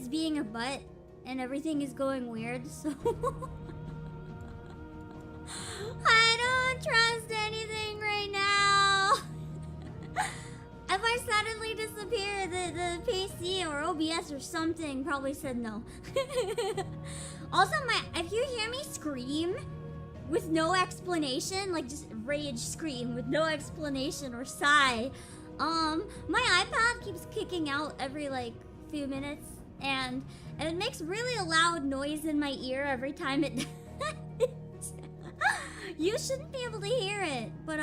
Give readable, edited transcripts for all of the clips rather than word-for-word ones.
being a butt and everything is going weird, so I don't trust anything right now. If I suddenly disappear, the PC or OBS or something probably said no. Also, if you hear me scream with no explanation, like just rage scream with no explanation or sigh, my iPad keeps kicking out every like few minutes, and it makes really a loud noise in my ear every time it does. You shouldn't be able to hear it, but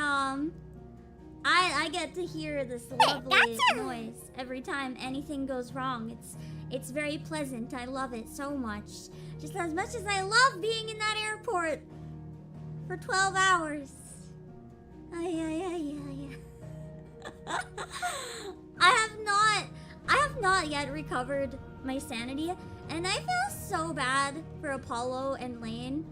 I get to hear this lovely noise every time anything goes wrong. It's very pleasant. I love it so much. Just as much as I love being in that airport for 12 hours. I have not yet recovered my sanity, and I feel so bad for Apollo and Lane.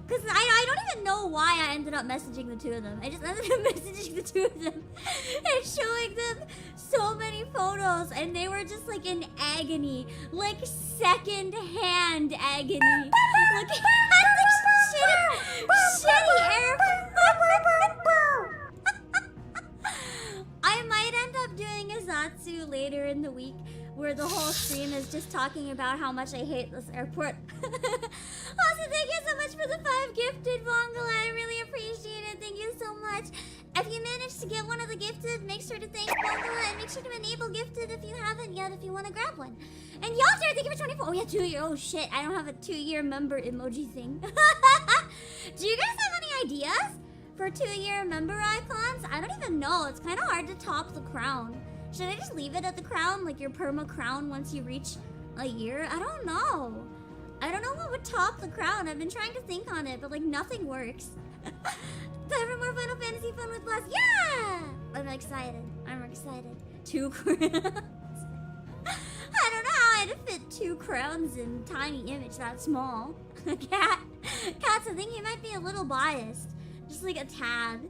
Because I don't even know why I ended up messaging the two of them. I just ended up messaging the two of them and showing them so many photos, and they were just like in agony. Like second-hand agony. Looking at this shitty airport. I might end up doing a Zatsu later in the week where the whole stream is just talking about how much I hate this airport. Also, thank you so much for the 5 gifted, Vongala. I really appreciate it. Thank you so much. If you managed to get one of the gifted, make sure to thank Vongala and make sure to enable gifted if you haven't yet, if you want to grab one. And Yalter, thank you for 24. Oh yeah, 2 year. Oh shit, I don't have a 2-year member emoji thing. Do you guys have any ideas for 2-year member icons? I don't even know. It's kind of hard to top the crown. Should I just leave it at the crown, like your perma crown once you reach a year? I don't know. I don't know what would top the crown. I've been trying to think on it, but like nothing works. Time for more Final Fantasy fun with Blast. Yeah! I'm excited. I'm excited. 2 crowns. I don't know how I'd fit 2 crowns in tiny image that small. Cats, I think he might be a little biased. Just like a tad.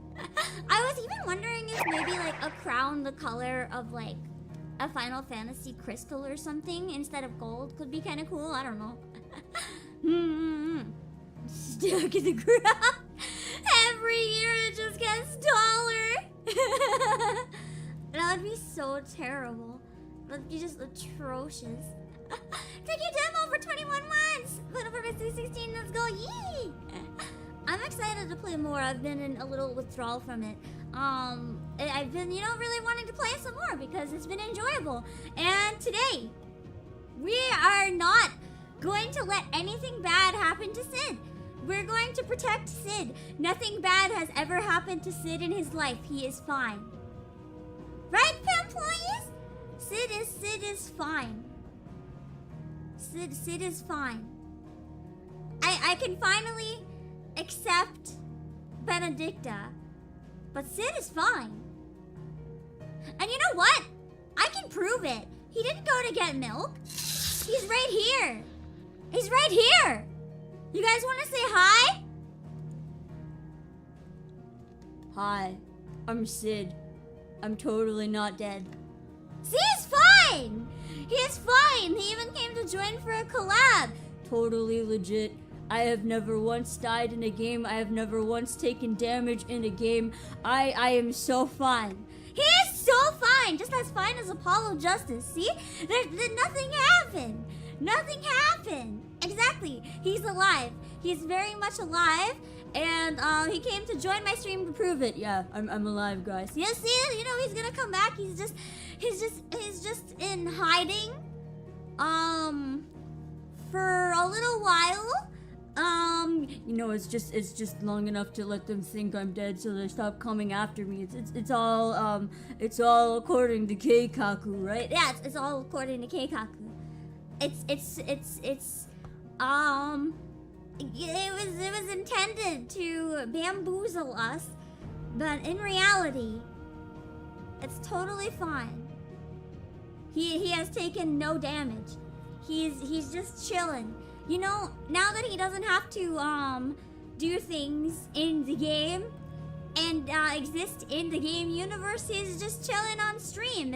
I was even wondering if maybe like a crown the color of like a Final Fantasy crystal or something instead of gold could be kind of cool. I don't know. Stuck in the ground. Every year it just gets taller. That would be so terrible. That would be just atrocious. Thank you, Demo, for 21 months. Final Fantasy 16, let's go. Yee! I'm excited to play more. I've been in a little withdrawal from it. I've been, really wanting to play some more because it's been enjoyable. And today, we are not going to let anything bad happen to Sid. We're going to protect Sid. Nothing bad has ever happened to Sid in his life. He is fine. Right, employees? Sid is fine. Sid is fine. I can finally accept Benedicta, but Sid is fine. And you know what? I can prove it. He didn't go to get milk. He's right here. He's right here. You guys want to say hi? Hi, I'm Sid. I'm totally not dead. See, he's fine. He is fine. He even came to join for a collab. Totally legit. I have never once died in a game. I have never once taken damage in a game. I am so fine. He is so fine. Just as fine as Apollo Justice. See? Nothing happened. Nothing happened. Exactly. He's alive. He's very much alive. And he came to join my stream to prove it. Yeah, I'm alive, guys. You see? He's gonna come back. He's just in hiding. For a little while. It's just long enough to let them think I'm dead, so they stop coming after me. It's all according to Keikaku, right? Yeah, it's all according to Keikaku. It was intended to bamboozle us, but in reality, it's totally fine. He has taken no damage. He's just chilling. Now that he doesn't have to do things in the game and exist in the game universe, he's just chilling on stream.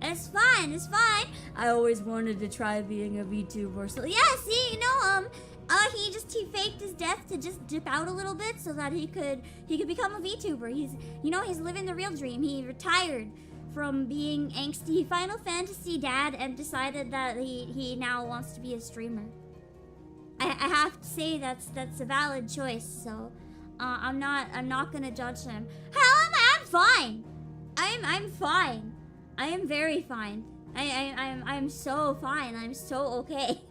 It's fine, it's fine. I always wanted to try being a VTuber. So yeah, see, you know, he faked his death to just dip out a little bit so that he could become a VTuber. He's living the real dream. He retired from being angsty Final Fantasy dad and decided that he now wants to be a streamer. I have to say that's a valid choice. So I'm not gonna judge him. Hell, I'm fine. I'm fine. I am very fine. I'm so fine. I'm so okay.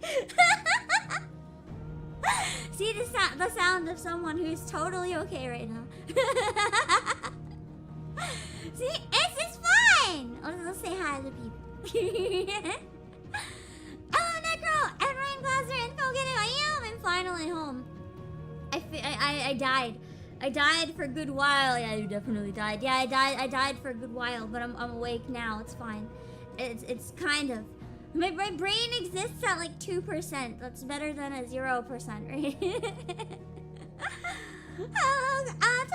See the sound of someone who's totally okay right now. See, it's fine. Let's say hi to people. Hello, Necro and Ryan Glasser and Fogan. I'm finally home. I died. I died for a good while. Yeah, you definitely died. Yeah, I died for a good while, but I'm awake now. It's fine. It's kind of. My brain exists at like 2%. That's better than a 0%, right? Hello,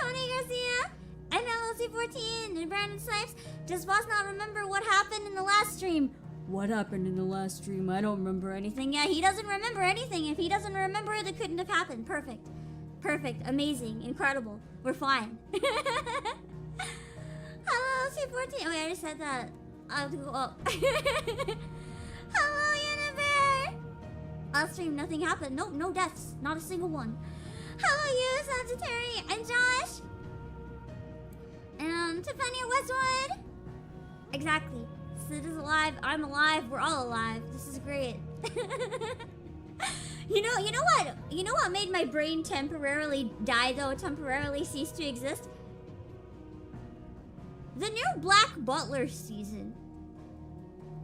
Tony Garcia and LLC14 and Brandon Snipes. Does Boss not remember what happened in the last stream? What happened in the last stream? I don't remember anything. Yeah, he doesn't remember anything. If he doesn't remember it, it couldn't have happened. Perfect. Perfect. Amazing. Incredible. We're fine. Hello, C14. Oh, I already said that. I have to go up. Hello, Unibear. Last stream, nothing happened. Nope, no deaths. Not a single one. Hello, you, Sagittarius, and Josh. And Tiffany Westwood. Exactly. Sid is alive. I'm alive. We're all alive. This is great. You know what made my brain temporarily die though, temporarily cease to exist? The new Black Butler season.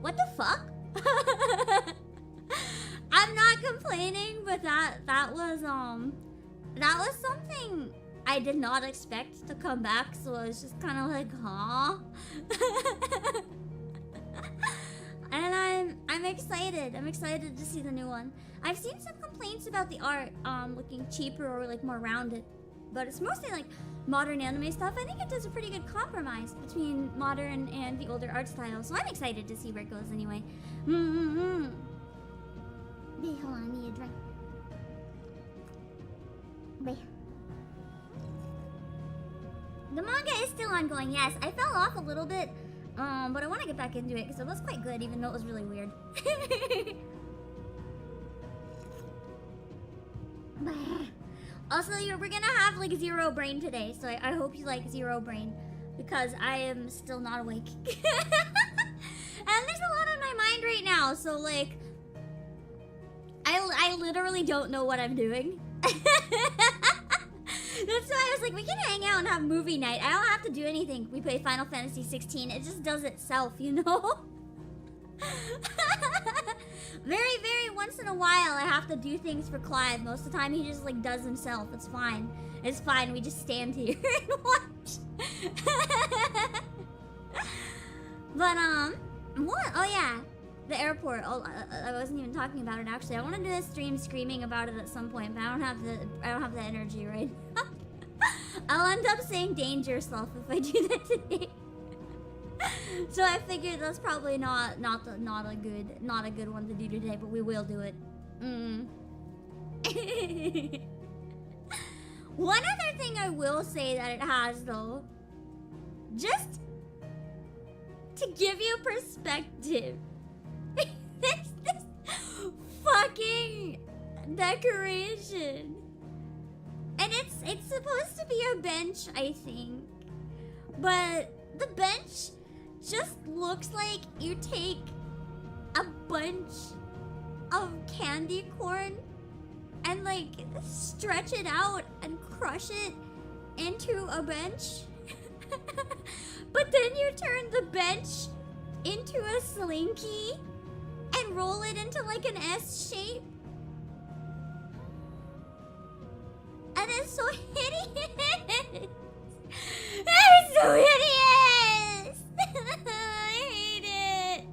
What the fuck? I'm not complaining, but that was something I did not expect to come back, so I was just kind of like, huh? And I'm excited. I'm excited to see the new one. I've seen some complaints about the art looking cheaper or like more rounded, but it's mostly like modern anime stuff. I think it does a pretty good compromise between modern and the older art style, so I'm excited to see where it goes anyway. Wait, hold on, I need a drink. Wait. The manga is still ongoing, yes. I fell off a little bit, but I want to get back into it because it was quite good, even though it was really weird. Also, we're gonna have like Zero Brain today, so I hope you like Zero Brain, because I am still not awake. And there's a lot on my mind right now, so like, I literally don't know what I'm doing. That's why I was like, we can hang out and have movie night. I don't have to do anything. We play Final Fantasy XVI. It just does itself, you know? Very, very once in a while, I have to do things for Clive. Most of the time, he just like does himself. It's fine. It's fine. We just stand here and watch. But what? Oh yeah, the airport. Oh, I wasn't even talking about it actually. I want to do a stream screaming about it at some point, but I don't have the energy right now. I'll end up saying danger yourself if I do that today. So I figured that's probably not a good one to do today, but we will do it. One other thing I will say that it has though, just to give you perspective, this fucking decoration, and it's supposed to be a bench, I think, but the bench just looks like you take a bunch of candy corn and like stretch it out and crush it into a bench. But then you turn the bench into a slinky and roll it into like an S shape. And it's so hideous. It's so hideous. I hate it.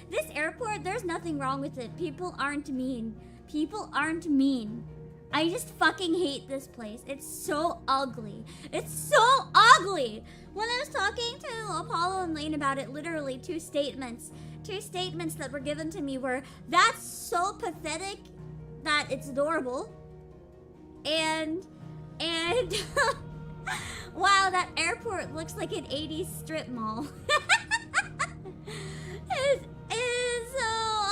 This airport, there's nothing wrong with it. People aren't mean. People aren't mean. I just fucking hate this place. It's so ugly. It's so ugly. When I was talking to Apollo complain about it. Literally, two statements that were given to me were, that's so pathetic that it's adorable, and wow, that airport looks like an 80s strip mall. It is so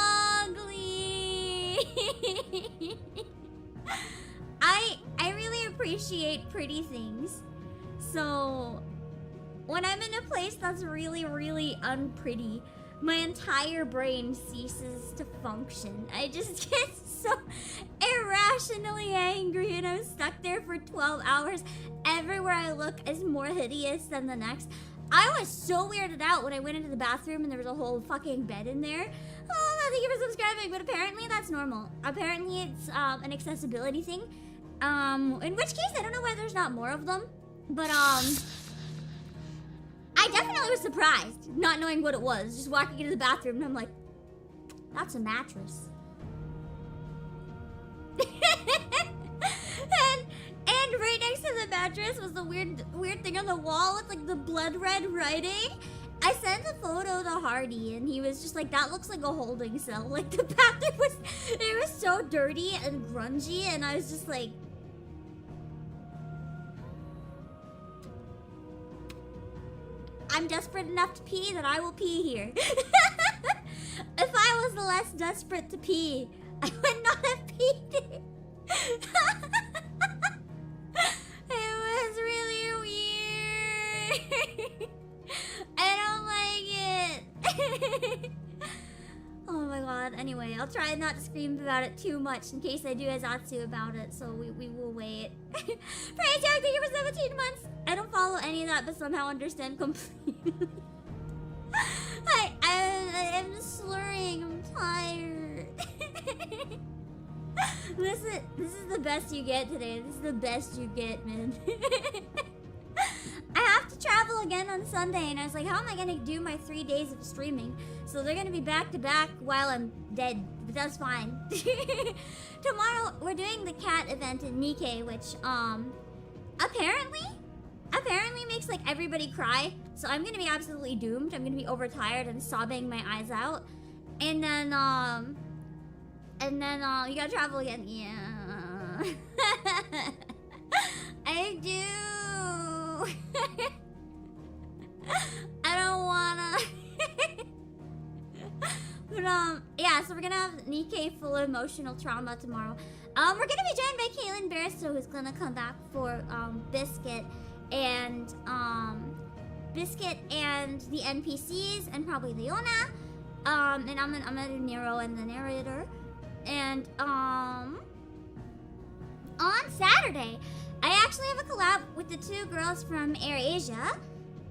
ugly. I really appreciate pretty things. So when I'm in a place that's really, really unpretty, my entire brain ceases to function. I just get so irrationally angry, and I'm stuck there for 12 hours. Everywhere I look is more hideous than the next. I was so weirded out when I went into the bathroom and there was a whole fucking bed in there. Oh, thank you for subscribing, but apparently that's normal. Apparently it's an accessibility thing. In which case, I don't know why there's not more of them. But, I definitely was surprised, not knowing what it was. Just walking into the bathroom and I'm like, that's a mattress. and right next to the mattress was the weird thing on the wall with like the blood red writing. I sent a photo to Hardy and he was just like, that looks like a holding cell. Like the bathroom it was so dirty and grungy, and I was just like, I'm desperate enough to pee that I will pee here. If I was less desperate to pee, I would not have peed it. It was really weird. I don't like it. Oh my god. Anyway, I'll try not to scream about it too much in case I do Azatsu about it, so we will wait. Praise Jack, thank you for 17 months. I don't follow any of that, but somehow understand completely. I am slurring. I'm tired. This is the best you get today. This is the best you get, man. I have to travel again on Sunday, and I was like, how am I gonna do my 3 days of streaming? So they're gonna be back to back while I'm dead, but that's fine. Tomorrow we're doing the cat event in Nikkei, which apparently makes like everybody cry. So I'm gonna be absolutely doomed. I'm gonna be overtired and sobbing my eyes out. And then you gotta travel again. Yeah. I do. I don't wanna. But yeah, so we're gonna have Nikkei full emotional trauma tomorrow. We're gonna be joined by Caitlin Barristow, who's gonna come back for Biscuit and the NPCs and probably Leona. And I'm gonna do Nero and the narrator. And on Saturday, I actually have a collab with the two girls from AirAsia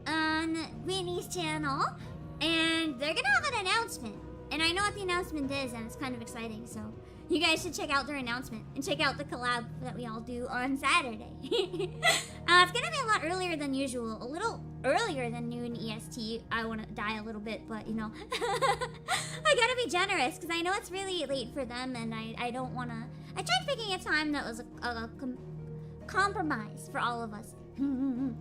on Whitney's channel, and they're gonna have an announcement. And I know what the announcement is, and it's kind of exciting, so you guys should check out their announcement and check out the collab that we all do on Saturday. It's gonna be a lot earlier than usual, a little earlier than noon EST. I want to die a little bit, but you know, I gotta be generous because I know it's really late for them, and I don't want to. I tried picking a time that was a compromise for all of us. And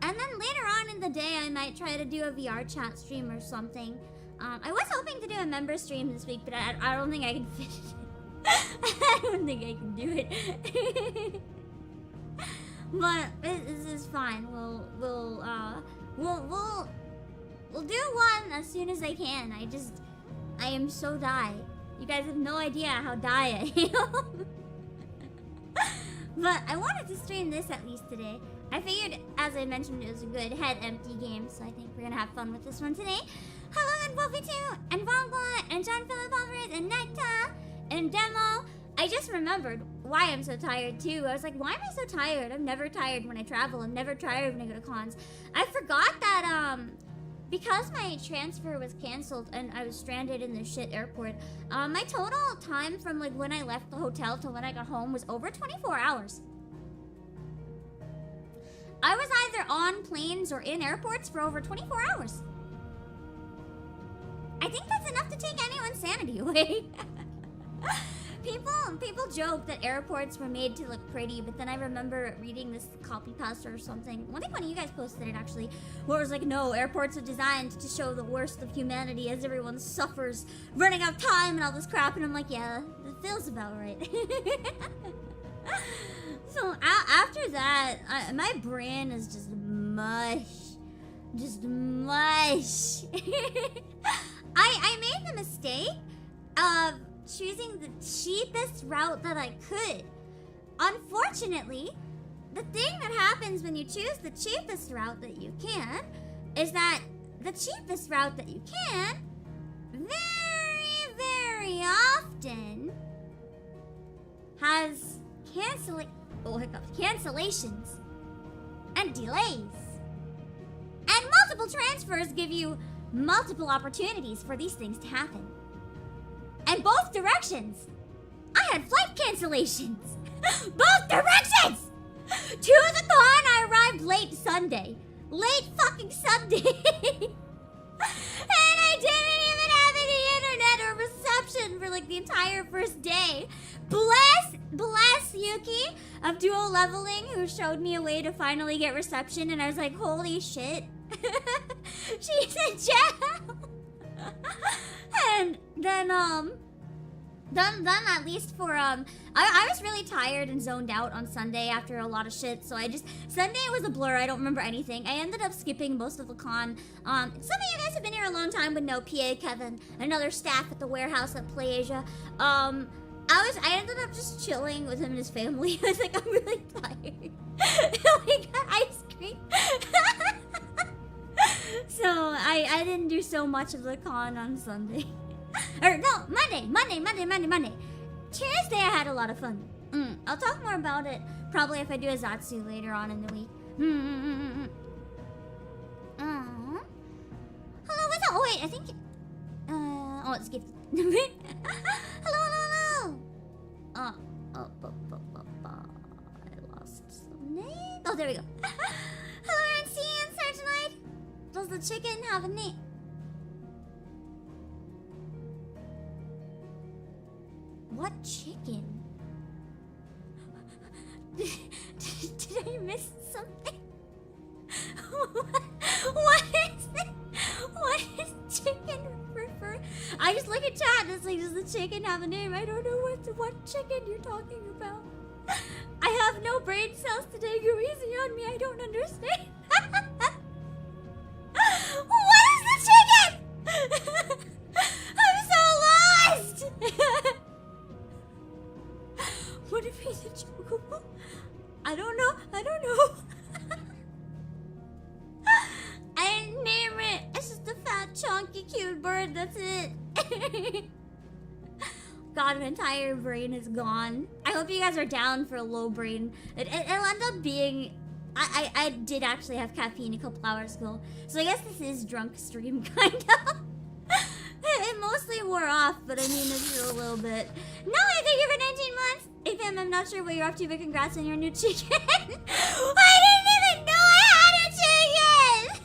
then later on in the day, I might try to do a VR chat stream or something. I was hoping to do a member stream this week, but I don't think I can finish it. I don't think I can do it. But this is fine. We'll do one as soon as I can. I am so die. You guys have no idea how die I am. But I wanted to stream this at least today. I figured, as I mentioned, it was a good head empty game, so I think we're gonna have fun with this one today. Hello, and Wolfie2, and Vongla, and John Philip Alvarez, and Necta, and Demo. I just remembered why I'm so tired, too. I was like, why am I so tired? I'm never tired when I travel. I'm never tired when I go to cons. I forgot that, because my transfer was canceled and I was stranded in the shit airport, my total time from, like, when I left the hotel to when I got home was over 24 hours. I was either on planes or in airports for over 24 hours. I think that's enough to take anyone's sanity away. People joke that airports were made to look pretty, but then I remember reading this copy pasta or something. I think one of you guys posted it actually, where it was like, no, airports are designed to show the worst of humanity as everyone suffers, running out of time and all this crap. And I'm like, yeah, it feels about right. So after that, my brain is just mush. Just mush. I made the mistake of choosing the cheapest route that I could. Unfortunately, the thing that happens when you choose the cheapest route that you can is that the cheapest route that you can very, very often has cancellations and delays. And multiple transfers give you multiple opportunities for these things to happen. And both directions, I had flight cancellations. Both directions! To the con, I arrived late Sunday. Late fucking Sunday. And I didn't even have any internet or reception for like the entire first day. Bless Yuki of duo leveling, who showed me a way to finally get reception, and I was like, holy shit. She's in jail. And then at least for I was really tired and zoned out on Sunday after a lot of shit, so Sunday was a blur. I don't remember anything. I ended up skipping most of the con. Some of you guys have been here a long time would know PA Kevin, another staff at the warehouse at PlayAsia. I ended up just chilling with him and his family. I was like, I'm really tired. We got ice cream. So I didn't do so much of the con on Sunday. Or no, Monday. Tuesday I had a lot of fun. I'll talk more about it probably if I do a Zatsu later on in the week. Hello, what's up? Oh wait, I think oh, it's gifted. Hello. I lost some name. Oh, there we go. Hello, Nancy and Sergeant. Does the chicken have a name? What chicken? Did I miss something? What is it? What is chicken refer? I just look at chat and it's like, does the chicken have a name? I don't know what chicken you're talking about. I have no brain cells today. Go easy on me. I don't understand. What is the chicken? I'm so lost. What if he's a chocobo? I don't know. I didn't name it. It's just a fat, chunky, cute bird. That's it. God, my entire brain is gone. I hope you guys are down for a low brain. It'll end up being... I did actually have caffeine a couple hours ago. So I guess this is drunk stream, kind of. It mostly wore off, but I mean, it's a little bit. No, I thank you for 19 months. APM, I'm not sure what you're up to, but congrats on your new chicken. I didn't even know I had a chicken!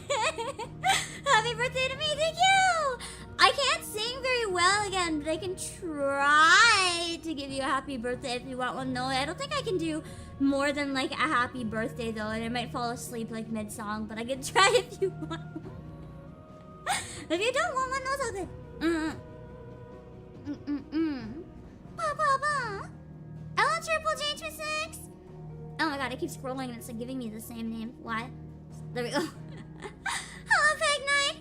Happy birthday to me, thank you! I can't sing very well again, but I can try to give you a happy birthday if you want one. No, I don't think I can do more than like a happy birthday though, and I might fall asleep like mid-song, but I can try if you want one. If you don't want one, that's all good. Ba. Ella Triple J26. Oh my god, I keep scrolling and it's like giving me the same name. Why? There we go. Hello, Peg Knight.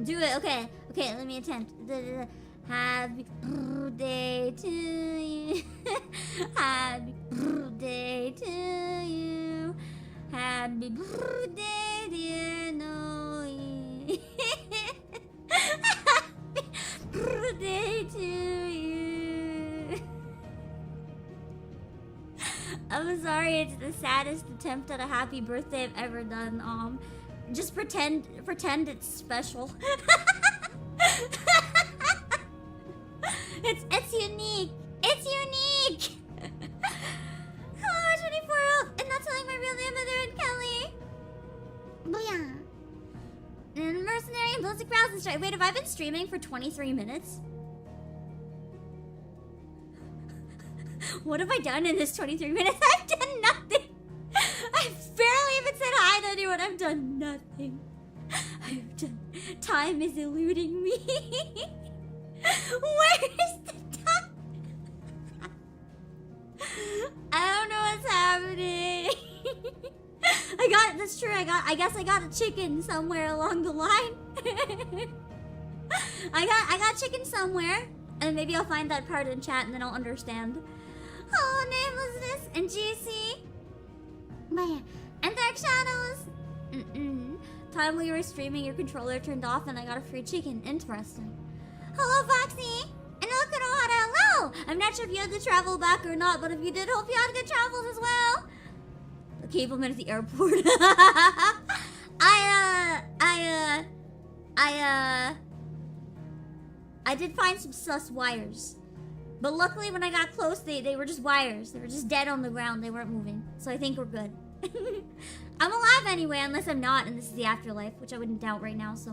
Do it. Okay, let me attempt. Happy birthday to you. Happy birthday to you. Happy birthday, dear Noe. Happy birthday to you. I'm sorry, it's the saddest attempt at a happy birthday I've ever done. Just pretend it's special. It's unique. It's unique. Hello, 24-year-old, and not telling my real name, Mother and Kelly. Booyah. And mercenary and ballistic rouse and strike. Wait, have I been streaming for 23 minutes? What have I done in this 23 minutes? I've done nothing. I've barely even said hi to anyone. I've done nothing. Time is eluding me. Where is the time? I don't know what's happening. That's true. I guess I got a chicken somewhere along the line. I got chicken somewhere, and maybe I'll find that part in chat and then I'll understand. Oh, namelessness and GC. Man, and Dark Shadows. Time we were streaming, your controller turned off and I got a free chicken. Interesting. Hello, Foxy. And look at hello. I'm not sure if you had to travel back or not, but if you did, hope you had good travels as well. The cable at the airport. I did find some sus wires. But luckily when I got close, they were just wires. They were just dead on the ground. They weren't moving. So I think we're good. I'm alive anyway, unless I'm not, and this is the afterlife, which I wouldn't doubt right now, so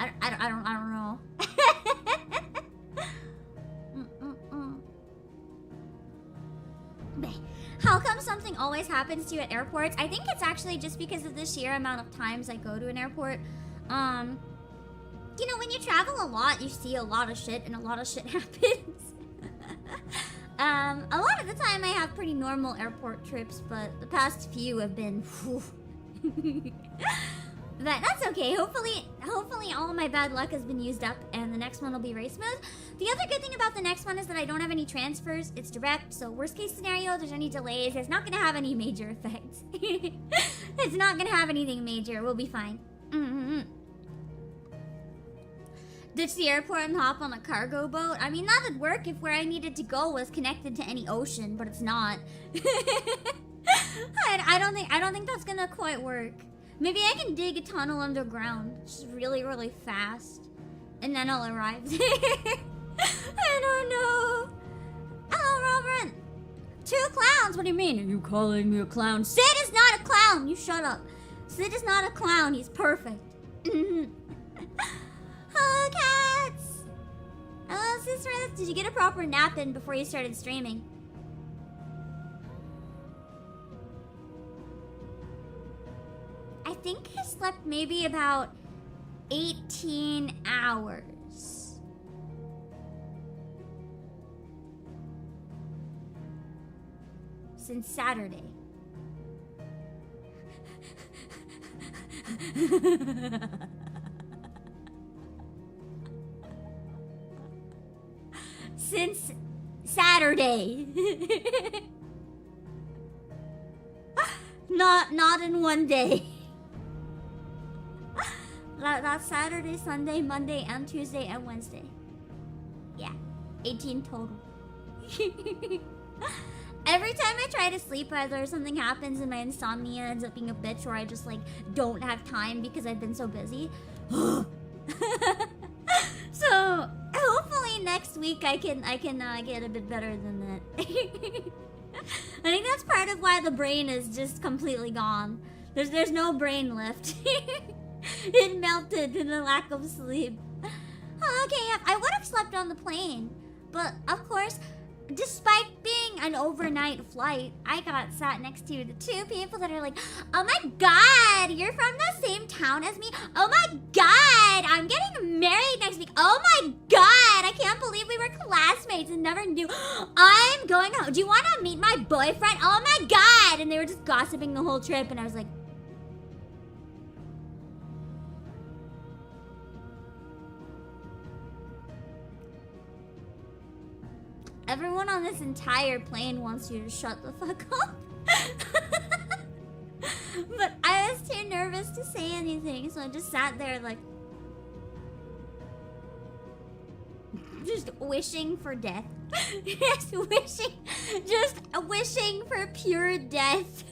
I don't know. How come something always happens to you at airports? I think it's actually just because of the sheer amount of times I go to an airport. You know, when you travel a lot, you see a lot of shit, and a lot of shit happens. A lot of the time I have pretty normal airport trips, but the past few have been But that's okay. Hopefully all of my bad luck has been used up and the next one will be race smooth. The other good thing about the next one is that I don't have any transfers. It's direct, so worst case scenario, if there's any delays, it's not gonna have any major effects. It's not gonna have anything major. We'll be fine. Ditch the airport and hop on a cargo boat. I mean, that would work if where I needed to go was connected to any ocean, but it's not. I don't think that's gonna quite work. Maybe I can dig a tunnel underground, just really, really fast, and then I'll arrive there. I don't know. Hello, Robert. 2 clowns. What do you mean? Are you calling me a clown? Sid is not a clown. You shut up. Sid is not a clown. He's perfect. Hello, cats. Hello, Sister. Did you get a proper nap in before you started streaming? I think I slept maybe about 18 hours. Since Saturday. Since Saturday. Not in one day. That's Saturday, Sunday, Monday, and Tuesday, and Wednesday. Yeah, 18 total. Every time I try to sleep, either something happens and my insomnia ends up being a bitch, or I just like don't have time because I've been so busy. So hopefully next week I can get a bit better than that. I think that's part of why the brain is just completely gone. There's no brain left. It melted in the lack of sleep. Okay, I would have slept on the plane, but of course, despite being an overnight flight, I got sat next to the 2 people that are like, oh my god, you're from the same town as me? Oh my god, I'm getting married next week. Oh my god, I can't believe we were classmates and never knew. I'm going home. Do you want to meet my boyfriend? Oh my god. And they were just gossiping the whole trip, and I was like, everyone on this entire plane wants you to shut the fuck up. But I was too nervous to say anything, so I just sat there like, just wishing for death. just wishing for pure death.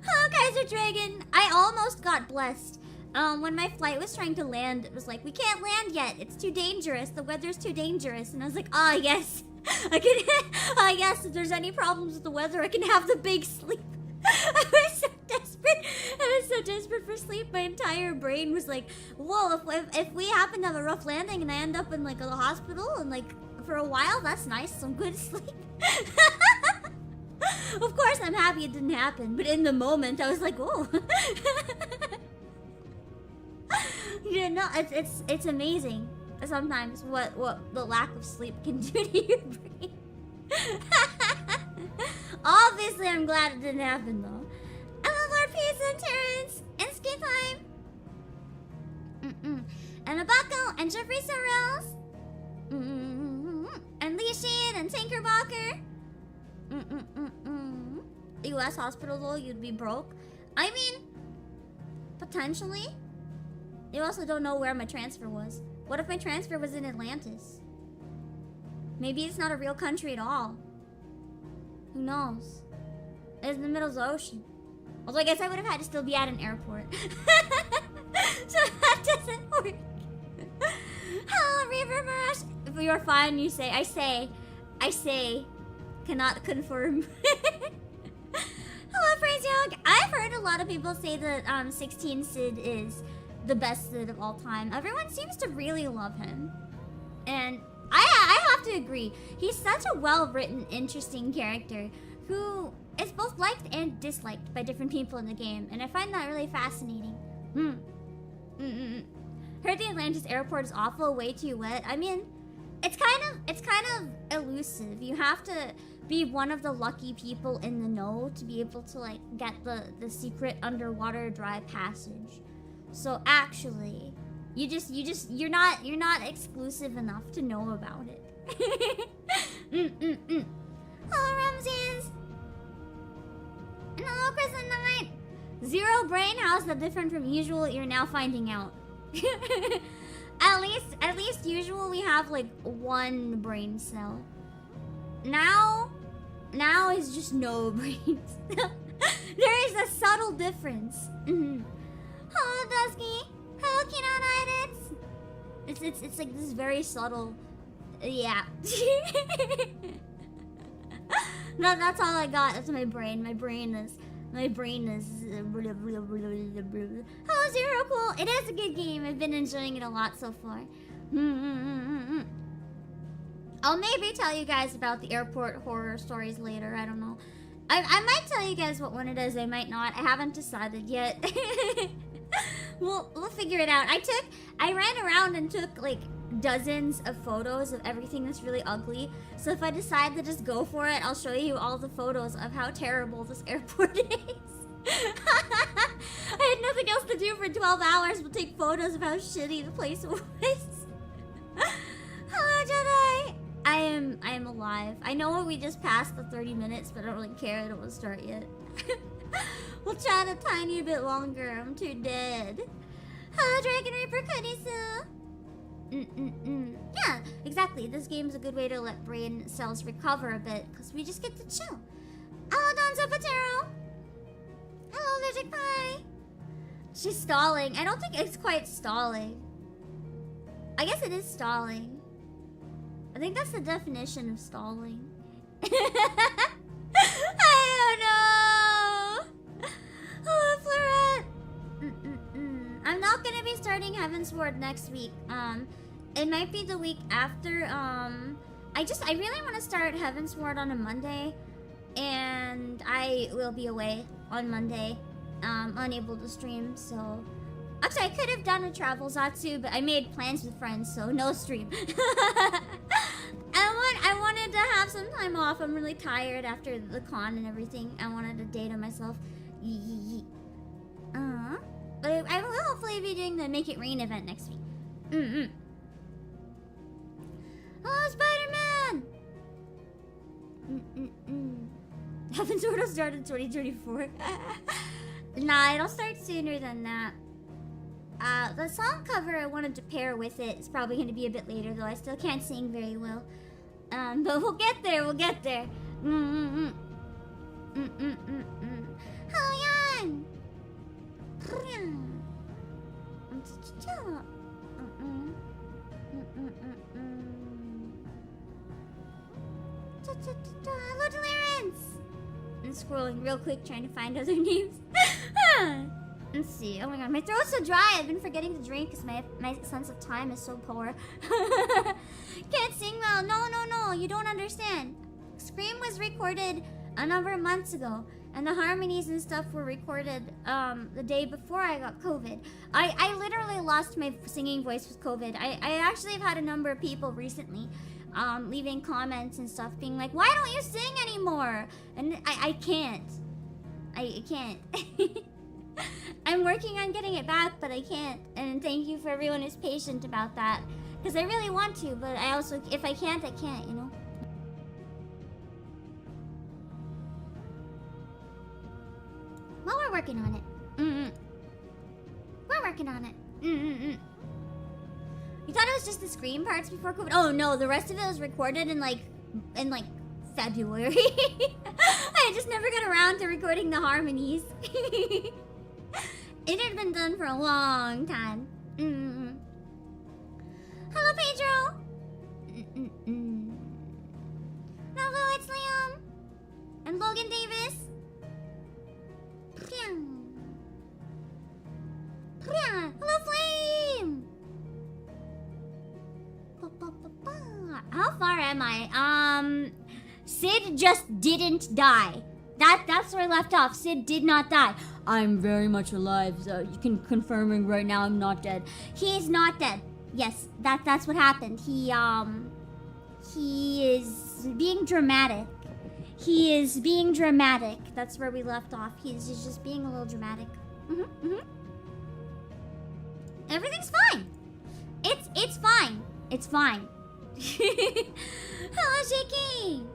Oh, Kaiser Dragon, I almost got blessed. When my flight was trying to land, it was like, we can't land yet. It's too dangerous. The weather's too dangerous. And I was like, ah, yes. I can, yes, if there's any problems with the weather, I can have the big sleep. I was so desperate. I was so desperate for sleep. My entire brain was like, whoa, if we happen to have a rough landing and I end up in like a hospital and like for a while. That's nice. Some good sleep. Of course, I'm happy it didn't happen, but in the moment, I was like, "Oh." You know, it's amazing sometimes what the lack of sleep can do to your brain. Obviously, I'm glad it didn't happen though. I love our peace and Terrence and Skip Time. And Obake and Jeffrey Sorrells. And Lee Shin and Tinkerbocker. US hospital though, you'd be broke. I mean, potentially. You also don't know where my transfer was. What if my transfer was in Atlantis? Maybe it's not a real country at all. Who knows? It's in the middle of the ocean. Although I guess I would have had to still be at an airport. So that doesn't work. Hello, Reaver Mirage. If you're fine, you say. I say. Cannot confirm. Hello, Praise Young. I've heard a lot of people say that 16 Sid is the best Sid of all time. Everyone seems to really love him. And I have to agree. He's such a well-written, interesting character who is both liked and disliked by different people in the game. And I find that really fascinating. Heard the Atlantis airport is awful, way too wet. I mean, it's kind of elusive. You have to be one of the lucky people in the know to be able to like get the secret underwater dry passage. So actually, you're not exclusive enough to know about it. Hello, Ramses. And hello, Chris and Night. Zero brain. How's that different from usual? You're now finding out. At least usual we have like one brain cell. Now is just no brains. There is a subtle difference. Hello, Dusky. Hello, Kinonitis. It's like this very subtle. Yeah. No, that's all I got. That's my brain. My brain is. Hello, Zero Cool. It is a good game. I've been enjoying it a lot so far. I'll maybe tell you guys about the airport horror stories later. I don't know. I might tell you guys what one it is. I might not. I haven't decided yet. We'll figure it out. I ran around and took like dozens of photos of everything that's really ugly. So if I decide to just go for it, I'll show you all the photos of how terrible this airport is. I had nothing else to do for 12 hours but take photos of how shitty the place was. Hello, Jedi. I am alive. I know we just passed the 30 minutes, but I don't really care. I don't want to start yet. We'll chat a tiny bit longer. I'm too dead. Hello, Dragon Reaper Kunisu. Yeah, exactly. This game's a good way to let brain cells recover a bit, because we just get to chill. Hello, Donzo Patero. Hello, Magic Pie. She's stalling. I don't think it's quite stalling. I guess it is stalling. I think that's the definition of stalling. I don't know. Hello, Florette. I'm not gonna be starting Heavensward next week. It might be the week after. I really want to start Heavensward on a Monday, and I will be away on Monday, unable to stream. So, actually, I could have done a travel Zatsu, but I made plans with friends, so no stream. I wanted to have some time off. I'm really tired after the con and everything. I wanted a day to myself. But I will hopefully be doing the Make It Rain event next week. Hello, Spider-Man! Haven't sort of started 2024. Nah, it'll start sooner than that. The song cover I wanted to pair with it is probably going to be a bit later, though I still can't sing very well. But we'll get there, Hello, Yan! Hello, Delirance! I'm scrolling real quick trying to find other names. Let's see. Oh my god, my throat's so dry. I've been forgetting to drink because my sense of time is so poor. Can't sing well. No. You don't understand. Scream was recorded a number of months ago, and the harmonies and stuff were recorded the day before I got COVID. I literally lost my singing voice with COVID. I actually have had a number of people recently leaving comments and stuff being like, why don't you sing anymore? And I can't. I can't. I'm working on getting it back, but I can't. And thank you for everyone who's patient about that. Because I really want to, but I also, if I can't, I can't, you know? Well, we're working on it. We're working on it. You thought it was just the scream parts before COVID? Oh no, the rest of it was recorded in like February. I just never got around to recording the harmonies. It had been done for a long time. Hello, Pedro. Hello, it's Liam. And Logan Davis. Hello, Flame. How far am I? Sid just didn't die. That's where I left off. Sid did not die. I'm very much alive. So you can confirming right now I'm not dead. He's not dead. Yes, that's what happened. He is being dramatic. He is being dramatic. That's where we left off. He's just being a little dramatic. Everything's fine. It's fine. It's fine. Hello, Shaky.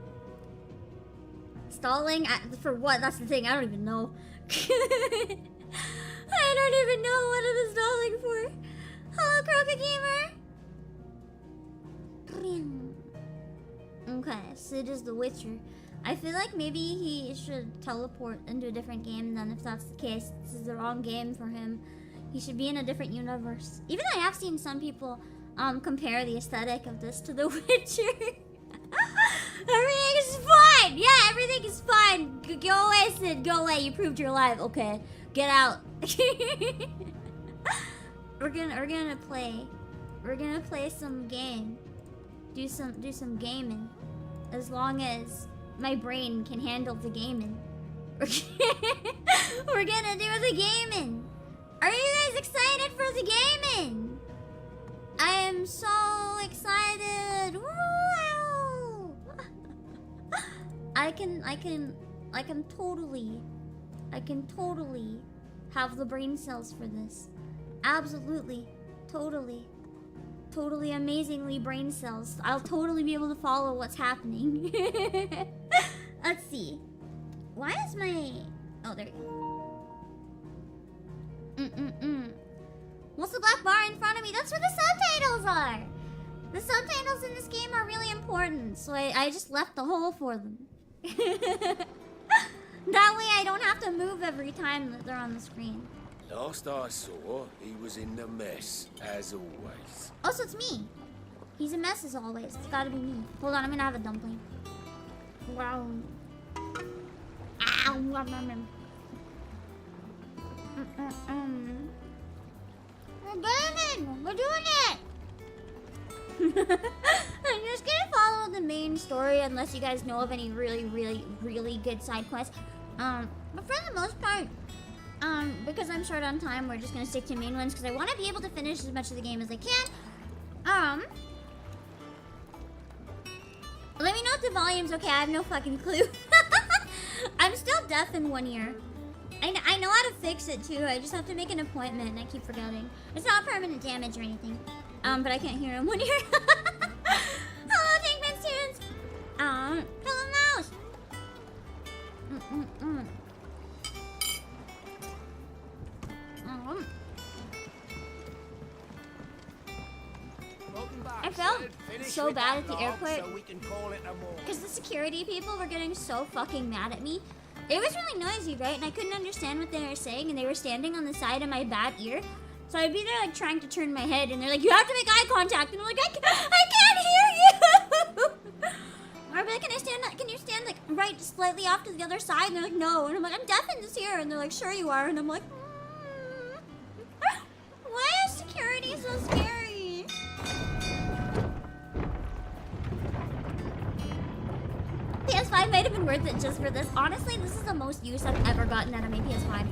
Stalling for what? That's the thing. I don't even know. I don't even know what it is stalling for. Hello, Croca Gamer. Okay, Sid is the Witcher. I feel like maybe he should teleport into a different game then, if that's the case. This is the wrong game for him. He should be in a different universe. Even though I have seen some people compare the aesthetic of this to The Witcher. Everything is fine! Yeah, everything is fine! Go away, Sid, go away. You proved you're alive. Okay, get out. We're gonna play some game. Do some gaming. As long as my brain can handle the gaming. We're gonna do the gaming. Are you guys excited for the gaming? I am so excited. Wow. I can totally have the brain cells for this. Absolutely. Totally amazingly brain cells. I'll totally be able to follow what's happening. Let's see. Why is my... Oh, there you go. What's the black bar in front of me? That's where the subtitles are. The subtitles in this game are really important, so I just left the hole for them. That way I don't have to move every time that they're on the screen. Last I saw, he was in a mess, as always. Oh, so it's me. He's a mess as always. It's gotta be me. Hold on, I'm gonna have a dumpling. Wow. Ow. We're doing it! I'm just gonna follow the main story unless you guys know of any really good side quests. But for the most part, because I'm short on time, we're just gonna stick to main ones because I want to be able to finish as much of the game as I can. Let me know if the volume's okay. I have no fucking clue. I'm still deaf in one ear. I know how to fix it too. I just have to make an appointment and I keep forgetting. It's not permanent damage or anything. But I can't hear in one ear. Hello, Tankman students. Hello, Mouse. I felt so bad at the airport because the security people were getting so fucking mad at me. It was really noisy, right? And I couldn't understand what they were saying, and they were standing on the side of my bad ear. So I'd be there like trying to turn my head, and they're like, "You have to make eye contact," and I'm like, "I can't hear you." Or I'd be like, "Can you stand like right slightly off to the other side?" And they're like, "No," and I'm like, "I'm deaf in this ear," and they're like, "Sure you are," and I'm like, it might have been worth it just for this. Honestly, this is the most use I've ever gotten out of my PS5.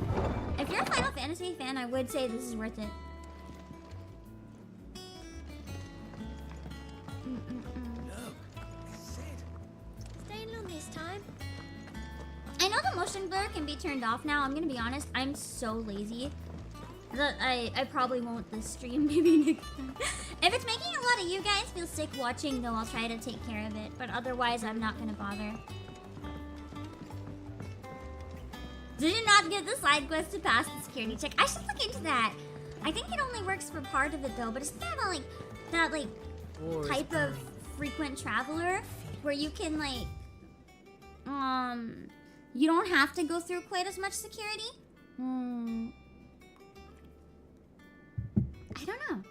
If you're a Final Fantasy fan, I would say this is worth it. Staying long this time. I know the motion blur can be turned off now. I'm gonna be honest, I'm so lazy that I probably won't this stream. Maybe next time. If it's making a lot of you guys feel sick watching, though, I'll try to take care of it. But otherwise, I'm not gonna bother. Did you not get the side quest to pass the security check? I should look into that. I think it only works for part of it, though. But isn't there that type of frequent traveler where you can you don't have to go through quite as much security? I don't know.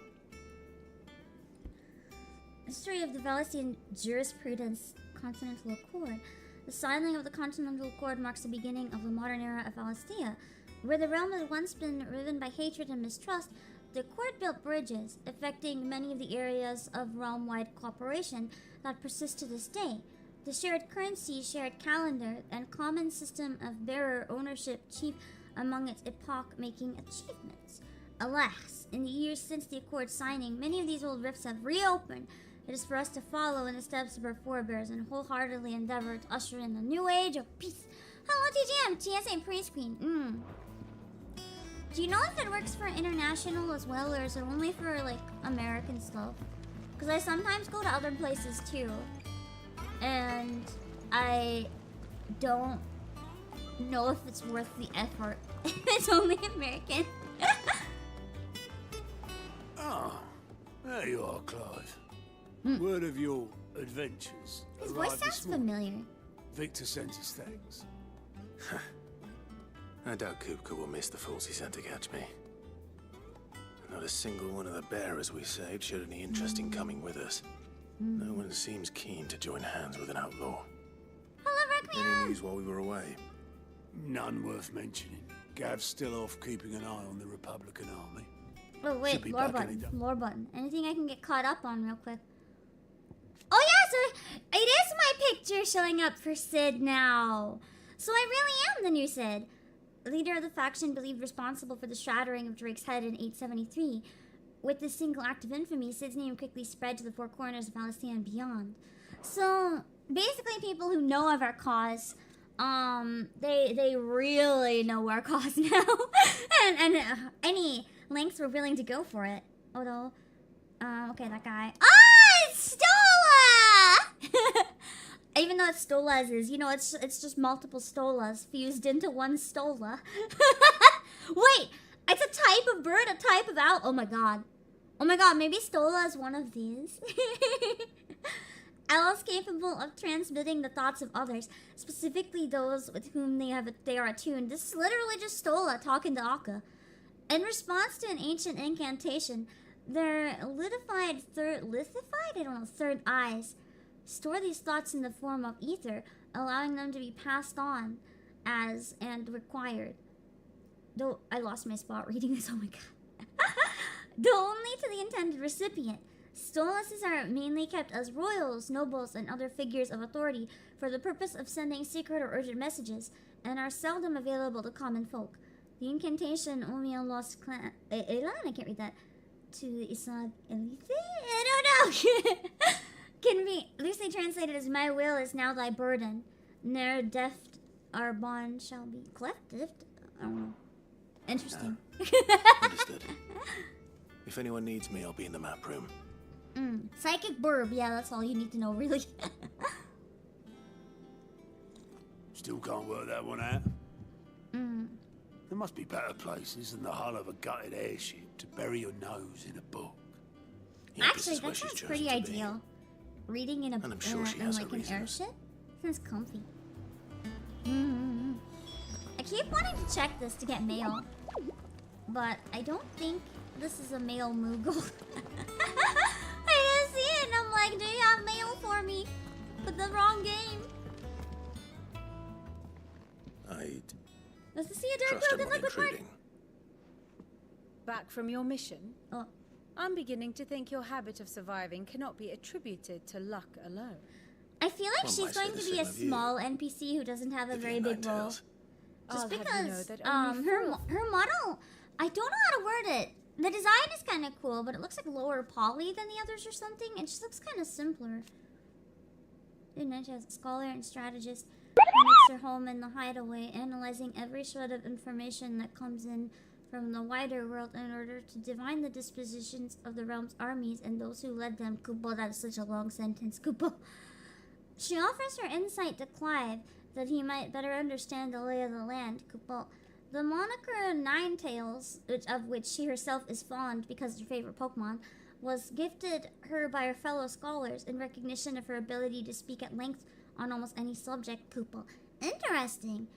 History of the Valesian jurisprudence, Continental Accord. The signing of the Continental Accord marks the beginning of the modern era of Valestia. Where the realm had once been riven by hatred and mistrust, the Accord built bridges, affecting many of the areas of realm-wide cooperation that persist to this day. The shared currency, shared calendar, and common system of bearer ownership chief among its epoch-making achievements. Alas, in the years since the Accord signing, many of these old rifts have reopened. It is for us to follow in the steps of our forebears and wholeheartedly endeavor to usher in a new age of peace. Hello, TGM, TSA pre-screen. Do you know if it works for international as well, or is it only for, American stuff? Because I sometimes go to other places, too. And I don't know if it's worth the effort. It's only American. There you are, Clive. Word of your adventures. His voice sounds familiar. Victor sent us thanks. I doubt Kupka will miss the fools he sent to catch me. Not a single one of the bearers we saved showed any interest in coming with us. No one seems keen to join hands with an outlaw. Hello, Requiem. Any news while we were away? None worth mentioning. Gav's still off keeping an eye on the Republican army. Oh wait, Should be lore back button, any day. lore button. Anything I can get caught up on real quick? Oh yeah, so it is my picture showing up for Sid now. So I really am the new Sid. Leader of the faction believed responsible for the shattering of Drake's head in 873. With this single act of infamy, Sid's name quickly spread to the four corners of Valestia and beyond. So basically people who know of our cause, they really know our cause now. and any lengths we're willing to go for it. Although, okay, that guy. Ah, it's Stola! Even though it's Stola's, it's just multiple Stolas fused into one Stola. Wait, it's a type of bird, a type of owl. Oh my god. Oh my god, maybe Stola is one of these. Owls capable of transmitting the thoughts of others, specifically those with whom they are attuned. This is literally just Stola talking to Akka. In response to an ancient incantation, their third eyes store these thoughts in the form of ether, allowing them to be passed on as and required. Though I lost my spot reading this, oh my god. Though only to the intended recipient. Stolases are mainly kept as royals, nobles, and other figures of authority for the purpose of sending secret or urgent messages, and are seldom available to common folk. The incantation Omia lost clan Elan, I can't read that. To Isag Elise? I don't know. Can be loosely translated as "My will is now thy burden." Ne'er deft our bond shall be cleft. Deft? I don't know. Interesting. Understood. If anyone needs me, I'll be in the map room. Psychic burb. Yeah, that's all you need to know, really. Still can't work that one out. There must be better places than the hull of a gutted airship to bury your nose in a book. Yeah, this Actually, is where that she's sounds chosen pretty to be. ideal. Reading in a And I'm sure she has her an reasons. airship sounds comfy. I keep wanting to check this to get mail, but I don't think this is a mail Moogle. I didn't see it, and I'm like, do you have mail for me? But the wrong game. I'd Let's see a dark trust broken anyone liquid mark. intruding. Back from your mission? Oh, I'm beginning to think your habit of surviving cannot be attributed to luck alone. I feel like One she's might say going the to be same a of you, small NPC who doesn't have a very Vivian big role. Ninetales. Just I'll have you know because that only her model, I don't know how to word it. The design is kind of cool, but it looks like lower poly than the others or something. It just looks kind of simpler. Ninetales, scholar and strategist, who makes her home in the Hideaway, analyzing every shred of information that comes in from the wider world in order to divine the dispositions of the realm's armies and those who led them. Kupo, that is such a long sentence. Kupo. She offers her insight to Clive that he might better understand the lay of the land. Kupo. The moniker Ninetales, of which she herself is fond because it's her favorite Pokemon, was gifted her by her fellow scholars in recognition of her ability to speak at length on almost any subject. Kupo. Interesting.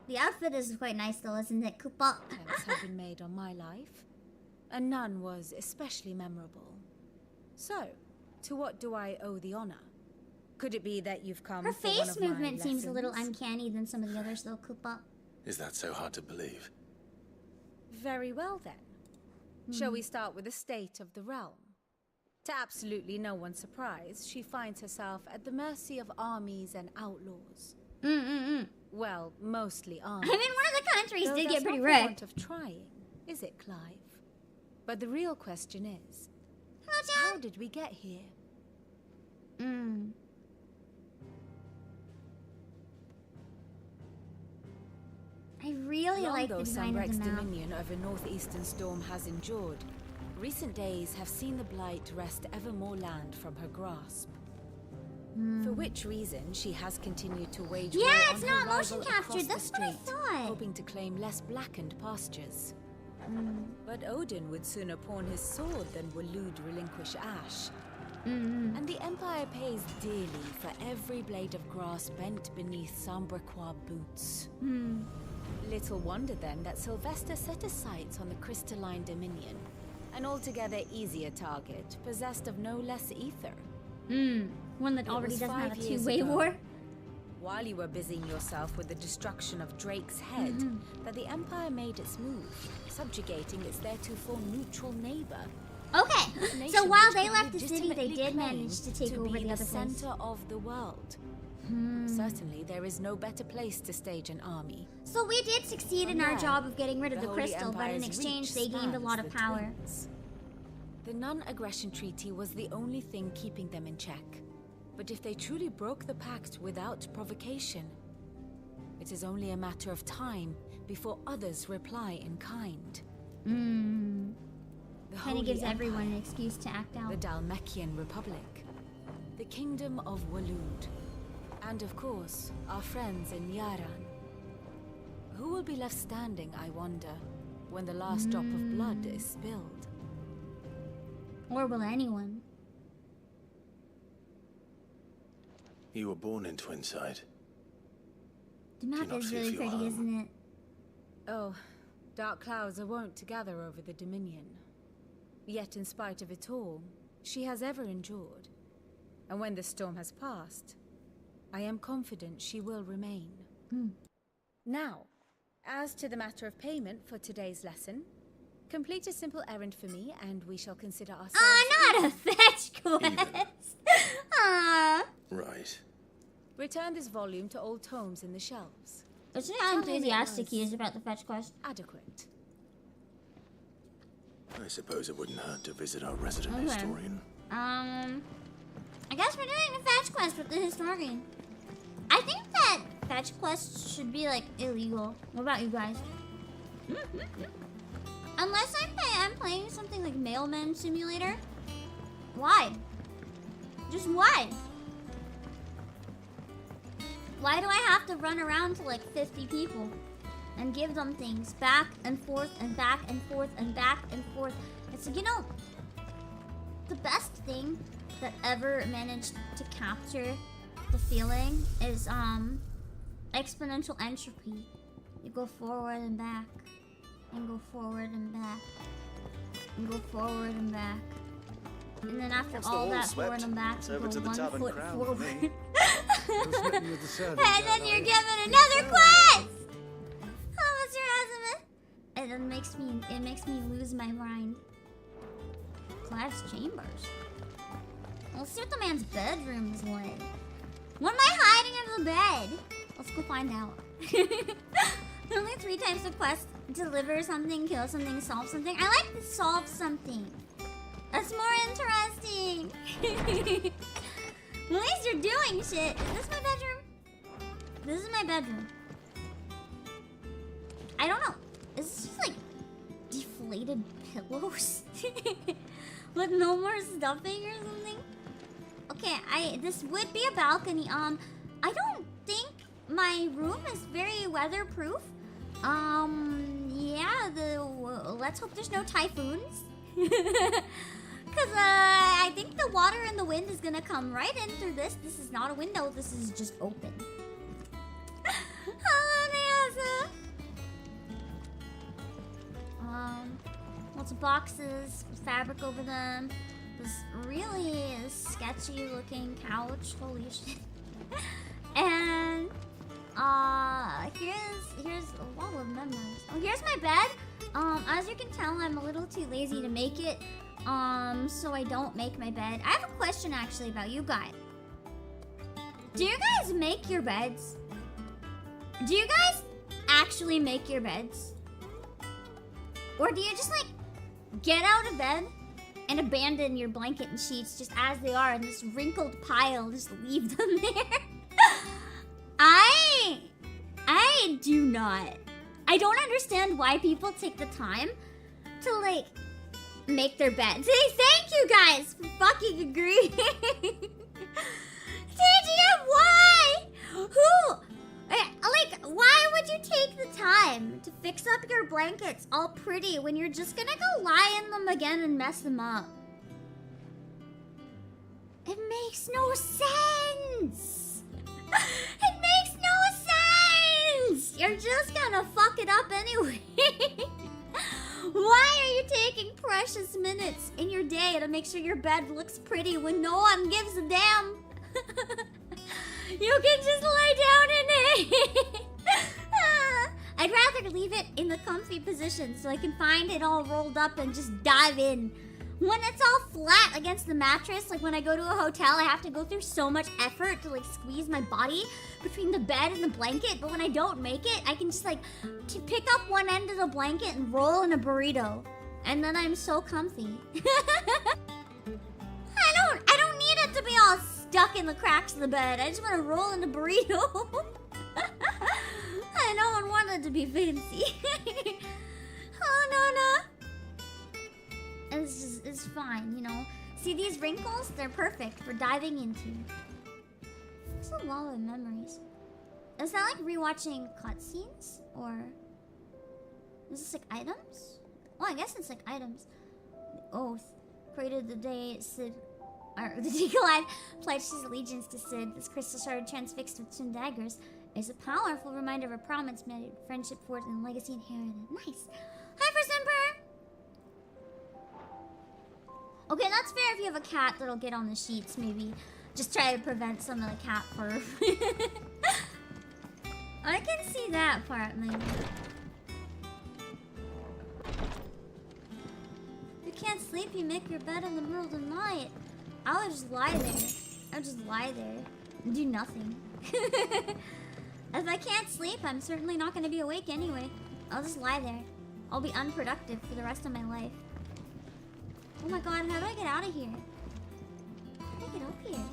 The outfit is quite nice though, isn't it, Kupo? Attempts have been made on my life, and none was especially memorable. So, to what do I owe the honor? Could it be that you've come Her for one face of my movement seems a little lessons? uncanny than some of the others though, Kupo. Is that so hard to believe? Very well then. Shall we start with the state of the realm? To absolutely no one's surprise, she finds herself at the mercy of armies and outlaws. Well, mostly armies. I mean, one of the countries Though did that's get pretty not for wrecked. want of trying, is it, Clive? But the real question is, Hello, how John. did we get here? I really Long like the though design of Sunbreak's the map. dominion over northeastern storm has endured, recent days have seen the Blight wrest ever more land from her grasp. For which reason she has continued to wage war Yeah, on it's her not motion rival captured. across the That's what I strait, thought. hoping to claim less blackened pastures. But Odin would sooner pawn his sword than Waloed relinquish Ash. And the Empire pays dearly for every blade of grass bent beneath Sambraquois boots. Little wonder then that Sylvester set his sights on the crystalline dominion, an altogether easier target, possessed of no less ether. One that It already was doesn't have a 5 years two-way ago, war. While you were busying yourself with the destruction of Drake's head, that the Empire made its move, subjugating its theretofore neutral neighbor. Okay, A so nation while which they could left the city, they legitimately did claim manage to take over be the other place. center of the world. Certainly, there is no better place to stage an army. So we did succeed in From our there, job of getting rid of the the Holy crystal, but in Empire's exchange reach they gained a lot of spans the power. twins. The non-aggression treaty was the only thing keeping them in check. But if they truly broke the pact without provocation, it is only a matter of time before others reply in kind. The Kind of Holy gives everyone an Empire, excuse to act out. the Dalmekian Republic, the Kingdom of Waloed, and of course, our friends in Yaran. Who will be left standing, I wonder, when the last drop of blood is spilled? Or will anyone? You were born in Twinside. The map not is feel really your pretty, home? isn't it? Oh, dark clouds are wont to gather over the Dominion. Yet in spite of it all, she has ever endured. And when the storm has passed, I am confident she will remain. Now, as to the matter of payment for today's lesson, complete a simple errand for me and we shall consider ourselves... Not a fetch quest! Ah. Right. Return this volume to old tomes in the shelves. Let's see how enthusiastic he is about the fetch quest. Adequate. I suppose it wouldn't hurt to visit our resident Okay. historian. I guess we're doing a fetch quest with the historian. I think that fetch quests should be, like, illegal. What about you guys? Unless I'm playing something like Mailman Simulator. Why? Just why? Why do I have to run around to, like, 50 people and give them things back and forth and back and forth and back and forth? It's, you know, the best thing that ever managed to capture the feeling is exponential entropy. You go forward and back, and go forward and back, and go forward and back, and then after Once the all hall's that swept, forward and back, it's you over go to the 1 tavern foot crown for forward. me. And then you're given another quest. Oh, Mr. Azimuth. It makes me lose my mind. Clad's chambers. Let's see what the man's bedroom is like. What am I hiding under the bed? Let's go find out. Only 3 times the quest: deliver something, kill something, solve something. I like to solve something. That's more interesting. At least you're doing shit. Is this my bedroom? This is my bedroom. I don't know. Is this just like deflated pillows? With no more stuffing or something? Okay, this would be a balcony. I don't think my room is very weatherproof. Yeah, let's hope there's no typhoons. Cause I think the water and the wind is gonna come right in through this. This is not a window, this is just open. Hello, Nyasa. Lots of boxes with fabric over them. This really sketchy looking couch. Holy shit. And here's a wall of memories. Oh, here's my bed. As you can tell, I'm a little too lazy to make it. So I don't make my bed. I have a question actually about you guys. Do you guys make your beds? Do you guys actually make your beds? Or do you just like get out of bed and abandon your blanket and sheets just as they are in this wrinkled pile, just leave them there? I do not. I don't understand why people take the time to like make their beds. Hey, thank you guys for fucking agreeing. TGM, why? Who? Like, why would you take the time to fix up your blankets all pretty when you're just gonna go lie in them again and mess them up? It makes no sense. It makes no sense. You're just gonna fuck it up anyway. Why are you taking precious minutes in your day to make sure your bed looks pretty when no one gives a damn? You can just lie down in it. I'd rather leave it in the comfy position so I can find it all rolled up and just dive in. When it's all flat against the mattress, like when I go to a hotel, I have to go through so much effort to like squeeze my body between the bed and the blanket. But when I don't make it, I can just like pick up one end of the blanket and roll in a burrito. And then I'm so comfy. I don't need it to be all stuck in the cracks of the bed. I just want to roll in a burrito. I don't want it to be fancy. Oh, no. It's fine, you know. See these wrinkles? They're perfect for diving into. It's a lot of memories. Is that like rewatching cutscenes? Or is this like items? Oh, I guess it's like items. The oath. Created the day Sid, or the day Glad pledged his allegiance to Sid. This crystal shard transfixed with twin daggers is a powerful reminder of a promise made, friendship forged, and legacy inherited. Nice. Hi, First Emperor! Okay, that's fair if you have a cat that'll get on the sheets, maybe. Just try to prevent some of the cat fur. I can see that part, maybe. If you can't sleep, you make your bed in the middle of the night. I would just lie there. I would just lie there and do nothing. If I can't sleep, I'm certainly not going to be awake anyway. I'll just lie there. I'll be unproductive for the rest of my life. Oh my god, how do I get out of here? How do I get up here?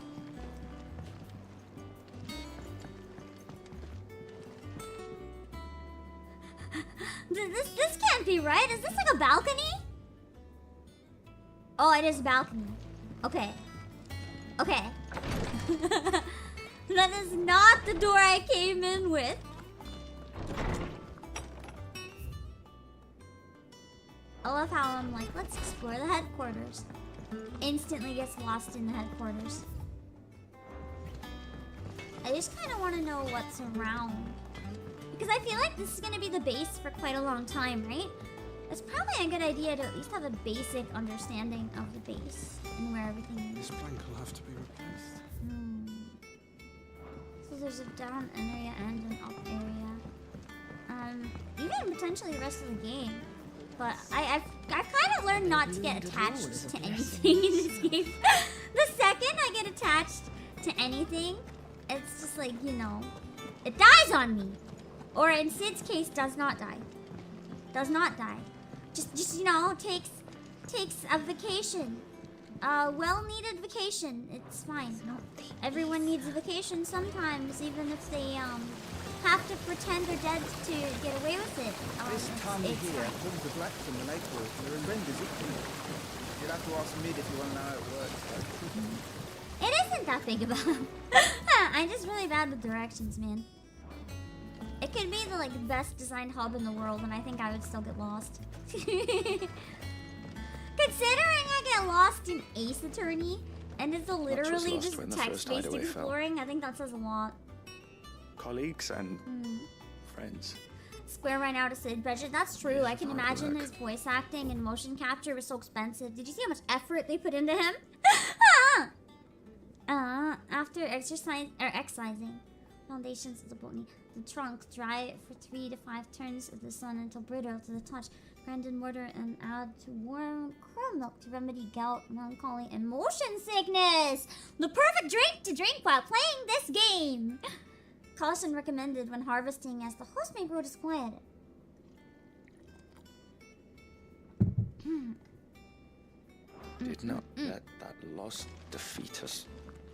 This can't be right. Is this like a balcony? Oh, it is a balcony. Okay. Okay. That is not the door I came in with. I love how I'm like, let's explore the headquarters. Instantly gets lost in the headquarters. I just kind of want to know what's around. Because I feel like this is going to be the base for quite a long time, right? It's probably a good idea to at least have a basic understanding of the base and where everything is. This plank will have to be replaced. So there's a down area and an up area. Even potentially the rest of the game. But I kind of learned not to get attached to anything in this game. The second I get attached to anything, it's just like, you know, it dies on me. Or in Sid's case, does not die. Does not die. Just you know, takes a vacation. Well-needed vacation. It's fine. Everyone needs a vacation sometimes, even if they have to pretend they're dead to get away with it. This tongue it's here fine. forms the black from the lake water and renders it clean. You'll have to ask Mid if you want to know how it works. It isn't that big of a... I'm just really bad with directions, man. It could be the like best designed hub in the world, and I think I would still get lost. Considering I get lost in Ace Attorney, and it's literally just text-based exploring, I think that says a lot. Colleagues and friends. Square right now to Sid budget. That's true. I can imagine his voice acting and motion capture was so expensive. Did you see how much effort they put into him? After excising foundations of the botany, the trunk dry it for 3 to 5 turns of the sun until brittle to the touch. Grind in mortar and add to warm curl milk to remedy gout, melancholy, and motion sickness. The perfect drink to drink while playing this game. Caution recommended when harvesting, as the host may grow disquieted. Did not let that loss defeat us.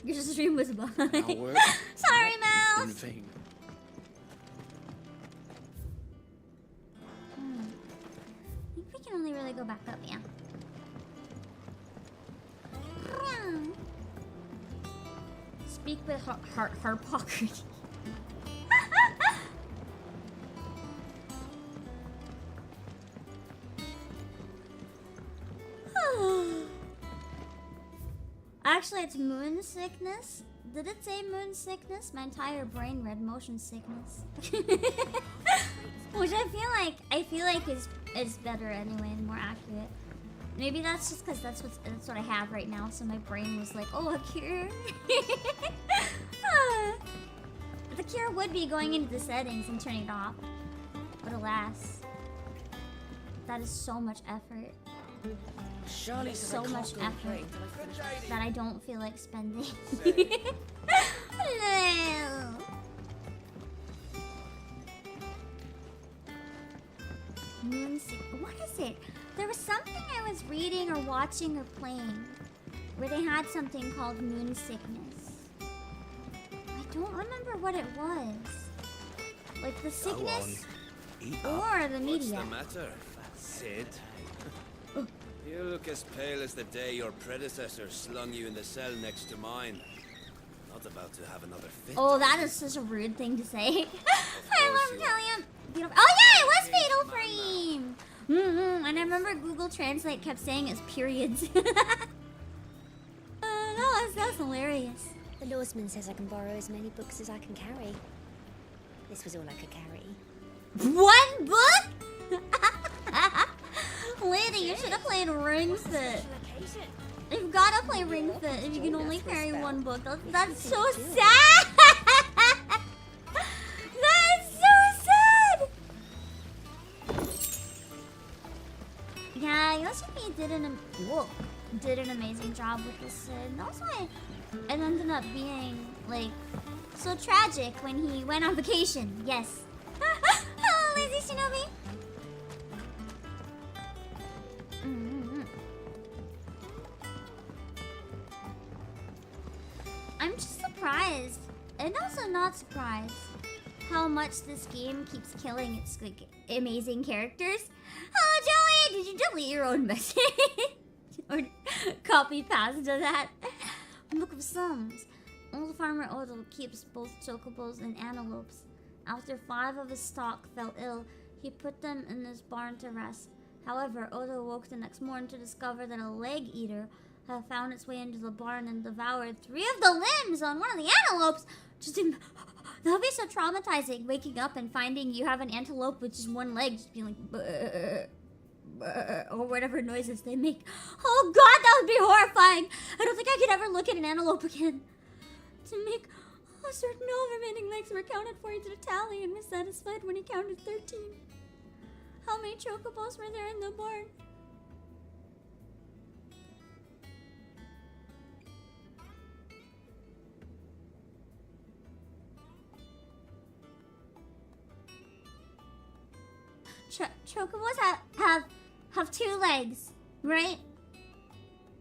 Your stream was behind. Our work Sorry, not in Mouse. vain. I think we can only really go back up, yeah. Speak with hypocrisy. Actually, it's moon sickness. Did it say moon sickness? My entire brain read motion sickness. Which I feel like is better anyway and more accurate. Maybe that's just because that's what I have right now. So my brain was like, oh, a cure. The cure would be going into the settings and turning it off. But alas, that is so much effort. So much effort that I don't feel like spending. No. What is it? There was something I was reading or watching or playing where they had something called moon sickness. I don't remember what it was. Like the sickness or the media. What's the matter, Sid? You look as pale as the day your predecessor slung you in the cell next to mine. Not about to have another fit. Oh, that is such a rude thing to say. I love Italian. Beautiful. Oh yeah, it was Fatal Frame. And I remember Google Translate kept saying it's periods. That was hilarious. The lawsman says I can borrow as many books as I can carry. This was all I could carry. One book? Lady, you should have played Ring Fit. You've gotta play Ring Fit if you can only carry one book. That's so sad! That is so sad! Yeah, Yoshi-P did an amazing job with this, and also it ended up being like so tragic when he went on vacation. Yes. Hello, Lazy Shinobi. I'm just surprised, and also not surprised, how much this game keeps killing its like amazing characters. Oh, Joey, did you delete your own message? Or copy pasta that? Book of Sums. Old Farmer Odo keeps both chocobos and antelopes. After 5 of his stock fell ill, he put them in his barn to rest. However, Odo woke the next morning to discover that a leg eater had found its way into the barn and devoured 3 of the limbs on one of the antelopes. That would be so traumatizing, waking up and finding you have an antelope with just one leg, just being like, "Bleh, bleh," or whatever noises they make. Oh god, that would be horrifying. I don't think I could ever look at an antelope again. To make certain all remaining legs were counted for, he did a tally and was satisfied when he counted 13. How many chocobos were there in the barn? Chocobos have 2 legs, right?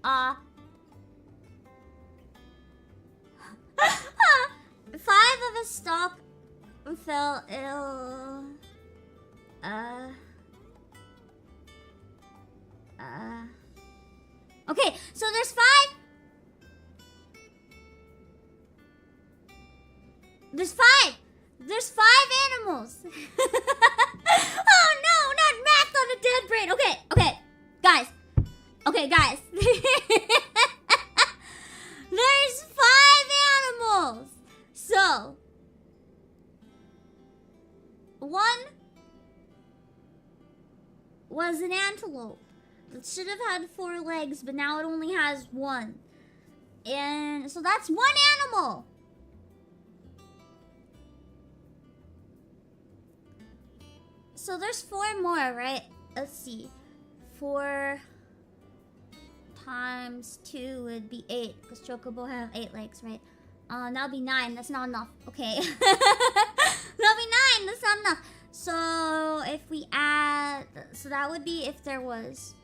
5 of a stalk fell ill. Okay, so there's 5. There's 5 animals. Oh no, not math on a dead brain. Okay, guys. There's 5 animals. So 1 was an antelope that should have had 4 legs, but now it only has 1. And so that's 1 animal. So there's 4 more, right? Let's see. 4 times 2 would be 8, because Chocobo have 8 legs, right? That'll be 9. That's not enough. Okay. That'll be 9. That's not enough. So if we add, so that would be if there was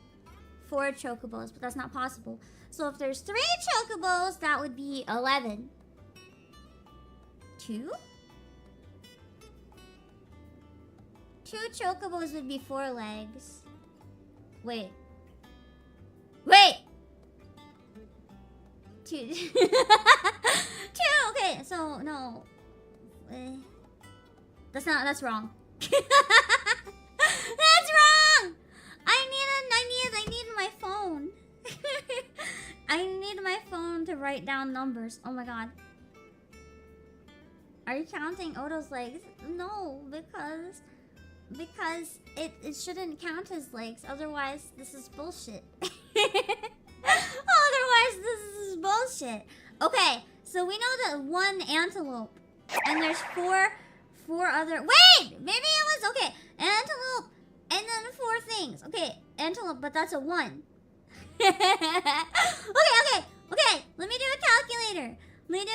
4 Chocobos, but that's not possible. So if there's 3 Chocobos, that would be 11. 2? 2 Chocobos would be 4 legs. Wait. 2. 2, okay, so no. That's wrong. That's wrong! I need my phone. I need my phone to write down numbers. Oh my god. Are you counting Odo's legs? No, because it shouldn't count as legs. Otherwise, this is bullshit. Otherwise, this is bullshit. Okay, so we know that 1 antelope, and there's 4 other. Wait, maybe it was okay. Antelope, and then 4 things. Okay, antelope, but that's a 1. Okay. Let me do a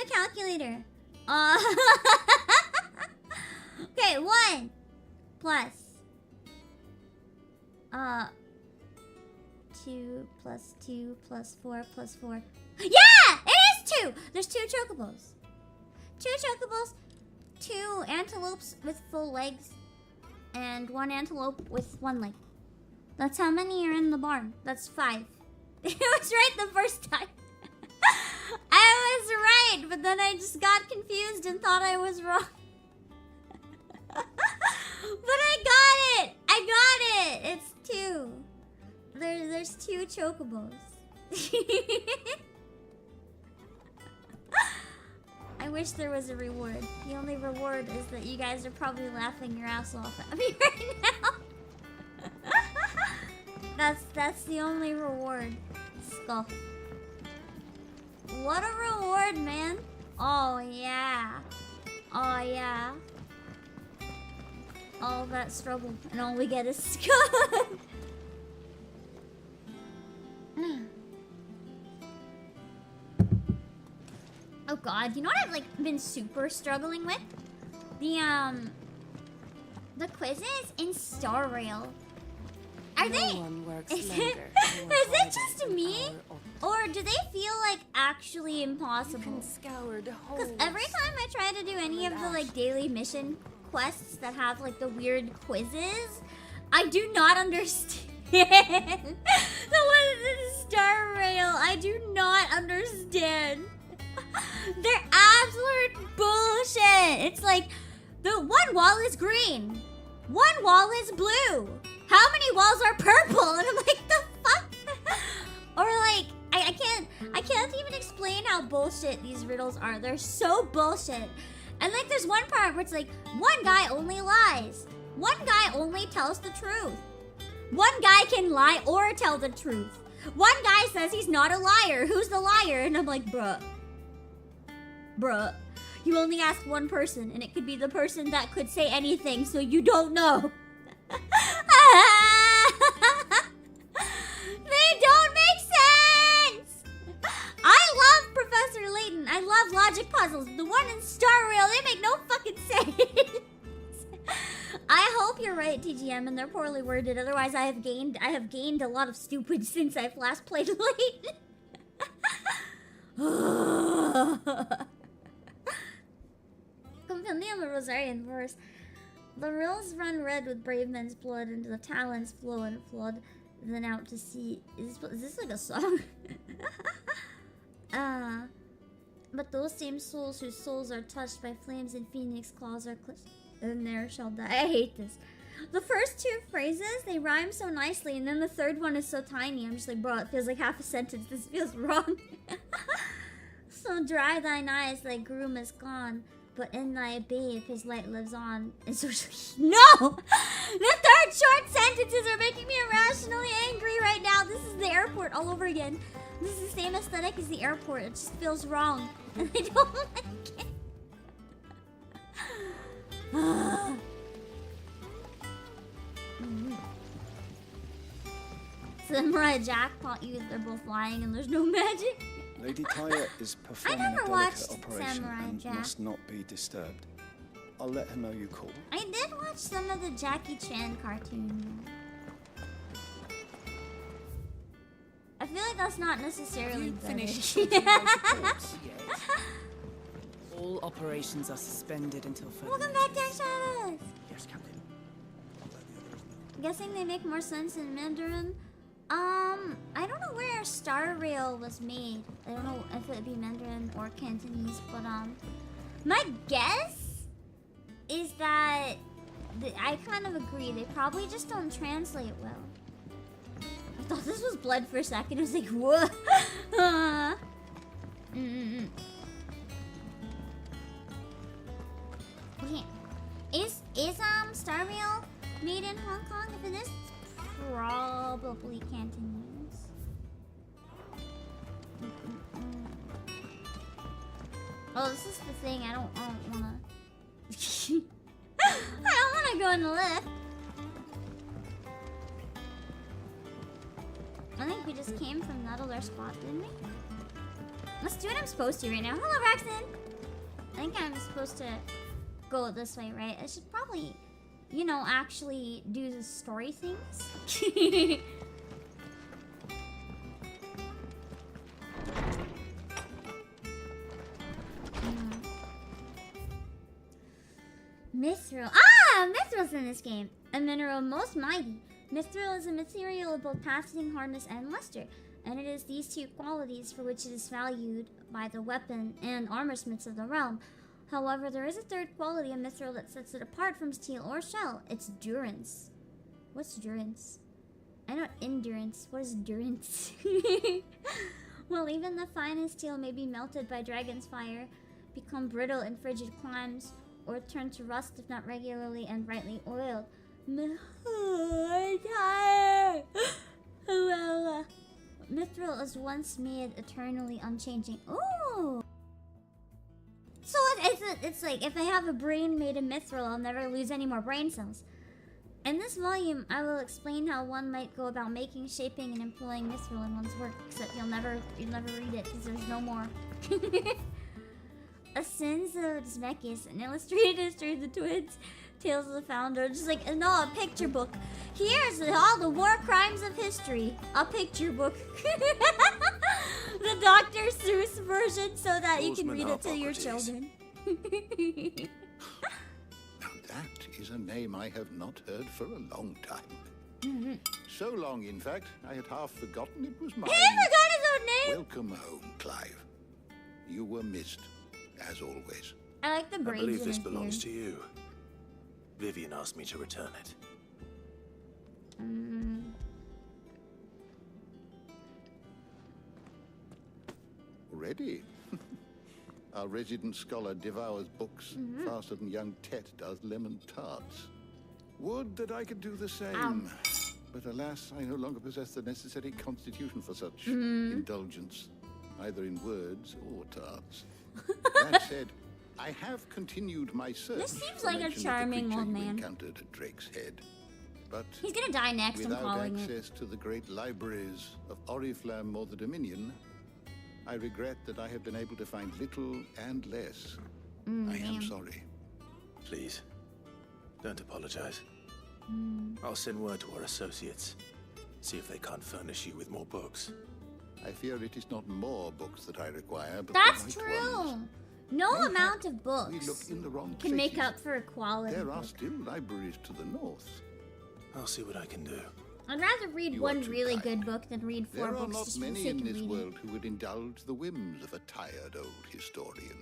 calculator. Okay, 1 plus 2 plus 2 plus 4 plus 4. Yeah! It is 2! There's 2 chocobos. 2 chocobos, 2 antelopes with full legs, and 1 antelope with 1 leg. That's how many are in the barn. That's 5. It was right the first time. I was right, but then I just got confused and thought I was wrong. But I got it! It's 2. There's 2 chocobos. I wish there was a reward. The only reward is that you guys are probably laughing your ass off at me right now. That's the only reward. Scuff. What a reward, man. Oh yeah. All that struggle, and all we get is scuff. Oh god, you know what I've been super struggling with? The quizzes in Star Rail. Are they? Is it just me? Or do they feel actually impossible? Because every time I try to do any of the daily mission quests that have the weird quizzes, I do not understand. The ones in Star Rail, I do not understand. They're absolute bullshit. It's the one wall is green, 1 wall is blue. How many walls are purple? And I'm like, the fuck? Or I can't even explain how bullshit these riddles are. They're so bullshit. And there's one part where it's one guy only lies. One guy only tells the truth. One guy can lie or tell the truth. One guy says he's not a liar. Who's the liar? And I'm like, bruh. You only asked one person, and it could be the person that could say anything, so you don't know. TM and they're poorly worded. Otherwise, I have gained a lot of stupid since I've last played late. Compendium of Rosarian verse. The rills run red with brave men's blood, and the talons flow and flood, then out to sea. Is this like a song? But those same souls whose souls are touched by flames and phoenix claws are clipped, and there shall die. I hate this. The first two phrases, they rhyme so nicely, and then the third one is so tiny. I'm just like, bro, it feels like half a sentence. This feels wrong. So dry thine eyes, thy groom is gone, but in thy babe his light lives on. And so no! The third short sentences are making me irrationally angry right now. This is the airport all over again. This is the same aesthetic as the airport. It just feels wrong. And I don't like it. Samurai Jackpot you, they're both lying and there's no magic. Lady Taya is performing never a watched delicate operation Samurai and Jack. must not be disturbed. I'll let her know you called. I did watch some of the Jackie Chan cartoon. I feel like that's not necessarily finished better. reports yet? All operations are suspended until further Welcome back, notice. Dark Shadows! Yes, Captain. Guessing they make more sense in Mandarin. I don't know where Star Rail was made. I don't know if it'd be Mandarin or Cantonese, but my guess is that I kind of agree. They probably just don't translate well. I thought this was blood for a second. I was like, what? Okay. Is Star Rail made in Hong Kong? If it is, it's probably Cantonese. Oh, this is the thing. I don't wanna. I don't wanna go in the lift. I think we just came from that other spot, didn't we? Let's do what I'm supposed to right now. Hello, Braxton. I think I'm supposed to go this way, right? I should probably, you know, actually do the story things. Mithril. Ah! Mithril's in this game. A mineral most mighty. Mithril is a material of both passing hardness and luster, and it is these two qualities for which it is valued by the weapon and armorsmiths of the realm. However, there is a third quality of mithril that sets it apart from steel or shell. It's durance. What's durance? I know endurance. What is durance? Well, even the finest steel may be melted by dragon's fire, become brittle in frigid climes, or turn to rust if not regularly and rightly oiled. Mithril is once made eternally unchanging. Ooh! So it's like, if I have a brain made of mithril, I'll never lose any more brain cells. In this volume, I will explain how one might go about making, shaping, and employing mithril in one's work, except you'll never read it, because there's no more. A Sins of Zmekis, an illustrated history of the twins, Tales of the Founder, just like, no, a picture book. Here's all the war crimes of history. A picture book. The Dr. Seuss version so that you can read it to your children. Now that is a name I have not heard for a long time. So long, in fact, I had half forgotten it was mine. He forgot his own name! Welcome home, Clive. You were missed, as always. I like the I braids believe in this his belongs beard. to you. Vivian asked me to return it. Ready? Our resident scholar devours books faster than young Tet does lemon tarts. Would that I could do the same. Ow. But alas, I no longer possess the necessary constitution for such indulgence, either in words or tarts. That said, I have continued my search. This seems for like a mention of the charming creature old you man. encountered at Drake's Head. But He's gonna die next, I'm without calling it. access to the great libraries of Oriflamme or the Dominion, I regret that I have been able to find little and less. I am sorry. Please, don't apologize. I'll send word to our associates. See if they can't furnish you with more books. I fear it is not more books that I require, but That's the right true. ones. No Mayhap amount of We books look in the wrong can make places. up for a quality There are book. still libraries to the north. I'll see what I can do. I'd rather read You one are too really kind. good book than read 4 There are books not just for the many sake in of this reading. world who would indulge the whims of a tired old historian.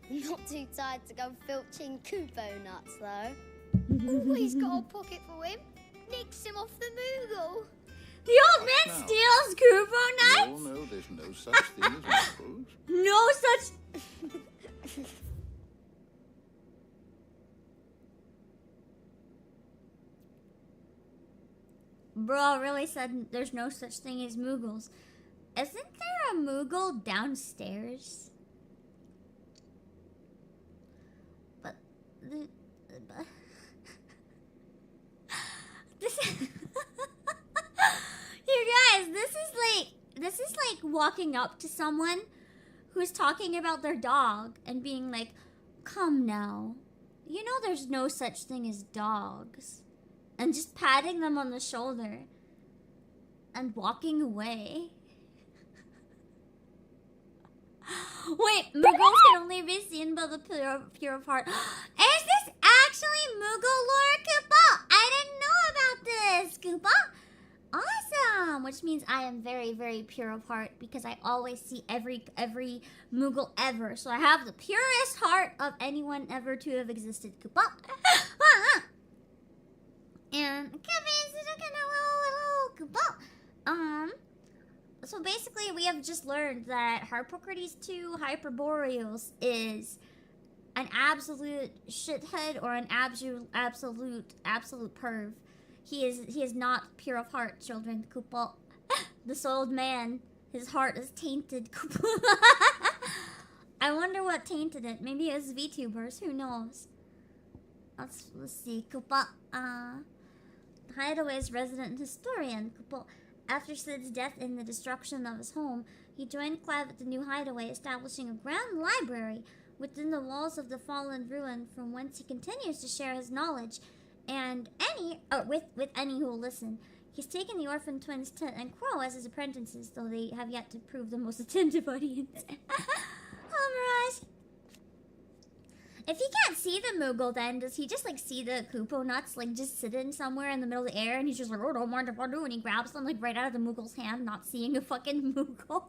Not too tired to go filching Kupo nuts, though. Always got a pocket for him. Nicks him off the Moogle. The old man Now, steals Kupo We all nuts? know there's no such thing as Muggles. No such... Bro really said there's no such thing as Moogles. Isn't there a Moogle downstairs? But... This... You guys, this is like walking up to someone who's talking about their dog and being like, come now, you know there's no such thing as dogs. And just patting them on the shoulder and walking away. Wait, Moogles can only be seen by the pure of heart. Is this actually Moogle lore, Koopa? I didn't know about this, Koopa. Awesome, which means I am very, very pure of heart because I always see every Moogle ever. So I have the purest heart of anyone ever to have existed, Koopa. And hello, Koopa. So basically we have just learned that Harpocrates 2 Hyperboreals is an absolute shithead or an absolute perv. He is not pure of heart, children. Koopa. This old man, his heart is tainted. Koopa. I wonder what tainted it. Maybe it was VTubers. Who knows? Let's see. Koopa. Hideaway's resident historian. Koopa. After Sid's death and the destruction of his home, he joined Clive at the new Hideaway, establishing a grand library within the walls of the fallen ruin, from whence he continues to share his knowledge and with any who will listen. He's taken the orphan twins Tit and Crow as his apprentices, though they have yet to prove the most attentive audience. Oh, Mirage. If he can't see the Moogle, then does he just like see the Kupo nuts like just sitting somewhere in the middle of the air, and he's just like, oh, don't mind if I do, and he grabs them like right out of the Moogle's hand, not seeing a fucking Moogle?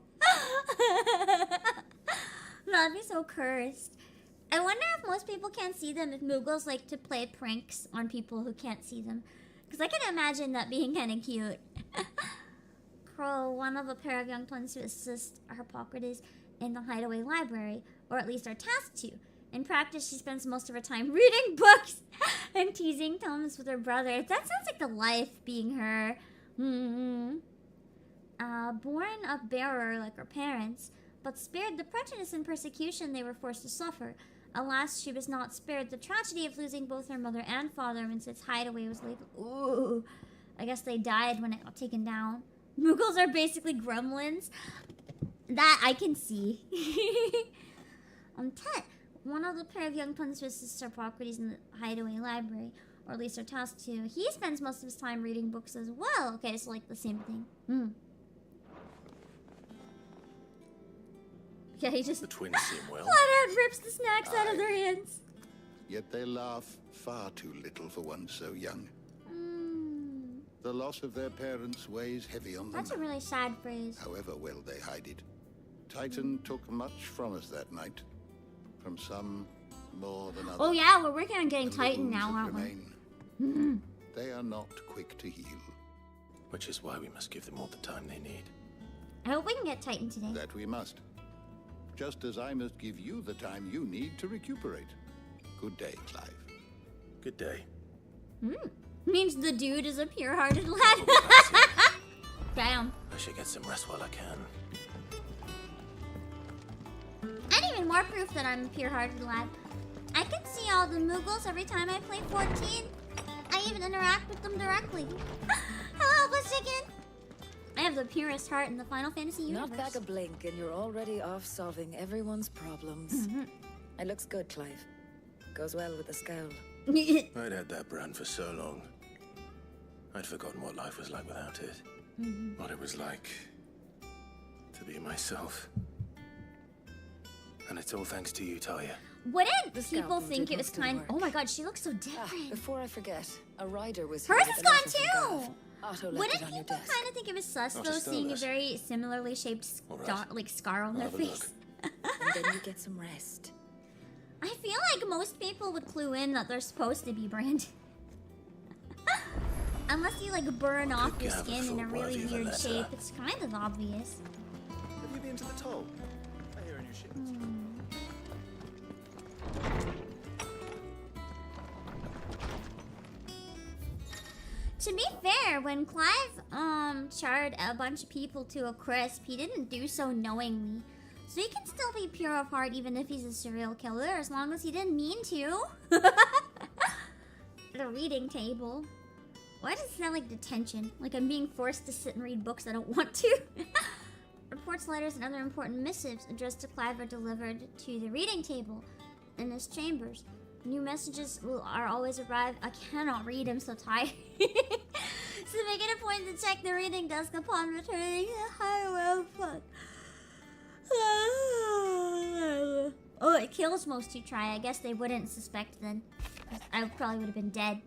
That'd be so cursed. I wonder if most people can't see them, if Moogles like to play pranks on people who can't see them. Because I can imagine that being kind of cute. Crow, one of a pair of young twins who assist Harpocrates in the Hideaway library, or at least are tasked to. In practice, she spends most of her time reading books and teasing Thomas with her brother. That sounds like the life being her. Born a bearer like her parents, but spared the prejudice and persecution they were forced to suffer. Alas, she was not spared the tragedy of losing both her mother and father when Sid's Hideaway was like, ooh, I guess they died when it got taken down. Moogles are basically gremlins. That I can see. Tet, one of the pair of young twins who assists Harpocrates in the Hideaway library, or at least are tasked to. He spends most of his time reading books as well. Okay, so like the same thing. Yeah, he just... The twins seem well. flat out rips the snacks out of their hands. Yet they laugh far too little for one so young. The loss of their parents weighs heavy on them. That's a really sad phrase. However well they hide it. Titan took much from us that night. From some more than others. Oh yeah, we're working on getting And the Titan wounds now, that aren't we? remain, They are not quick to heal. Which is why we must give them all the time they need. I hope we can get Titan today. That we must. Just as I must give you the time you need to recuperate. Good day, Clive. Good day. Means the dude is a pure-hearted lad. Damn. I should get some rest while I can. And even more proof that I'm a pure-hearted lad. I can see all the Moogles every time I play 14. I even interact with them directly. Hello, Blitz Chicken. I have the purest heart in the Final Fantasy universe. Not back a blink and you're already off solving everyone's problems. It looks good, Clive. Goes well with the scowl. I'd had that brand for so long. I'd forgotten what life was like without it. What it was like to be myself. And it's all thanks to you, Talia. Wouldn't The people scalpel think did it was most of the kind? work. Oh my god, she looks so different. Before I forget, a rider was Hers here is with a gone letter from too. Gav. Otto left Wouldn't it on your people desk. kind of think it was sus Not though, just seeing a those. very similarly shaped All right. like scar on I'll their have a look. face? And then you get some rest. I feel like most people would clue in that they're supposed to be branded. Unless you like burn What off could your Gav skin in a have thought really worthy of a weird letter? shape, it's kind of obvious. Have you been to the toll? I hear a new ship. To be fair, when Clive charred a bunch of people to a crisp, he didn't do so knowingly. So he can still be pure of heart even if he's a serial killer, as long as he didn't mean to. The reading table. Why does it sound like detention? Like I'm being forced to sit and read books I don't want to. Reports, letters, and other important missives addressed to Clive are delivered to the reading table in his chambers. New messages are always arrived. I cannot read, I'm so tired. So make it a point to check the reading desk upon returning to the Hideaway. Fuck. Oh, it kills most who try. I guess they wouldn't suspect then. I probably would have been dead.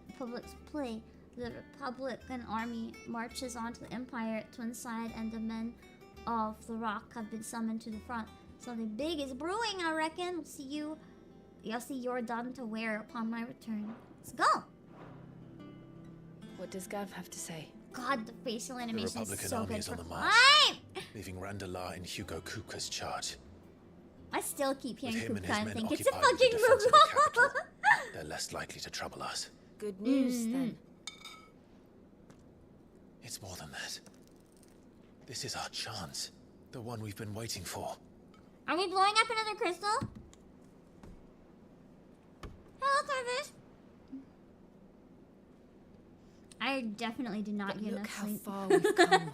Republic's play. The Republican army marches onto the Empire at Twinside, and the men of the Rock have been summoned to the front. Something big is brewing, I reckon. You'll see you're done to wear upon my return. Let's go. What does Gav have to say? God, the facial The animation is Republican so army good is for on the march, Clive. leaving Randalar in Hugo Kuka's charge. I still keep hearing With him and Kuka his and men think it's a occupied fucking the defense of the capital, movie. they're less likely to trouble us. Good news, then. It's more than that. This is our chance. The one we've been waiting for. Are we blowing up another crystal? Hello, Carvis. I definitely did not But get look enough how sleep. far we've come.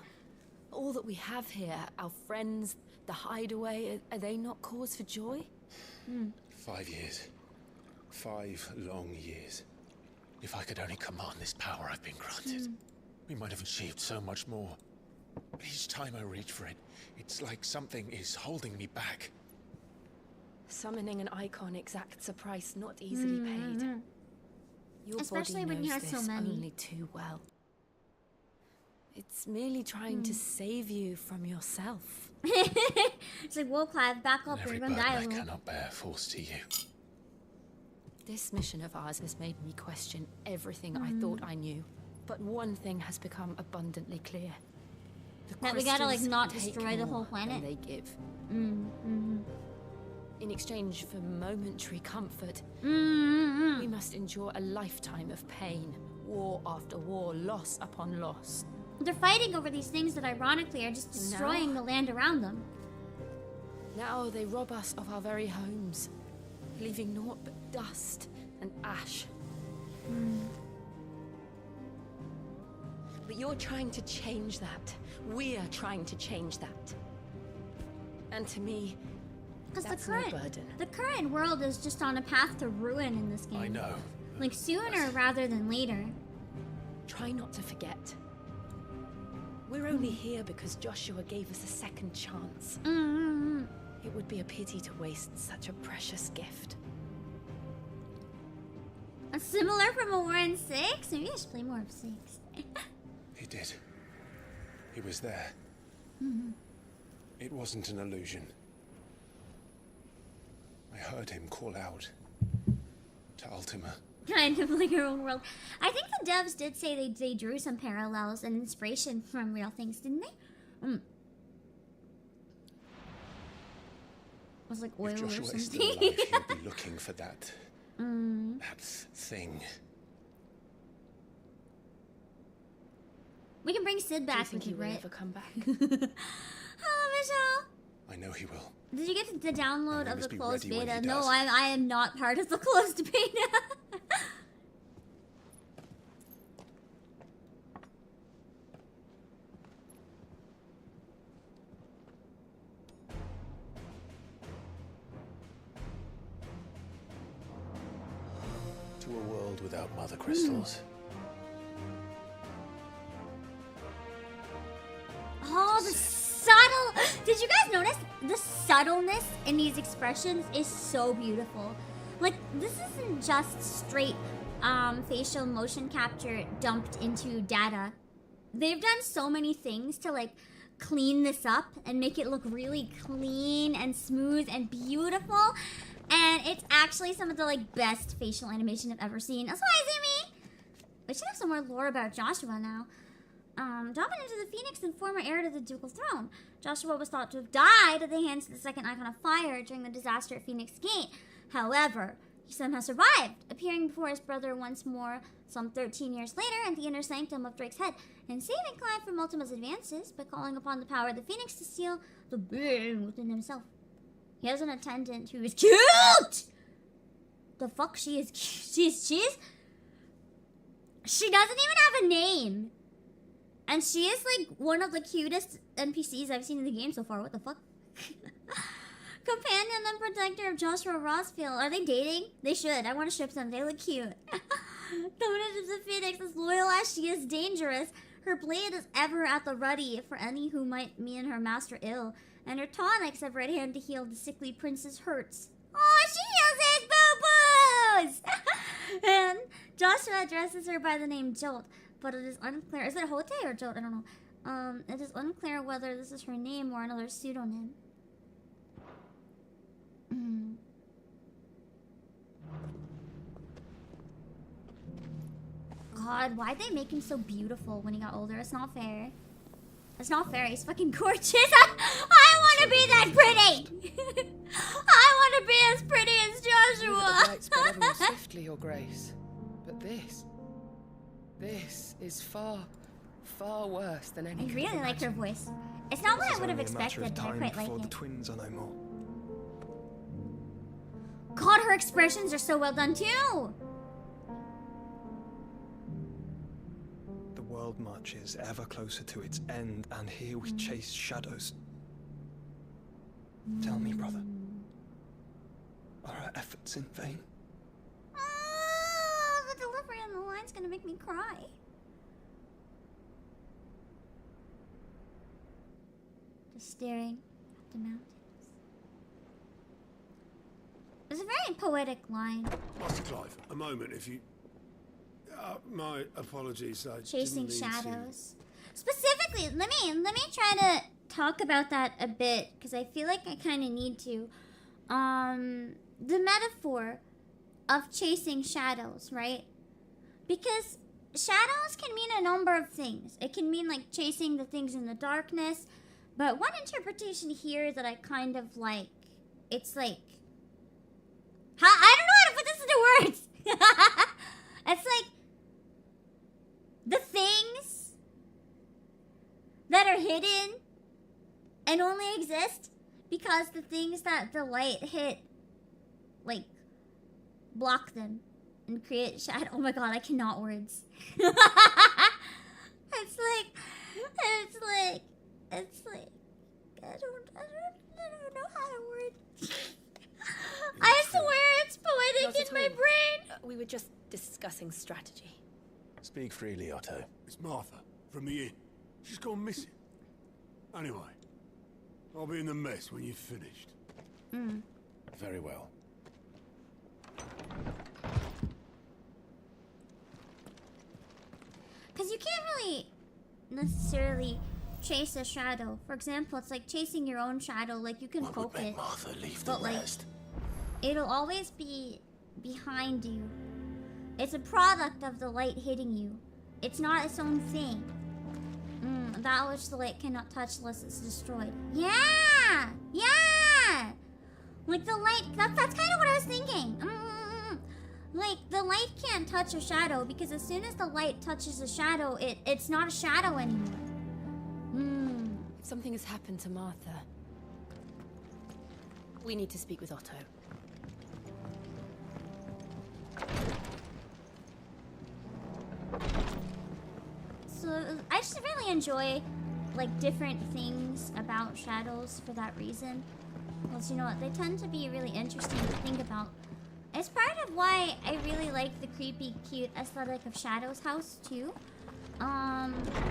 All that we have here, our friends, the Hideaway, are they not cause for joy? 5 years. 5 long years. If I could only command this power I've been granted, we might have achieved so much more. But each time I reach for it, it's like something is holding me back. Summoning an icon exacts a price not easily paid. Your Especially body when you knows have so this many. only too well. It's merely trying to save you from yourself. It's like, whoa, Clive, back up, And or every you're gonna burden die I alone. cannot bear falls to you. This mission of ours has made me question everything I thought I knew. But one thing has become abundantly clear. The That we gotta, like, crystals not take destroy the more whole planet? than they give. In exchange for momentary comfort, we must endure a lifetime of pain. War after war, loss upon loss. They're fighting over these things that ironically are just destroying the land around them. Now they rob us of our very homes, leaving naught but dust and ash. But you're trying to change that. We're trying to change that. And to me, Because that's the no burden. current world is just on a path to ruin in this game. I know. Like sooner rather than later. Try not to forget. We're only here because Joshua gave us a second chance. It would be a pity to waste such a precious gift. Similar from a War in 6? Maybe I should play more of 6. He did. He was there. It wasn't an illusion. I heard him call out to Ultima. Kind of like your own world. I think the devs did say they drew some parallels and inspiration from real things, didn't they? It was like oil If or Joshua something. is still alive, he'll be looking for that. That thing. We can bring Sid Do you back think with he it, will right? ever come back? Hello, Michelle! I know he will. Did you get the download And we of the must be closed ready when beta? he No, does. I am not part of the closed beta. world without mother crystals. Oh, the subtle... Did you guys notice? The subtleness in these expressions is so beautiful. Like, this isn't just straight facial motion capture dumped into data. They've done so many things to, like, clean this up and make it look really clean and smooth and beautiful. And it's actually some of the, like, best facial animation I've ever seen. That's why, Zimi! We should have some more lore about Joshua now. Dropping into the Phoenix and former heir to the ducal throne. Joshua was thought to have died at the hands of the second Icon of Fire during the disaster at Phoenix Gate. However, he somehow survived, appearing before his brother once more some 13 years later in the inner sanctum of Drake's head, and saving Clive from Ultima's advances by calling upon the power of the Phoenix to seal the being within himself. He has an attendant who is cute! The fuck? She is cute. She doesn't even have a name. And she is, like, one of the cutest NPCs I've seen in the game so far. What the fuck? Companion and protector of Joshua Rossfield. Are they dating? They should. I want to ship them. They look cute. Dominant of the Phoenix, as loyal as she is dangerous, her blade is ever at the ready for any who might mean her master ill, and her tonics have ready hand to heal the sickly prince's hurts. Oh, she heals his boo-boos! And Joshua addresses her by the name Jolt, but it is unclear. Is it Hote or Jolt? I don't know. It is unclear whether this is her name or another pseudonym. God, why'd they make him so beautiful when he got older? It's not fair. It's not fair. He's fucking gorgeous. I want to be that pretty. I want to be as pretty as Joshua. Light spread everyone swiftly, Your Grace. But this is far, far worse than any. I really like her voice. It's not what I would have expected, but I quite like it. The twins are no more. God, her expressions are so well done too. The world marches ever closer to its end, and here we chase shadows. Tell me, brother, are our efforts in vain? Oh, the delivery on the line's gonna make me cry. Just staring at the mountains. It's a very poetic line. Master Clive, a moment, if you... my apologies, I Chasing didn't mean shadows. Specifically, let me try to talk about that a bit, because I feel like I kind of need to. The metaphor of chasing shadows, right? Because shadows can mean a number of things. It can mean, like, chasing the things in the darkness, but one interpretation here that I kind of like, it's like... I don't know how to put this into words! It's like... the things that are hidden and only exist because the things that the light hit, like, block them and create shadow. Oh my god, I cannot words. It's like, I don't know how to word. I swear it's poetic in my brain. We were just discussing strategy. Speak freely, Otto. It's Martha, from the inn. She's gone missing. Anyway, I'll be in the mess when you've finished. Very well. Because you can't really necessarily chase a shadow. For example, it's like chasing your own shadow. Like, you can poke it, Martha leave but the like, rest? it'll always be behind you. It's a product of the light hitting you. It's not its own thing. That which the light cannot touch unless it's destroyed. Yeah! Yeah! Like, the light... That's kind of what I was thinking. Like, the light can't touch a shadow because as soon as the light touches a shadow, it's not a shadow anymore. Something has happened to Martha. We need to speak with Otto. So, I just really enjoy, like, different things about shadows for that reason. Because, you know what, they tend to be really interesting to think about. I It's part of why I really like the creepy, cute aesthetic of Shadow's house too.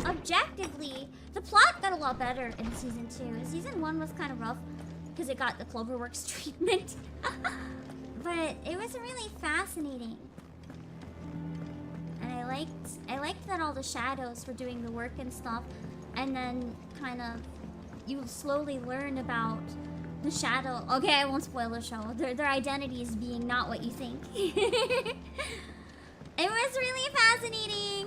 Objectively, the plot got a lot better in season 2. Season 1 was kind of rough because it got the Cloverworks treatment. But it was really fascinating. And I liked that all the shadows were doing the work and stuff, and then kind of you slowly learn about the shadow. Okay, I won't spoil the show. Their identities being not what you think. It was really fascinating.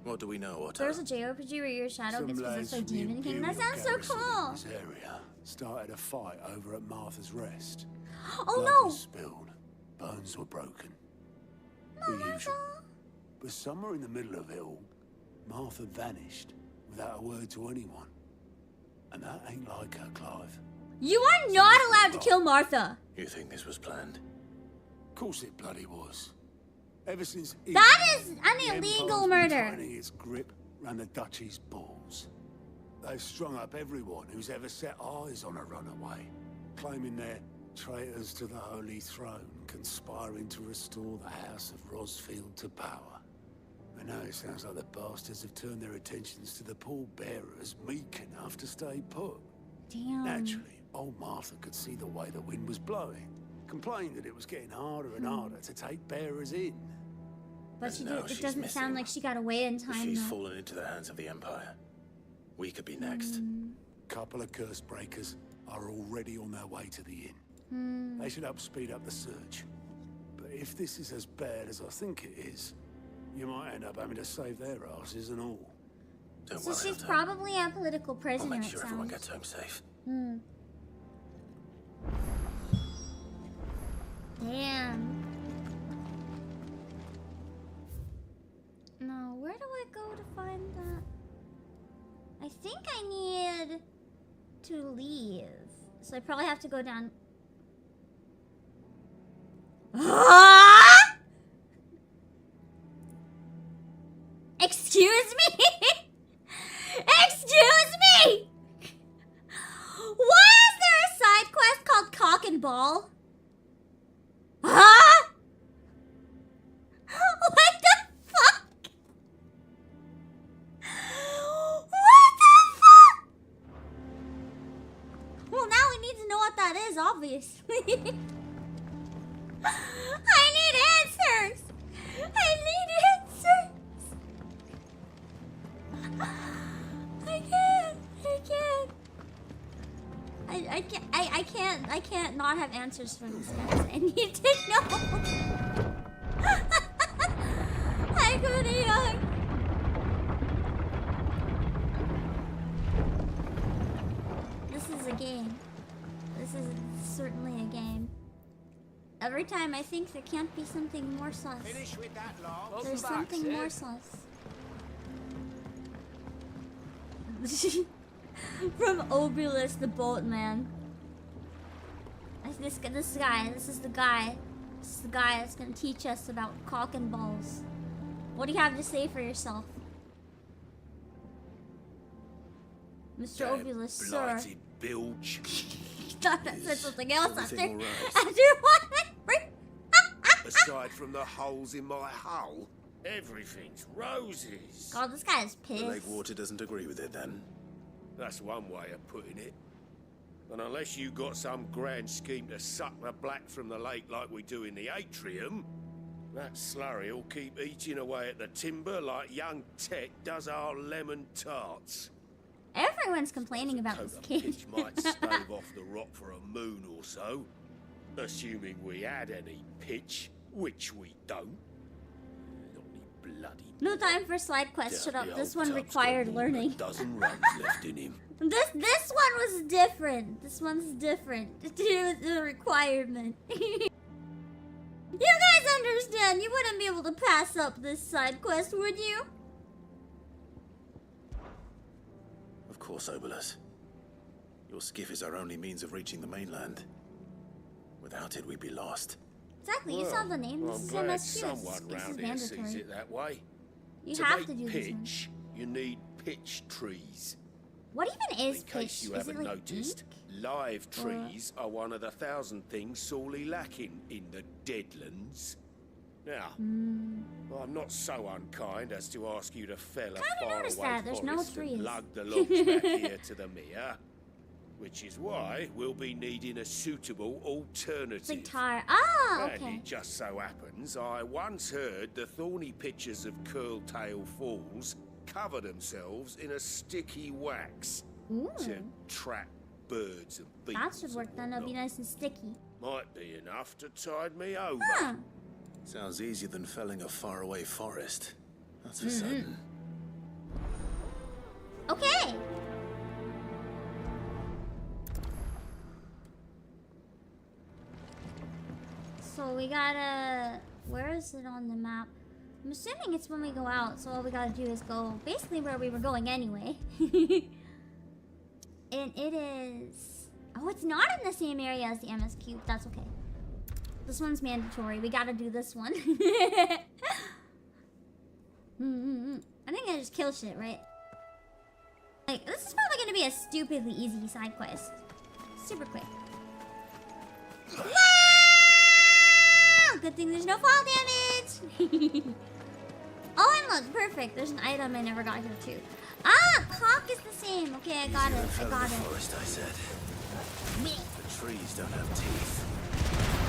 What do we know, Otto? There's a JRPG where your shadow gets possessed by Demon King. That sounds so cool. This area started a fight over at Martha's Rest. Oh Blood no! was spilled. Bones were broken. The usual. But somewhere in the middle of it all, Martha vanished without a word to anyone. And that ain't like her, Clive. You are not allowed to kill Martha. You think this was planned? Of course it bloody was. Ever since that is an the illegal Empire's been murder. tightening its grip around the Duchy's balls. They've strung up everyone who's ever set eyes on a runaway, claiming they're traitors to the Holy Throne, conspiring to restore the House of Rosfield to power. And now it sounds like the bastards have turned their attentions to the pallbearers meek enough to stay put. Damn. Naturally, old Martha could see the way the wind was blowing, complained that it was getting harder and harder to take bearers in. But it doesn't sound like she got away in If time. she's though. fallen into the hands of the Empire, we could be next. Couple of curse breakers are already on their way to the inn. They should help speed up the search. But if this is as bad as I think it is, you might end up having to save their asses and all. Don't So worry, she's Otto. probably a political I'll prisoner. make it sure everyone sounds. gets home safe. Damn. No, where do I go to find that? I think I need to leave. So I probably have to go down. Excuse me? Excuse me? Why is there a side quest called Cock and Ball? Huh? What the fuck? What the fuck? Well, now we need to know what that is, obviously. I need answers. I need answers. I can't not have answers for these guys. I need to know. I couldn't young. This is a game. This is certainly a game. Every time I think there can't be something more sus. Finish with that long. There's something more sus. From Obulus the Boatman. This is the guy that's gonna teach us about cock and balls. What do you have to say for yourself? Mr. Obulus, sir. Blighted bilge. Thought I said something else after. Everything all right? After what? Aside from the holes in my hull, everything's roses. God, this guy is The pissed. lake water doesn't agree with it, then. That's one way of putting it. And unless you got some grand scheme to suck the black from the lake like we do in the atrium, that slurry will keep eating away at the timber like young Tech does our lemon tarts. Everyone's complaining about this kid. Pitch might stave off the rock for a moon or so, assuming we had any pitch, which we don't. Not any bloody. No time for slide quest. Shut up. This one required learning. Dozen runs left in him. This one was different. This one's different. To do with the requirement. You guys understand? You wouldn't be able to pass up this side quest, would you? Of course, Obulus. Your skiff is our only means of reaching the mainland. Without it, we'd be lost. Exactly. You saw the name. This is I'm glad MSQ. someone This is round here sees mandatory. it that way. You to have make to do this one. pitch, you need pitch trees. What even is In case pitch? you Is it haven't like noticed, ink? live trees are one of the 1,000 things sorely lacking in the Deadlands. Now, I'm not so unkind as to ask you to fell a faraway There's no forest trees. and lug the logs back here to the mere, which is why we'll be needing a suitable alternative. It's like tar. Ah, And okay. it just so happens I once heard the thorny pitches of Curltail Falls cover themselves in a sticky wax to trap birds and beetles. That should work then. It'll be nice and sticky. Might be enough to tide me over. Huh. Sounds easier than felling a faraway forest. That's for certain. Okay. So we gotta... Where is it on the map? I'm assuming it's when we go out, so all we gotta do is go basically where we were going anyway. And it is... Oh, it's not in the same area as the MS Cube. That's okay. This one's mandatory. We gotta do this one. I think I just kill shit, right? Like, this is probably gonna be a stupidly easy side quest. Super quick. Wow! Good thing there's no fall damage! Oh, and look, perfect. There's an item I never got here, too. Ah! Hawk is the same. Okay, I got it. I got it. Forest, I said. The trees don't have teeth.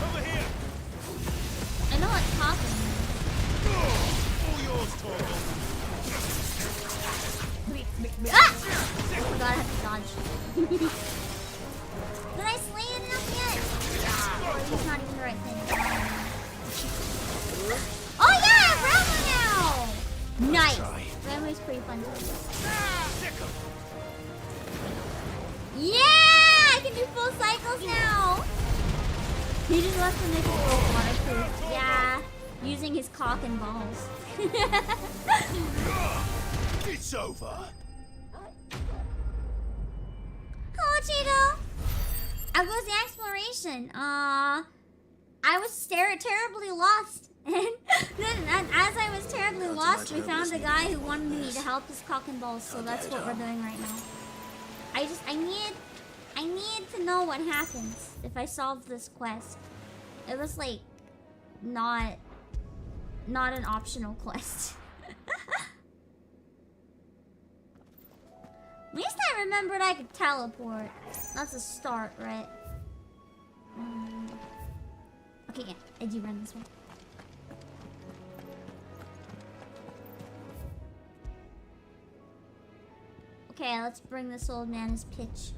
Over here! I know what's talking. All yours, Torvald. Ah! Oh god, I have to dodge. Did I slay it enough yet? Oh, it's not even the right thing. Oh yeah, Rambo now! Nice! Rambo's pretty fun too. Yeah! I can do full cycles now! He just wants to make it go waterproof. Yeah, using his cock and balls. It's over. Hello, Cheeto! How goes the exploration? I was terribly lost. And then, as I was terribly lost, we found a guy who wanted me to help his cock and balls, so that's what we're doing right now. I need to know what happens if I solve this quest. It was like not an optional quest. At least I remembered I could teleport. That's a start, right? Okay, yeah, I do run this one. Okay, let's bring this old man his pitch.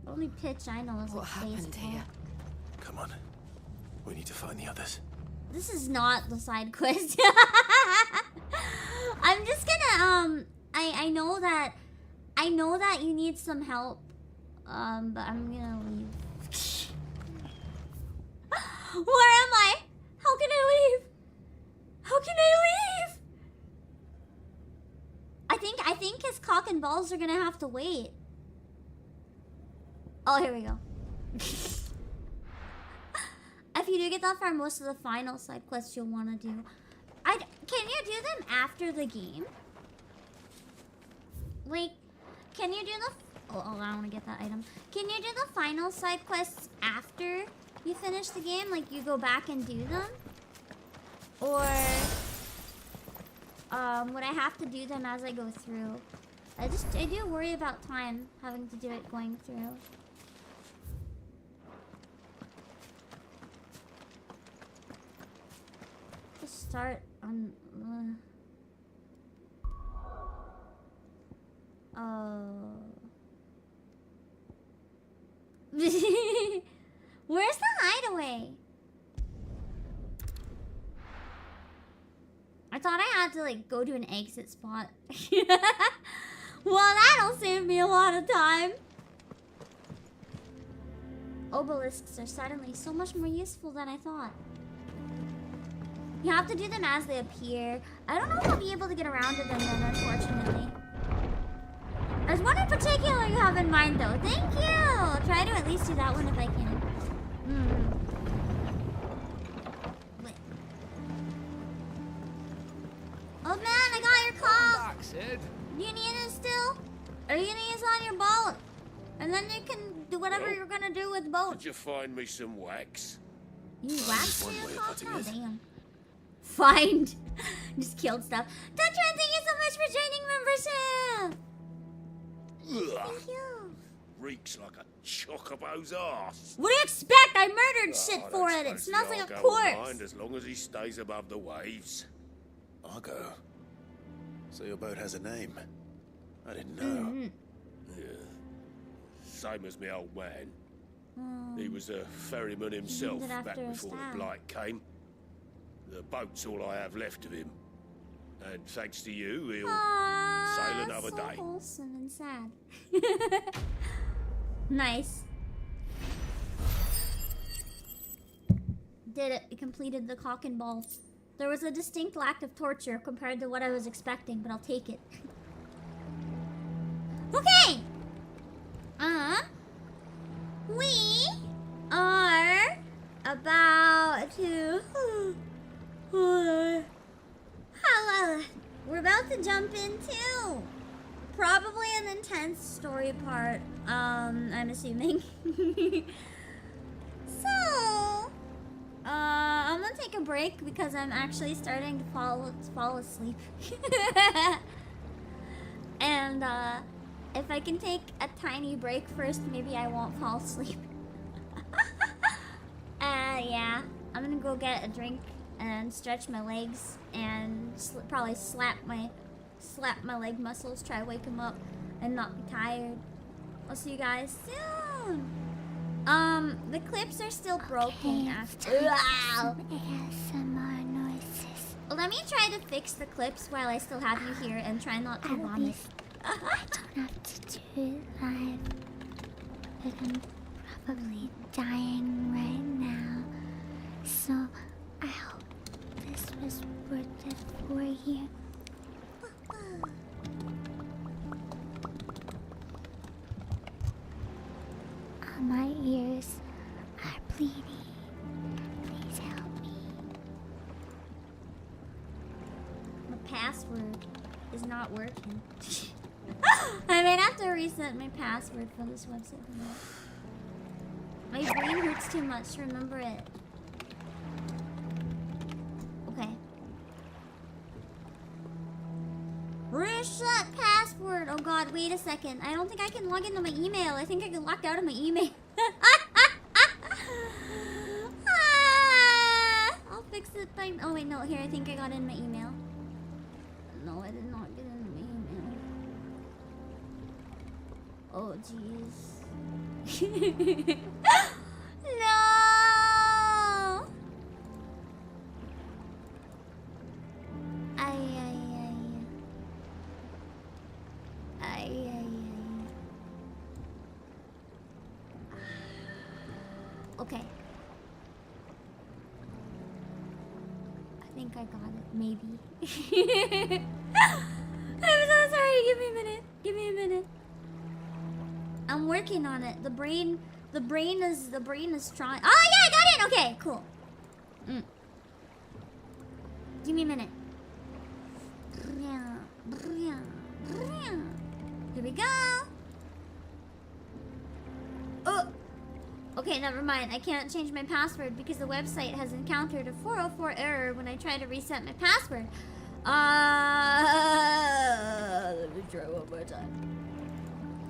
The only pitch I know is what like happened baseball. here? Come on. We need to find the others. This is not the side quest. I'm just gonna I know that you need some help. But I'm gonna leave. Where am I? How can I leave? How can I leave? I think his cock and balls are gonna have to wait. Oh, here we go. If you do get that far, most of the final side quests you'll want to do. Can you do them after the game? Like, can you do the... Oh, I want to get that item. Can you do the final side quests after you finish the game? Like, you go back and do them? Or... would I have to do them as I go through? I do worry about time, having to do it going through. Start on where's the hideaway? I thought I had to like go to an exit spot. Well, that'll save me a lot of time. Obelisks are suddenly so much more useful than I thought. You have to do them as they appear. I don't know if I'll be able to get around to them then, unfortunately. There's one in particular you have in mind, though. Thank you! I'll try to at least do that one if I can. Sid? Do you need it still? Or are you gonna use on your boat? And then you can do whatever you're gonna do with boat. Could you find me some wax? You wax one your way of cock? putting Oh, it. damn. Find. Just killed stuff. Tetron, thank you so much for joining membership. Ugh. Thank you. Reeks like a chocobo's arse. What do you expect? I murdered shit I for don't it. It suppose smells the like a Argo will corpse. mind as long as he stays above the waves. Argo. So your boat has a name. I didn't know. Mm-hmm. Yeah. Same as my old man. He was a ferryman himself named it back after his before dad. the blight came. The boat's all I have left of him. And thanks to you, he'll sail another so day. wholesome and sad. Nice. Did it. We completed the cock and balls. There was a distinct lack of torture compared to what I was expecting, but I'll take it. Okay! We are about to... We're about to jump into probably an intense story part, I'm assuming. So, I'm gonna take a break because I'm actually starting to fall asleep. And, if I can take a tiny break first, maybe I won't fall asleep. Yeah, I'm gonna go get a drink and stretch my legs and probably slap my leg muscles, try to wake them up and not be tired. I'll see you guys soon. The clips are still broken after. Wow. ASMR noises. Let me try to fix the clips while I still have you here and try not to vomit. I don't have to do it live, but I'm probably dying right now. So I hope this was worth it for you. My ears are bleeding. Please help me. My password is not working. I might have to reset my password for this website. My brain hurts too much to remember it. Okay. Reset password. Oh god, wait a second. I don't think I can log into my email. I think I get locked out of my email. I'll fix it by... Oh wait, no. Here, I think I got in my email. No, I did not get into my email. Oh, jeez. No! Okay. I think I got it. Maybe. I'm so sorry. Give me a minute. Give me a minute. I'm working on it. The brain is trying. Oh yeah, I got it. Okay, cool. Give me a minute. Here we go. Oh. Okay, never mind. I can't change my password because the website has encountered a 404 error when I try to reset my password. Let me try one more time.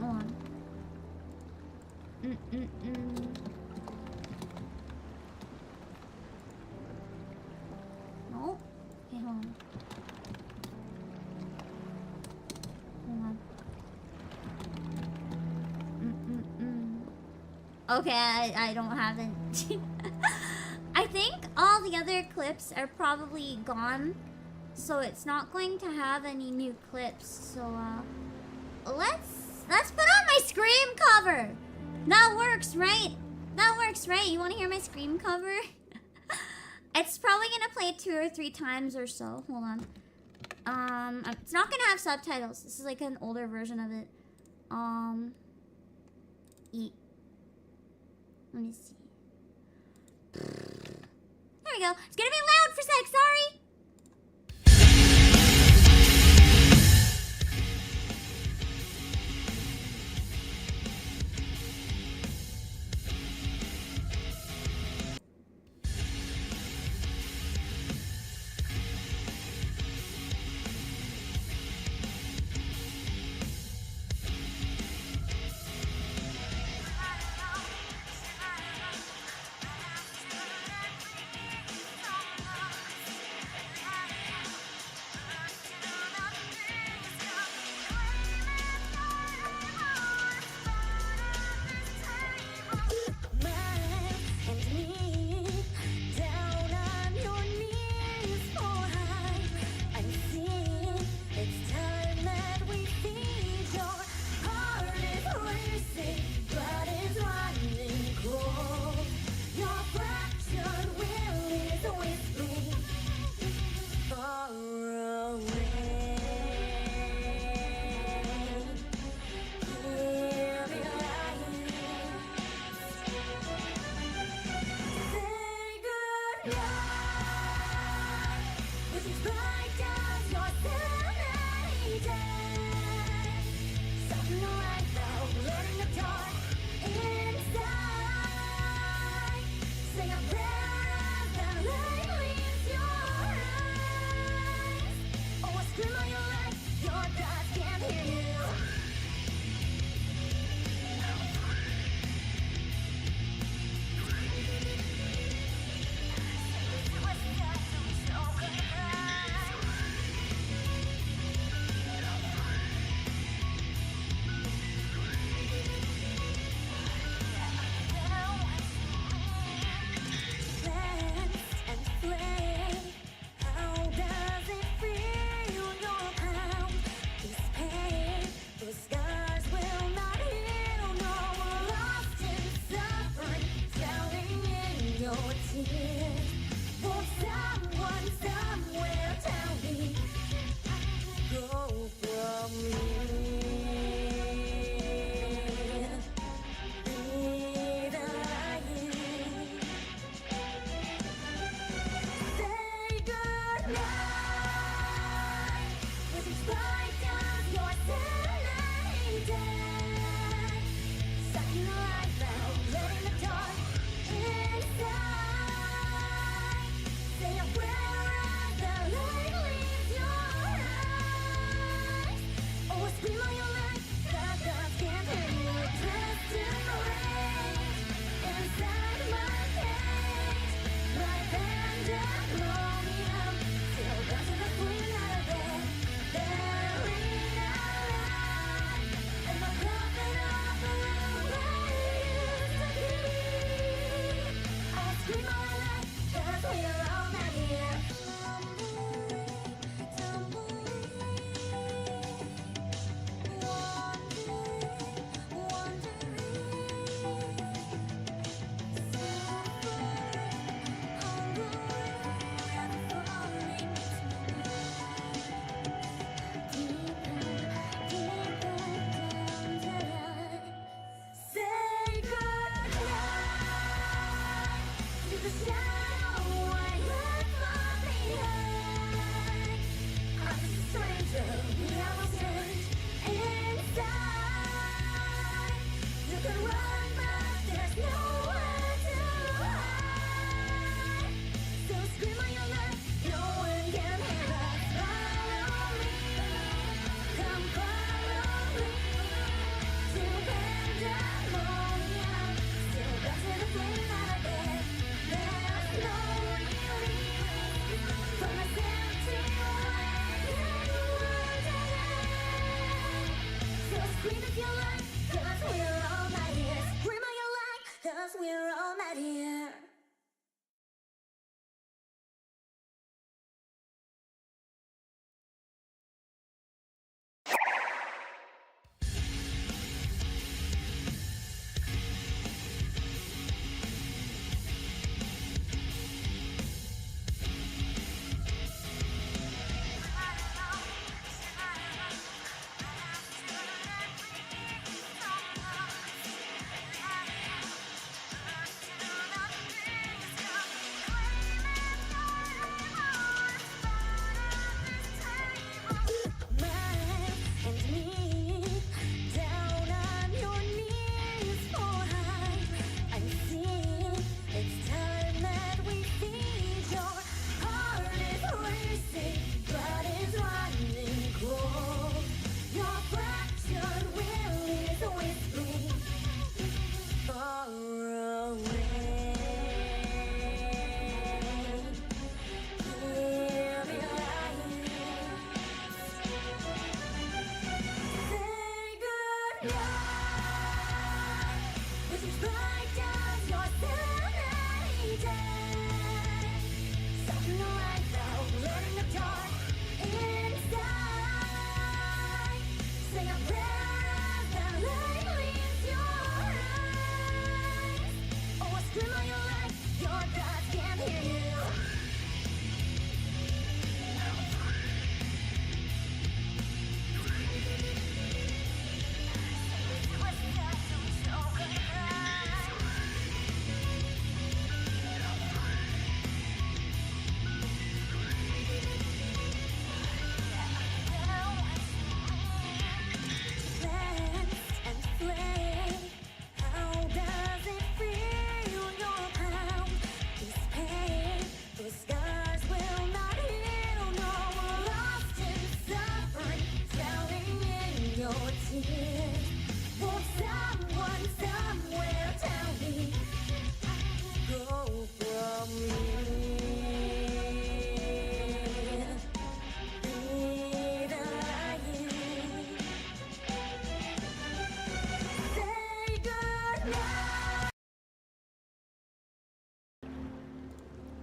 Hold on. No. Okay, hold on. Hold on. Okay, I don't have it. I think all the other clips are probably gone, so it's not going to have any new clips. So let's put on my Scream cover. That works, right? That works, right? You want to hear my Scream cover? It's probably gonna play 2 or 3 times or so. Hold on. It's not gonna have subtitles. This is like an older version of it. Let me see. There we go. It's gonna be loud for a sec, sorry. dark inside. Sing a prayer as the light leaves your eyes. Oh, scream all you like, your gods can't hear you.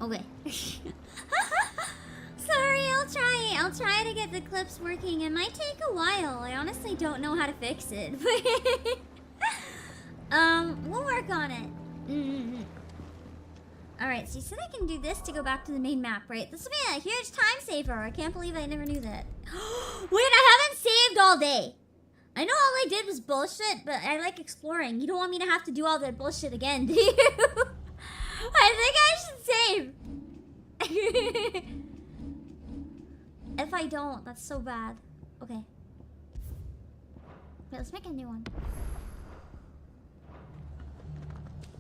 Okay. Sorry, I'll try to get the clips working. It might take a while. I honestly don't know how to fix it. We'll work on it. Alright, so you said I can do this to go back to the main map, right? This will be a huge time saver. I can't believe I never knew that. Wait, I haven't saved all day. I know all I did was bullshit, but I like exploring. You don't want me to have to do all that bullshit again, do you? I think I should save. If I don't, that's so bad. Okay. Wait, let's make a new one.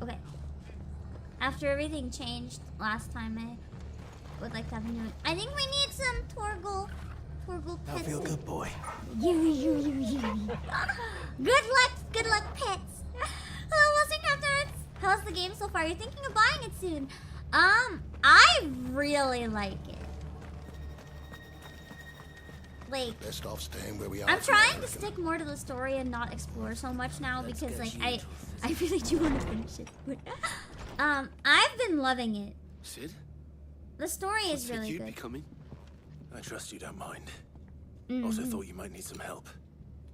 Okay. After everything changed last time, I would like to have a new one. I think we need some Torgal pets. I feel good, boy. You. Good luck, pets. We'll see afterwards. How's the game so far? You're thinking of buying it soon. I really like it. Like, best off staying where we are. I'm trying to stick more to the story and not explore so much now because, like, I really do want to finish it. But, I've been loving it. Sid? The story is really you'd good. be coming? I trust you don't mind. Also thought you might need some help.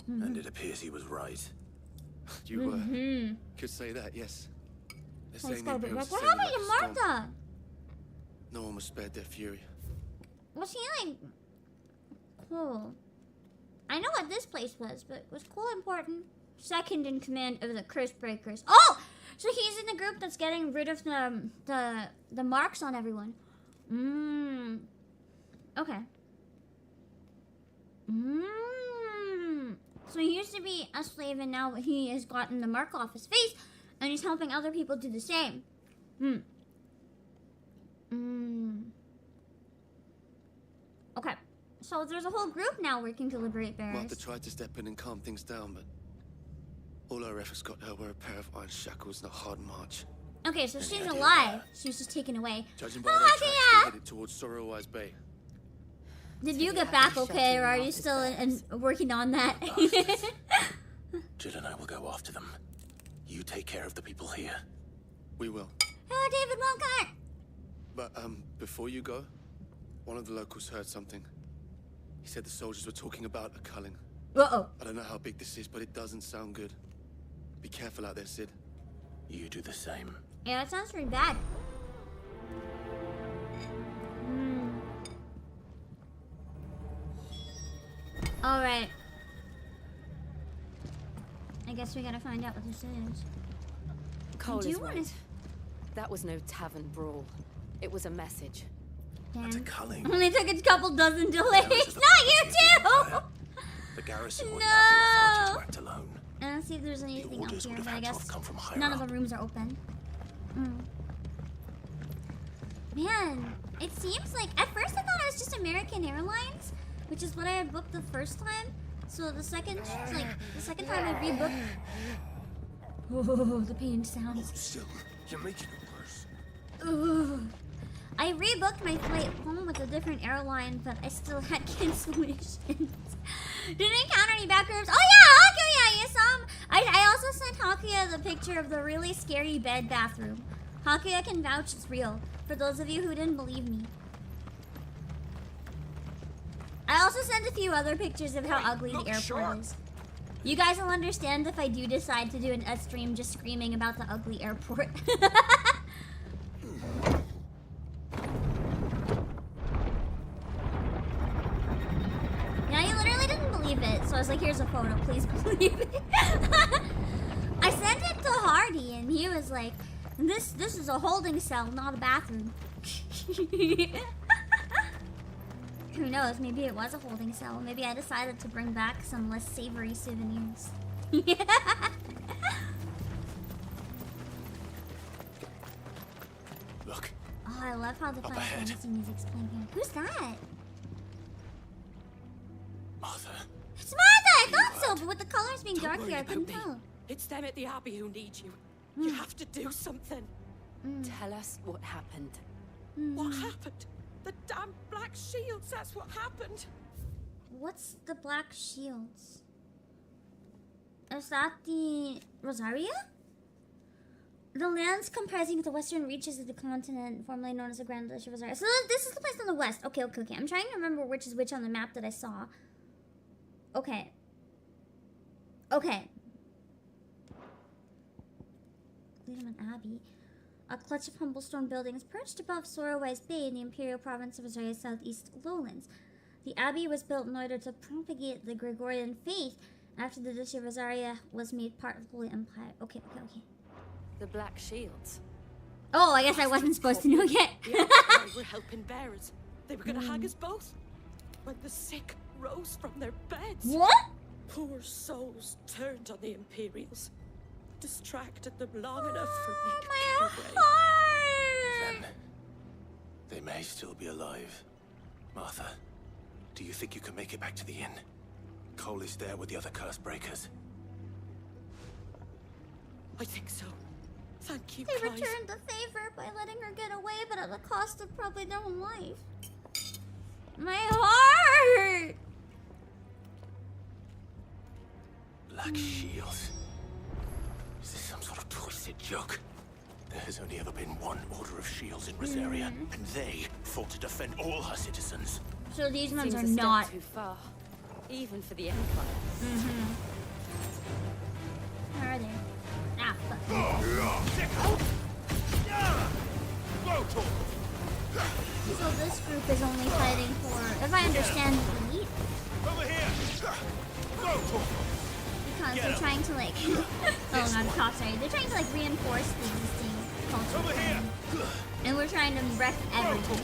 And it appears he was right. You could say that, yes. They're saying the Imperials What are happened sending to like a storm. Martha? No one was spared their fury. Was he, like, cool? I know what this place was, but was cool important? Second in command of the Curse Breakers. Oh! So he's in the group that's getting rid of the marks on everyone. Okay. So he used to be a slave and now he has gotten the mark off his face and he's helping other people do the same. Okay. So there's a whole group now working to liberate bearers. Martha tried to step in and calm things down, but all our efforts got her were a pair of iron shackles and a hard march. Okay, so she's alive. She was just taken away. Judging by their tracks, they headed towards Sorrowwise Bay. Did you get back okay, or are you still working on that? Jill and I will go after them. You take care of the people here. We will. Hello, David Wilcott. But, before you go, one of the locals heard something. He said the soldiers were talking about a culling. Uh-oh. I don't know how big this is, but it doesn't sound good. Be careful out there, Sid. You do the same. Yeah, that sounds pretty bad. Alright. I guess we gotta find out what this is. Cole Do you is wanna- right. That was no tavern brawl. It was a message. That's a culling. Only took a couple dozen delays. Not you too! The garrison wouldn't have the authority No! to act alone. I don't see if there's anything up orders here, would but have I had to guess have come from higher none of up. the rooms are open. Man, it seems like at first I thought it was just American Airlines, which is what I had booked the first time. So the second time I rebooked. Oh, the pain sounds. Still, you're making it worse. Ugh. I rebooked my flight home with a different airline, but I still had cancellations. Didn't encounter any back rooms. Oh yeah, Hakuya, you saw him. I also sent Hakuya the picture of the really scary bed bathroom. Hakuya can vouch it's real, for those of you who didn't believe me. I also sent a few other pictures of how ugly the airport is. You guys will understand if I do decide to do a stream just screaming about the ugly airport. Yeah, you literally didn't believe it, so I was like, here's a photo, please believe it. I sent it to Hardy, and he was like, this is a holding cell, not a bathroom. Who knows, maybe it was a holding cell. Maybe I decided to bring back some less savory souvenirs. Look. Oh, I love how the Final Fantasy music's playing here. Who's that? Martha. It's Martha! I thought so, but with the colors being dark here, I couldn't tell. It's them at the Abbey who need you. You have to do something. Tell us what happened. What happened? The damn black shields, that's what happened. What's the black shields? Is that the Rosaria? The lands comprising the western reaches of the continent, formerly known as the Grand Duchy of Azaria. So this is the place on the west. Okay. I'm trying to remember which is which on the map that I saw. Okay. Leadman Abbey. A clutch of humble stone buildings perched above Sorrowwise Bay in the imperial province of Azaria's southeast lowlands. The abbey was built in order to propagate the Gregorian faith after the Duchy of Azaria was made part of the Holy Empire. Okay. The Black Shields. Oh, I guess I wasn't supposed to know yet. Yeah, they were helping bearers. They were gonna hang us both. When the sick rose from their beds. What? Poor souls turned on the Imperials. Distracted them long enough for me to get away. Then they may still be alive. Martha, do you think you can make it back to the inn? Cole is there with the other curse breakers. I think so. Thank you, They Clive. returned the favor by letting her get away, but at the cost of probably their own life. My heart! Black Shields. Is this some sort of twisted joke? There has only ever been one Order of Shields in Rosaria, and they fought to defend all her citizens. So these ones Seems are a step not too far, even for the Empire. Where are they? Ah, fuck. So this group is only fighting for, if I understand the elite. Over here! Because they're trying to like, oh not top, sorry. They're trying to like reinforce the existing culture. Over here! And we're trying to wreck everything.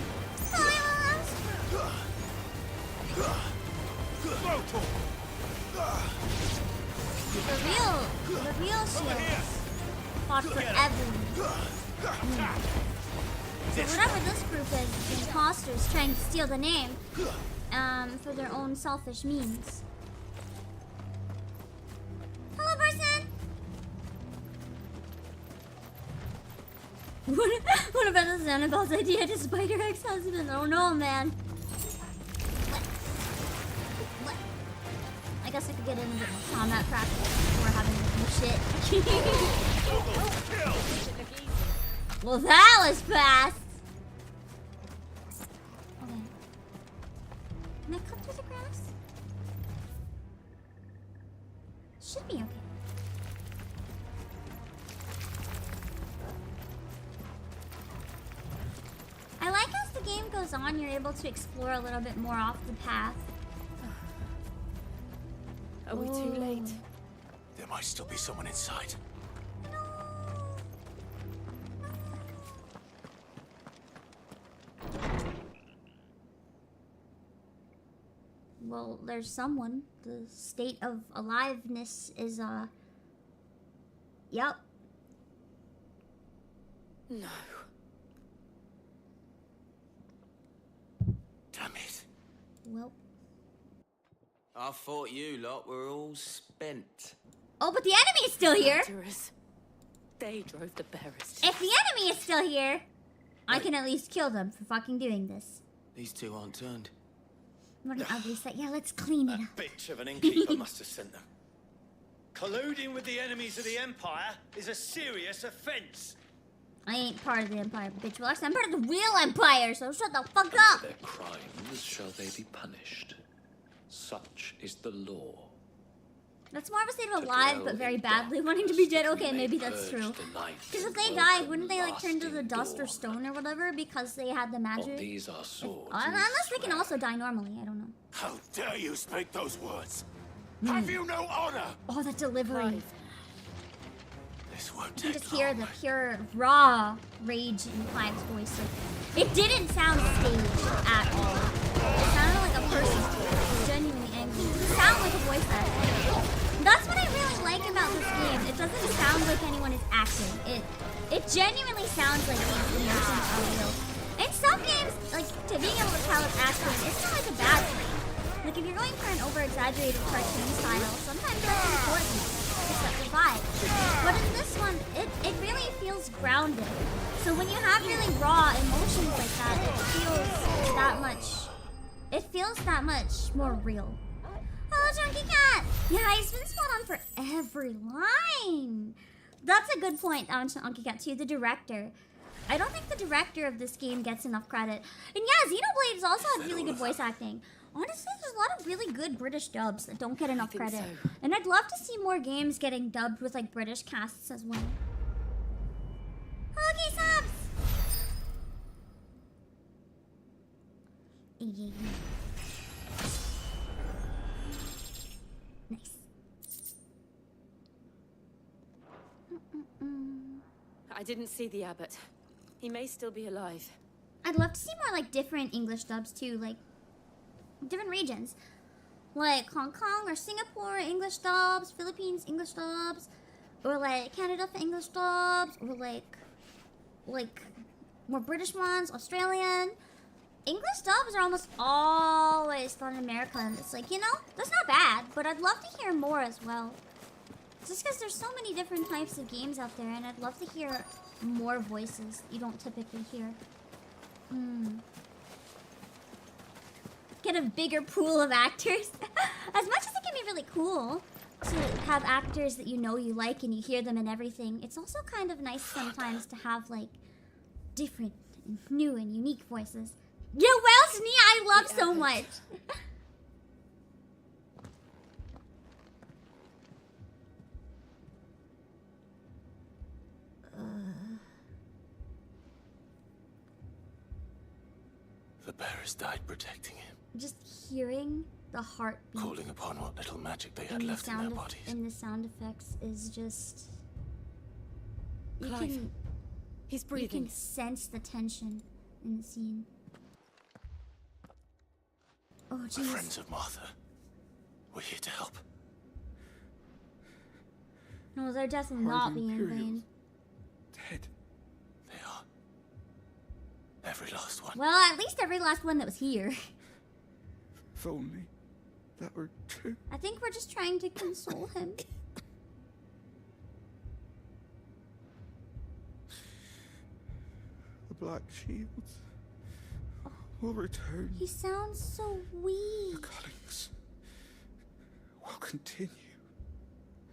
The real shields fought for everyone. So whatever this group is, the imposters trying to steal the name, for their own selfish means. Hello, person! What about this Annabelle's idea to spite her ex-husband? Oh no, man. What? I guess I could get in a bit more combat practice before having to do shit. Well, that was fast! Okay. Can I cut through the grass? Should be okay. I like as the game goes on, you're able to explore a little bit more off the path. Are we too late? There might still be someone inside. Well, there's someone. The state of aliveness is, Yep. No. Damn it. Well. I thought you lot were all spent. Oh, but the enemy's still here! Murderers. They drove the bearers. If the enemy is still here, I can at least kill them for fucking doing this. These two aren't turned. What an ugly sight. Yeah, let's clean it up. Bitch of an innkeeper must have sent them. Colluding with the enemies of the Empire is a serious offense. I ain't part of the Empire, bitch. Well, actually, I'm part of the real Empire, so shut the fuck up! Their crimes shall they be punished. Such is the law. That's more of a state of alive, but very badly wanting to be dead. Okay, maybe that's true. Because if they died, wouldn't they like turn to the dust or stone or whatever because they had the magic? These are swords. Unless they can also die normally, I don't know. How dare you speak those words? Have you no honor? Oh, that delivery. This won't You can take just hear the pure, raw rage in Clive's voice. It didn't sound staged at all. It sounded like a person genuinely angry. It didn't sound like a voice actor. That's what I really like about this game. It doesn't sound like anyone is acting. It genuinely sounds like these emotions are real. In some games, like, to being able to tell it's acting, it's not like a bad thing. Like, if you're going for an over-exaggerated cartoon style, sometimes that's important to set the vibe. But in this one, it really feels grounded. So when you have really raw emotions like that, it feels that much more real. Hello, Chunky Cat! Yeah, he's been spot on for every line. That's a good point, Ankikatsu, the director. I don't think the director of this game gets enough credit. And yeah, Xenoblade also had really good voice acting. Honestly, there's a lot of really good British dubs that don't get enough credit. So. And I'd love to see more games getting dubbed with like British casts as well. Okay, subs! Nice. I didn't see the abbot. He may still be alive. I'd love to see more like different English dubs too, like different regions. Like Hong Kong or Singapore English dubs, Philippines English dubs, or like Canada for English dubs, or like more British ones, Australian. English dubs are almost always from America, and it's like, you know, that's not bad, but I'd love to hear more as well. Just because there's so many different types of games out there, and I'd love to hear more voices you don't typically hear. Get a bigger pool of actors. As much as it can be really cool to have actors that you know you like and you hear them and everything, it's also kind of nice sometimes to have like different, new and unique voices. Yeah, Welsh Nia I love so much. The bearers died protecting him. Just hearing the heartbeat. Calling upon what little magic they had left in their bodies. And the sound effects is just... Clive, he's breathing. You can sense the tension in the scene. Oh, jeez. The friends of Martha, we're here to help. No, they're definitely not being in vain. Dead. They are. Every last one. Well, at least every last one that was here. If only that were true. I think we're just trying to console him. The Black Shields will return. He sounds so weak. The cuttings will continue.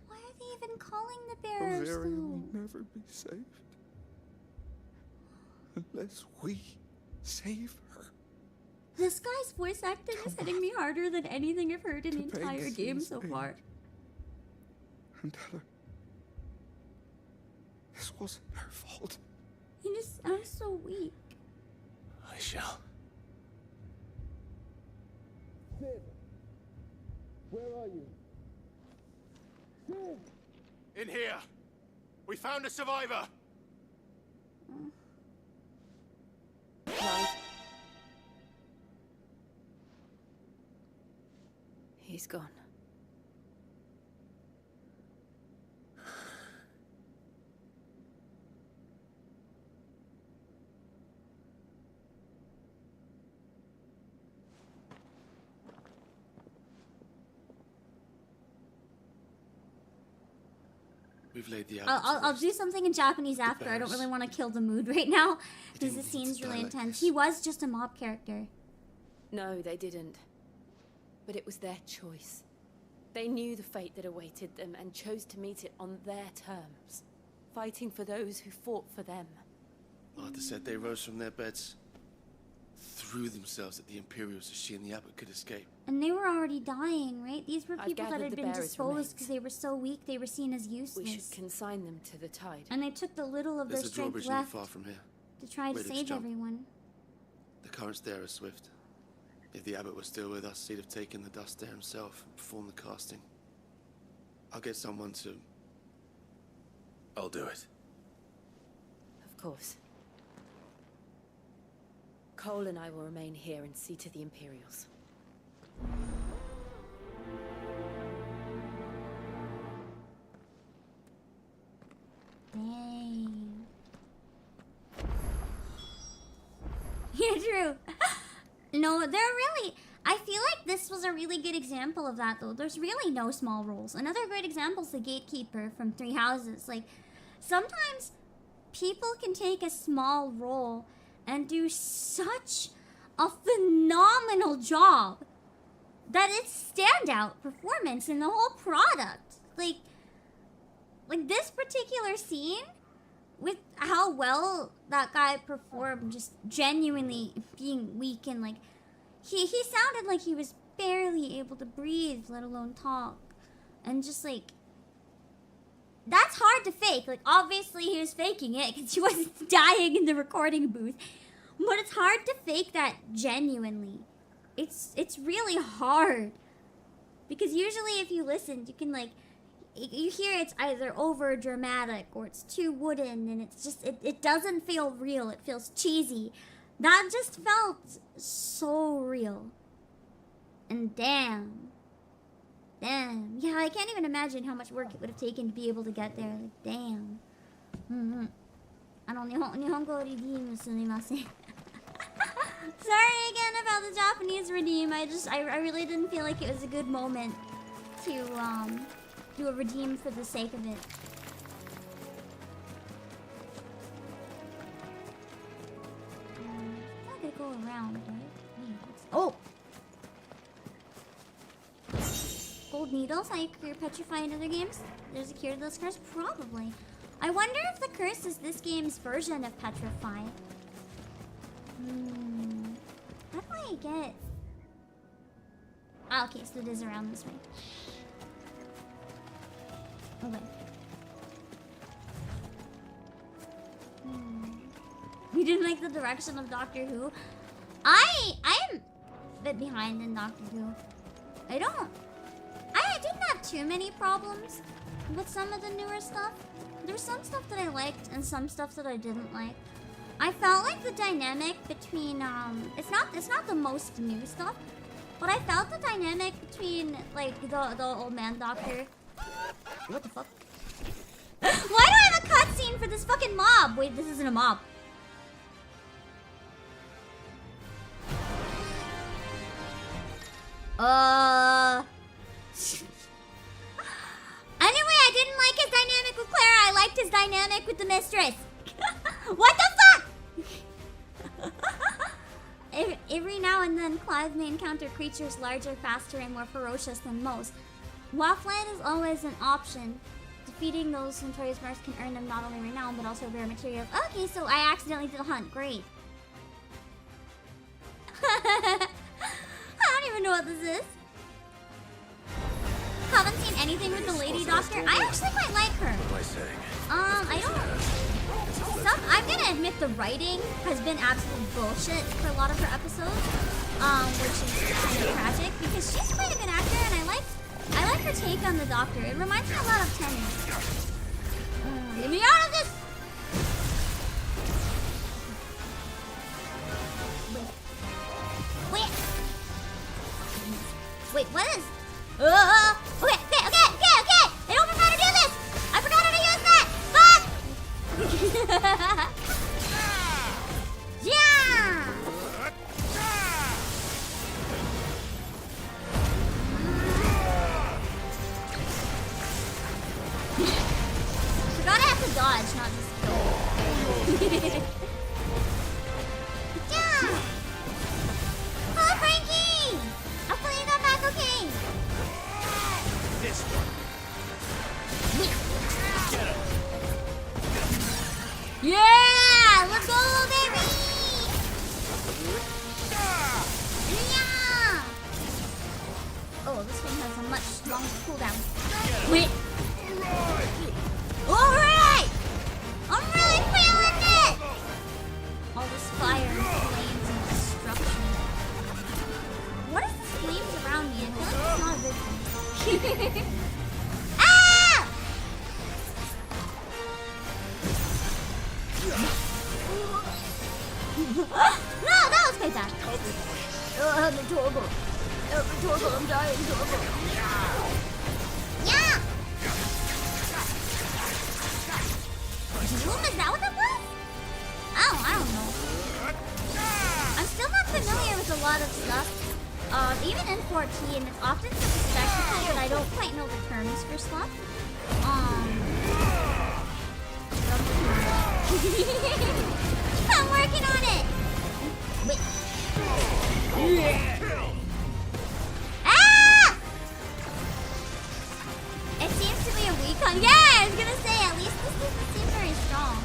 Why are they even calling the bearers? Bavaria will never be saved unless we save her. This guy's voice acting is hitting me harder than anything I've heard in the entire game so far. And tell her this wasn't her fault. He just sounds so weak. I shall. Sid, where are you? Sid! In here! We found a survivor! Clive. He's gone. We've laid the I'll do something in Japanese after. I don't really want to kill the mood right now because the scene's really intense. He was just a mob character. No, they didn't. But it was their choice. They knew the fate that awaited them and chose to meet it on their terms, fighting for those who fought for them. Martha said they rose from their beds, threw themselves at the Imperials so she and the abbot could escape. And they were already dying, right? These were I've people that gathered had the been bearers' disposed because they were so weak, they were seen as useless. We should consign them to the tide. And they took the little of their There's a strength drawbridge not left far from here. to try to Ready to save jump. everyone. The currents there are swift. If the abbot was still with us, he'd have taken the dust there himself and performed the casting. I'll get someone to... I'll do it. Of course. Cole and I will remain here and see to the Imperials. Dang. Yeah, true. No, they're really... I feel like this was a really good example of that, though. There's really no small roles. Another great example is the Gatekeeper from Three Houses. Like, sometimes people can take a small role and do such a phenomenal job that it's standout performance in the whole product. Like this particular particular scene, with how well that guy performed, just genuinely being weak and like, he sounded like he was barely able to breathe, let alone talk. And just like, that's hard to fake. Like, obviously he was faking it because he wasn't dying in the recording booth. But it's hard to fake that genuinely. It's really hard. Because usually if you listen, you can like, you hear it's either over dramatic or it's too wooden and it's just, it doesn't feel real. It feels cheesy. That just felt so real. And damn. Yeah, I can't even imagine how much work it would have taken to be able to get there. Like, damn. Nihongo redeem sumimasen. Sorry again about the Japanese redeem. I really didn't feel like it was a good moment to do a redeem for the sake of it. I'm not gonna go around, right? Oh! Gold needles? How you cure petrify in other games? There's a cure to those curse? Probably. I wonder if the curse is this game's version of petrify. How do I get... Ah, okay, so it is around this way. Okay. You didn't like the direction of Doctor Who? I'm a bit behind in Doctor Who. I didn't have too many problems with some of the newer stuff. There's some stuff that I liked and some stuff that I didn't like. I felt like the dynamic between it's not the most new stuff, but I felt the dynamic between like the old man doctor. What the fuck? Why do I have a cutscene for this fucking mob? Wait, this isn't a mob. Anyway, I didn't like his dynamic with Clara. I liked his dynamic with the mistress. What the fuck? Every now and then, Clive may encounter creatures larger, faster, and more ferocious than most. Waffland is always an option. Defeating those notorious marks can earn them not only renown, but also rare materials. Okay, so I accidentally did a hunt. Great. I don't even know what this is. Haven't seen anything with the lady doctor. I actually quite like her. What am I saying? I'm gonna admit the writing has been absolute bullshit for a lot of her episodes, which is kind of tragic because she's quite a good actor and I like her take on the doctor. It reminds me a lot of Tennant. Get me out of this! Wait, what is? Okay. I don't remember how to do this! I forgot how to use that! Fuck! Yeah! Forgot I have to dodge, not just go. Yeah! Hello, Frankie! Hopefully you got back okay. This one. Get him. Yeah! Let's go, baby! Yeah! Oh, this thing has a much longer cooldown. Wait. Alright! I'm really feeling it! All this fire and flames and destruction. What is this flames around me? I feel like it's not a good thing. Ah! No, that was quite bad. The Chocobo. I'm dying, Chocobo. Yeah! Boom, is that what that was? Oh, I don't know. I'm still not familiar with a lot of stuff. Even in 14, it's often such a spectacle that I don't quite know the terms for stuff. I'm working on it! Wait. Ah! It seems to be a recon. Yeah, I was gonna say, at least the doesn't seem very strong.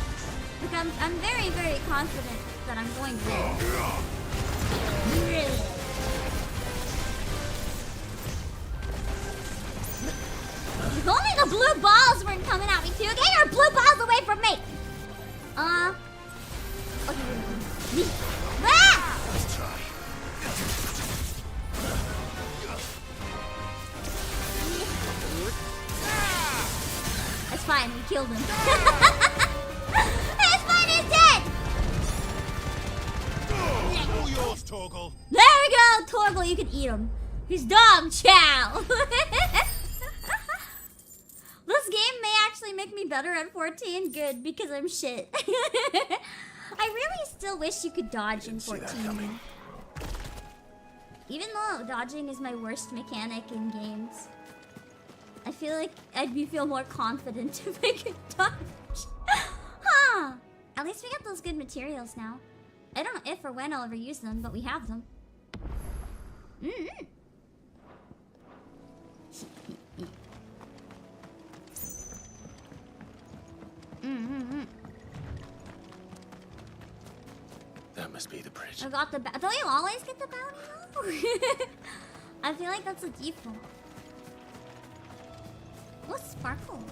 Like I'm very, very confident that I'm going to win. Really. If only the blue balls weren't coming at me too. Get your blue balls away from me! Okay. Ah! Let's try. That's fine, we killed him. It's fine, he's dead! All yours, Torgal. There we go, Torgal, you can eat him. He's dog chow. This game may actually make me better at 14. Good, because I'm shit. I really still wish you could dodge in 14. Even though dodging is my worst mechanic in games, I feel like I'd feel more confident if I could dodge. Huh. At least we got those good materials now. I don't know if or when I'll ever use them, but we have them. That must be the bridge. I got the don't you always get the bounty though? I feel like that's a default. What sparkles?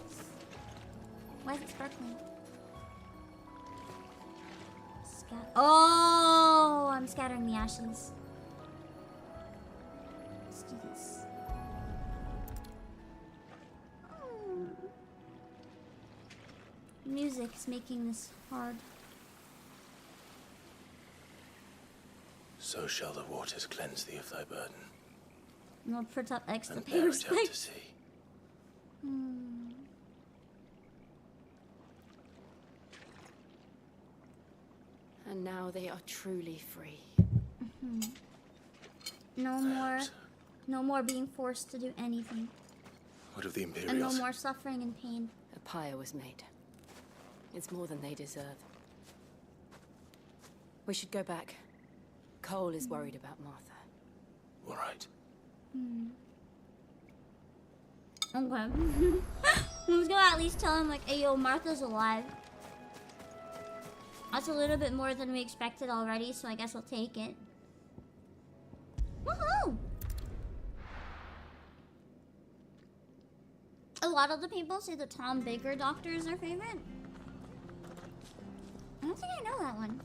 Why is it sparkling? Oh, I'm scattering the ashes. Let's do this. Music is making this hard. So shall the waters cleanse thee of thy burden. No, protec X the And paper bear it out spike. to sea. And now they are truly free. No more being forced to do anything. What of the Imperials? And no more suffering and pain. A pyre was made. It's more than they deserve. We should go back. Cole is worried about Martha. All right. Okay. Let's go at least tell him like, hey yo, Martha's alive. That's a little bit more than we expected already, so I guess I'll take it. Woohoo! A lot of the people say the Tom Baker Doctor is their favorite. I don't think I know that one.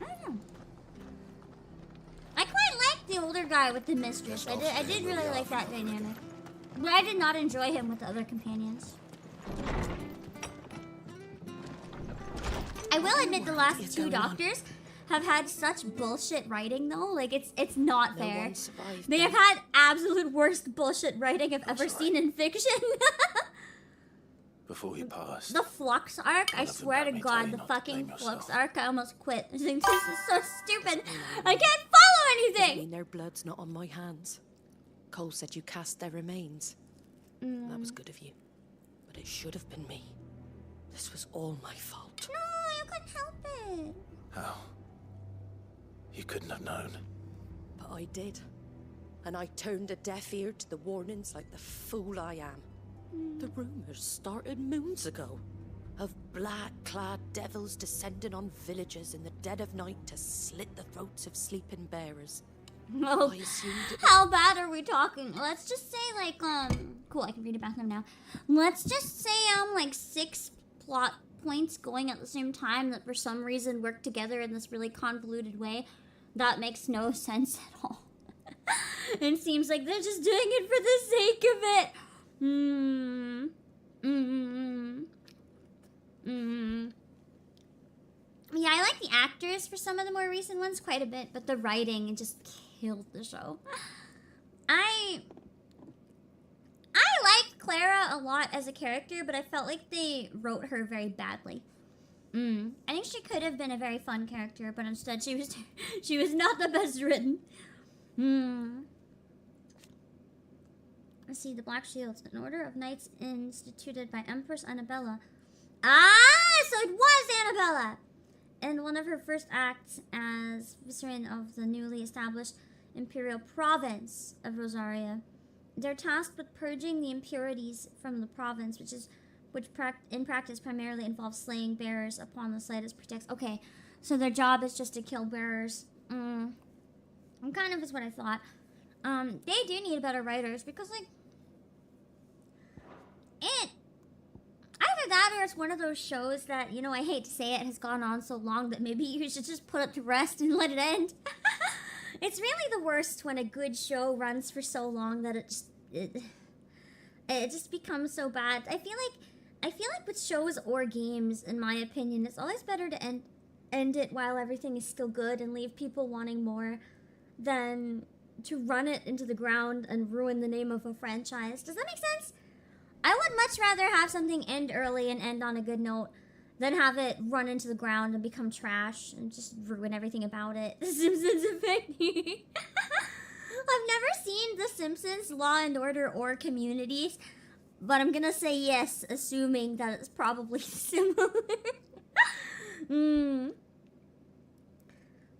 I don't know. I quite like the older guy with the mistress. I did really like that dynamic. But I did not enjoy him with the other companions. I will admit the last two doctors have had such bullshit writing though. Like it's not fair. They have had absolute worst bullshit writing I've ever seen in fiction. Before he passed. The Flux arc, I swear to God, the fucking Flux arc, I almost quit. I think this is so stupid. I can't follow anything. I mean, their blood's not on my hands. Cole said you cast their remains. That was good of you. But it should have been me. This was all my fault. No, you couldn't help it. How? You couldn't have known. But I did. And I turned a deaf ear to the warnings like the fool I am. The rumors started moons ago. Of black-clad devils descending on villages in the dead of night to slit the throats of sleeping bearers. Oh, how bad are we talking? Let's just say like cool, I can read it back now. Let's just say like 6 plot points going at the same time that for some reason work together in this really convoluted way. That makes no sense at all. It seems like they're just doing it for the sake of it. Yeah, I like the actors for some of the more recent ones quite a bit, but the writing just killed the show. I liked Clara a lot as a character, but I felt like they wrote her very badly. I think she could have been a very fun character, but instead she was not the best written. Let's see, the Black Shields, an order of knights instituted by Empress Annabella. Ah, so it was Annabella! In one of her first acts as vicereine of the newly established imperial province of Rosaria, they're tasked with purging the impurities from the province, which in practice primarily involves slaying bearers upon the slightest pretext. Okay, so their job is just to kill bearers. Kind of is what I thought. They do need better writers because, like, either that or it's one of those shows that, you know, I hate to say it, has gone on so long that maybe you should just put it to rest and let it end. It's really the worst when a good show runs for so long that it just becomes so bad. I feel like with shows or games, in my opinion, it's always better to end it while everything is still good and leave people wanting more than to run it into the ground and ruin the name of a franchise. Does that make sense? I would much rather have something end early and end on a good note than have it run into the ground and become trash and just ruin everything about it. The Simpsons effect. I've never seen The Simpsons, Law and Order, or Communities, but I'm gonna say yes, assuming that it's probably similar.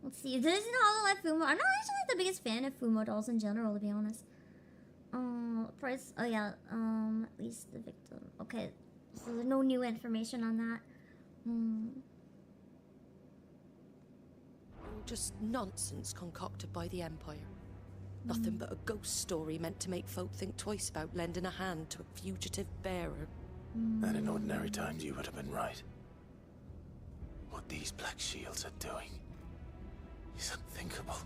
Let's see. This is Hololive Fumo. I'm not actually the biggest fan of Fumo dolls in general, to be honest. Price. Oh yeah. At least the victim. Okay. So there's no new information on that. Just nonsense concocted by the Empire. Nothing but a ghost story meant to make folk think twice about lending a hand to a fugitive bearer. And in ordinary times, you would have been right. What these Black Shields are doing is unthinkable.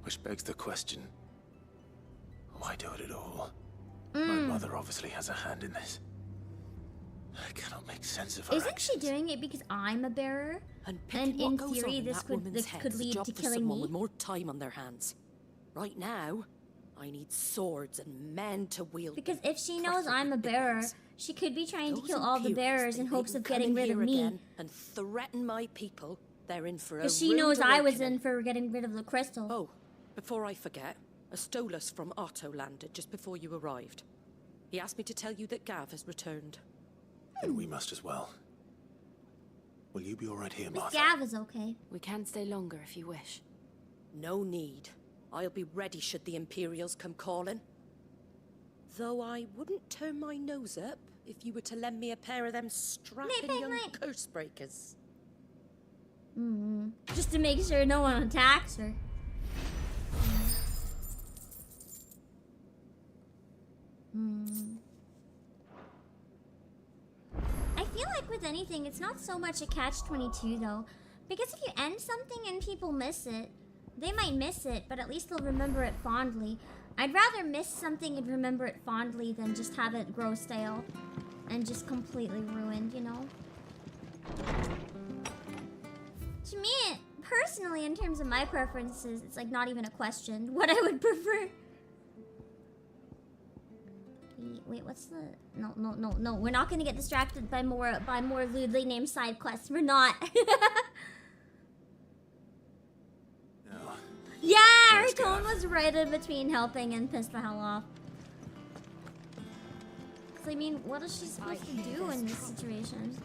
Which begs the question, why do it at all? My mother obviously has a hand in this. I cannot make sense of her Isn't actions. she doing it because I'm a bearer? And in theory, this could lead to killing me? With more time on their hands. Right now, I need swords and men to wield. Because if she knows I'm a bearer, she could be trying to kill all the bearers in hopes of getting rid of me. And threaten my people. They're in for a Because she knows I was in for getting rid of the crystal. Oh, before I forget, a Stolas from Otto landed just before you arrived. He asked me to tell you that Gav has returned. Then we must as well. Will you be all right here, Martha? Gav is okay. We can stay longer if you wish. No need. I'll be ready should the Imperials come calling. Though I wouldn't turn my nose up if you were to lend me a pair of them strapping young curse breakers. Just to make sure no one attacks her. I feel like with anything, it's not so much a catch-22 though. Because if you end something and people miss it, they might miss it, but at least they'll remember it fondly. I'd rather miss something and remember it fondly than just have it grow stale and just completely ruined, you know? To me, personally, in terms of my preferences, it's like not even a question what I would prefer. Wait, what's the... No. We're not gonna get distracted by more lewdly named side quests. We're not. Yeah, her tone was right in between helping and pissed the hell off. So, I mean, what is she supposed to do in this situation?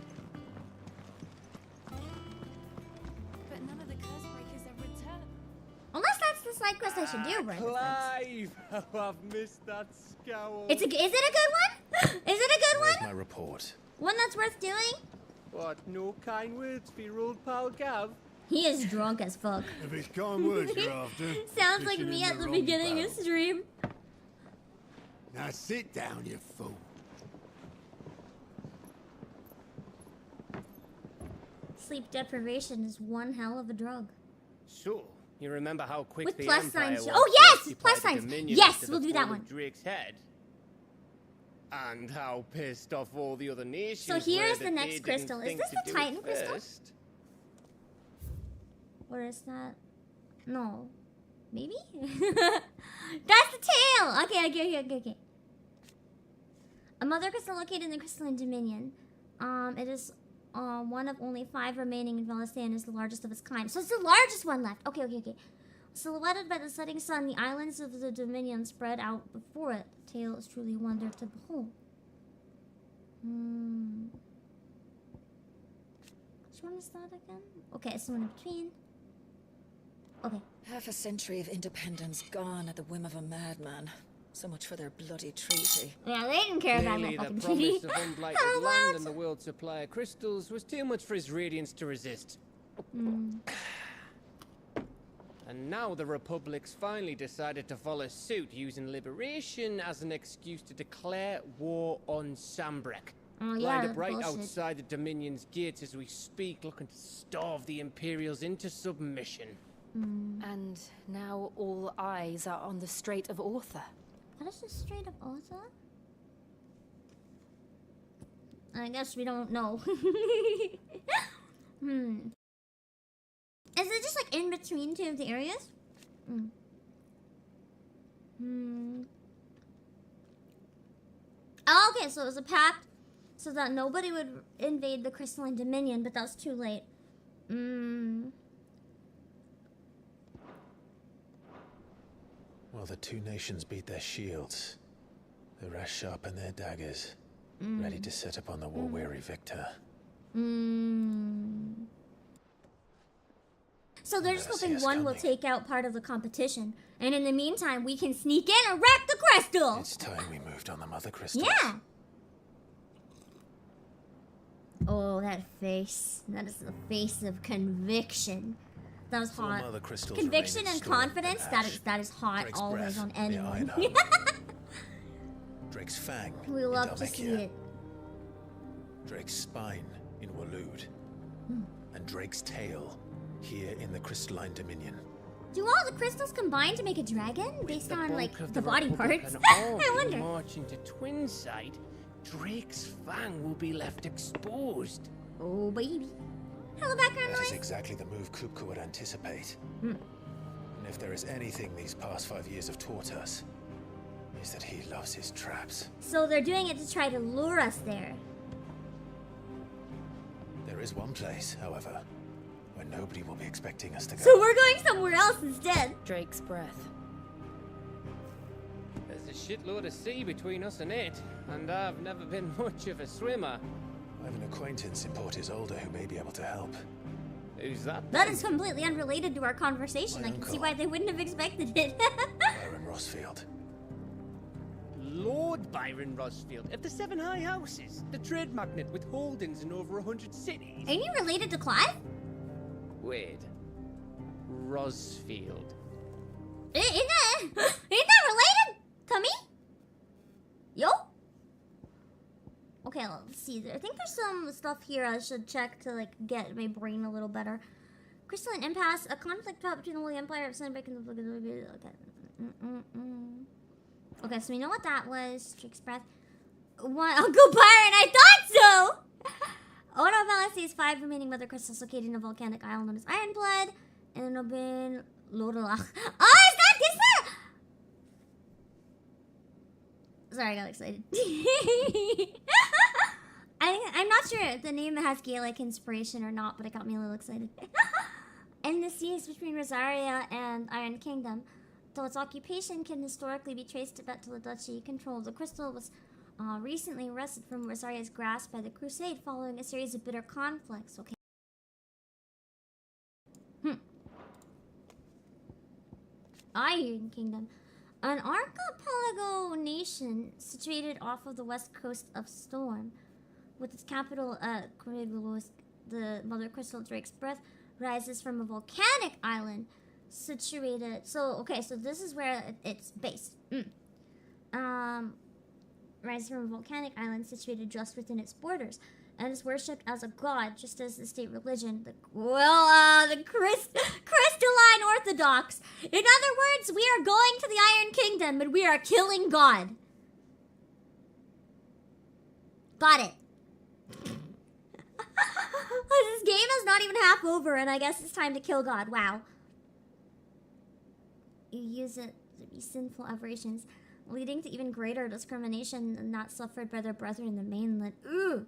But none of the curse breakers have returned. Unless that's the side quest I should do, right? Clive! Oh, I've missed that scowl. Is it a good one? Is it a good Where's one? my report? One that's worth doing? What, no kind words for your old pal Gav? He is drunk as fuck. If it's kind words you're after, Sounds like fishing me in at the wrong beginning barrel. of stream. Now sit down, you fool. Sleep deprivation is one hell of a drug. So, you remember how quick With the plus Empire signs. was Oh, to yes! occupy Plus the signs. Dominions Yes, to the we'll do that fall of one. Drake's head? And how pissed off all the other nations So here's were the that next they didn't crystal. Is think this to the do it Titan crystal? first. Or is that... No. Maybe? That's the tail! Okay. A mother crystal located in the crystalline dominion. It is one of only 5 remaining in Velistan, is the largest of its kind. So it's the largest one left. Okay. Silhouetted by the setting sun, the islands of the dominion spread out before it. The tail is truly a wonder to behold. Which one is that again? Okay, it's the one in between. Okay. Half a century of independence gone at the whim of a madman. So much for their bloody treaty. Yeah, they didn't care about Clearly, that the fucking treaty. promise of unblighted land and the world's supply of crystals was too much for his radiance to resist. And now the Republic's finally decided to follow suit, using liberation as an excuse to declare war on Sambrek. Oh, yeah, Lined up right bullshit. outside the Dominion's gates as we speak, looking to starve the Imperials into submission. And now all eyes are on the Strait of Author. What is the Strait of Author? I guess we don't know. Is it just like in between two of the areas? Oh, okay, so it was a pact so that nobody would invade the Crystalline Dominion, but that was too late. While the two nations beat their shields, the rest sharpen their daggers, ready to set upon the war-weary victor. So they're just hoping one will take out part of the competition, and in the meantime, we can sneak in and wreck the crystal. It's time we moved on the mother crystals. Yeah. Oh, that face. That is the face of conviction. That was hot. Mother crystals Conviction remain and stored confidence. That is hot. Drake's Always breath on near anyone. Iron. Drake's fang We in love to see Dalmekia. it. Drake's spine in Waloed. And Drake's tail here in the Crystalline Dominion. Do all the crystals combine to make a dragon based on like Bulk of the body Republic parts? and I army wonder. march into Twinside, Drake's fang will be left exposed. Oh baby. Hello, background That noise. is exactly the move Kupka would anticipate. And if there is anything these past 5 years have taught us, is that he loves his traps. So they're doing it to try to lure us there. There is one place, however, where nobody will be expecting us to go. So we're going somewhere else instead. Drake's breath. There's a shitload of sea between us and it, and I've never been much of a swimmer. I have an acquaintance in Port Isolde who may be able to help. Who's that? That is completely unrelated to our conversation. I can see why they wouldn't have expected it. Byron Rosfield. Lord Byron Rosfield of the Seven High Houses, the trade magnate with holdings in over 100 cities. Ain't you related to Clive? Wait. Rosfield. Ain't that related to me? Yo? Okay, let's see. I think there's some stuff here I should check to like get my brain a little better. Crystalline Impasse, a conflict fought between the Holy Empire of Sunbreak and the okay. Okay, so we know what that was. Drake's breath. One Uncle Byron, I thought so! Odo Balance sees 5 remaining mother crystals located in a volcanic island known as Ironblood. And Obin Lodolach. Oh, is that this? Sorry, I got excited. I'm not sure if the name has Gaelic inspiration or not, but it got me a little excited. And the sea is between Rosaria and Iron Kingdom. Though its occupation can historically be traced to the Duchy control of the crystal, was recently wrested from Rosaria's grasp by the Crusade following a series of bitter conflicts. Okay. Iron Kingdom. An archipelago nation situated off of the west coast of Storm, with its capital at Coriolis, the Mother Crystal Drake's breath rises from a volcanic island situated. So this is where it's based. Rises from a volcanic island situated just within its borders, and is worshipped as a god, just as the state religion, the Crystalline Orthodox. In other words, we are going to the Iron Kingdom, and we are killing God. Got it. This game is not even half over, and I guess it's time to kill God. Wow. You use it to be sinful aberrations, leading to even greater discrimination than that suffered by their brethren in the mainland. Ooh.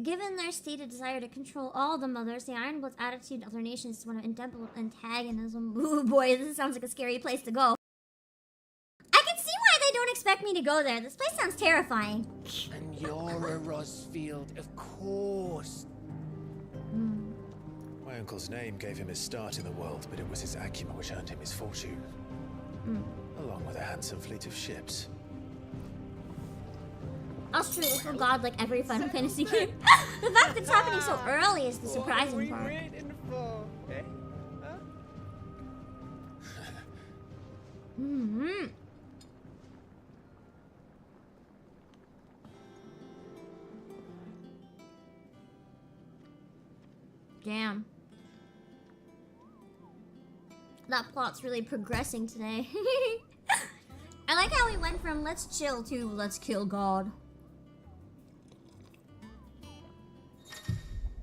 Given their stated desire to control all the mothers, the Ironblood's attitude to other nations is one of indelible antagonism. Ooh boy, this sounds like a scary place to go. I can see why they don't expect me to go there. This place sounds terrifying. And you're a Rosfield, of course. My My uncle's name gave him his start in the world, but it was his acumen which earned him his fortune. Along with a handsome fleet of ships. That's true, for God, like every Final Fantasy game. The fact that it's happening so early is the surprising part. Damn. That plot's really progressing today. I like how we went from let's chill to let's kill God.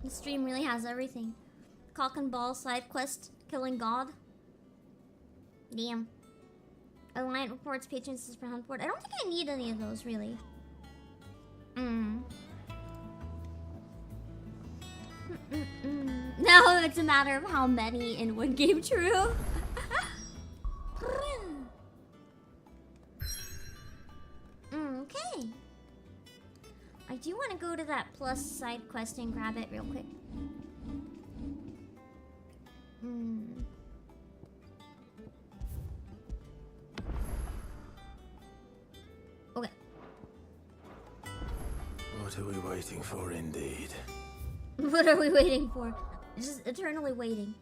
The stream really has everything. Cock and ball side quest, killing God. Damn. Alliant reports patrons for hunt board. I don't think I need any of those really. No, it's a matter of how many in one game true. Okay. I do want to go to that plus side quest and grab it real quick. Okay. What are we waiting for, indeed? What are we waiting for? Just eternally waiting.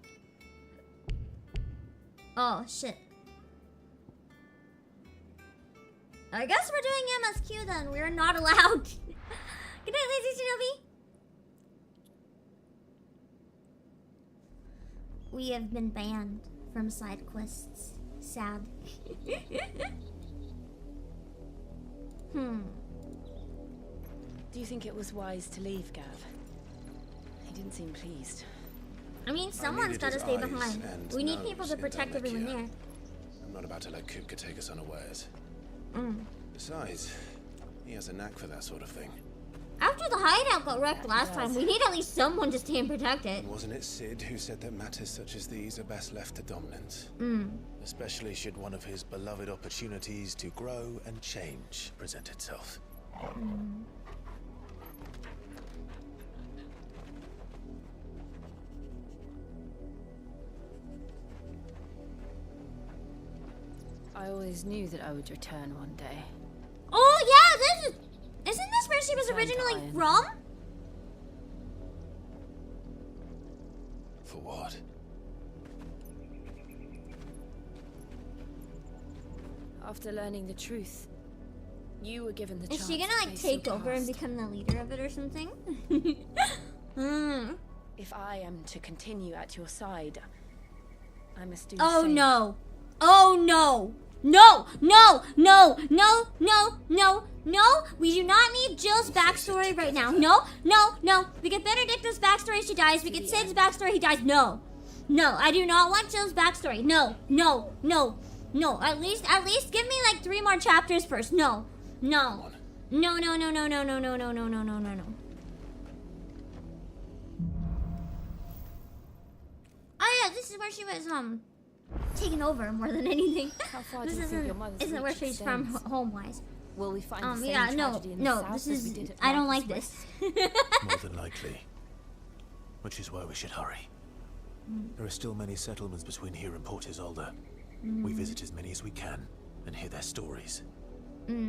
Oh, shit. I guess we're doing MSQ then. We're not allowed. Good night, Lazy Shinobi. We have been banned from side quests. Sad. Do you think it was wise to leave, Gav? He didn't seem pleased. I mean, someone's got to stay behind. We need people to protect everyone there. I'm not about to let Kupka take us unawares. Besides, he has a knack for that sort of thing. After the hideout got wrecked last time, we need at least someone to stay and protect it. Wasn't it Sid who said that matters such as these are best left to dominance? Especially should one of his beloved opportunities to grow and change present itself. I always knew that I would return one day. Oh yeah, isn't this where she was originally from? For what? After learning the truth, you were given the chance. Is she gonna like take over and become the leader of it or something? If I am to continue at your side, I must do Oh the same. no! Oh no! No! No! No! No! No! No! No! We do not need Jill's backstory right now. No! No! No! We get Benedicta's backstory, she dies. We get Sid's backstory, he dies. No! No! I do not want Jill's backstory. No! No! No! No! At least give me like 3 more chapters first. No! No! No! No! No! No! No! No! No! No! No! No! No! No! No! Oh yeah, this is where she was taken over more than anything. How far This do you think your mother's isn't where reach she's from extends? home-wise. Will we find the same yeah, no, tragedy in the no, south this as we is, did at I don't Marcus like this. More than likely. Which is why we should hurry. There are still many settlements between here and Port Isolde. We visit as many as we can and hear their stories.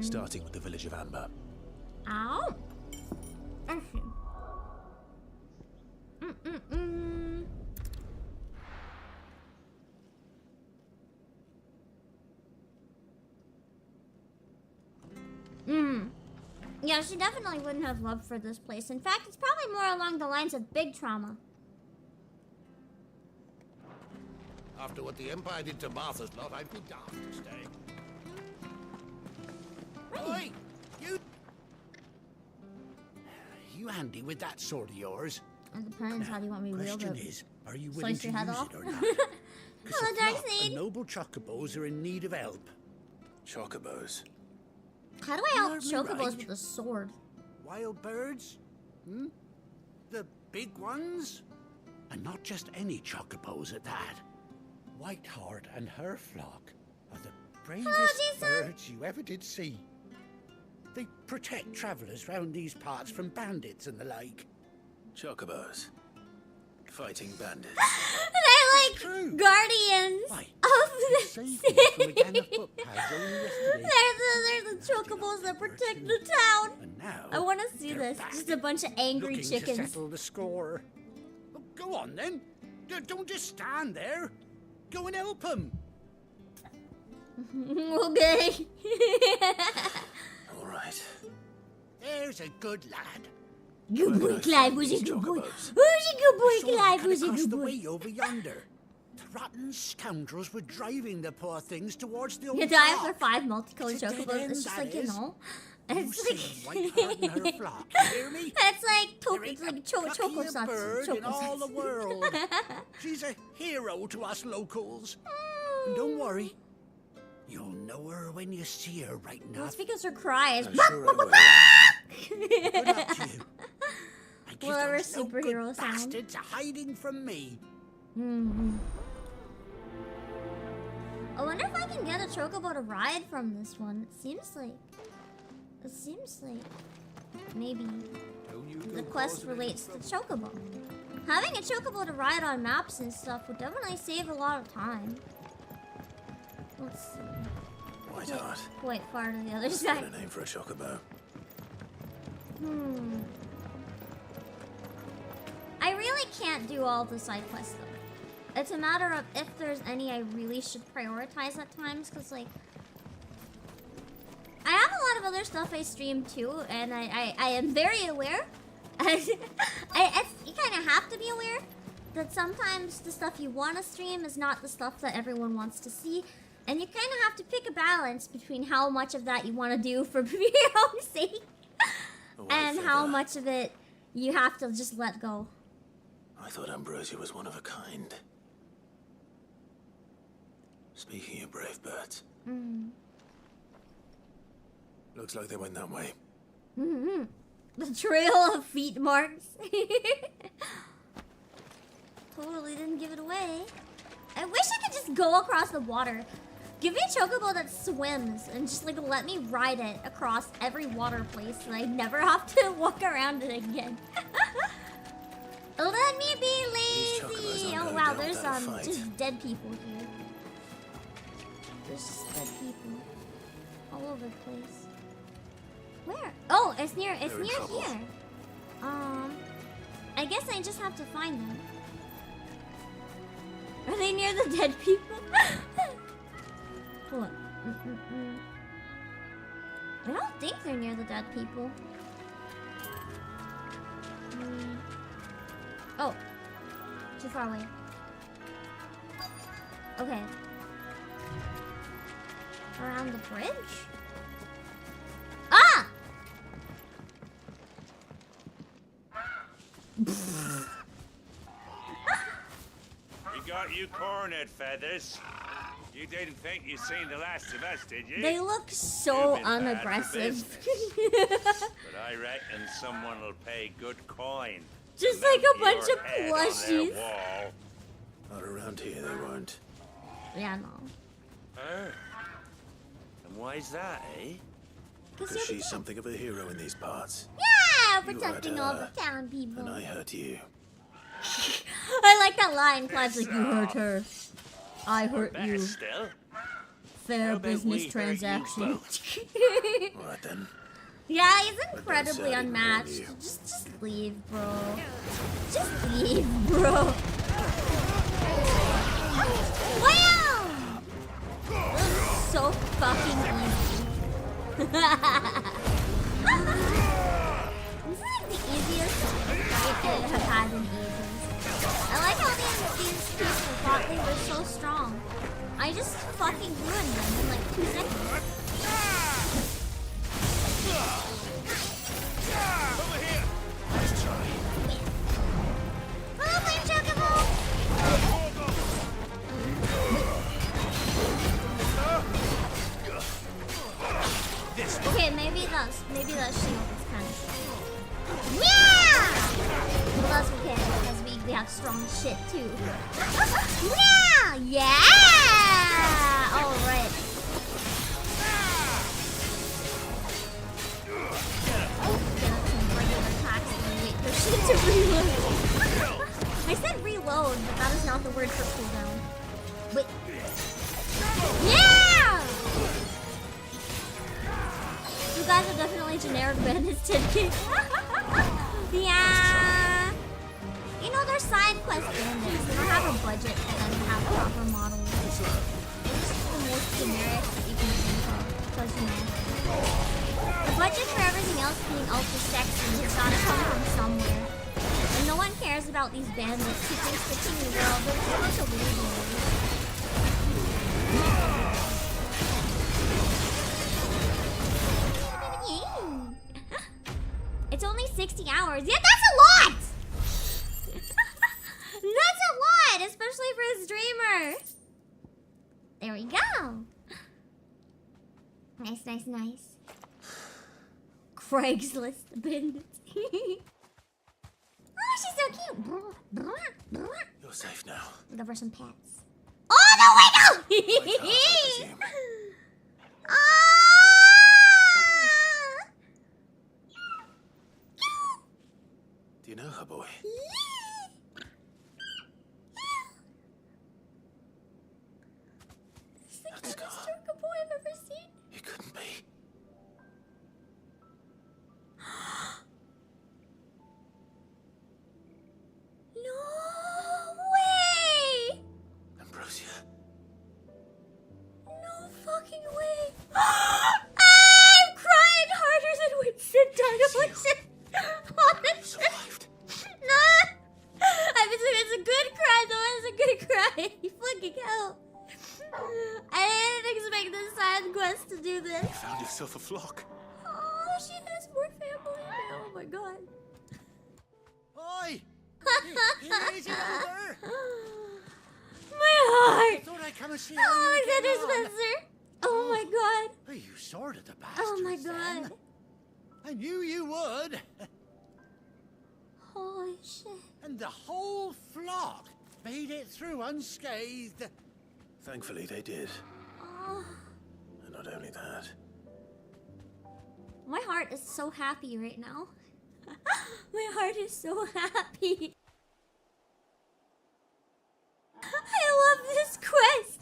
Starting with the village of Amber. Ow. I see. Yeah, she definitely wouldn't have love for this place. In fact, it's probably more along the lines of big trauma. After what the Empire did to Martha's lot, I'd be daft to stay. Oi! You handy with that sword of yours? It depends how do you want me to wield Question it. is, are you willing Slice to your use head off? it or not? Hello, Darkseid. Noble chocobos are in need of help. Chocobos? How do I help Are we chocobos right? with a sword? Wild birds? The big ones? And not just any chocobos at that. Whiteheart and her flock are the bravest birds you ever did see. They protect travellers round these parts from bandits and the like. Chocobos? Fighting bandits. They're like guardians of the city. They're the chocobos that protect the town. I want to see this. Just a bunch of angry Looking chickens. to settle the score. Oh, go on then. Don't just stand there. Go and help him. Okay. All right. There's a good lad. Good boy, Clive was a good boy. Who's a good boy, Clive was a across good the boy. way over yonder. The rotten scoundrels were driving the poor things towards the old You die flock. after 5 multicolored It's a dead chocobos. end, It's just that like, you is. know. You It's see Whiteheart and her like. flock, you hear me? It's like There ain't choco pluckier shots. bird in all the world. She's a hero to us locals. And don't worry, you'll know her when you see her right now. That's because her cry is. Good luck to you. And give Whatever those no good superhero sound. bastards a hiding from me. I wonder if I can get a chocobo to ride from this one. It seems like maybe the quest relates to chocobo. Having a chocobo to ride on maps and stuff would definitely save a lot of time. Let's see. Whiteheart. Quite far to the other That's side. not a name for a chocobo. I really can't do all the side quests though. It's a matter of if there's any I really should prioritize at times, because like I have a lot of other stuff I stream too, and I am very aware. You kind of have to be aware that sometimes the stuff you want to stream is not the stuff that everyone wants to see, and you kind of have to pick a balance between how much of that you want to do for your own sake, and how much of it you have to just let go. I thought Ambrosia was one of a kind. Speaking of brave birds, looks like they went that way. The trail of feet marks. Totally didn't give it away. I wish I could just go across the water. Give me a chocobo that swims and just like let me ride it across every water place and I never have to walk around it again. Let me be lazy. Oh wow, there's just dead people here. There's just dead people all over the place. Where? Oh, it's near here. I guess I just have to find them. Are they near the dead people? What? I don't think they're near the dead people. Oh. Too far away. Okay. Around the bridge? Ah! We got you cornered, Feathers. You didn't think you'd seen the last of us, did you? They look so You've been bad for unaggressive. But I reckon someone will pay good coin. Just to like a mount bunch your of head on their plushies. wall. Not around here, they weren't. Yeah, no. Oh. And why's that, eh? Because she's something of a hero in these parts. Yeah, You protecting hurt all her, the town people. And I hurt you. I like that line. Clive's like, you hurt her. I hurt Better you. still. Fair How about business we hurt you transaction. Alright then. Yeah, he's incredibly sad even more unmatched. you. Just leave, bro. Just leave, bro. Wow! That was so fucking easy. This is like the easiest fight I have had in ages. I like how these people thought they were so strong. I just fucking ruined them in like 2 seconds. Over here. Let's try. Oh, my chocobo! Okay, maybe that shield is kind of strong. Yeah! Well, that's okay because we have strong shit too. Yeah! Yeah! All right. Get up some regular attacks and wait for shit to reload. I said reload, but that is not the word for cooldown. Wait. Yeah! You guys are definitely generic bandits, 10K. Yeah. You know, they're side quest bandits. They don't have a budget for them to have proper models. It's the most generic that you can think of. Because, you know, the budget for everything else being ultra sexy has gotta come from somewhere. And no one cares about these bandits who think switching the world. They're too much of losers. It's only 60 hours. Yeah, that's a lot! That's a lot, especially for a streamer. There we go. Nice, nice, nice. Craigslist bandits. Oh, she's so cute. You're safe now. Give her some pets. Oh, no, wait, no! Do you know her, boy? This is the cutest Chocobo I've ever seen. It couldn't be. No way! Ambrosia. No fucking way. I'm crying harder than when Sid died of my shit. Survived. No! It's a good cry though, it's a good cry. You fucking hell. I didn't expect this side quest to do this. You found yourself a flock. Oh, she has more family now. Oh my god. Oi! Is it over? My heart! I thought I'd come and see how Oh, you Alexander were getting on. Spencer! Oh my god! Oh, you sorted the bastards. Oh my god! Then. I knew you would. Holy shit. And the whole flock made it through unscathed. Thankfully, they did. Oh, And not only that. my heart is so happy right now. My heart is so happy. I love this quest.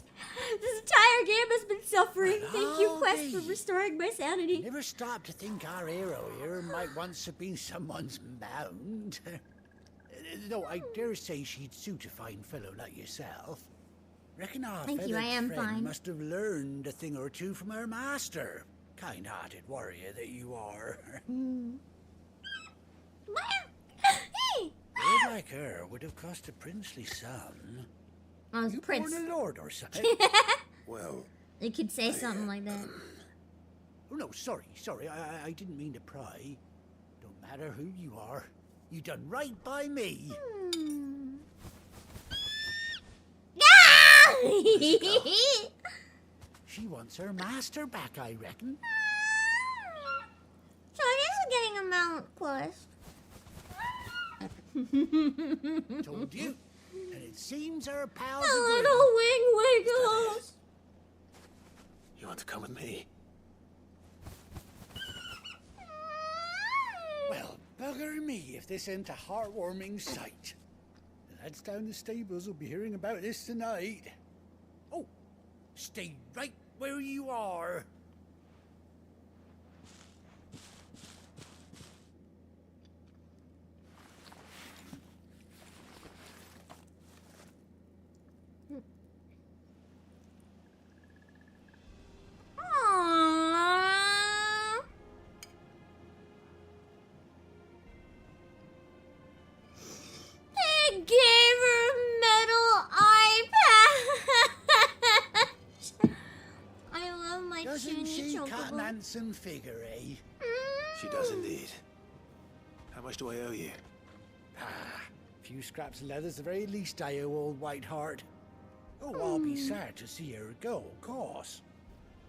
This entire game has been suffering. Thank you, quest, for restoring my sanity. Never stop to think our hero here might once have been someone's mount. Though I dare say she'd suit a fine fellow like yourself. Reckon our Thank you, I am feathered friend fine. must have learned a thing or two from her master. Kind-hearted warrior that you are. Hey! Bird like her would have cost a princely sum. I was a You prince. born a lord or something? Well, You could say something like that. oh no, sorry. I didn't mean to pry. Don't matter who you are. You done right by me. She wants her master back, I reckon. So it is getting a mount quest. Told you. And it seems her pals A agree. little wing. You want to come with me? Well, bugger me if this ain't a heartwarming sight. The lads down the stables will be hearing about this tonight. Oh, stay right where you are. Aww. They gave her metal eye patch. I love my Doesn't Chuny she cut an Chocobo. handsome figure, eh? She does indeed. How much do I owe you? Ah, a few scraps of leather's the very least I owe old Whiteheart. Oh, I'll be sad to see her go, of course.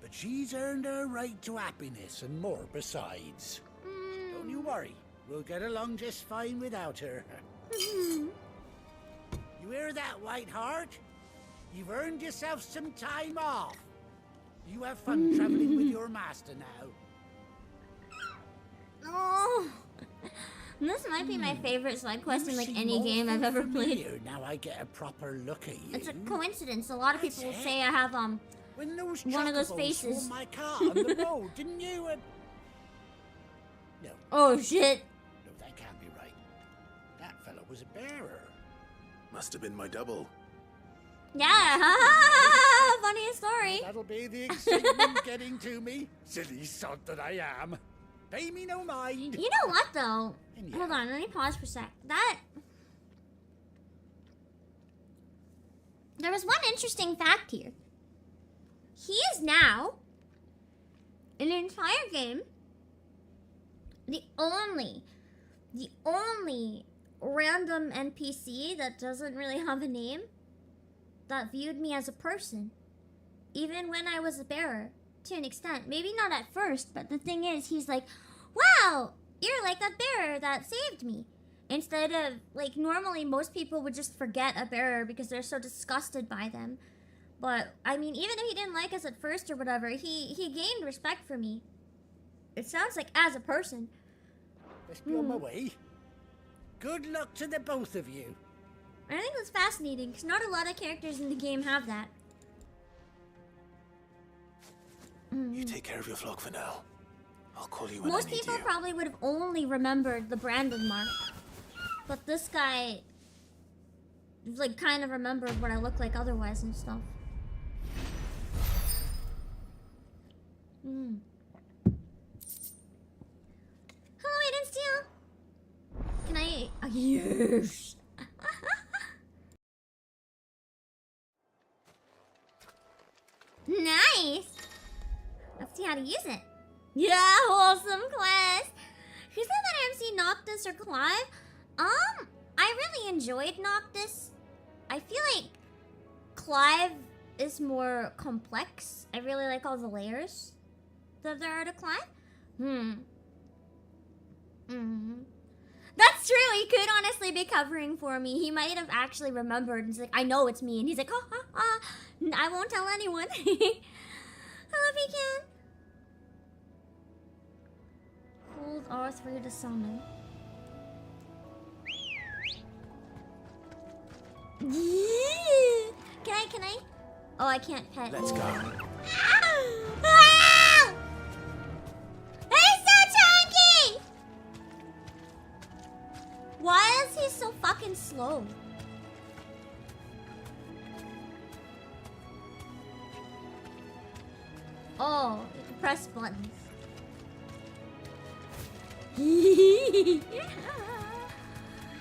But she's earned her right to happiness and more besides. Don't you worry. We'll get along just fine without her. You hear that, Whiteheart? You've earned yourself some time off. You have fun traveling with your master now. Oh, And this might be my favorite side quest in like any More game I've ever played. familiar Now I get a proper look at you. It's a coincidence. A lot of people will say I have When those one of those chocobos faces. swarmed my car on the road, didn't you? No. Oh shit. No, that can't be right. That fellow was a bearer. Must have been my double. Yeah, funniest story. That'll be the excitement getting to me. Silly sod that I am. Pay me no mind. You know what though? Hold on, let me pause for a sec. There was one interesting fact here. He is now, in the entire game, the only random NPC that doesn't really have a name that viewed me as a person, even when I was a bearer, to an extent. Maybe not at first, but the thing is, he's like, wow, you're like that bearer that saved me. Instead of, like, normally most people would just forget a bearer because they're so disgusted by them. But, I mean, even if he didn't like us at first or whatever, he gained respect for me. It sounds like as a person. Let's be on my way. Good luck to the both of you. I think that's fascinating, because not a lot of characters in the game have that. You take care of your flock for now. I'll call you when Most I need people you. probably would have only remembered the Brandon mark. But this guy, like, kind of remembered what I look like otherwise and stuff. Hello, Aiden Steel! Can I... Oh, yes! Nice! Let's see how to use it. Yeah, wholesome quest! Who said that MC Noctis or Clive? I really enjoyed Noctis. I feel like Clive is more complex. I really like all the layers that there are to Clive. That's true, he could honestly be covering for me. He might have actually remembered and he's like, I know it's me. And he's like, I won't tell anyone. I love you, Ken. Hold R3 to summon. Can I? Oh, I can't pet. Let's go. Ah! He's so chunky! Why is he so fucking slow? Oh, you can press buttons.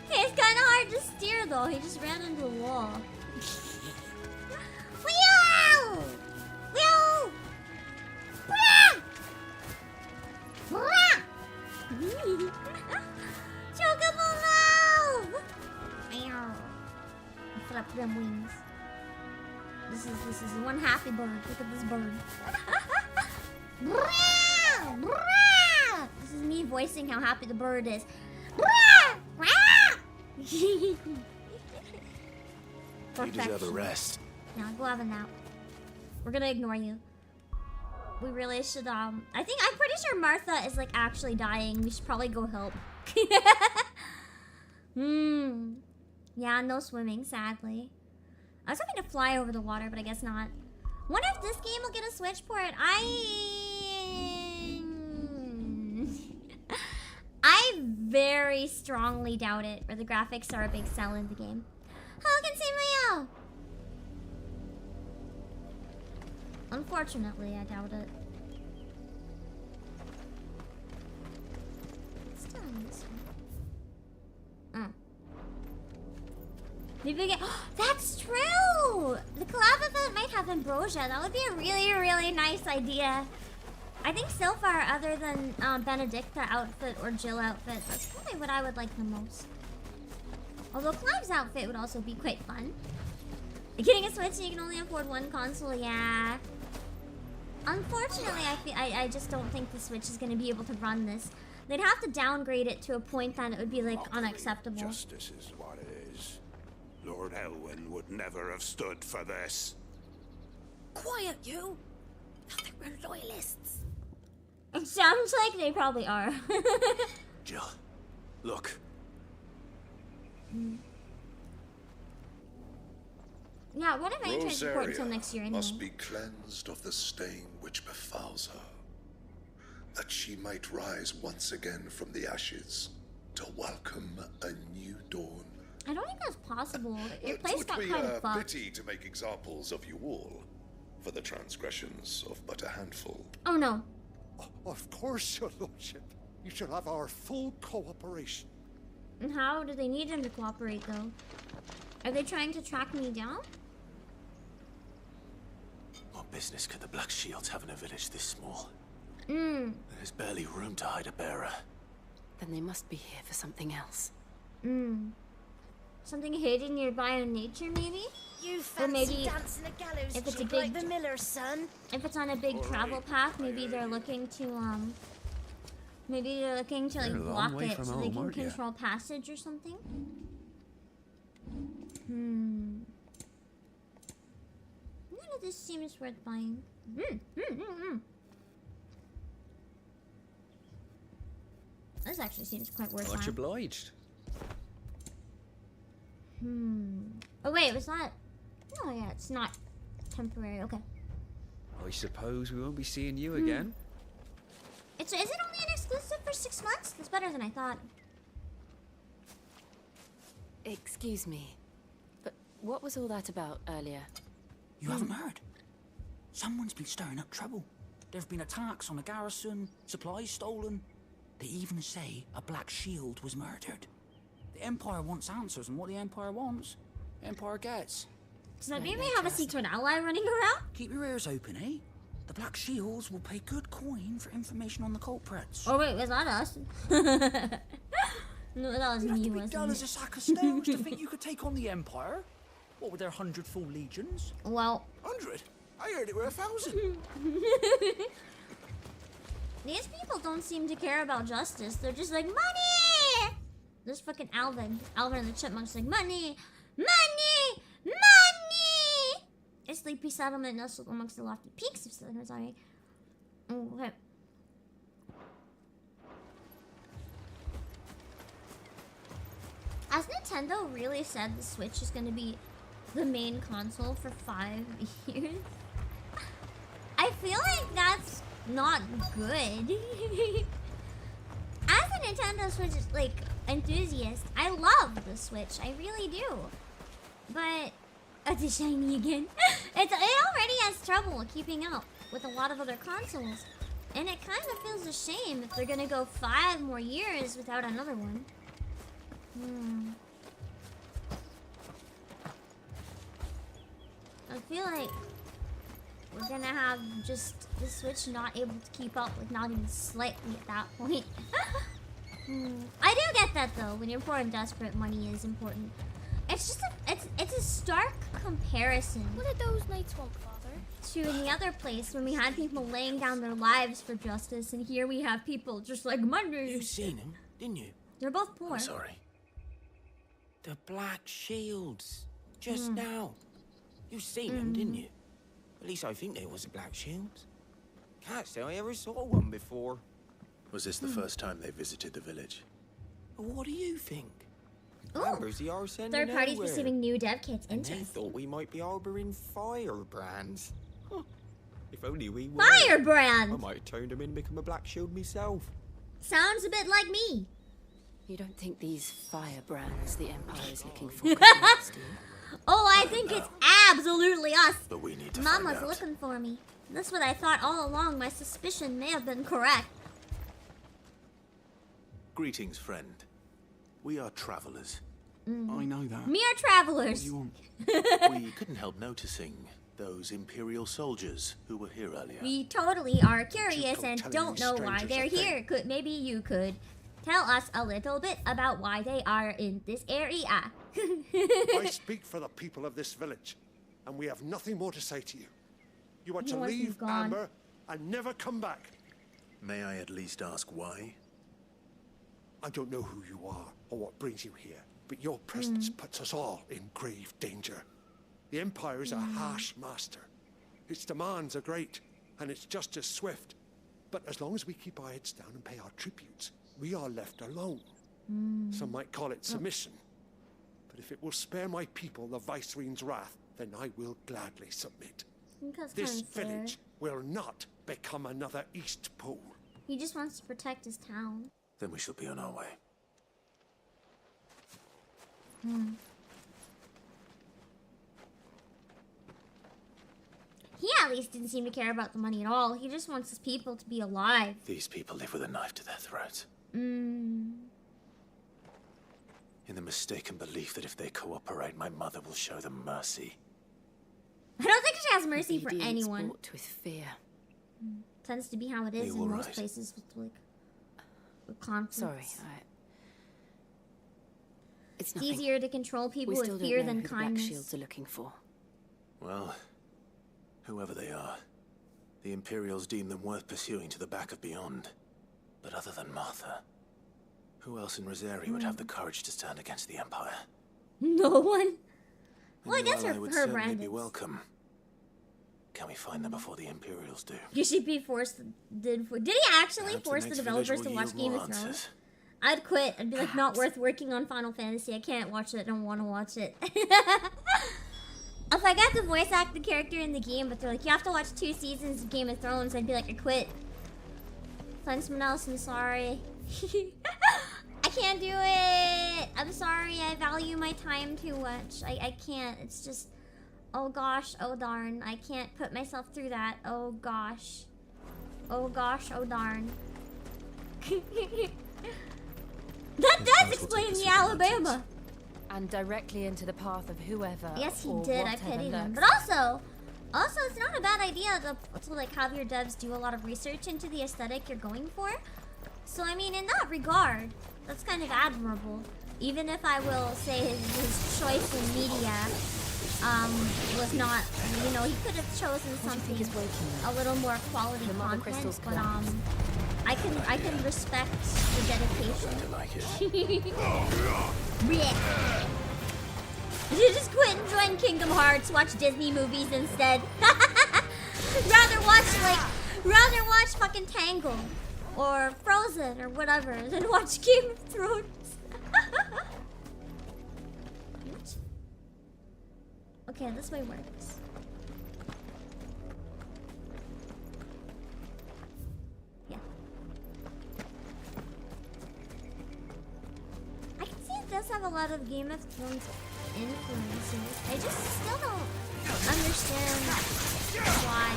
It's kind of hard to steer though. He just ran into the wall. Wheel! Wheel! Chocobo move! Flap them wings. This is one happy bird. Look at this bird. This is me voicing how happy the bird is. You deserve a rest. Now go have a nap. We're gonna ignore you. We really should, I'm pretty sure Martha is like actually dying. We should probably go help. Yeah, no swimming, sadly. I was hoping to fly over the water, but I guess not. Wonder if this game will get a Switch port. I very strongly doubt it, or the graphics are a big sell in the game. Hello, Consumo! Unfortunately, I doubt it. It's still in this one. Maybe we get. That's true! The collab event might have Ambrosia. That would be a really, really nice idea. I think so far, other than Benedicta outfit or Jill outfit, that's probably what I would like the most. Although Clive's outfit would also be quite fun. Getting a Switch so you can only afford one console, yeah. Unfortunately, I just don't think the Switch is going to be able to run this. They'd have to downgrade it to a point that it would be, like, unacceptable. Justice is what it is. Lord Elwyn would never have stood for this. Quiet, you! I think we're loyalists. It sounds like they probably are. Jill, Look. Yeah, what if I ain't transport until next year anyway? Must be cleansed of the stain which befouls her, that she might rise once again from the ashes to welcome a new dawn. I don't think that's possible. Your place It got would be kind of a fucked. pity to make examples of you all for the transgressions of but a handful. Oh no. Of course, your lordship. You shall have our full cooperation. And how do they need him to cooperate, though? Are they trying to track me down? What business could the Black Shields have in a village this small? There's barely room to hide a bearer. Then they must be here for something else. Something hidden nearby in nature, maybe? You Or fancy maybe dancing a gallows if it's a jig big like the miller's son? If it's on a big travel path, maybe they're looking to maybe they're looking to like You're a long block way it from so they home, can aren't ya? control passage or something. None of this seems worth buying. This actually seems quite worth Much buying. obliged. Oh wait, was that? Oh yeah, it's not temporary. Okay. I suppose we won't be seeing you again. Is it only an exclusive for 6 months? That's better than I thought. Excuse me, but what was all that about earlier? You haven't heard? Someone's been stirring up trouble. There have been attacks on the garrison, supplies stolen. They even say a Black Shield was murdered. The Empire wants answers, and what the Empire wants, the Empire gets. Does that mean we have a secret ally running around? Keep your ears open, eh? The Black Shields will pay good coin for information on the culprits. Oh wait, was that us? No, that was You have me, to be wasn't dull it? as a sack of stones to think you could take on the Empire. What with their 100 full legions? Well, 100? I heard it were 1,000. These people don't seem to care about justice. They're just like, money! There's fucking Alvin. Alvin and the Chipmunks like, money! Money! Money! A sleepy settlement nestled amongst the lofty peaks of Silicon Valley. Okay. Has Nintendo really said the Switch is gonna be the main console for 5 years? I feel like that's not good. As a Nintendo Switch like enthusiast, I love the Switch. I really do. But it's shiny again. It already has trouble keeping up with a lot of other consoles, and it kind of feels a shame if they're gonna go 5 more years without another one. I feel like we're gonna have just the Switch not able to keep up with not even slightly at that point. I do get that though. When you're poor and desperate, money is important. It's just it's a stark comparison. What did those knights want, Father? To the other place when we had people laying down their lives for justice, and here we have people just like money. You seen him, didn't you? They're both poor. I'm sorry. The Black Shields. Just now. You seen them, didn't you? At least I think they was the Black Shields. Can't say I ever saw one before. Was this the first time they visited the village? What do you think? Ooh. Members they are sending Third parties nowhere. receiving new dev kits. And they Interesting. thought we might be harboring firebrands. Huh. If only we were. Firebrand! I might have turned them in and become a Black Shield myself. Sounds a bit like me. You don't think these firebrands the Empire is looking for could be us, do you? Oh, I think it's absolutely us. But we need to Mama's find out. looking for me. That's what I thought all along. My suspicion may have been correct. Greetings, friend. We are travelers. I know that. Mere travelers. We couldn't help noticing those Imperial soldiers who were here earlier. We totally are curious and telling don't these know why strangers they're a thing. here. Maybe you could tell us a little bit about why they are in this area. I speak for the people of this village, and we have nothing more to say to you. You are to Yours is leave gone. Amber and never come back. May I at least ask why? I don't know who you are or what brings you here, but your presence puts us all in grave danger. The Empire is a harsh master. Its demands are great, and its justice swift. But as long as we keep our heads down and pay our tributes, we are left alone. Some might call it submission. But if it will spare my people the Viceroy's wrath, then I will gladly submit. This village will not become another East Pool. He just wants to protect his town. Then we shall be on our way. He at least didn't seem to care about the money at all. He just wants his people to be alive. These people live with a knife to their throats. In the mistaken belief that if they cooperate, my mother will show them mercy. I don't think she has mercy for anyone. With fear. Tends to be how it is in most places with conflicts. Sorry, it's easier to control people with fear than kindness. Black Shields are looking for. Well, whoever they are, the Imperials deem them worth pursuing to the back of beyond. But other than Martha, who else in Rosaria would have the courage to stand against the Empire? No one. Well, I guess her would her certainly brand be welcome. Can we find them before the Imperials do? Yoshi-P did he actually force the developers to watch Game of Thrones? I'd quit. I'd be like, not worth working on Final Fantasy. I can't watch it. I don't want to watch it. If I got to voice act the character in the game, but they're like, you have to watch 2 seasons of Game of Thrones, I'd be like, I quit. Find someone else, I'm sorry. I can't do it. I'm sorry. I value my time too much. I can't. It's just, oh gosh, oh darn. I can't put myself through that. Oh gosh. Oh gosh, oh darn. That does explain the Alabama. And directly into the path of whoever. Yes, he or did. I whatever pity him. lurks. But also, it's not a bad idea to like have your devs do a lot of research into the aesthetic you're going for. So I mean, in that regard, that's kind of admirable. Even if I will say his choice in media was not, you know, he could have chosen something a little more quality content. But I can respect the dedication. You just quit and join Kingdom Hearts, watch Disney movies instead. rather watch fucking Tangled or Frozen or whatever than watch Game of Thrones. What? Okay, this way works. Yeah. I can see it does have a lot of Game of Thrones influences. I just still don't understand why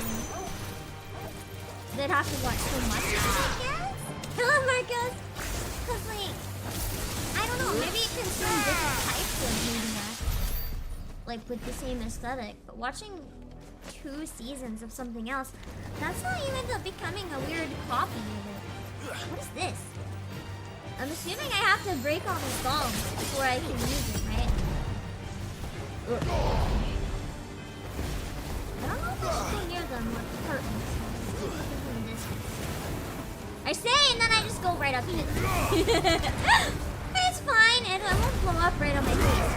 they'd have to watch so much of it, I guess? Hello, Marcos! Cause like, I don't know, maybe it consumed different types of media, like with the same aesthetic, but watching 2 seasons of something else, that's how you end up becoming a weird copy of it. What is this? I'm assuming I have to break all the songs before I can use it, right? I don't know if I should go near them with the curtains. I say, and then I just go right up in it. It's fine, and I won't blow up right on my face.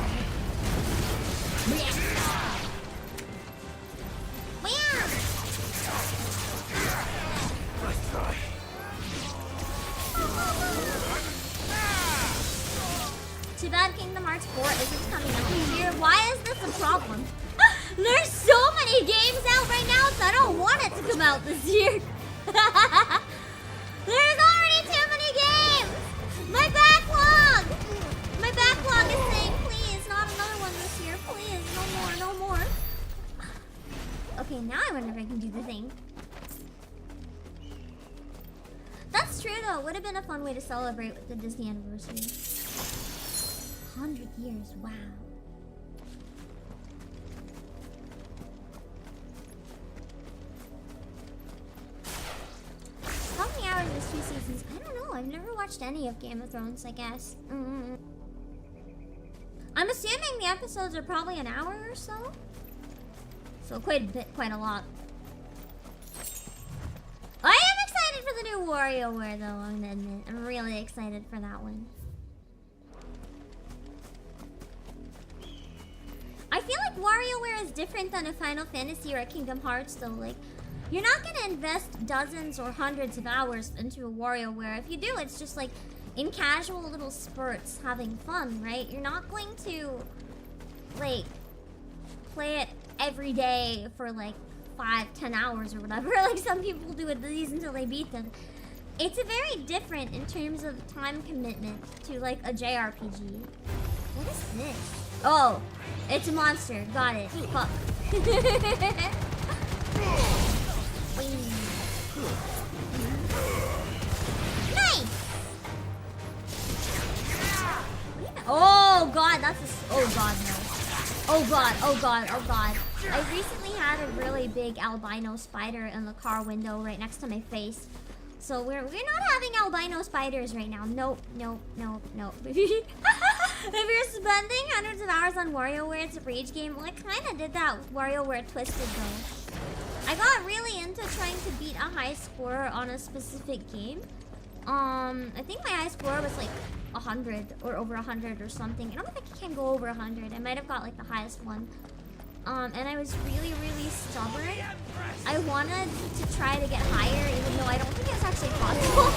Too bad Kingdom Hearts 4 isn't coming out this year. Why is this a problem? There's so many games out right now, so I don't want it to come out this year. There's already too many games! My backlog is saying, please, not another one this year. Please, no more. Okay, now I wonder if I can do the thing. That's true though, would have been a fun way to celebrate with the Disney anniversary. 100 years, wow. How many hours is 2 seasons? I don't know, I've never watched any of Game of Thrones, I guess. I'm assuming the episodes are probably an hour or so. So quite a lot. I am excited for the new WarioWare though, I'm gonna admit. I'm really excited for that one. I feel like WarioWare is different than a Final Fantasy or a Kingdom Hearts though. Like, you're not gonna invest dozens or hundreds of hours into a WarioWare. If you do, it's just like, in casual little spurts having fun, right? You're not going to, like, play it every day for like 5-10 hours or whatever, like some people do with these until they beat them. It's a very different in terms of time commitment to like a JRPG. What is this? Oh, it's a monster. Got it. Fuck. Nice! Oh god, that's a... Oh god, no. Oh god, oh god, oh god. I recently had a really big albino spider in the car window right next to my face. So we're not having albino spiders right now. Nope, nope, nope, nope. If you're spending hundreds of hours on WarioWare, it's a rage game. Well, I kind of did that with WarioWare Twisted though. I got really into trying to beat a high score on a specific game. I think my high score was like 100 or over 100 or something. I don't think I can go over 100. I might have got like the highest one. And I was really, really stubborn. I wanted to try to get higher, even though I don't think it's actually possible.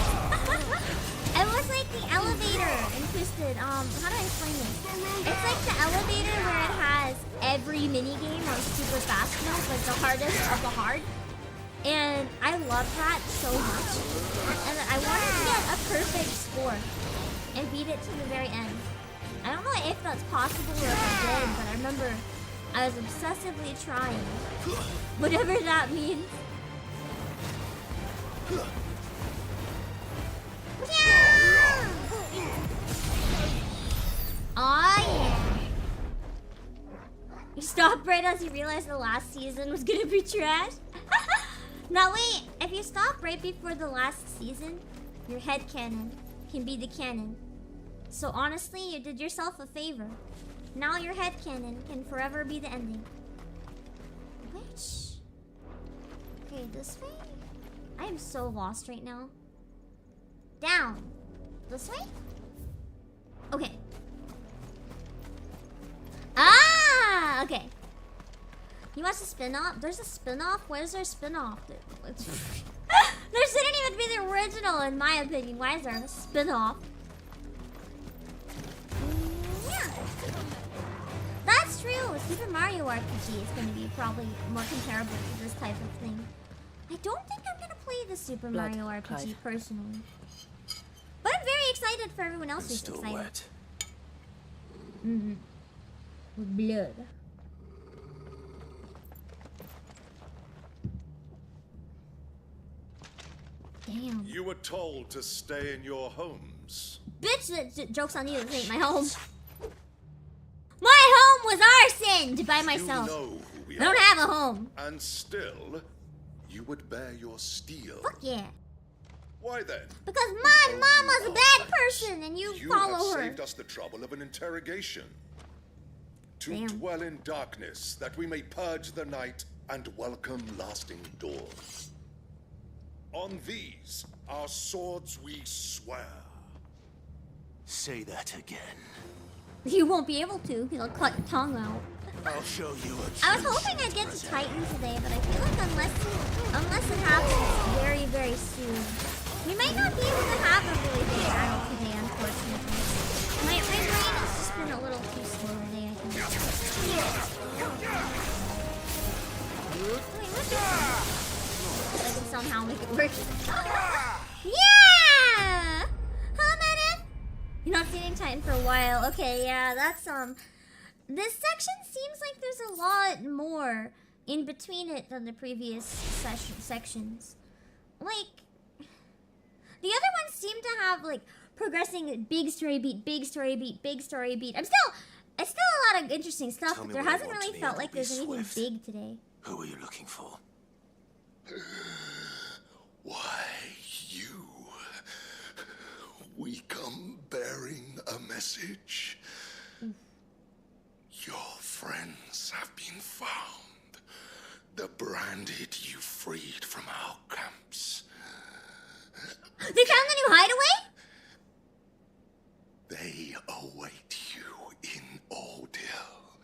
It was like the elevator in Twisted. How do I explain this? It's like the elevator where it has every minigame on super fast mode, like the hardest of the hard. And I love that so much. And I wanted to get a perfect score and beat it to the very end. I don't know if that's possible or if I did, but I remember I was obsessively trying. Whatever that means. Yeah! Oh yeah! You stopped right as you realized the last season was gonna be trash? Now wait, if you stop right before the last season, your headcanon can be the canon. So honestly, you did yourself a favor. Now your headcanon can forever be the ending. Which? Okay, this way? I am so lost right now. Down. This way? Okay. Ah! Okay. You watch the spin-off? There's a spin-off? Why is there a spin-off? There shouldn't even be the original, in my opinion. Why is there a spin-off? Yeah. That's true. Super Mario RPG is going to be probably more comparable to this type of thing. I don't think I'm going to play the Super Mario RPG personally. But I'm very excited for everyone else who's excited. Wet. Mm-hmm. With blood. Damn. You were told to stay in your homes. Bitch, joke's on you, this ain't my home. My home was arsoned by myself. You know who we I don't are. have a home. And still, you would bear your steel. Fuck yeah. Why then? Because my mama's a bad person and you follow her. You have saved us the trouble of an interrogation. To Damn. dwell in darkness, that we may purge the night and welcome lasting dawn. On these, our swords we swear. Say that again. You won't be able to, because I'll cut your tongue out. I'll show you a I was hoping I'd get to Titan today, but I feel like unless it happens very, very soon, we might not be able to have a really big battle today, unfortunately. My brain has just been a little too slow today, I think. Wait, what's this? I can somehow make it work. Yeah! Hello, Madden! You're not seeing Titan for a while. Okay, yeah, that's, this section seems like there's a lot more in between it than the previous sections. Like, the other ones seem to have, like, progressing big story beat, big story beat, big story beat. It's still a lot of interesting stuff, but there hasn't really felt like there's anything big today. Who are you looking for? Why, you. We come bearing a message. Your friends have been found. The branded you freed from our camps. They found the new hideaway? They await you in Ordil.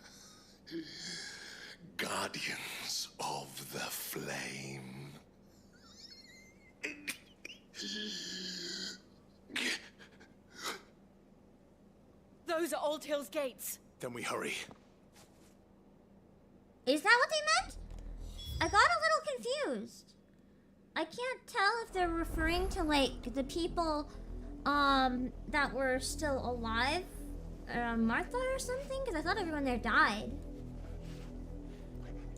Guardians of the Flame. Those are Old Hill's gates. Then we hurry. Is that what they meant? I got a little confused. I can't tell if they're referring to, like, the people, that were still alive. Martha or something? Because I thought everyone there died.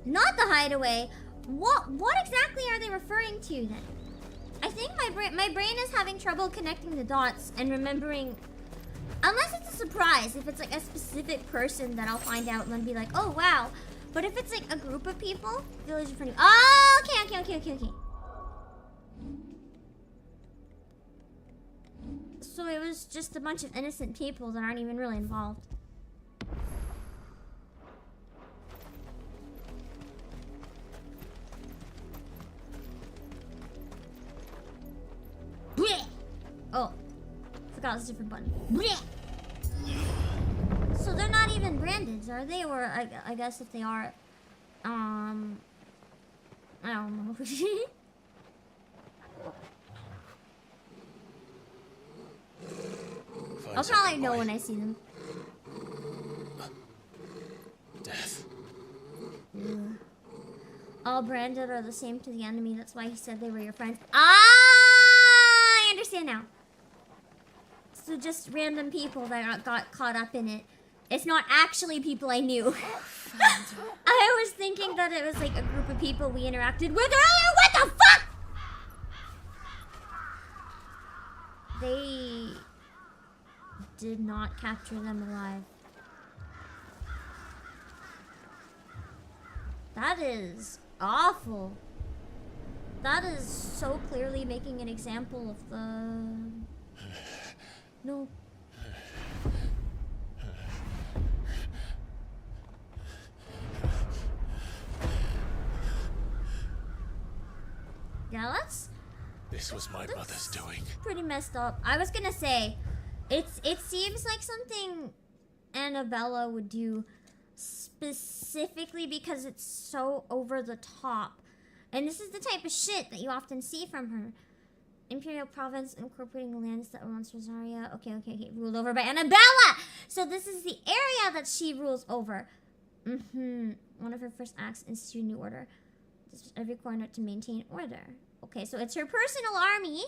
Not the Hideaway. What exactly are they referring to then? I think my brain is having trouble connecting the dots and remembering, unless it's a surprise, if it's like a specific person that I'll find out and then be like, oh wow. But if it's like a group of people, village in front of you. Oh, okay. So it was just a bunch of innocent people that aren't even really involved. Blech! Oh, forgot it's a different button. Blech! So they're not even branded, are they? Or I guess if they are, I don't know. I'll probably know when I see them. Death. Yeah. All branded are the same to the enemy. That's why he said they were your friends. I understand now. So just random people that got caught up in it. It's not actually people I knew. I was thinking that it was like a group of people we interacted with earlier. What the fuck? They did not capture them alive. That is awful. That is so clearly making an example of the... No. Yeah, This was my mother's doing. Pretty messed up. I was gonna say, it seems like something Annabella would do, specifically because it's so over the top. And this is the type of shit that you often see from her. Imperial province incorporating lands that were once Rosaria. Okay. Ruled over by Annabella! So this is the area that she rules over. One of her first acts, institute new order. This was every corner to maintain order. Okay, so it's her personal army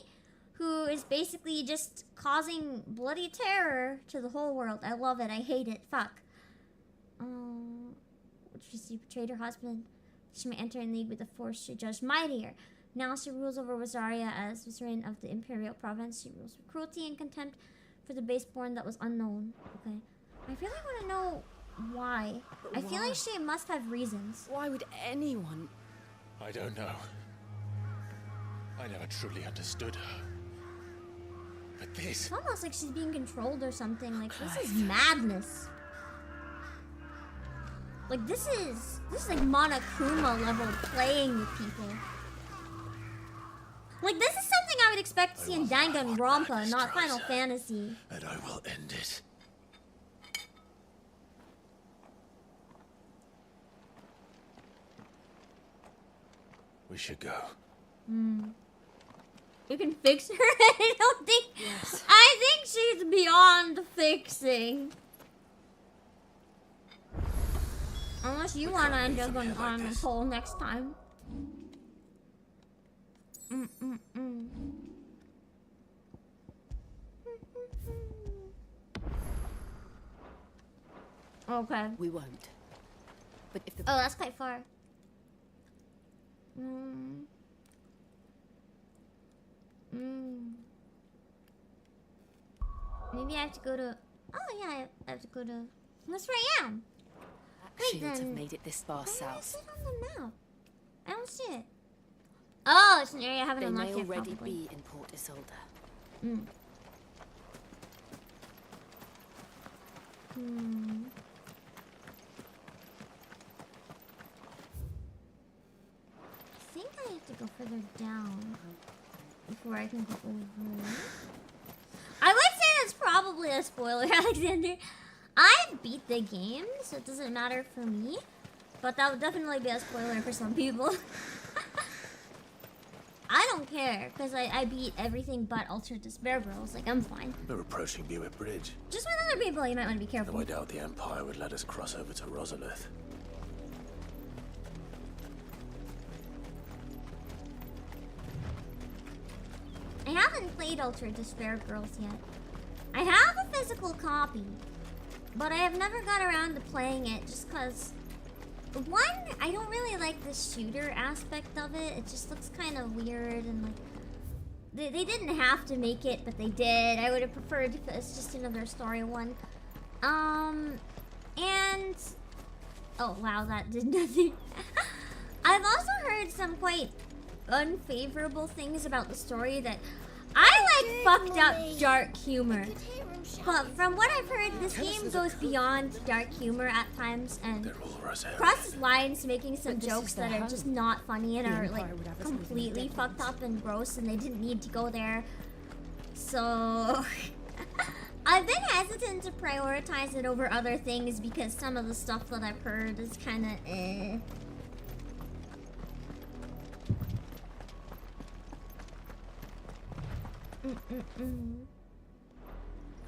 who is basically just causing bloody terror to the whole world. I love it. I hate it. Fuck. She betrayed her husband. She may enter in league with the force she judged mightier. Now she rules over Rosaria as viceroy of the Imperial province. She rules with cruelty and contempt for the baseborn that was unknown. Okay. I really want to know why. I feel like she must have reasons. Why would anyone... I don't know. I never truly understood her. But this... It's almost like she's being controlled or something. Like, this is madness. Like, this is like Monokuma level playing with people. Like, this is something I would expect to see in Danganronpa, not Final Fantasy. And I will end it. We should go. You can fix her? I don't think... Yes. I think she's beyond fixing. Unless you want to end up on the pole next time. Okay. We won't. But if the... Oh, that's quite far. Maybe I have to go to... Oh, yeah, I have to go to... That's where I am. Wait, Shields then... have made it this far south. Is it on the map? I don't see it. Oh, it's an area I haven't unlocked yet, They may already probably. be in Port Isolde. I think I have to go further down before I can go over. I would say that's probably a spoiler, Alexander. I beat the game, so it doesn't matter for me. But that would definitely be a spoiler for some people. I don't care, because I beat everything but Ultra Despair Girls. Like, I'm fine. We're approaching Buick Bridge. Just with other people, you might want to be careful. No, I doubt the Empire would let us cross over to Rosalith. I haven't played Ultra Despair Girls yet. I have a physical copy, but I have never got around to playing it just because, one, I don't really like the shooter aspect of it. It just looks kind of weird and like, they didn't have to make it, but they did. I would have preferred if it's just another story one. And, oh wow, that did nothing. I've also heard some quite unfavorable things about the story that I like fucked up dark humor. But from what I've heard, this game goes beyond dark humor at times and crosses lines, making some jokes that are just not funny and are like completely fucked up and gross, and they didn't need to go there. So I've been hesitant to prioritize it over other things because some of the stuff that I've heard is kind of eh.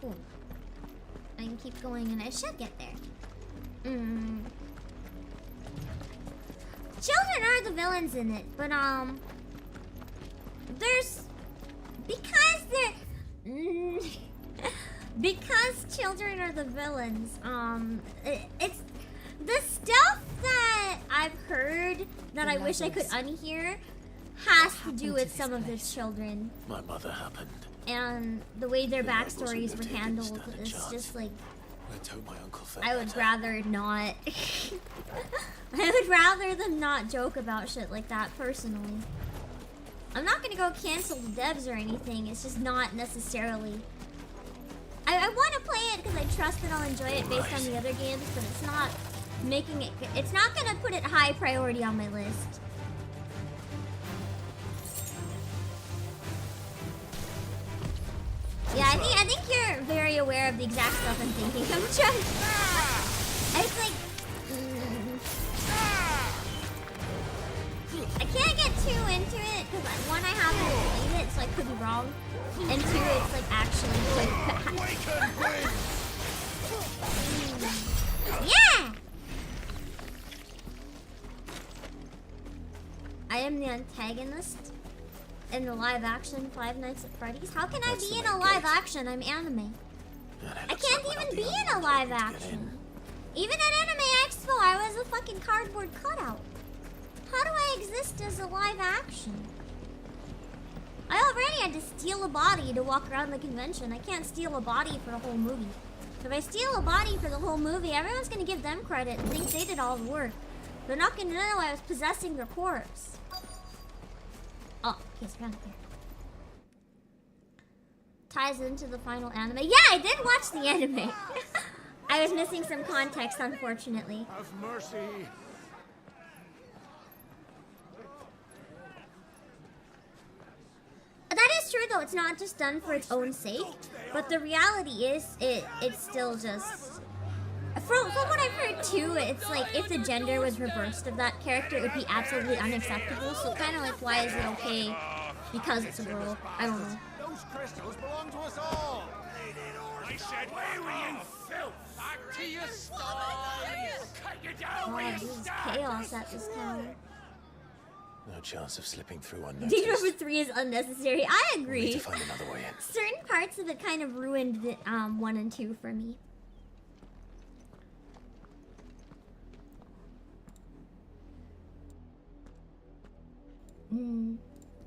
Cool. I can keep going and I should get there. Children are the villains in it, but there's because they're because children are the villains. It's the stuff that I've heard that I wish I could unhear has to do with some of the children. My mother happened. And the way their backstories were handled is just like, Let's hope my uncle felt I would better. rather not. I would rather them not joke about shit like that personally. I'm not gonna go cancel the devs or anything, it's just not necessarily. I want to play it because I trust that I'll enjoy it based on the other games, but it's not making it, it's not gonna put it high priority on my list. Yeah, I think you're very aware of the exact stuff I'm thinking. I'm trying. I was like, I can't get too into it because one, I haven't played it, so I could be wrong, and two, it's like actually quite bad. Yeah. I am the antagonist in the live action Five Nights at Freddy's? How can I be in a live action? I'm anime. I can't even be in a live action. Even at Anime Expo, I was a fucking cardboard cutout. How do I exist as a live action? I already had to steal a body to walk around the convention. I can't steal a body for the whole movie. If I steal a body for the whole movie, everyone's gonna give them credit and think they did all the work. They're not gonna know I was possessing their corpse. Oh, he's around here. Ties into the final anime. Yeah, I did watch the anime. I was missing some context, unfortunately. Have mercy. That is true, though. It's not just done for its own sake, but the reality is, it's still just. From what I've heard too, it's like if the gender was reversed of that character, it would be absolutely unacceptable. So kind of like, why is it okay because it's a girl? I don't know. Those crystals belong to us all. I said, where were you, filth? Back to your sties. Cut you down Oh, this is chaos at this time. No chance of slipping through Date unnoticed. number 3 is unnecessary. I We'll agree. need to find another way in. Certain parts of it kind of ruined the, 1 and 2 for me.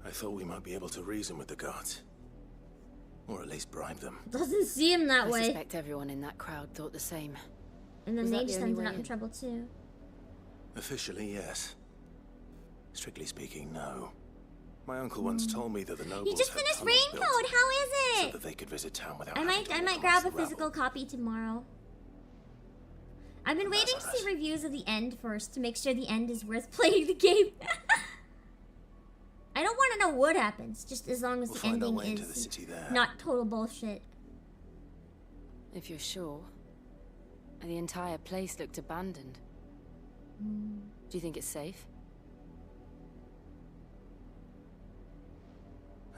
I thought we might be able to reason with the guards. Or at least bribe them. Doesn't seem that I way. suspect everyone in that crowd thought the same. And then Was they that the just only ended way up in in? trouble too. Officially, yes. Strictly speaking, no. My uncle once told me that the nobles You just had finished tunnels Raincoat. built How is so it? that they could visit town without I having to might walk grab amongst a the physical copy tomorrow. I've been waiting to see reviews of the end first to make sure the end is worth playing the game. I don't want to know what happens, just as long as We'll the find our ending way into the is city there. not total bullshit. If you're sure. The entire place looked abandoned. Do you think it's safe?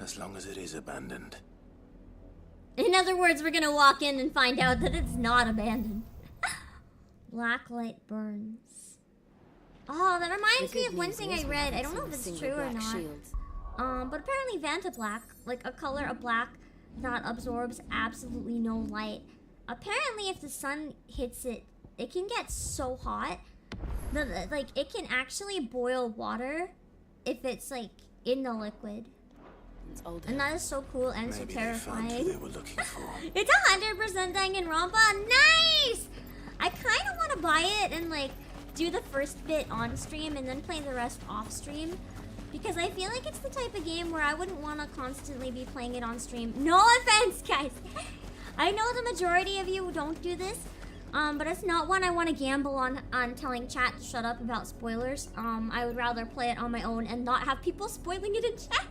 As long as it is abandoned. In other words, we're gonna walk in and find out that it's not abandoned. Black light burns. Oh, that reminds me of one thing I read. I don't know if it's true or not. But apparently Vanta Black, like a color of black that absorbs absolutely no light. Apparently if the sun hits it, it can get so hot that like it can actually boil water if it's like in the liquid. And that is so cool and so terrifying. They were looking for. It's 100% Danganronpa. Nice! I kind of want to buy it and like do the first bit on stream and then play the rest off stream, because I feel like it's the type of game where I wouldn't want to constantly be playing it on stream. No offense, guys. I know the majority of you don't do this, but it's not one I want to gamble on telling chat to shut up about spoilers. I would rather play it on my own and not have people spoiling it in chat.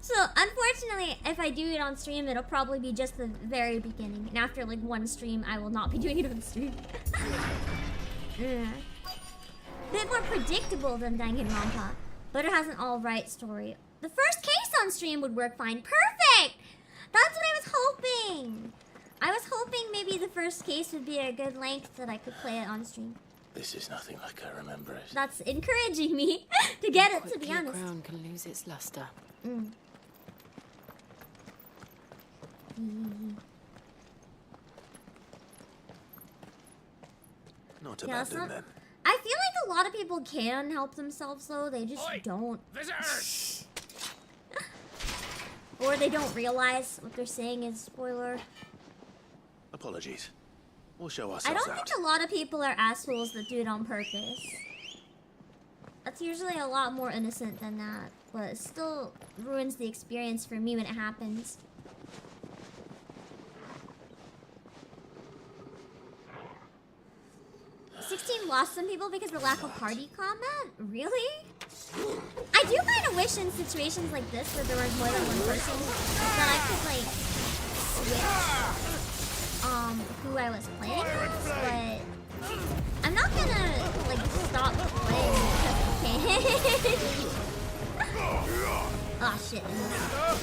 So, unfortunately, if I do it on stream, it'll probably be just the very beginning. And after, like, one stream, I will not be doing it on stream. Bit more predictable than Danganronpa, but it has an alright story. The first case on stream would work fine. Perfect! That's what I was hoping! I was hoping maybe the first case would be a good length that I could play it on stream. This is nothing like I remember it. That's encouraging me to get it, to be honest. The crown can lose its luster. Not Yeah, abandoned then. I feel like a lot of people can help themselves though, they just don't. Or they don't realize what they're saying is spoiler. Apologies. We'll show I ourselves don't out. think a lot of people are assholes that do it on purpose. That's usually a lot more innocent than that, but it still ruins the experience for me when it happens. 16 lost some people because of lack of party combat? Really? I do kind of wish in situations like this where there was more than one person that I could like switch who I was playing as, but I'm not gonna like stop playing because I can't. Oh shit.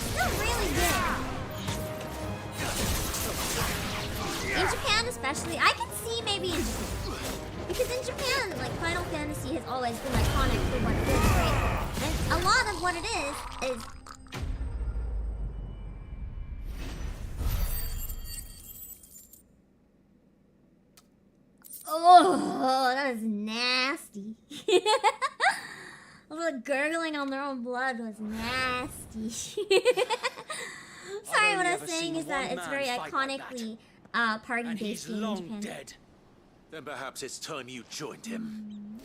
Still really good. In Japan especially, I can see maybe in Japan. Because in Japan, like, Final Fantasy has always been iconic for what it is, right? And a lot of what it is... Oh, that was nasty. A little gurgling on their own blood was nasty. Sorry, what I was saying is that it's very iconically party-based game in Japan. Dead. Then perhaps it's time you joined him.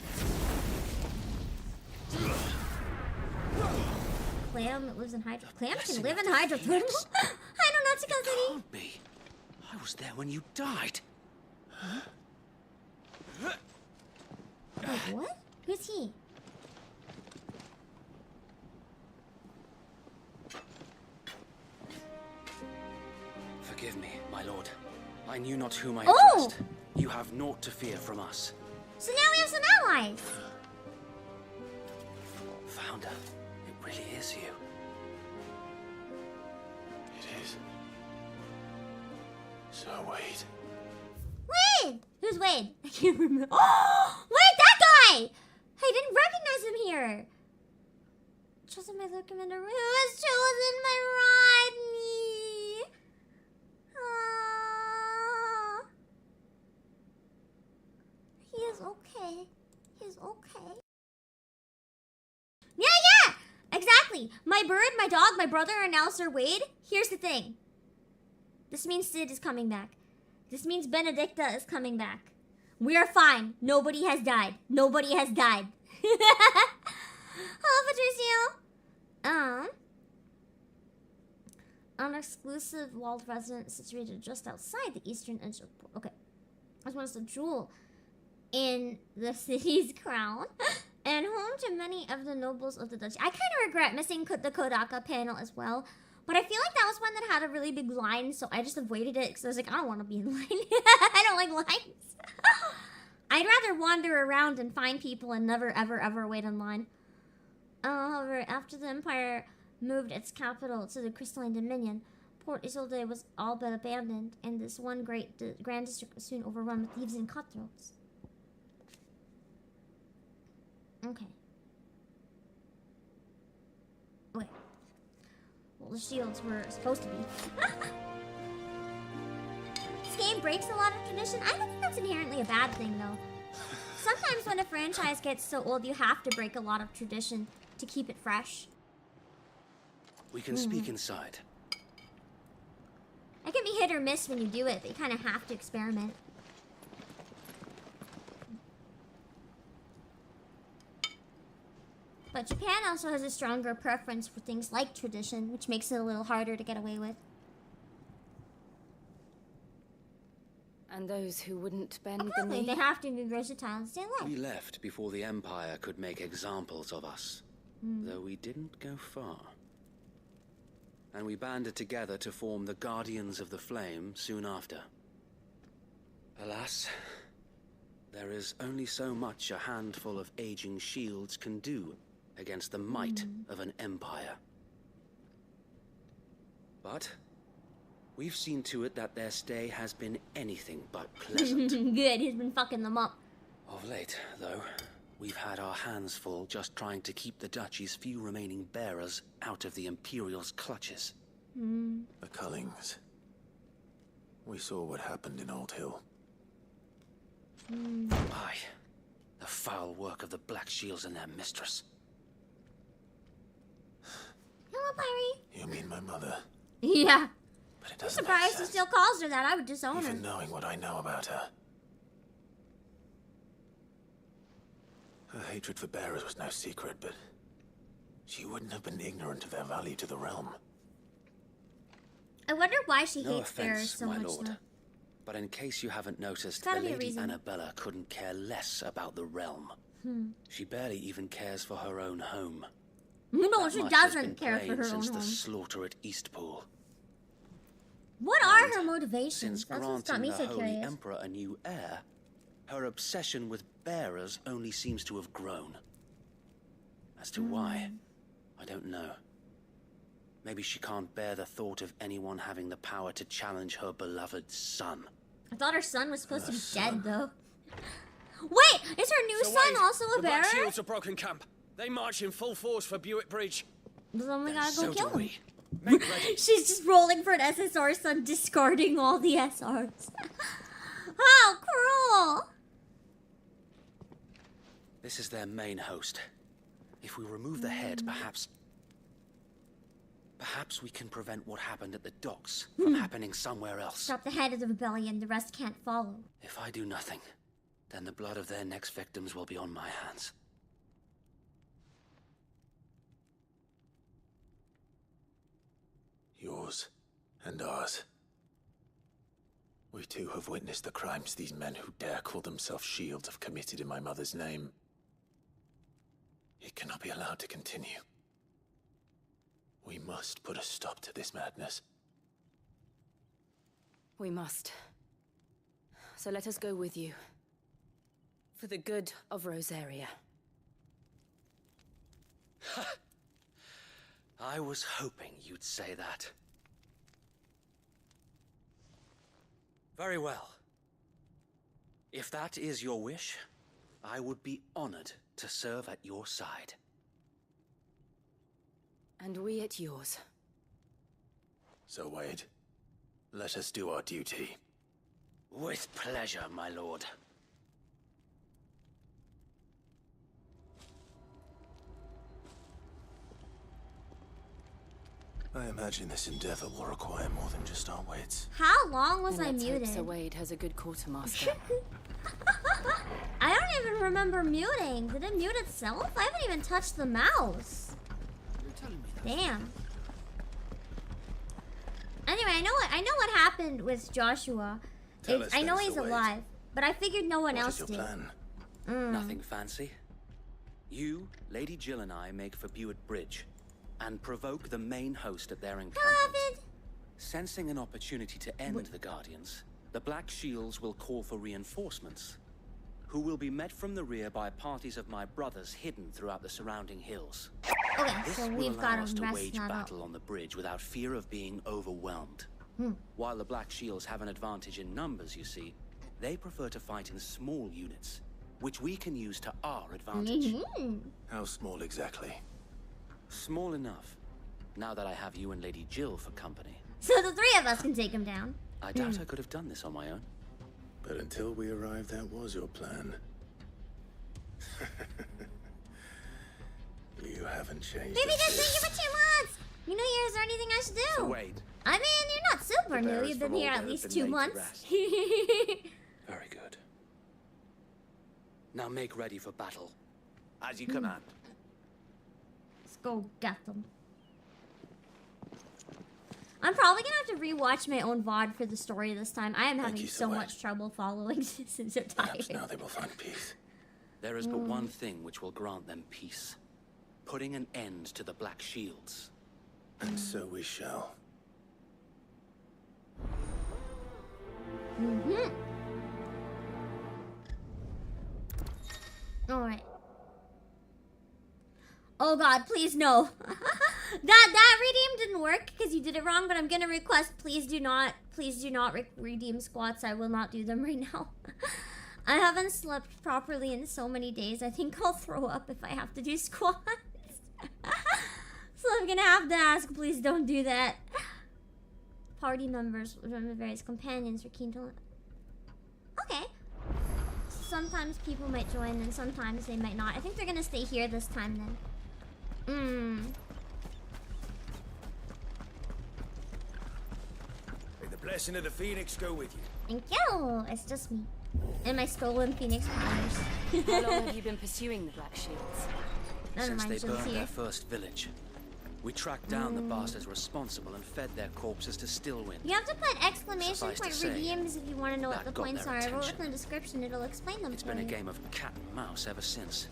Clam lives in Hydro. Clams can live in hydrothermal? I don't know, Chikazari. Can't be. I was there when you died. Wait, what? Who's he? Forgive me, my lord. I knew not whom I Oh! addressed. You have naught to fear from us. So now we have some allies. Founder, it really is you. It is. So Wade. Wade! Who's Wade? I can't remember. Oh! Wait, that guy! I didn't recognize him here. Chosen my Lord Commander. Who has chosen my Rodney? Aww. He is okay. He's okay. Yeah! Exactly. My bird, my dog, my brother, and now Sir Wade. Here's the thing. This means Sid is coming back. This means Benedicta is coming back. We are fine. Nobody has died. Nobody has died. Hello, Patricio. An exclusive walled residence situated just outside the eastern edge of... Okay. As well as a jewel in the city's crown. And home to many of the nobles of the duchy. I kind of regret missing the Kodaka panel as well. But I feel like that was one that had a really big line, so I just avoided it because I was like, I don't want to be in line. I don't like lines. I'd rather wander around and find people and never, ever, ever wait in line. However, after the Empire moved its capital to the Crystalline Dominion, Port Isolde was all but abandoned, and this one grand district was soon overrun with thieves and cutthroats. Okay. Wait. Well, the shields were supposed to be. This game breaks a lot of tradition. I don't think that's inherently a bad thing, though. Sometimes when a franchise gets so old, you have to break a lot of tradition to keep it fresh. We can speak inside. It can be hit or miss when you do it, but you kind of have to experiment. But Japan also has a stronger preference for things like tradition, which makes it a little harder to get away with. And those who wouldn't bend the knee. They have to be versatile and stay alive. We left before the Empire could make examples of us, though we didn't go far. And we banded together to form the Guardians of the Flame soon after. Alas, there is only so much a handful of aging shields can do against the might of an empire. But we've seen to it that their stay has been anything but pleasant. Good, he's been fucking them up. Of late, though, we've had our hands full just trying to keep the Duchy's few remaining bearers out of the Imperial's clutches. The Cullings. We saw what happened in Old Hill. Aye. The foul work of the Black Shields and their mistress. Hello, Pyrie. You mean my mother? Yeah. But it I'm doesn't surprised make he sense. still calls her that. I would disown her. Even knowing what I know about her. Her hatred for bearers was no secret, but she wouldn't have been ignorant of their value to the realm. I wonder why she No hates bearers offense, so my much. lord. Though. But in case you haven't noticed, Gotta the be a Lady reason. Annabella couldn't care less about the realm. She barely even cares for her own home. No, That she much has been doesn't care for plain her own since home. the slaughter at Eastpool. What are her motivations? Since That's what's got granting me the so Holy curious. Emperor a new heir, her obsession with bearers only seems to have grown. As to why, I don't know. Maybe she can't bear the thought of anyone having the power to challenge her beloved son. I thought her son was supposed to be dead, though. Wait, is her new son also a The Black bearer? Shields have broken camp. They march in full force for Buick Bridge. Then we gotta go So kill do him. we. Make ready. She's just rolling for an SSR son, discarding all the SRs. How cruel! This is their main host. If we remove the head, perhaps we can prevent what happened at the docks from happening somewhere else. Stop the head of the rebellion, the rest can't follow. If I do nothing, then the blood of their next victims will be on my hands. Yours and ours. We too have witnessed the crimes these men who dare call themselves shields have committed in my mother's name. It cannot be allowed to continue. We must put a stop to this madness. We must. So let us go with you. For the good of Rosaria. I was hoping you'd say that. Very well. If that is your wish, I would be honored to serve at your side. And we at yours. So, Wade, let us do our duty. With pleasure, my lord. I imagine this endeavor will require more than just our wits. How long was I Let's hope muted? Sir Wade has a good quartermaster. I don't even remember muting. Did it mute itself? I haven't even touched the mouse. You're telling me that. Damn. Anyway, I know what happened with Joshua. Tell us I know then, he's Sir Wade. alive, but I figured no one What else is your did. plan? Nothing fancy. You, Lady Jill and I make for Buick Bridge and provoke the main host at their encampment. Sensing an opportunity to end the Guardians, the Black Shields will call for reinforcements. who will be met from the rear by parties of my brothers hidden throughout the surrounding hills. Okay, this so will we've allow got us to to rest wage that battle on the bridge without fear of being overwhelmed. While the Black Shields have an advantage in numbers, you see, they prefer to fight in small units, which we can use to our advantage. How small exactly? Small enough, now that I have you and Lady Jill for company. So the three of us can take him down. I doubt I could have done this on my own. But until we arrived, that was your plan. You haven't changed. Baby, just thank you for 2 months! New Year's or anything I should do? So Wade. I mean, you're not super new. bearers You've been from here Obake at have least been 2 laid to months. rest. Very good. Now make ready for battle. As you command. Let's go get them. I'm probably gonna have to rewatch my own VOD for the story this time. I am having so much trouble following since I'm so tired. Now they will find peace. There is but one thing which will grant them peace. Putting an end to the Black Shields. And so we shall. Alright. Oh god, please no. that redeem didn't work because you did it wrong, but I'm gonna request please do not redeem squats. I will not do them right now. I haven't slept properly in so many days. I think I'll throw up if I have to do squats. So I'm gonna have to ask, please don't do that. Party members from the various companions are keen to... Okay. Sometimes people might join and sometimes they might not. I think they're gonna stay here this time then. May the blessing of the Phoenix go with you. Thank you! It's just me. And my stolen Phoenix powers. How long have you been pursuing the Black Shields? Since they burned their first village. We tracked down the bastards responsible and fed their corpses to Stillwind. You have to put exclamation Suffice to point say, redeems if you want to know what the that got points their are. I wrote it attention. in the description. It'll explain them It's for been a you. game of cat and mouse ever since.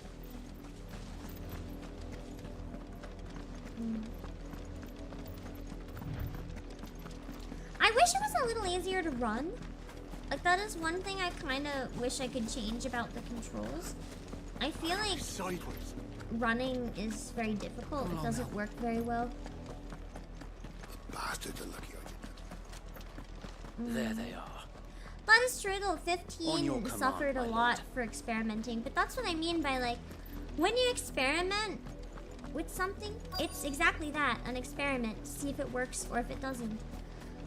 I wish it was a little easier to run. Like, that is one thing I kind of wish I could change about the controls. I feel like running is very difficult. It doesn't work very well. Bastards are lucky There they are. That is true though, On your 15 command, suffered a my lot for experimenting. But that's what I mean by, like, when you experiment with something, it's exactly that, an experiment, to see if it works or if it doesn't.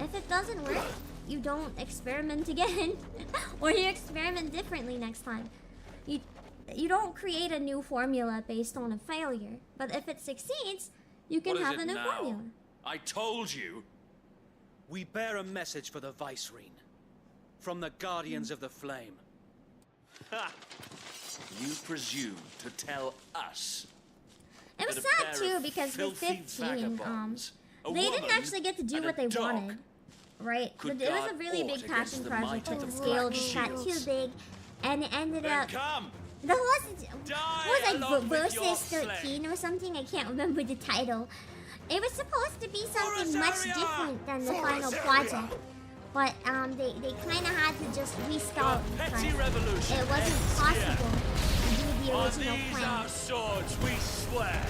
If it doesn't work, you don't experiment again. Or you experiment differently next time. You don't create a new formula based on a failure. But if it succeeds, you can What is have it a new now? formula. I told you. We bear a message for the Vicereine. From the Guardians of the Flame. Ha! You presume to tell us. It was that a sad pair too of because with filthy 15, vagabonds, a they didn't woman actually get to do and what a they dog wanted, right? could But it was a guard really aught big against passion the project might that of the scaled Black got too Shields. big, and it ended Then up. come! The was like along with your Versus 13 or something. I can't remember the title. It was supposed to be something much different than the final project. But they kind of had to just restart. Petty revolution. It wasn't possible to do the On original these plan. our swords we swear.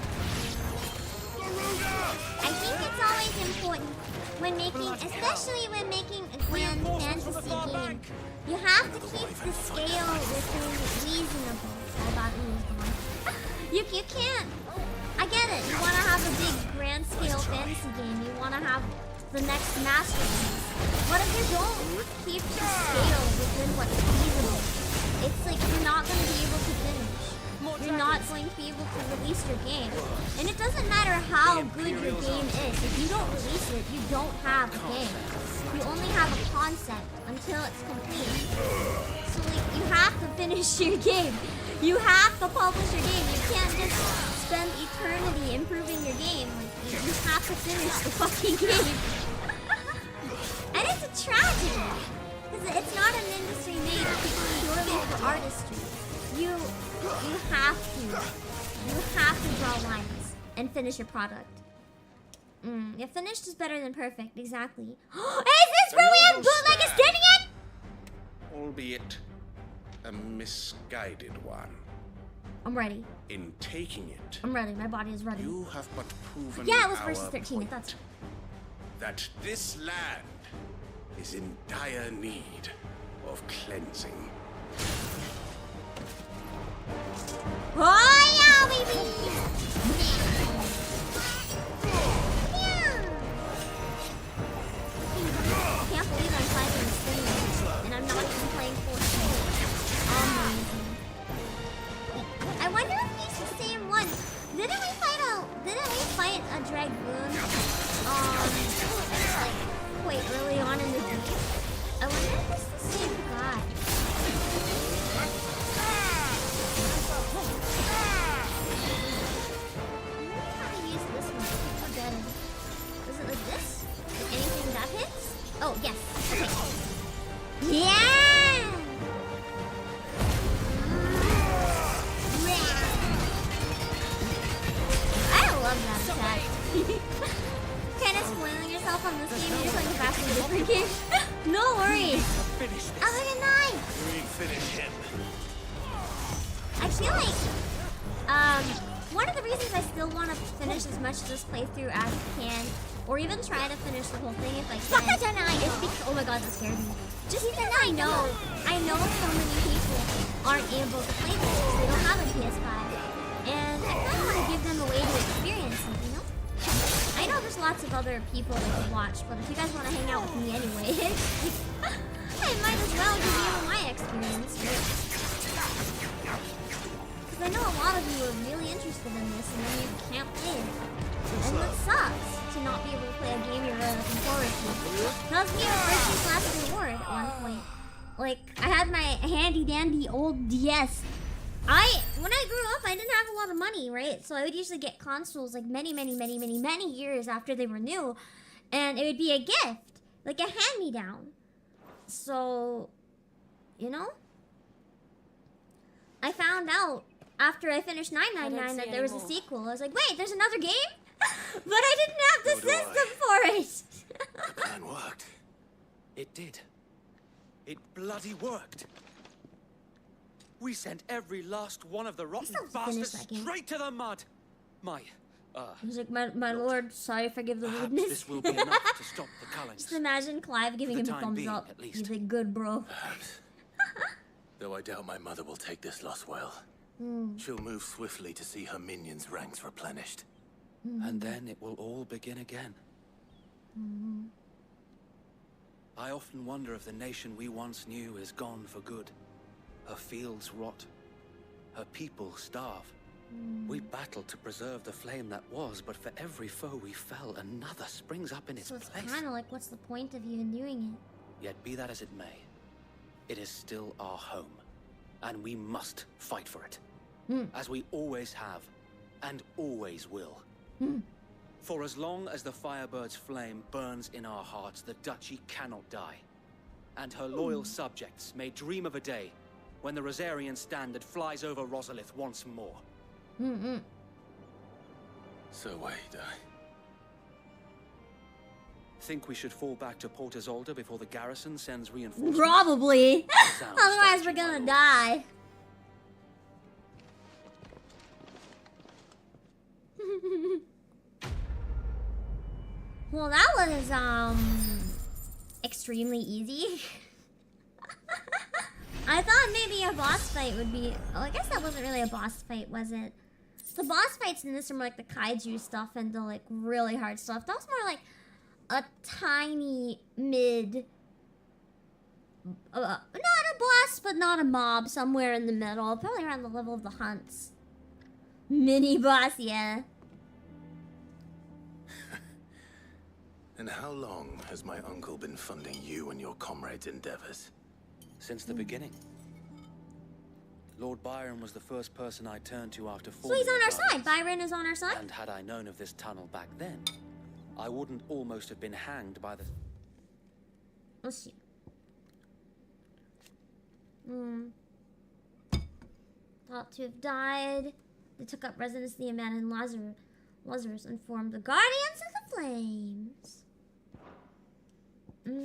I think it's always important when making, especially when making a grand fantasy game, you have to keep the scale within reasonable. I thought he was gone. You can't. I get it. You want to have a big grand scale fantasy game. You want to have the next masterpiece. What if you don't keep the scale within what's feasible? It's like you're not going to be able to finish. You're not going to be able to release your game. And it doesn't matter how good your game is. If you don't release it, you don't have a game. You only have a concept until it's complete. So like, you have to finish your game. You have to publish your game. You can't just spend eternity improving your game. Like, you have to finish the fucking game. And it's a tragedy. Because it's not an industry made purely for artistry. You have to draw lines and finish your product. Yeah, finished is better than perfect, exactly. Is this where we have bootleg is getting it? Albeit a misguided guided one. I'm ready. In taking it, I'm ready. My body is ready. you have but proven Yeah, it was our versus 13. point, That's that this land is in dire need of cleansing. Oh yeah, baby! I can't believe I'm fighting this thing, and I'm not even playing 14. Amazing. I wonder if he's the same one. Didn't we fight a dragoon? Like quite early on in the game. I wonder if it's the same guy. Is it like this? Anything that hits? Oh, yes. Okay. Yeah! I love that attack. Kind of spoiling yourself on this game. You're just like back to a different game. No worries. Have a good night. Finish him. I feel like, one of the reasons I still want to finish as much of this playthrough as I can, or even try to finish the whole thing if I can, is because, oh my god, that scared me. Just because I know so many people aren't able to play this because they don't have a PS5, and I kind of want to give them a way to experience it, you know? I know there's lots of other people that can watch, but if you guys want to hang out with me anyway, I might as well give you my experience. Because I know a lot of you are really interested in this, and then you can't play it. And it sucks to not be able to play a game you're really looking forward to. That was me at first class reward at one point. Like, I had my handy-dandy old DS. When I grew up, I didn't have a lot of money, right? So I would usually get consoles like many years after they were new. And it would be a gift. Like a hand-me-down. So, you know? I found out after I finished 999 that there was a sequel. I was like, wait, there's another game? But I didn't have the system for it. The plan worked. It did. It bloody worked. We sent every last one of the rotten bastards straight to the mud. He's like, my lord, sorry, forgive the rudeness. This will be enough to stop the Cullings. Just imagine Clive giving him a thumbs up. He's like, good, bro. Though I doubt my mother will take this loss well. She'll move swiftly to see her minions' ranks replenished. And then it will all begin again. I often wonder if the nation we once knew is gone for good. Her fields rot. Her people starve. We battled to preserve the flame that was, but for every foe we fell, another springs up in its place. So it's kind of like, what's the point of even doing it? Yet be that as it may, it is still our home, and we must fight for it. As we always have, and always will. For as long as the Firebird's flame burns in our hearts, the Duchy cannot die. And her loyal subjects may dream of a day when the Rosarian standard flies over Rosalith once more. So wait, Think we should fall back to Port Isolde before the garrison sends reinforcements? Probably. Otherwise we're gonna die. Well, that was extremely easy. I thought maybe a boss fight would be... Oh, I guess that wasn't really a boss fight, was it? The boss fights in this are more like the kaiju stuff and the like really hard stuff. That was more like a tiny mid... not a boss, but not a mob. Somewhere in the middle. Probably around the level of the hunts. Mini boss, yeah. And how long has my uncle been funding you and your comrades' endeavors? Since the beginning. Lord Byron was the first person I turned to after So he's on our side. Byron is on our side. And had I known of this tunnel back then, I wouldn't almost have been hanged by the... Let's see. Thought to have died. They took up residence in the abandoned Lazarus and formed the Guardians of the Flames.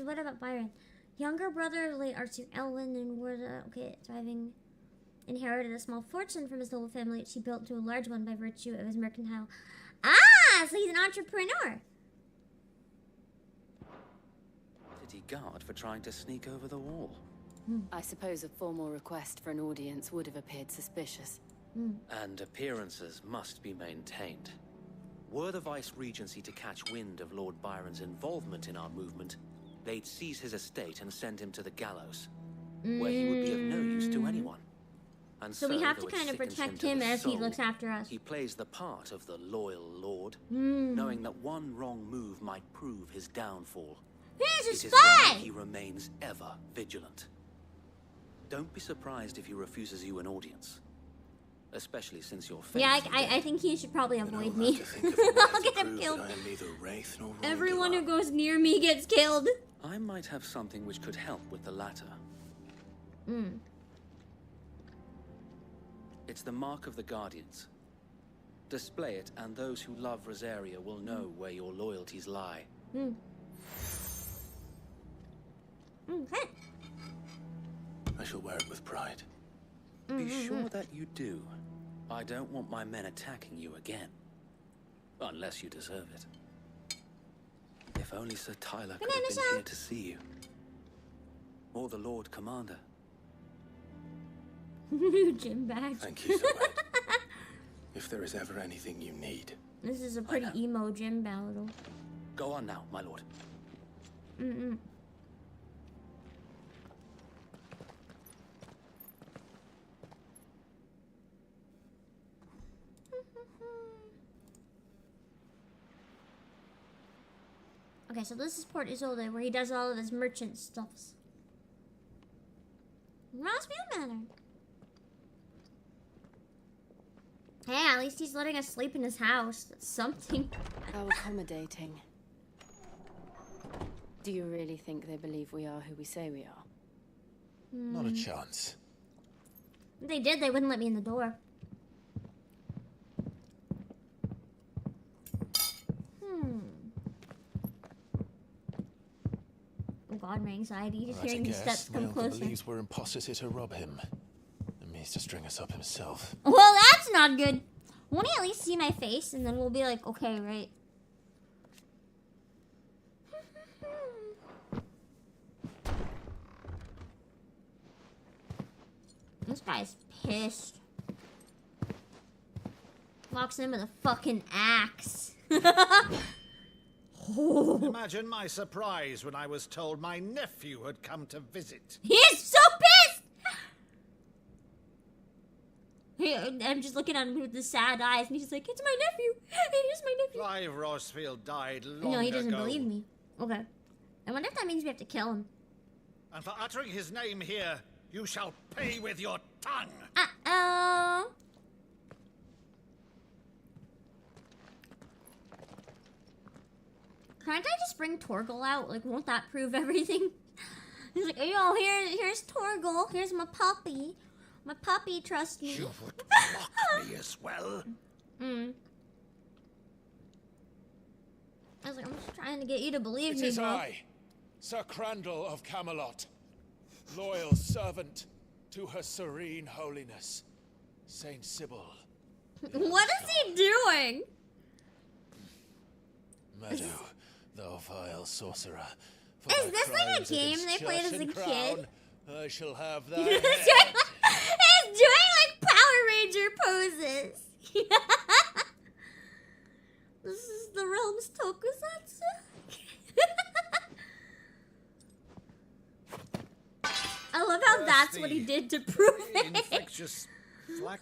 What about Byron? Younger brother, late Arthur Elwin, and were okay, thriving. inherited a small fortune from his whole family, which he built into a large one by virtue of his mercantile. Ah, so he's an entrepreneur. City guard for trying to sneak over the wall. I suppose a formal request for an audience would have appeared suspicious. And appearances must be maintained. Were the Vice Regency to catch wind of Lord Byron's involvement in our movement, they'd seize his estate and send him to the gallows, where he would be of no use to anyone. And so we have to though it kind of sickens protect to him the as he soul, looks after us. He plays the part of the loyal lord, knowing that one wrong move might prove his downfall. He's a It is spy! why he remains ever vigilant. Don't be surprised if he refuses you an audience. Especially since you're famous. Yeah, I think he should probably avoid me. I'll get him killed. Everyone who goes near me gets killed. I might have something which could help with the latter. It's the mark of the Guardians. Display it, and those who love Rosaria will know where your loyalties lie. Okay. I shall wear it with pride. Be sure that you do. I don't want my men attacking you again. Unless you deserve it. If only Sir Tyler could have been here to see you. Or the Lord Commander. New gym badge. Thank you, Zoe. If there is ever anything you need. This is a pretty emo gym battle. Go on now, my lord. Okay, so this is Port Isolde, where he does all of his merchant stuffs. Rossville Manor. Hey, at least he's letting us sleep in his house. That's something. How accommodating. Do you really think they believe we are who we say we are? Not a chance. If they did, they wouldn't let me in the door. Oh god, my anxiety just hearing these steps come closer. believes we're impostor to rob him. And means to string us up himself. Well, that's not good. Won't he at least see my face, and then we'll be like, okay, right? This guy's pissed. Walks in with a fucking axe. Imagine my surprise when I was told my nephew had come to visit. He's so pissed! I'm just looking at him with the sad eyes, and he's like, it's my nephew! It is my nephew! Clive Rossfield died long ago. No, he doesn't believe me. Okay. I wonder if that means we have to kill him. And for uttering his name here, you shall pay with your tongue! Uh-oh. Can't I just bring Torgal out? Like, won't that prove everything? He's like, yo, here's Torgal. Here's my puppy. My puppy trusts me. You would mock me as well. I was like, I'm just trying to get you to believe me, It is bro. I, Sir Crandall of Camelot, loyal servant to her serene holiness, Saint Sybil. What is he doing? Meadow, thou vile sorcerer. Is this like a game they played as a kid? I shall have He's thy doing head. like Power Ranger poses. This is the realm's tokusatsu. I love how that's what he did to prove it. Infectious flax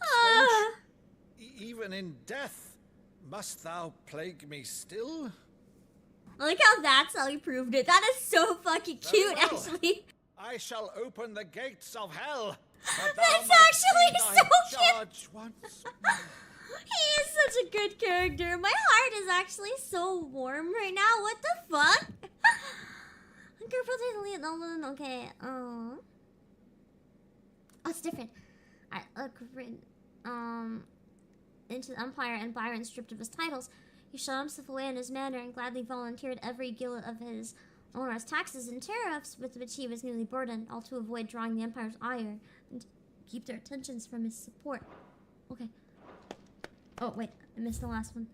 even in death, must thou plague me still? I like how that's how he proved it. That is so fucking cute, Very well. actually. I shall open the gates of hell. That's actually so cute. Once. He is such a good character. My heart is actually so warm right now. What the fuck? Okay. Oh, it's different. Alright, look. Into the Empire, and Byron, stripped of his titles, he shut himself away in his manor and gladly volunteered every gillet of his onerous taxes and tariffs with which he was newly burdened, all to avoid drawing the Empire's ire. And keep their attentions from his support. Okay. Oh, wait. I missed the last one.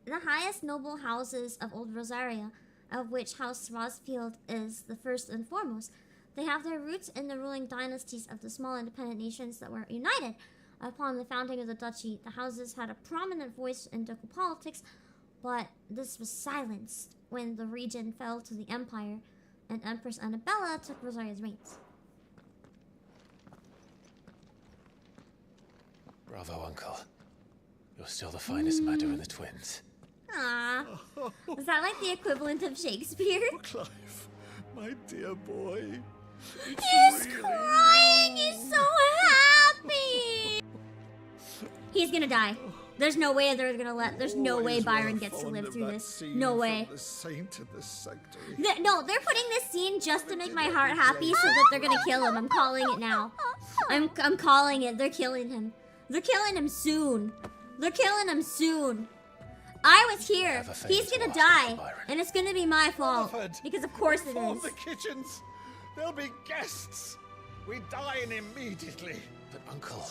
The highest noble houses of Old Rosaria, of which House Rosfield is the first and foremost, they have their roots in the ruling dynasties of the small independent nations that were united. Upon the founding of the duchy, the houses had a prominent voice in local politics, but this was silenced when the region fell to the empire and Empress Annabella took Rosaria's reigns. Bravo, Uncle. You're still the finest matter in the twins. Ah, is that like the equivalent of Shakespeare? Clive, my dear boy. He's crying! He's so happy! He's gonna die. There's no way they're gonna let. There's no way Byron gets to live through this. No way. The saint of the sanctuary. No, they're putting this scene just to make my heart happy so that they're gonna kill him. I'm calling it now. I'm calling it. They're killing him. They're killing him soon. They're killing him soon. I was here. He's gonna die, and it's gonna be my fault because of course it Inform is. the kitchens. There'll be guests. We dine immediately. But Uncle,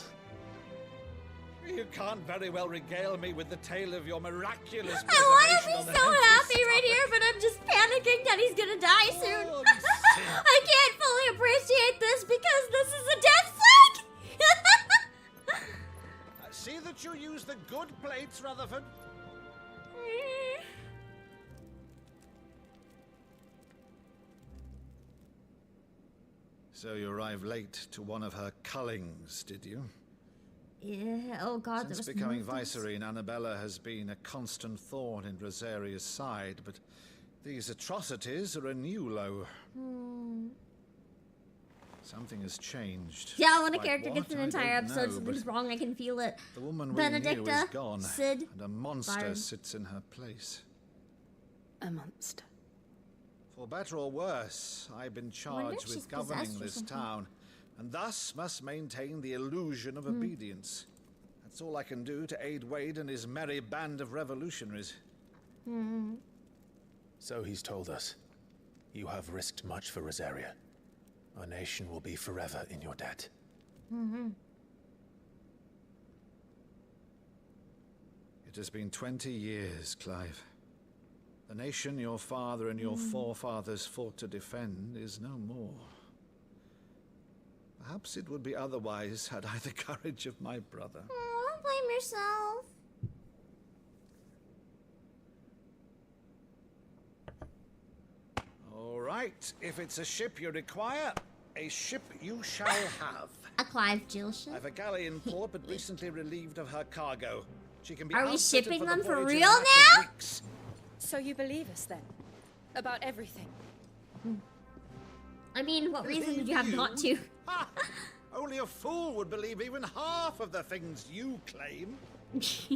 you can't very well regale me with the tale of your miraculous. I want to be so happy right here, but I'm just panicking that he's gonna die soon. I can't fully appreciate this because this is a death flag. See that you use the good plates, Rutherford. So you arrived late to one of her cullings, did you? Yeah, oh god, Since becoming Vicereine, Annabella has been a constant thorn in Rosaria's side, but these atrocities are a new low. Something has changed. Yeah, when a Like character what? gets an I entire don't episode, know, something's but wrong, I can feel it. The woman Benedicta, we knew is gone, Sid, and a monster Byron. sits in her place. A monster. For better or worse, I've been wonder if charged she's with governing possessed or this something. town, and thus must maintain the illusion of obedience. That's all I can do to aid Wade and his merry band of revolutionaries. so he's told us. You have risked much for Rosaria. Our nation will be forever in your debt. It has been 20 years, Clive. The nation your father and your forefathers fought to defend is no more. Perhaps it would be otherwise had I the courage of my brother. Oh, don't blame yourself. All right, if it's a ship you require, a ship you shall have. A Clive Jill ship? I've a galley in port, but recently relieved of her cargo. She can be Are we outfitted shipping for them the for voyage in real a matter of now? weeks. So you believe us then? About everything? I mean, what reason did you have not to? Ha! Only a fool would believe even half of the things you claim. He's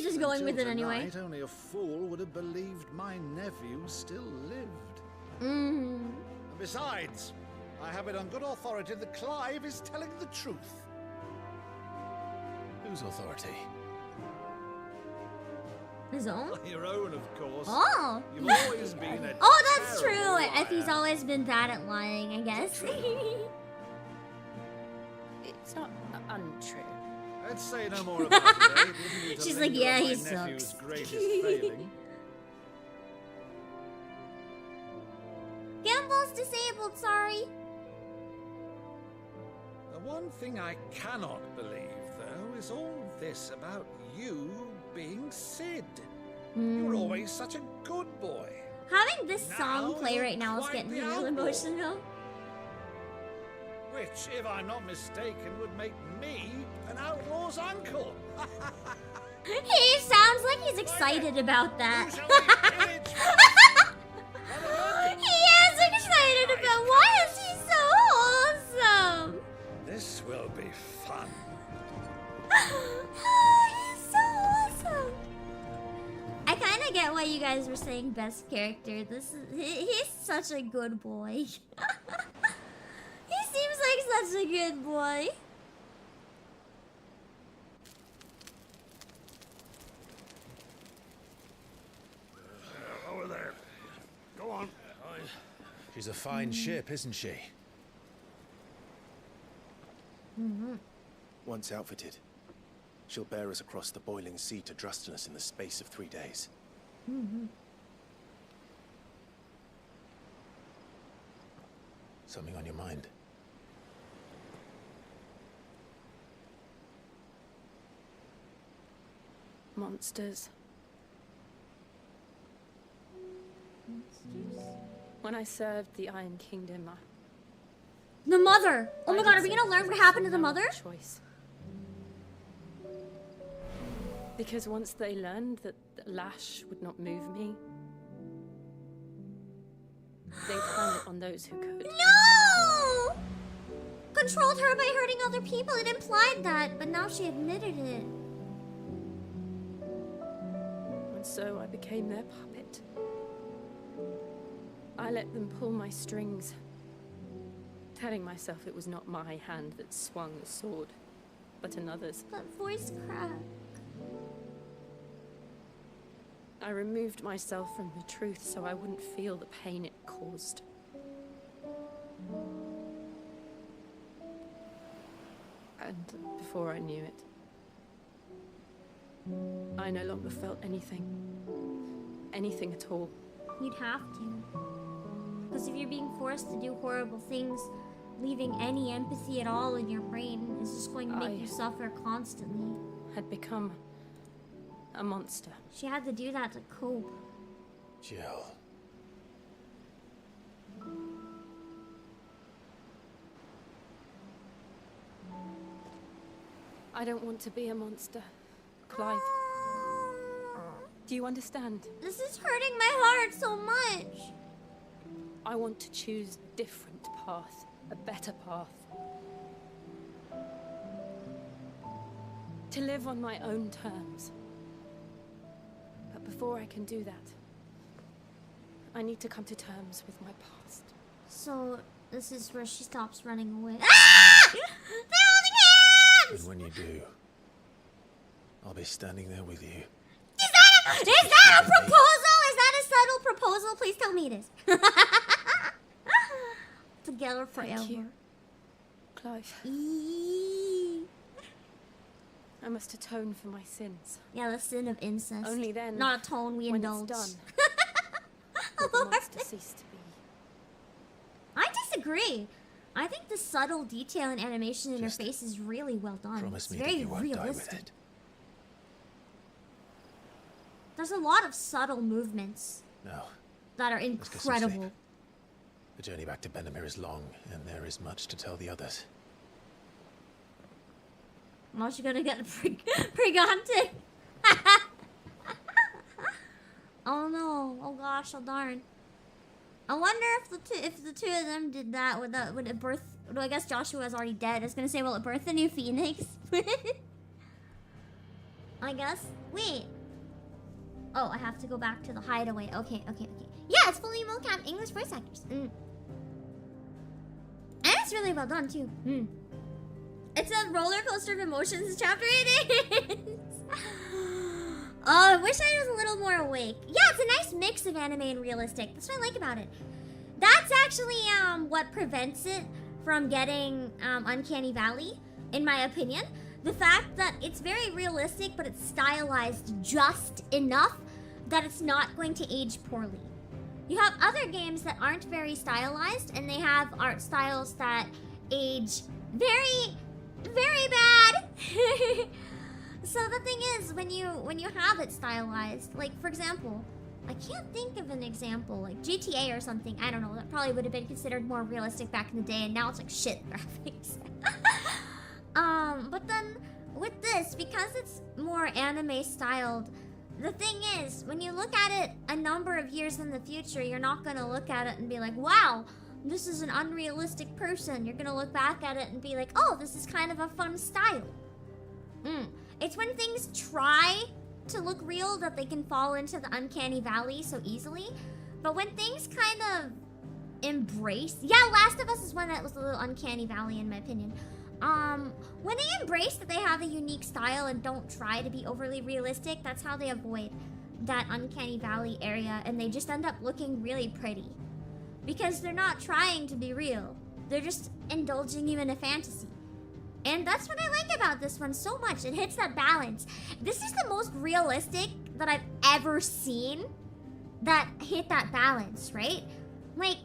just going with it Until anyway. tonight, only a fool would have believed my nephew still lived. Mm. Besides, I have it on good authority that Clive is telling the truth. Whose authority? His own? Your own, of course. Oh! You've always been a Oh, that's true. terrible If he's liar. always been bad at lying, I guess. It's not untrue. Let's say no more about it, eh? Leaving you to She's like, linger yeah, on he my nephew's sucks. greatest failing. Gamble's disabled, sorry. The one thing I cannot believe, though, is all this about you being Sid. You're always such a good boy. Having this song Now play you're right now is quite getting me the real outlaw. emotional. Which, if I'm not mistaken, would make me an outlaw's uncle. He sounds like he's excited about that. He is excited about. Why is he so wholesome? This will be fun. He's so awesome. I kind of get why you guys were saying best character. He's such a good boy. He seems like such a good boy. Over there. Go on. She's a fine ship, isn't she? Once outfitted, she'll bear us across the boiling sea to Drustinus in the space of 3 days. Something on your mind? Monsters. When I served the Iron Kingdom, The mother! Oh my god, are we gonna learn what happened to the mother? Choice. Because once they learned that the lash would not move me, they turned it on those who could. No! Controlled her by hurting other people. It implied that, but now she admitted it. And so I became their puppet. I let them pull my strings, telling myself it was not my hand that swung the sword, but another's. That voice crack. I removed myself from the truth so I wouldn't feel the pain it caused. And before I knew it, I no longer felt anything. Anything at all. You'd have to. Because if you're being forced to do horrible things, leaving any empathy at all in your brain is just going to make you suffer constantly. Had become a monster. She had to do that to cope. Jill. I don't want to be a monster, Clive. Do you understand? This is hurting my heart so much. I want to choose a different path, a better path. To live on my own terms. But before I can do that, I need to come to terms with my past. So, this is where she stops running away. Ah! They're holding hands! And when you do, I'll be standing there with you. Is that a proposal? Is that a subtle proposal? Please tell me it is. Together forever. Thank you, Clive. I must atone for my sins. Yeah, the sin of incest. Only then, not atone, we when indulge. It's done, will the monster cease to be. I disagree. I think the subtle detail and animation in her face is really well done. Promise It's me very that you won't die with realistic. it. There's a lot of subtle movements No. that are Let's get some sleep. incredible. The journey back to Benamir is long, and there is much to tell the others. I'm also gonna get preganted. Oh no! Oh gosh! Oh darn! I wonder if the two of them did that, would it birth? Well, I guess Joshua is already dead. I was gonna say, will it birth a new phoenix? I guess. Wait. Oh, I have to go back to the hideaway. Okay. Yeah, it's fully mocap English voice actors. And it's really well done too. It's a roller coaster of emotions chapter it is. Oh, I wish I was a little more awake. Yeah, it's a nice mix of anime and realistic. That's what I like about it. That's actually what prevents it from getting Uncanny Valley, in my opinion. The fact that it's very realistic, but it's stylized just enough that it's not going to age poorly. You have other games that aren't very stylized, and they have art styles that age very, very bad. So the thing is, when you have it stylized, like for example, I can't think of an example, like GTA or something, I don't know, that probably would have been considered more realistic back in the day, and now it's like shit graphics. But then with this, because it's more anime styled, the thing is, when you look at it a number of years in the future, you're not gonna look at it and be like, wow, this is an unrealistic person. You're gonna look back at it and be like, oh, this is kind of a fun style. It's when things try to look real that they can fall into the Uncanny Valley so easily. But when things kind of embrace... Yeah, Last of Us is one that was a little Uncanny Valley in my opinion. When they embrace that they have a unique style and don't try to be overly realistic, that's how they avoid that Uncanny Valley area, and they just end up looking really pretty. because they're not trying to be real. They're just indulging you in a fantasy. And that's what I like about this one so much. It hits that balance. This is the most realistic that I've ever seen that hit that balance, right? Like,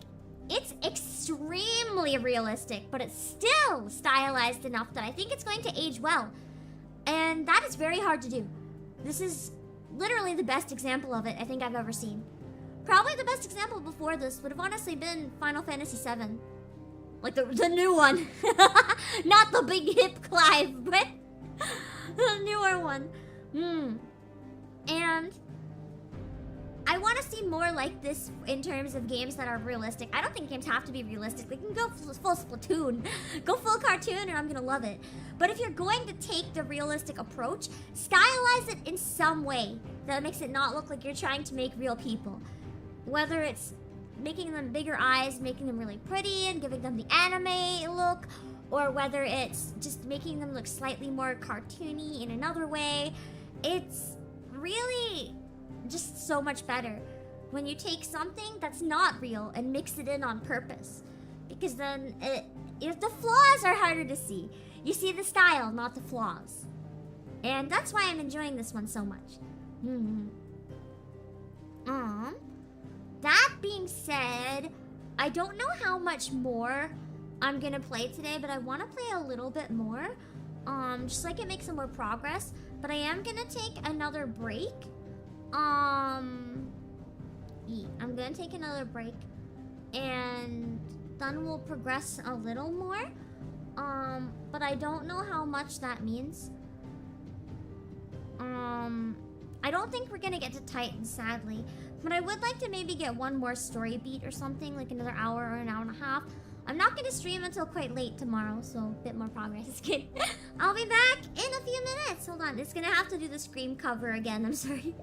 it's extremely realistic, but it's still stylized enough that I think it's going to age well. And that is very hard to do. This is literally the best example of it I think I've ever seen. Probably the best example before this would have honestly been Final Fantasy VII. Like the new one. Not the big hip Clive, but the newer one. And I want to see more like this in terms of games that are realistic. I don't think games have to be realistic. They can go full Splatoon, go full cartoon, and I'm gonna love it. But if you're going to take the realistic approach, stylize it in some way that makes it not look like you're trying to make real people. Whether it's making them bigger eyes, making them really pretty, and giving them the anime look, or whether it's just making them look slightly more cartoony in another way. It's really just so much better when you take something that's not real and mix it in on purpose, because then if the flaws are harder to see. You see the style, not the flaws, and that's why I'm enjoying this one so much. That being said, I don't know how much more I'm gonna play today, but I want to play a little bit more, just so I can make some more progress. But I am gonna take another break. I'm gonna take another break, and then we'll progress a little more. But I don't know how much that means. I don't think we're gonna get to Titan, sadly. But I would like to maybe get one more story beat or something, like another hour or an hour and a half. I'm not gonna stream until quite late tomorrow, so a bit more progress. I'll be back in a few minutes. Hold on, it's gonna have to do the Scream cover again, I'm sorry.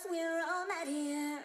we're all met here.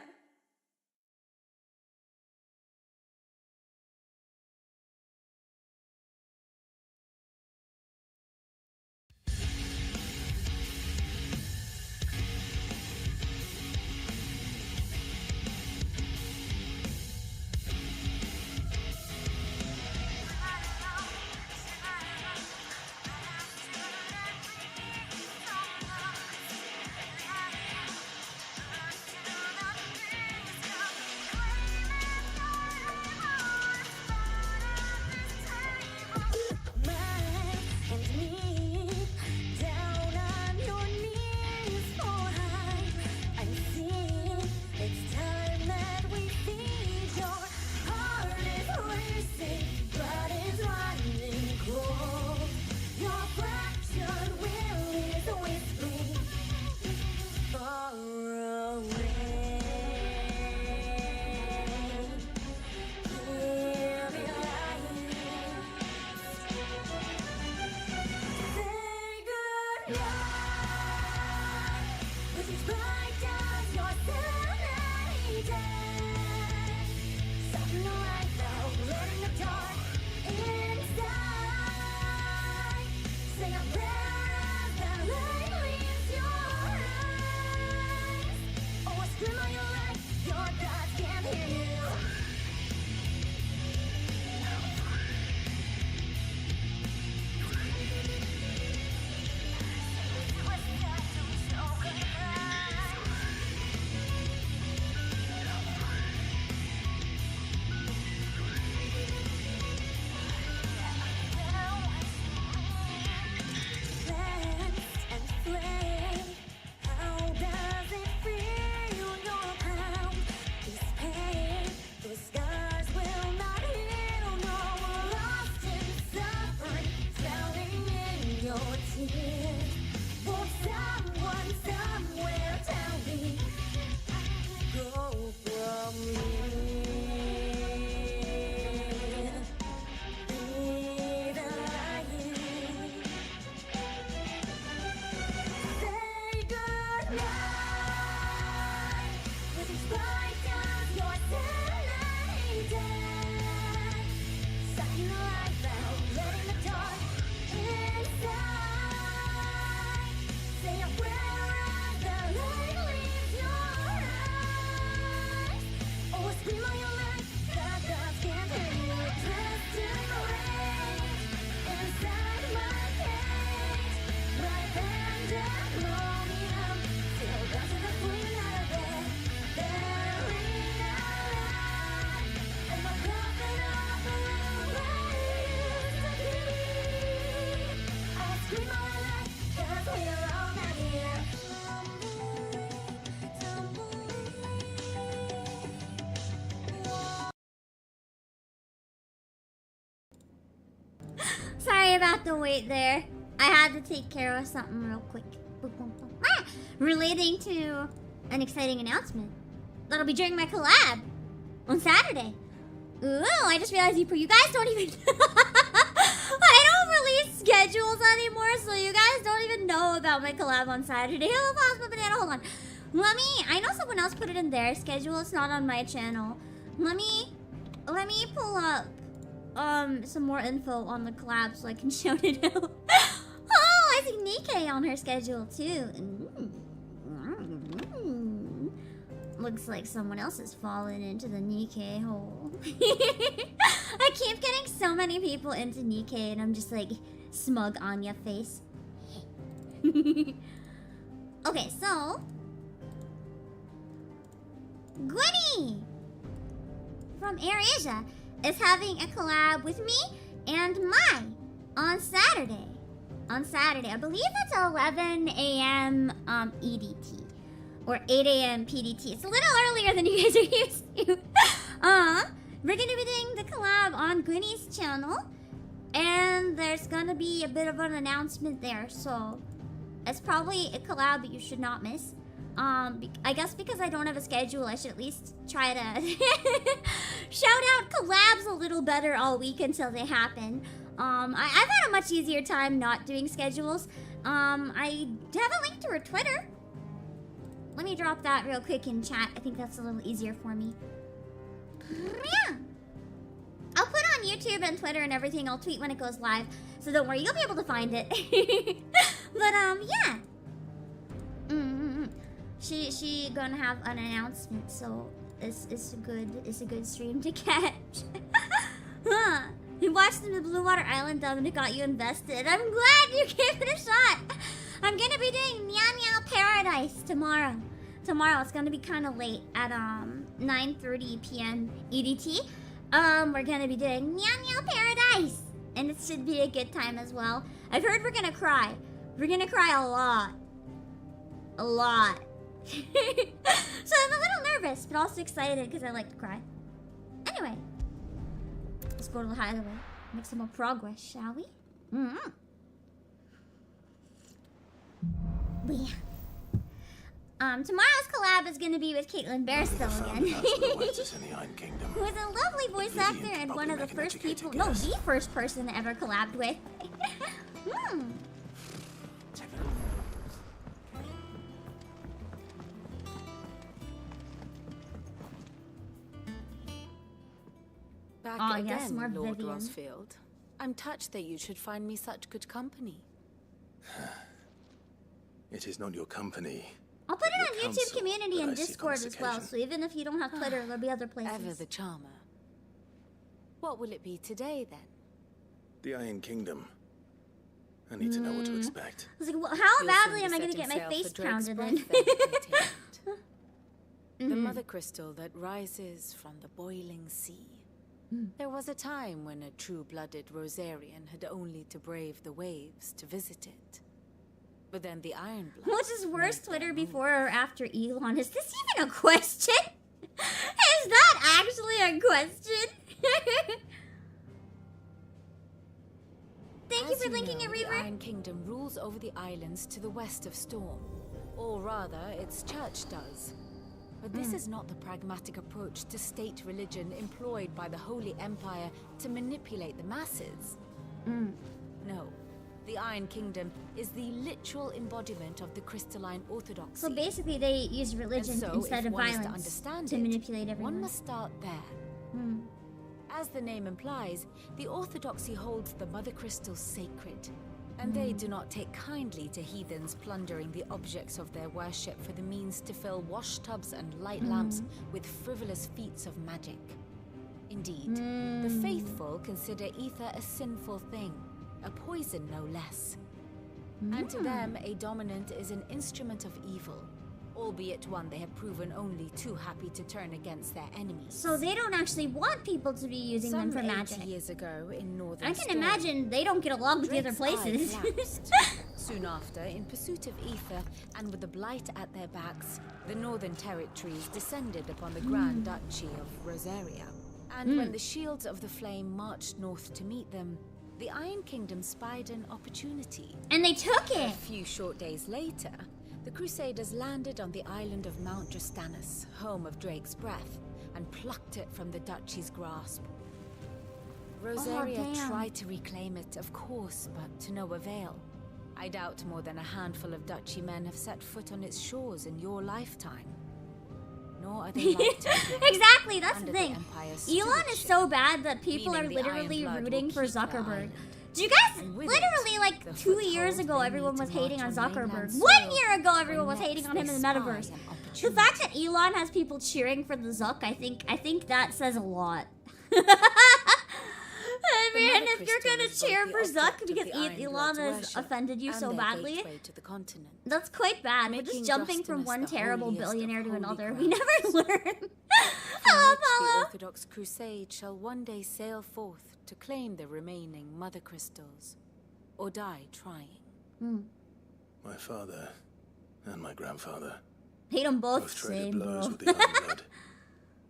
Sorry about the wait there. I had to take care of something real quick. Ah! Relating to an exciting announcement. That'll be during my collab on Saturday. Ooh, I just realized you guys don't even... I don't release schedules anymore, so you guys don't even know about my collab on Saturday. Hello, Possible Banana, hold on. I know someone else put it in their schedule. It's not on my channel. Let me pull up some more info on the collab so I can shout it out. Oh, I see Nikkei on her schedule too. Looks like someone else has fallen into the Nikkei hole. I keep getting so many people into Nikkei and I'm just like smug Anya face. Okay, so Gwynny from AirAsia is having a collab with me and Mai on Saturday. I believe it's 11 a.m. EDT or 8 a.m. PDT. It's a little earlier than you guys are used to. We're gonna be doing the collab on Gwynny's channel, and there's gonna be a bit of an announcement there. So it's probably a collab that you should not miss. I guess because I don't have a schedule, I should at least try to shout out collabs a little better all week until they happen. I've had a much easier time not doing schedules. I have a link to her Twitter. Let me drop that real quick in chat. I think that's a little easier for me. Yeah. I'll put on YouTube and Twitter and everything. I'll tweet when it goes live. So don't worry, you'll be able to find it. But, yeah. She gonna have an announcement, so it's a good stream to catch. Huh. You watched the Blue Water Island dub and it got you invested. I'm glad you gave it a shot. I'm gonna be doing Meow Meow Paradise tomorrow. It's gonna be kind of late at 9:30 p.m. EDT. We're gonna be doing Meow Meow Paradise, and it should be a good time as well. I've heard we're gonna cry. We're gonna cry a lot. So I'm a little nervous, but also excited because I like to cry. Anyway, let's go to the Hideaway. Make some more progress, shall we? Tomorrow's collab is gonna be with Caitlin Bairstow again. Who is a lovely voice actor and one of the first people, the first person I ever collabed with. Back again, yes, more Lord Vivian. Rosfield. I'm touched that you should find me such good company. It is not your company. I'll put it on YouTube counsel community that and I seek on Discord this as well, occasion. so even if you don't have Twitter, there'll be other places. Ever the charmer. What will it be today, then? The Iron Kingdom. I need to know what to expect. I was like, well, how You'll badly soon am I be going to get setting my sail face for Drake's pounded breath, in? then, I take it. The mother crystal that rises from the boiling sea. There was a time when a true-blooded Rosarian had only to brave the waves to visit it. But then the Ironblood... Which is worse, Twitter before or after Elon? Is this even a question? Is that actually a question? Thank you for linking it, Reaver. The Iron Kingdom rules over the islands to the west of Storm. Or rather, its church does. But this is not the pragmatic approach to state religion employed by the Holy Empire to manipulate the masses. No. The Iron Kingdom is the literal embodiment of the crystalline orthodoxy. So basically they use religion instead of violence to manipulate everyone. One must start there. As the name implies, the orthodoxy holds the mother crystals sacred, and they do not take kindly to heathens plundering the objects of their worship for the means to fill washtubs and light lamps with frivolous feats of magic. Indeed, the faithful consider ether a sinful thing, a poison no less. And to them, a dominant is an instrument of evil, albeit one they have proven only too happy to turn against their enemies. So they don't actually want people to be using them for magic. 80 years ago in northern I can imagine they don't get along with the other places. Soon after, in pursuit of ether and with the blight at their backs, the northern territories descended upon the Grand Duchy of Rosaria. And when the shields of the flame marched north to meet them, the Iron Kingdom spied an opportunity. And they took it! A few short days later, the Crusaders landed on the island of Mount Drastanus, home of Drake's breath, and plucked it from the duchy's grasp. Rosaria tried to reclaim it, of course, but to no avail. I doubt more than a handful of duchy men have set foot on its shores in your lifetime. Nor are they like to exactly, that's the under thing. Empire's Elon is so bad that people are meaning the literally Iron Blood rooting will for keep the Years island. Do you guys, And with literally it, like the 2 years foothold ago, they everyone need was to hating on march on mainland Zuckerberg. soil, 1 year ago, everyone where was hating on him next in the they metaverse. spy an The fact that Elon has people cheering for the Zuck, I think that says a lot. I mean, if you're gonna cheer for Zuck because Elon has offended you so badly, that's quite bad. We're just jumping from one terrible billionaire to another. We never learn. Hello, The Paula. Orthodox Crusade shall one day sail forth to claim the remaining mother crystals, or die trying. My father and my grandfather Hate them both both the traded same, blows bro. with the Iron Blood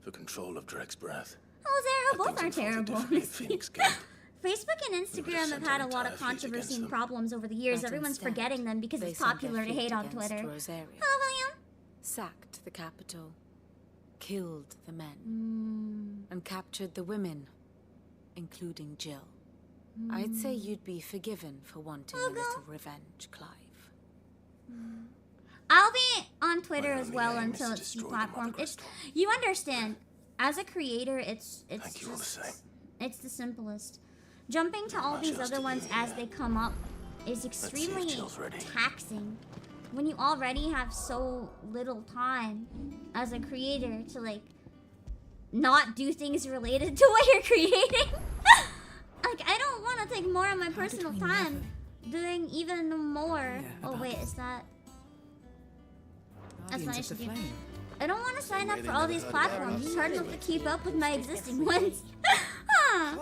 for control of Drake's breath. Oh, Zara, both are terrible. At Phoenix Gate. Facebook and Instagram have had a lot of controversy and problems over the years. But Everyone's instead, forgetting them because they it's sent their popular to fleet hate on against Twitter. Rosaria, Hello, William. sacked the capital, killed the men, and captured the women, including Jill. I'd say you'd be forgiven for wanting a little revenge, Clive. on Twitter as well until it's deplatformed. It's, you understand, as a creator, it's it's the simplest. Jumping to all these other ones as they come up is extremely taxing. When you already have so little time as a creator to like not do things related to what you're creating. Like, I don't want to take more of my personal time doing even more. Oh wait, is that? That's nice of you. I don't want to sign up for all these platforms. It's hard enough to keep up with my existing ones. Huh.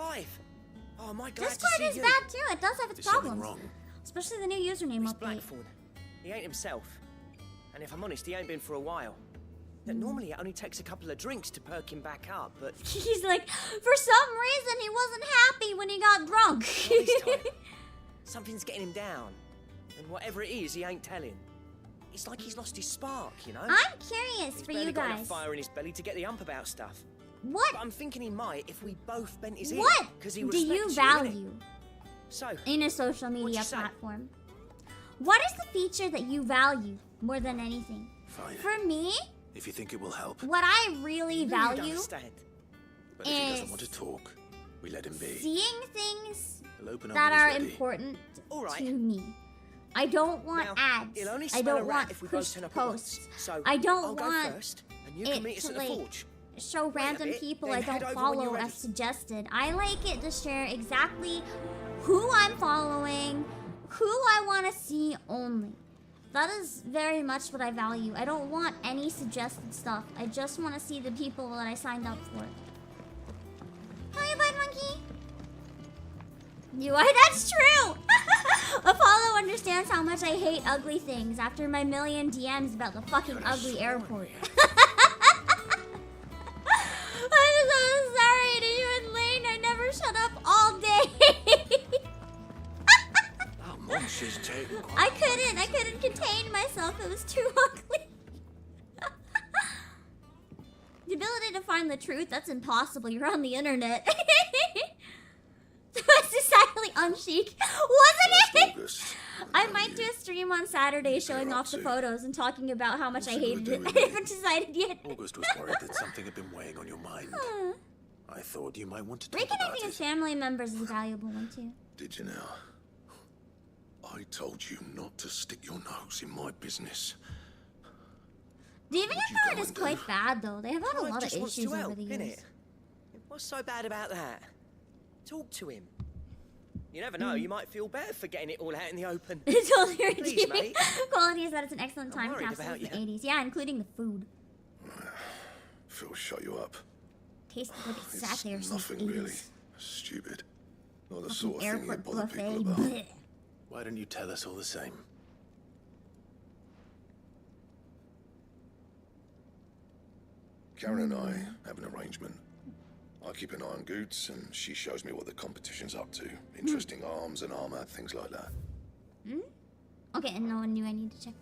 Oh, my God. Discord is bad too. It does have its problems. Especially the new username update. Blackthorn. He ain't himself. And if I'm honest, he ain't been for a while. Normally it only takes a couple of drinks to perk him back up, but... He's like, for some reason he wasn't happy when he got drunk. Something's getting him down. And whatever it is, he ain't telling. It's like he's lost his spark, you know? I'm curious for you Got guys. enough fire in his belly to get the ump about stuff. What? But I'm thinking he might if we both bent his ear. What he do you value so, in a social media platform? What is the feature that you value more than anything? Fine. For me, if you think it will help. what I really value But if he doesn't want to talk, we let him be. seeing things He'll open up that when he's are ready. important to me. I don't want ads. I don't want push posts. So I don't I'll go want first, and you can meet us it at the to like forge. show random bit, people then I head don't over when you're follow ready. as suggested. I like it to share exactly who I'm following, who I want to see only. That is very much what I value. I don't want any suggested stuff. I just want to see the people that I signed up for. Hi, Bud Monkey. That's true. Apollo understands how much I hate ugly things after my million DMs about the fucking ugly airport. I'm so sorry to you and Lane. I never shut up all day. I couldn't contain myself. It was too ugly. The ability to find the truth, that's impossible. You're on the internet. That's exactly unchic, wasn't it? I might do a stream on Saturday showing off the photos and talking about how much I hated it. I haven't decided yet. August was worried that something had been weighing on your mind. I thought you might want to talk about Reconnecting with family members is a valuable one too. Did you now? I told you not to stick your nose in my business. Demon Empire is quite bad though. They have had a lot of issues over the years. What's so bad about that? Talk to him. You never know, you might feel better for getting it all out in the open. Totally Please, mate. Quality is that it's an excellent time worried capsule of about the you. 80s. Yeah, including the food. Phil shut you up. Tasted like it sat there since Nothing the 80s. really. Stupid. Not the Fucking sort of thing you airport bother buffet. people about. Blech. Why don't you tell us all the same? Karen and I have an arrangement. I keep an eye on Goots, and she shows me what the competition's up to. Interesting arms and armor, things like that. Okay, and no one knew I need to check.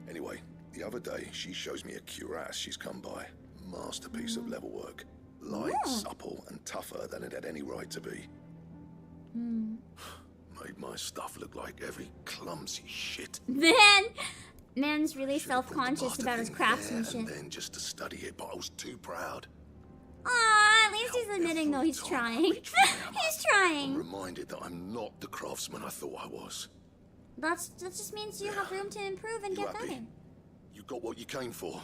Anyway, the other day, she shows me a cuirass she's come by. Masterpiece of level work. Light, supple, and tougher than it had any right to be. Made my stuff look like every clumsy shit. Man's really self-conscious about his craftsmanship. And then just to study it, but I was too proud. Aw, at least he's admitting though he's trying. He's trying. Reminded that I'm not the craftsman I thought I was. That just means you have room to improve and get better. You got what you came for.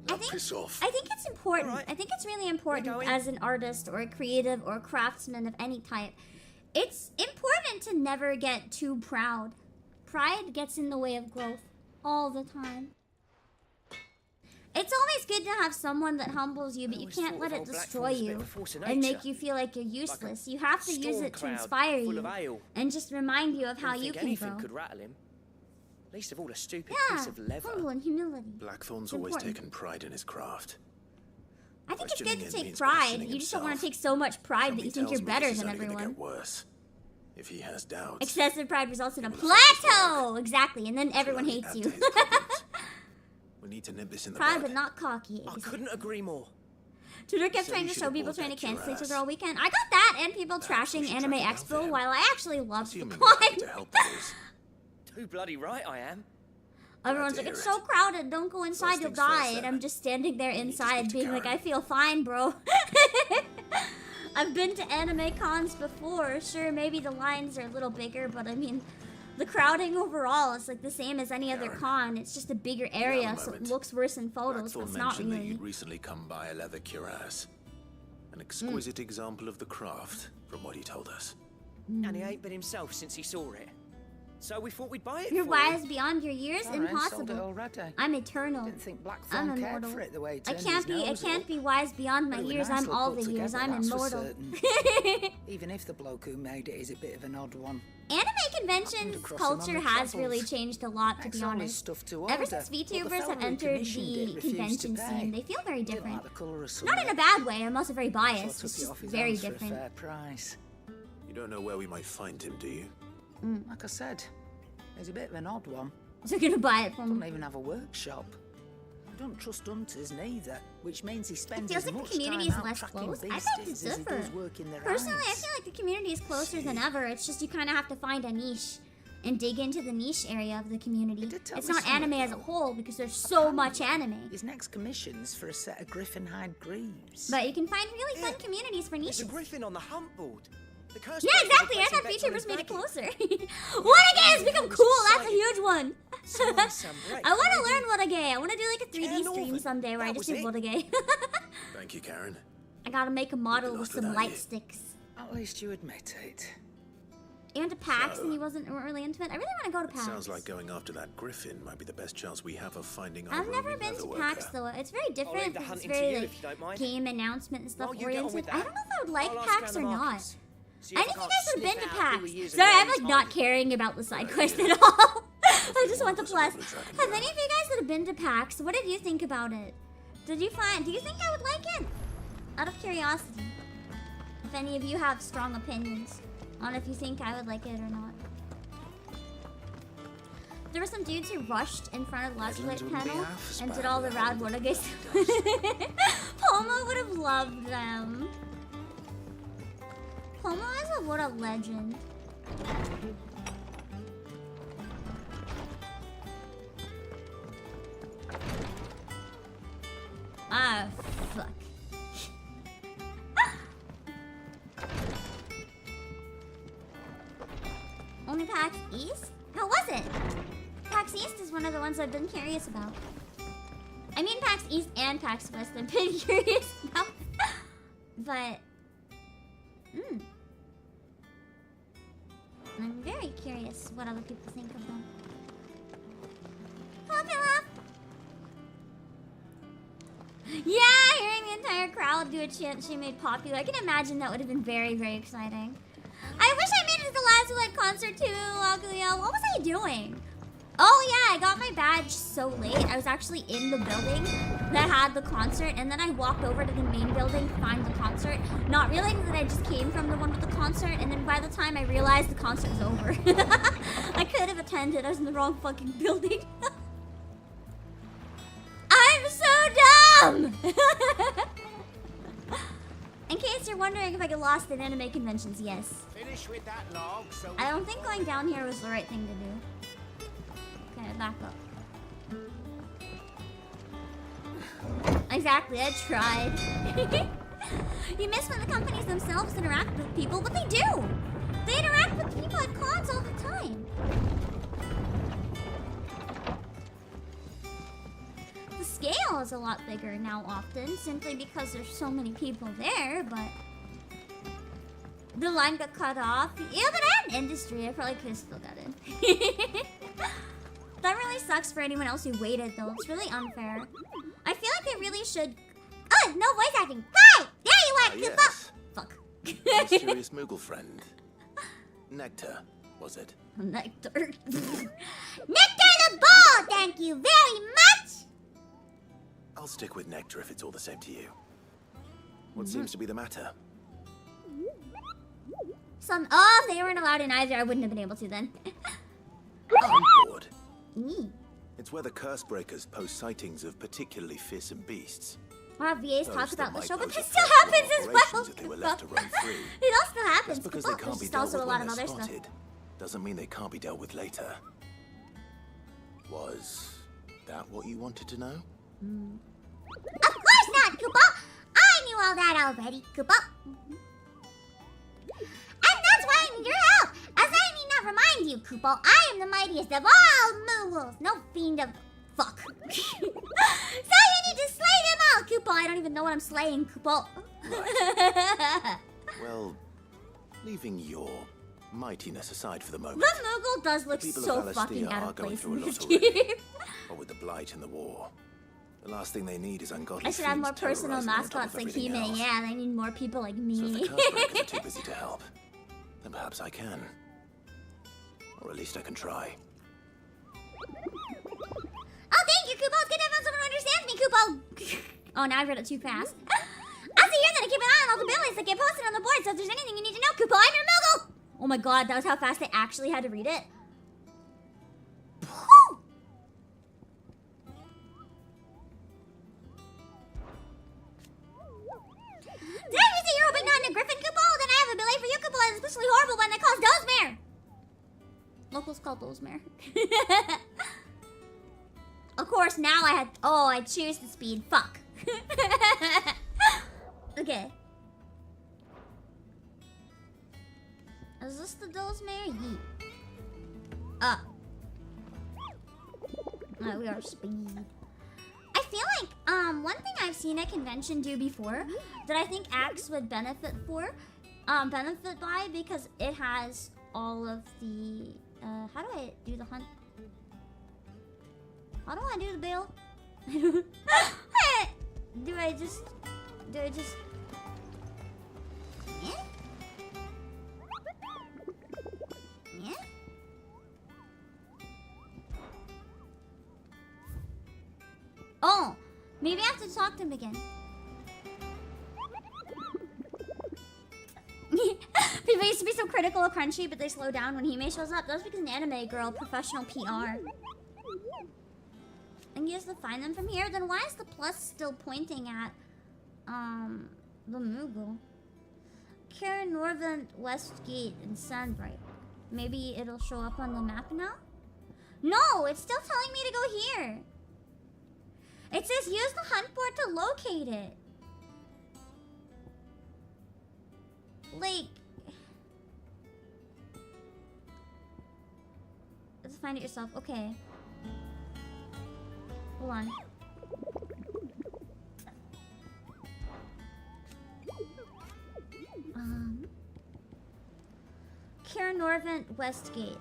Now piss off. I think it's important. I think it's really important as an artist or a creative or a craftsman of any type. It's important to never get too proud. Pride gets in the way of growth all the time. It's always good to have someone that humbles you, but you can't let it destroy you and make you feel like you're useless. You have to use it to inspire you and just remind you of how you can grow. Could rattle him. Least of all a stupid piece of leather. Humble and humility. Blackthorn's always taken pride in his craft. I think it's good to take pride. You just don't want to take so much pride that you think you're better than everyone. Worse. If he has doubts. Excessive pride results in a plateau! Exactly, and then everyone hates you. We need to nip this in the Pride bud. but not cocky. I couldn't agree more. Twitter kept trying to show people trying to cancel each other all weekend. I got that and people trashing Anime Expo while I actually loved the con. Too bloody right I am. Everyone's like, it's so crowded, don't go inside, you'll die. And I'm just standing there inside being like, I feel fine, bro. I've been to anime cons before. Sure, maybe the lines are a little bigger, but I mean, the crowding overall is like the same as any other con. It's just a bigger area, so it looks worse in photos, but it's not mentioned that really. you'd recently come by a leather cuirass. An exquisite example of the craft, from what he told us. And he ain't been himself since he saw it. So we thought we'd buy it. You're for wise him. beyond your years? Alright, sold it Impossible. already. I'm eternal. Didn't think I'm Blackthorn cared immortal. for it the way he I turned can't his be. I nose can't up. be wise beyond my But it was years. I'm nicely all put the years. together, I'm that's for immortal. certain. Even if the bloke who made it is a bit of an odd one. Anime conventions across him on culture the has travels. really changed a lot, to Makes be all his honest. stuff to Ever order, since but the VTubers have fella who entered commissioned it the refused to convention pay. scene, they feel very Didn't different. like the colour of Not in a sunlight. bad way. I'm also very So biased. I It's took it just off his very hands for a different. fair price. You don't know where we might find him, do you? Like I said, he's a bit of an odd one. So you're gonna buy it from Doesn't even have a workshop. I don't trust hunters neither, which means he It spends feels as like the much community time is out less tracking close. I beg to beasties as he differ. does work in their Personally, I eyes. feel like the community is closer than ever. It's just you kind of have to find a niche and dig into the niche area of the community. tell It's me not something, anime as a whole because there's so much anime. His next commission's for a set of griffin hide greaves. But you can find really fun communities for There's niches. a griffin on the hunt board. The curse Yeah, breaker exactly. I replacing thought Vector VTubers is made it back. closer. What again has become cool? That's a huge one. I want to learn what again. I want to do like a 3D stream someday where I just do what again. Thank you, Karen. I gotta make a model with lost some without light you. sticks. At least you admit it. You went to PAX and you weren't really into it. I really want to go to PAX. Sounds like going after that griffin might be the best chance we have of finding our I've never roaming been to leather PAX worker. though. It's very different. leave the It's hunting to very you, like if you don't mind. game announcement and stuff While you get on oriented. with I that, don't know if I would like I'll ask PAX around or the not. markets. See I if I think you can't guys would have sniff been to out who PAX. he is Sorry, and I'm where like he's not hiding. caring about the side quest at all. I just want the plus. Have any of you guys that have been to PAX? What did you think about it? Do you think I would like it? Out of curiosity. If any of you have strong opinions on if you think I would like it or not. There were some dudes who rushed in front of the Last Light panel and did all the rad Wonage stuff. Pomo would have loved them. Pomo is what a legend. Ah, fuck. Only PAX East? How was it? PAX East is one of the ones I've been curious about. I mean PAX East and PAX West I've been curious about. But... I'm very curious what other people think of them. Popular! Yeah, hearing the entire crowd do a chant she made popular. I can imagine that would have been very, very exciting. I wish I made it to the Last Light concert too, Akuya. What was I doing? Oh yeah, I got my badge so late. I was actually in the building that had the concert, and then I walked over to the main building to find the concert, not realizing that I just came from the one with the concert, and then by the time I realized the concert was over. I could have attended. I was in the wrong fucking building. I'm so dumb! In case you're wondering if I get lost in anime conventions, yes. Finish with that log, so I don't think going down here was the right thing to do. Okay, back up. Exactly, I tried. You miss when the companies themselves interact with people, but they do! They interact with people at cons all the time. The scale is a lot bigger now often, simply because there's so many people there, but... The line got cut off. Yeah, but I had an industry. I probably could have still got in. That really sucks for anyone else who waited, though. It's really unfair. I feel like they really should... Oh, no voice acting. Hi! There you are! Yes. Fuck. Mysterious Moogle friend. Nectar, was it? Nectar. Nectar the ball! Thank you very much! I'll stick with Nectar if it's all the same to you. What seems to be the matter? Oh, if they weren't allowed in either, I wouldn't have been able to then. I'm bored. Me. It's where the curse breakers post sightings of particularly fearsome beasts. Wow, VAs Those talk that about the might show, but pose this a still threat to happens as well. operations if they were left to roam free. It all still happens. Just because but they can't be there's dealt also with a lot when of they're other stuff. spotted, doesn't mean they can't be dealt with later. Was that what you wanted to know? Of course not, Kupo! I knew all that already, Kupo. And that's why I need your help! As I need not remind you, Kupo, I am the mightiest of all Moogles! No fiend of... Fuck. So you need to slay them all, Kupo! I don't even know what I'm slaying, Kupo. Well, leaving your mightiness aside for the moment. The Moogle does look People so of fucking Alastia out are of going place through in a this lot game. already. Or with the Blight and the war. The last thing they need is ungodly I should have fiends more personal terrorizing on top mascots of like everything He-Man. else. Yeah, they need more people like me. So if the Curse are too busy to help, then perhaps I can. Or at least I can try. Oh, thank you, Kupo! It's good to have someone who understands me, Kupo! Oh, now I read it too fast. I see here that I keep an eye on all the abilities that get posted on the board, so if there's anything you need to know, Kupo, I'm your Moogle! Oh my god, that was how fast I actually had to read it. Whew. Did I just say you're hoping not in a griffin, Kupo? Then I have a ability for you, Kupo, an especially horrible one that calls Dozemare. Locals call Dozemare. Of course, now I had... Oh, I choose the speed. Fuck. Okay. Is this the Dozemare? Yeet. No, we are speed. I feel like, one thing I've seen a convention do before that I think Axe would benefit by because it has all of the, how do I do the hunt? How do I do the bail? Do I just... Yeah? Yeah? Oh! Maybe I have to talk to him again. People used to be so critical of Crunchy, but they slow down when Hime shows up. That's because an anime girl, professional PR. And you have to find them from here. Then why is the plus still pointing at, the Moogle? Kara Norvent, Westgate, and Sandbright. Maybe it'll show up on the map now? No, it's still telling me to go here. It says use the hunt board to locate it. Like... Let's find it yourself. Okay. Hold on. Kara Norvent, Westgate.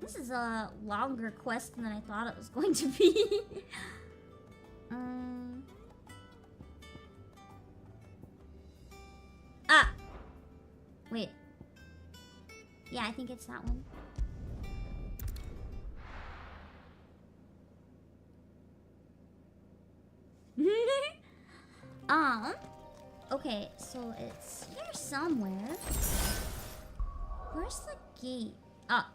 This is a longer quest than I thought it was going to be. Wait. Yeah, I think it's that one. Okay, so it's here somewhere. Where's the gate? Oh,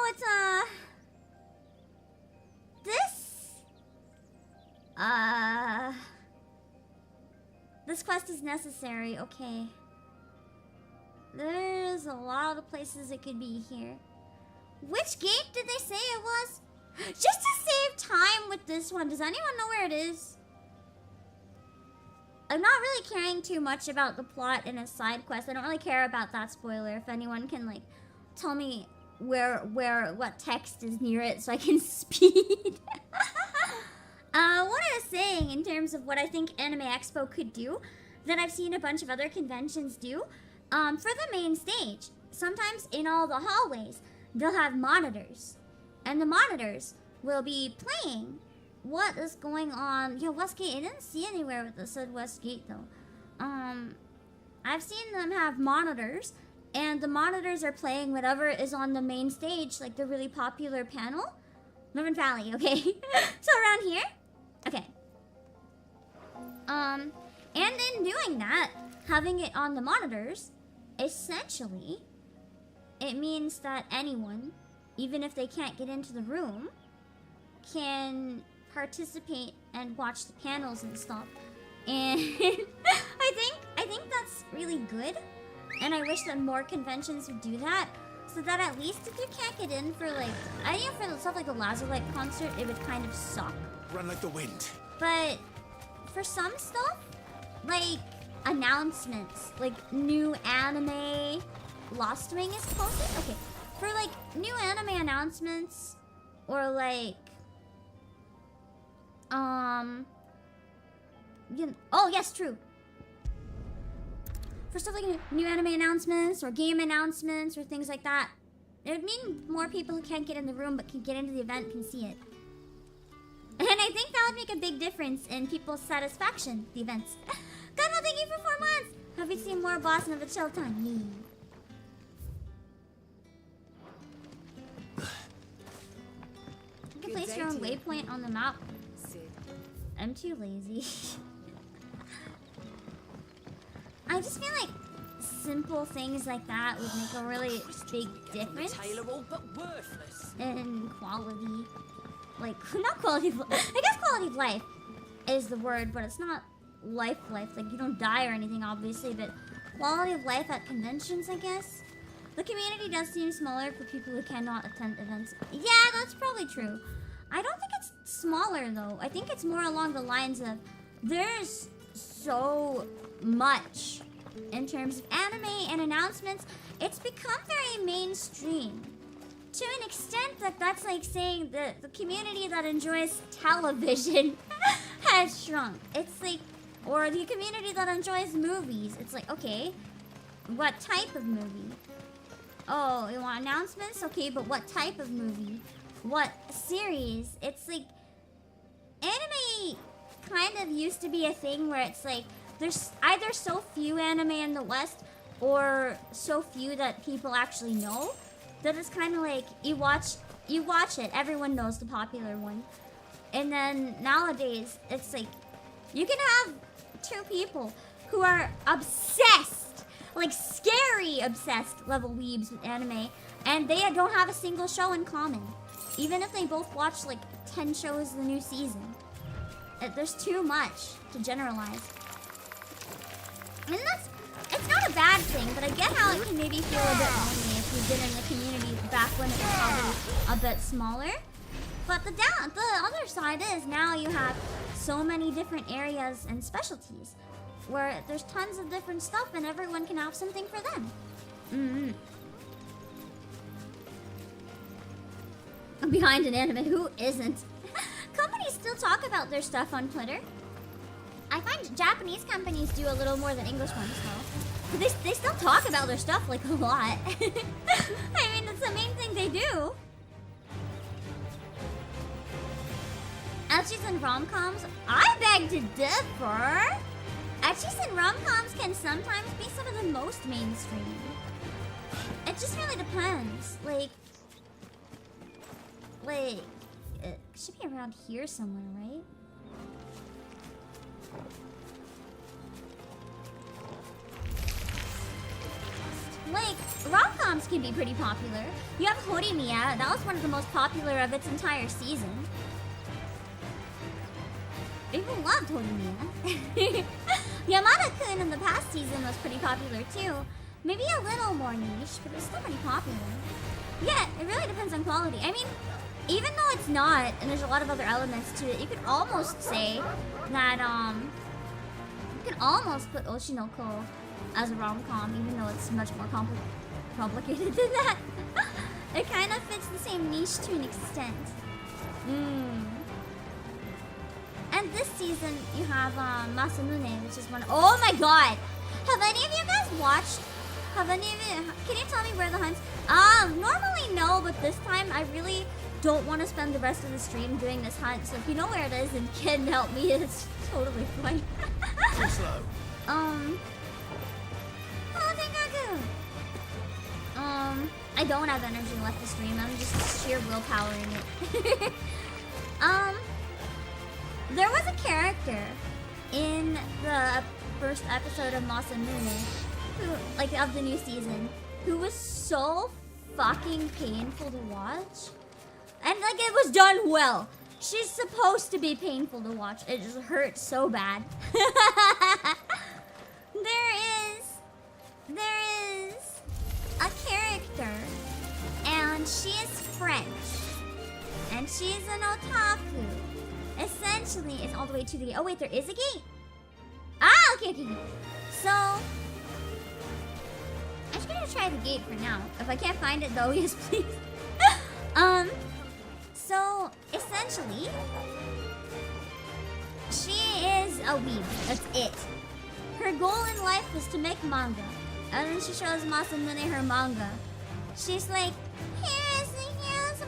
it's this quest is necessary. Okay. There's a lot of places it could be here. Which gate did they say it was? Just to save time with this one, does anyone know where it is? I'm not really caring too much about the plot in a side quest. I don't really care about that spoiler. If anyone can, like, tell me what text is near it so I can speed. What I was saying in terms of what I think Anime Expo could do, that I've seen a bunch of other conventions do, for the main stage, sometimes in all the hallways, they'll have monitors. And the monitors will be playing what is going on. Yeah, Westgate, I didn't see anywhere with it said Westgate though. I've seen them have monitors, and the monitors are playing whatever is on the main stage, like the really popular panel. Northern Valley, okay? So around here? Okay. And in doing that, having it on the monitors, essentially, it means that anyone, even if they can't get into the room, can participate and watch the panels and stuff. And I think that's really good. And I wish that more conventions would do that. So that at least if you can't get in for like, I think for stuff like a Lazarlight concert, it would kind of suck. Run like the wind. But for some stuff, like announcements, like new anime, Lost Wing is posted. Okay, for like new anime announcements, or like, oh yes, true. For stuff like new anime announcements or game announcements or things like that, it would mean more people who can't get in the room but can get into the event can see it. And I think that would make a big difference in people's satisfaction, the events. Gunmo, thank you for 4 months! Have we seen more Boss of a chill time? Me. You can place your own waypoint on the map. I'm too lazy. I just feel like simple things like that would make a really big difference in quality. Like, not quality of life. I guess quality of life is the word, but it's not life. Like, you don't die or anything, obviously, but quality of life at conventions, I guess. The community does seem smaller for people who cannot attend events. Yeah, that's probably true. I don't think it's smaller, though. I think it's more along the lines of there's so much in terms of anime and announcements. It's become very mainstream to an extent that that's like saying that the community that enjoys television has shrunk. It's like, or the community that enjoys movies. It's like, okay, what type of movie? Oh, you want announcements? Okay, but what type of movie? What series? It's like, anime kind of used to be a thing where it's like, there's either so few anime in the West or so few that people actually know that it's kind of like you watch it, everyone knows the popular one. And then nowadays it's like you can have 2 people who are obsessed, like scary obsessed level weebs with anime, and they don't have a single show in common, even if they both watch like 10 shows the new season. There's too much to generalize. And it's not a bad thing, but I get how it can maybe feel a bit lonely if you've been in the community back when it was probably a bit smaller. But the other side is now you have so many different areas and specialties where there's tons of different stuff and everyone can have something for them. I'm behind an anime, who isn't? Companies still talk about their stuff on Twitter. I find Japanese companies do a little more than English ones, though. But they still talk about their stuff, like, a lot. I mean, it's the main thing they do. Ecchis and rom-coms? I beg to differ! Ecchis and rom-coms can sometimes be some of the most mainstream. It just really depends. Like, it should be around here somewhere, right? Like, rom-coms can be pretty popular. You have Horimiya, that was one of the most popular of its entire season. People loved Horimiya. Yamada-kun in the past season was pretty popular too. Maybe a little more niche, but it was still pretty popular. Yeah, it really depends on quality. I mean, even though it's not, and there's a lot of other elements to it, you could almost say that, you can almost put Oshinoko as a rom-com, even though it's much more complicated than that. It kind of fits the same niche to an extent. And this season, you have Masamune, which is one. Oh my god! Have any of you guys watched? Have any of you? Can you tell me where the hunt's? Normally no, but this time I really don't want to spend the rest of the stream doing this hunt. So if you know where it is and can help me, it's totally fine. Too slow. Oh, Tengaku! I don't have energy left to stream. I'm just sheer willpowering it. There was a character in the first episode of Masamune who, of the new season, who was so fucking painful to watch. And, it was done well. She's supposed to be painful to watch. It just hurts so bad. There is a character, and she is French, and she's an otaku. Essentially, it's all the way to the gate. Oh wait, there is a gate. Ah, okay. So, I'm just gonna try the gate for now. If I can't find it though, yes please. So essentially, she is a weeb. That's it. Her goal in life is to make manga. And then she shows Masamune her manga. She's like, here's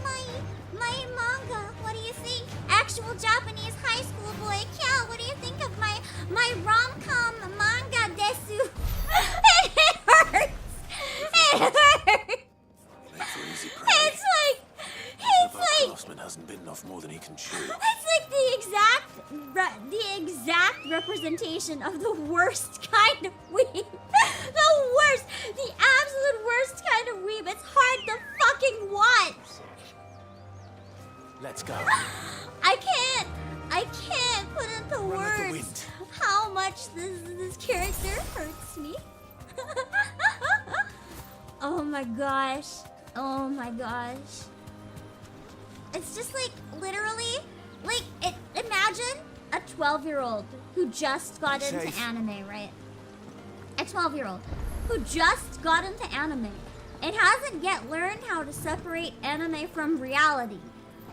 my manga. What do you think? Actual Japanese high school boy. Cal, what do you think of my rom-com manga desu? It hurts. It hurts. It's like Craftsman hasn't bitten off more than he can chew. It's like the exact representation of the worst kind of weeb. The worst, the absolute worst kind of weeb. It's hard to fucking watch. Let's go. I can't put into words how much this character hurts me. Oh my gosh. Oh my gosh. It's just literally, imagine a 12-year-old who just got into anime, right? A 12-year-old who just got into anime and hasn't yet learned how to separate anime from reality.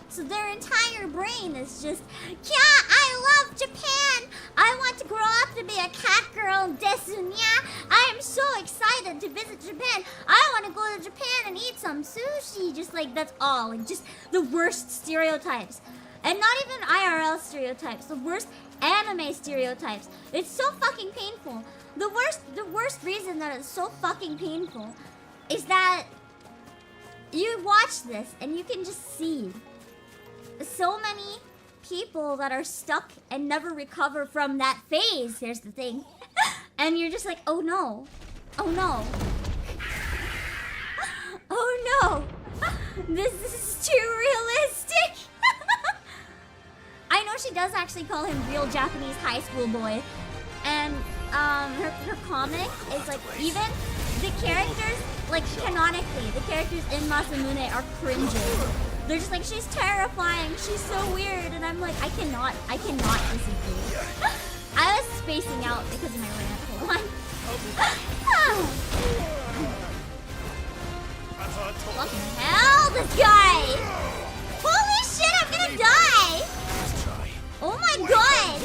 So their entire brain is just, yeah, I love Japan. I want to grow up to be a cat girl, desunya. I am so excited to visit Japan. I want to go to Japan and eat some sushi. Just that's all. Just the worst stereotypes. And not even IRL stereotypes. The worst anime stereotypes. It's so fucking painful. The worst reason that it's so fucking painful is that you watch this and you can just see so many people that are stuck and never recover from that phase. Here's the thing. And you're just like, oh no. Oh no. Oh no. This is too realistic. I know she does actually call him real Japanese high school boy. And her comic is even the characters, canonically, the characters in Masamune are cringy. They're just she's terrifying, she's so weird, and I'm like, I cannot disagree. I was spacing out because of my rant. Hold on. Fucking hell, this guy! Holy shit, I'm gonna die! Oh my god!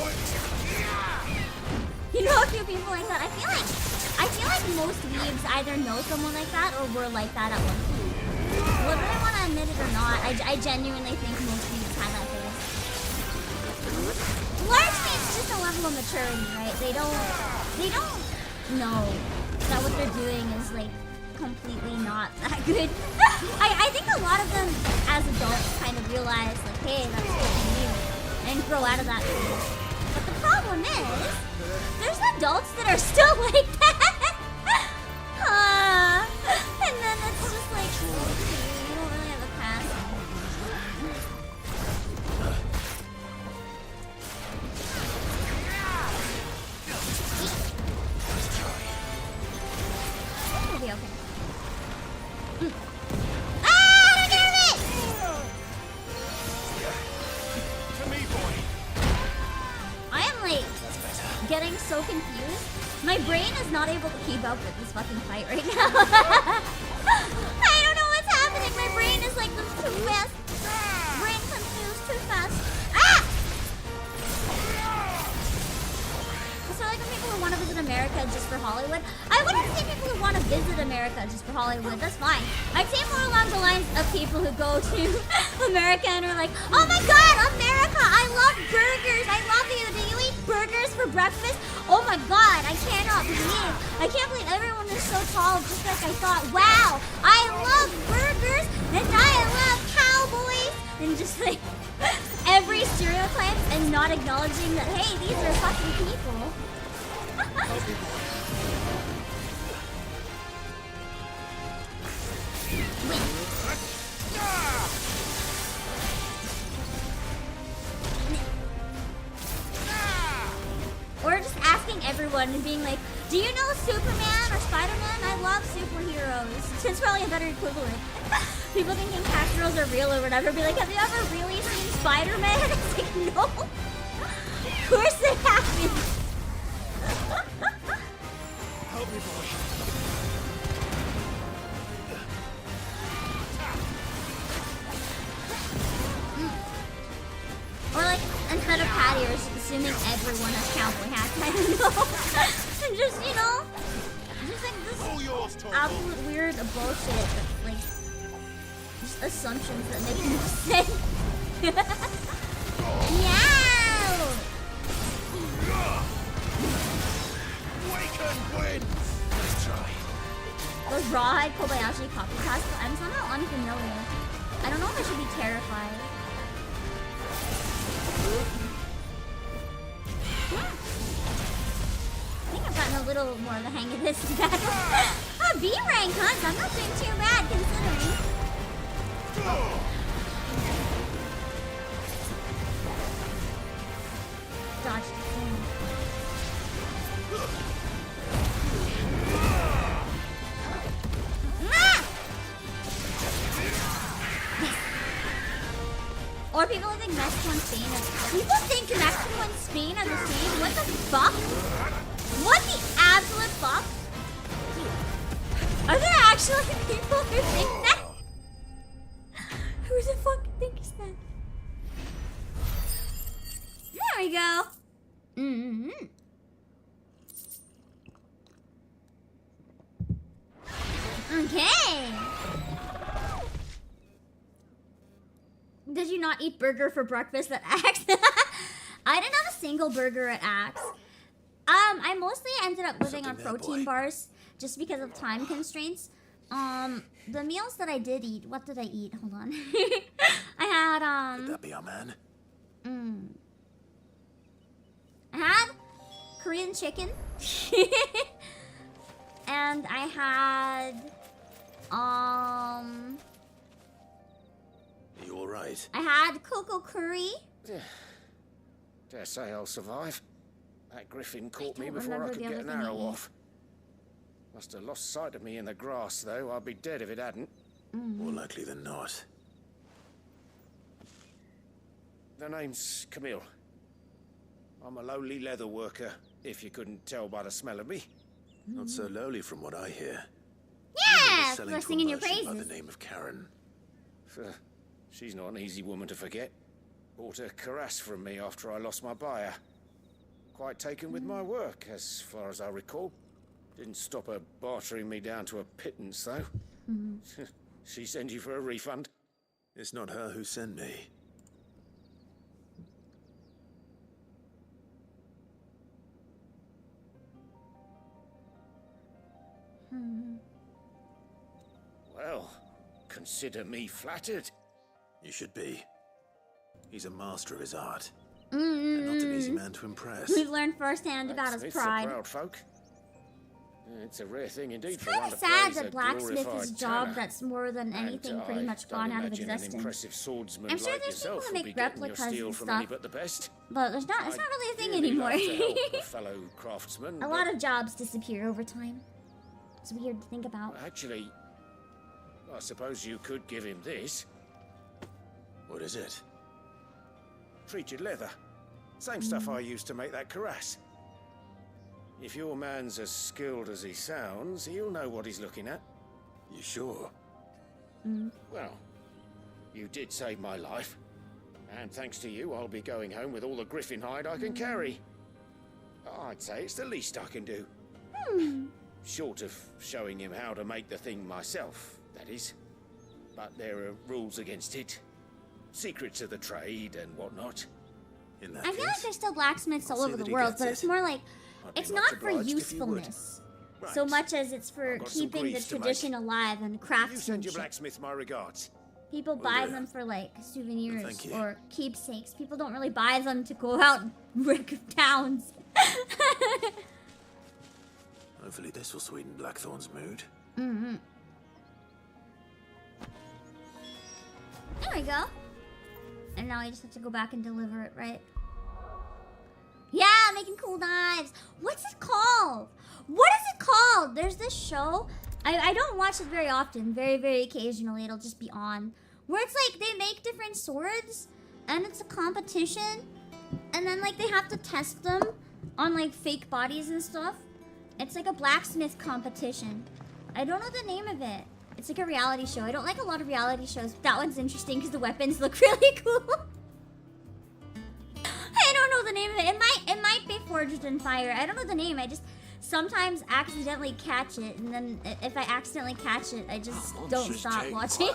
You know a few people like that. I feel like most weebs either know someone like that or were like that at one point. Whether I want to admit it or not, I genuinely think most weebs have that phase. Largely, it's just a level of maturity, right? They don't know that what they're doing is completely not that good. I think a lot of them, as adults, kind of realize hey, that's fucking weird, and grow out of that phase. But the problem is, there's adults that are still like that. And then it's just you don't really have a past. It'll be okay. Ah! Look at it! To me, boy. I am getting so confused. My brain is not able to keep up with this fucking fight right now. I don't know what's happening. My brain is too fast. Brain confused too fast. Ah! So when people who want to visit America just for Hollywood, I wouldn't say people who want to visit America just for Hollywood. That's fine. I'd say more along the lines of people who go to America and are like, oh my god, America, I love burgers. I love you. Do you eat burgers for breakfast? Oh my god, I can't believe everyone is so tall, just like I thought. Wow, I love burgers and I love cowboys, and just every stereotype and not acknowledging that, hey, these are fucking people. everyone and being like, do you know Superman or Spider-Man? I love superheroes. It's probably a better equivalent. People thinking cat girls are real or whatever. Be like, have you ever really seen Spider-Man? It's like, no. Of course it happens. Help me, boy. Or like, instead of Patty, you're just assuming everyone has cowboy hats. I don't know. And just, you know, just like this absolute weird bullshit that's like, just assumptions that make no sense. Yeah! Waken wins! Let's try. Those rawhide Kobayashi copycats, but I'm somehow unfamiliar. I don't know if I should be terrified. Yeah. I think I've gotten a little more of the hang of this battle. Oh, B rank, huh? I'm not doing too bad considering. Dodged the thing. Or people think Mexico and Spain are... People think Mexico and Spain are the same? What the fuck? What the absolute fuck? Are there actually people who think that? Who the fuck thinks that? There we go. Mm-hmm. Okay. Did you not eat burger for breakfast at Axe? I didn't have a single burger at Axe. I mostly ended up living on protein bars just because of time constraints. The meals that I did eat, what did I eat? Hold on. I had, Could that be our man? I had Korean chicken. And I had, Are you alright? I had cocoa curry. Dare say I'll survive. That griffin caught me before I could get an arrow off. Must have lost sight of me in the grass, though. I'd be dead if it hadn't. More likely than not. The name's Camille. I'm a lowly leather worker, if you couldn't tell by the smell of me. Not so lowly from what I hear. Yeah, Selling we're to a singing your merchant by praises. the name of Karen. She's not an easy woman to forget. Bought a cuirass from me after I lost my buyer. Quite taken with my work, as far as I recall. Didn't stop her bartering me down to a pittance, though. She sent you for a refund? It's not her who sent me. Well, consider me flattered. You should be. He's a master of his art. And not an easy man to impress. We've learned firsthand about his pride. Proud folk. It's a rare thing indeed It's for kind one of to sad praise that a blacksmith is a glorified job tanner. that's more than anything pretty much gone out of existence. Impressive swordsman I'm sure like there's people yourself who will be make getting your replicas steel and from any stuff, but the best. but it's not really a thing Really anymore. love to help a fellow craftsman. A lot of jobs disappear over time. It's weird to think about. Actually, I suppose you could give him this. What is it? Treated leather. Same stuff I used to make that cuirass. If your man's as skilled as he sounds, he'll know what he's looking at. You sure? Well, you did save my life. And thanks to you, I'll be going home with all the griffin hide I can carry. I'd say it's the least I can do. Short of showing him how to make the thing myself, that is. But there are rules against it. Secrets of the trade and whatnot. In that I feel like there's still blacksmiths all over the world, but it's more like, it's not for usefulness so much as it's for keeping the tradition alive and craftsmanship. You send your blacksmith my regards. People buy them for like souvenirs or keepsakes. People don't really buy them to go out and wreck towns. Hopefully this will sweeten Blackthorn's mood. There we go. And now I just have to go back and deliver it, right? Yeah, making cool knives. What's it called? What is it called? There's this show. I don't watch it very often. Very occasionally. It'll just be on. Where it's like they make different swords. And it's a competition. And then like they have to test them on like fake bodies and stuff. It's like a blacksmith competition. I don't know the name of it. It's like a reality show. I don't like a lot of reality shows. But that one's interesting because the weapons look really cool. I don't know the name of it. It might be Forged in Fire. I don't know the name. I just sometimes accidentally catch it, and then if I accidentally catch it, I just don't stop watching.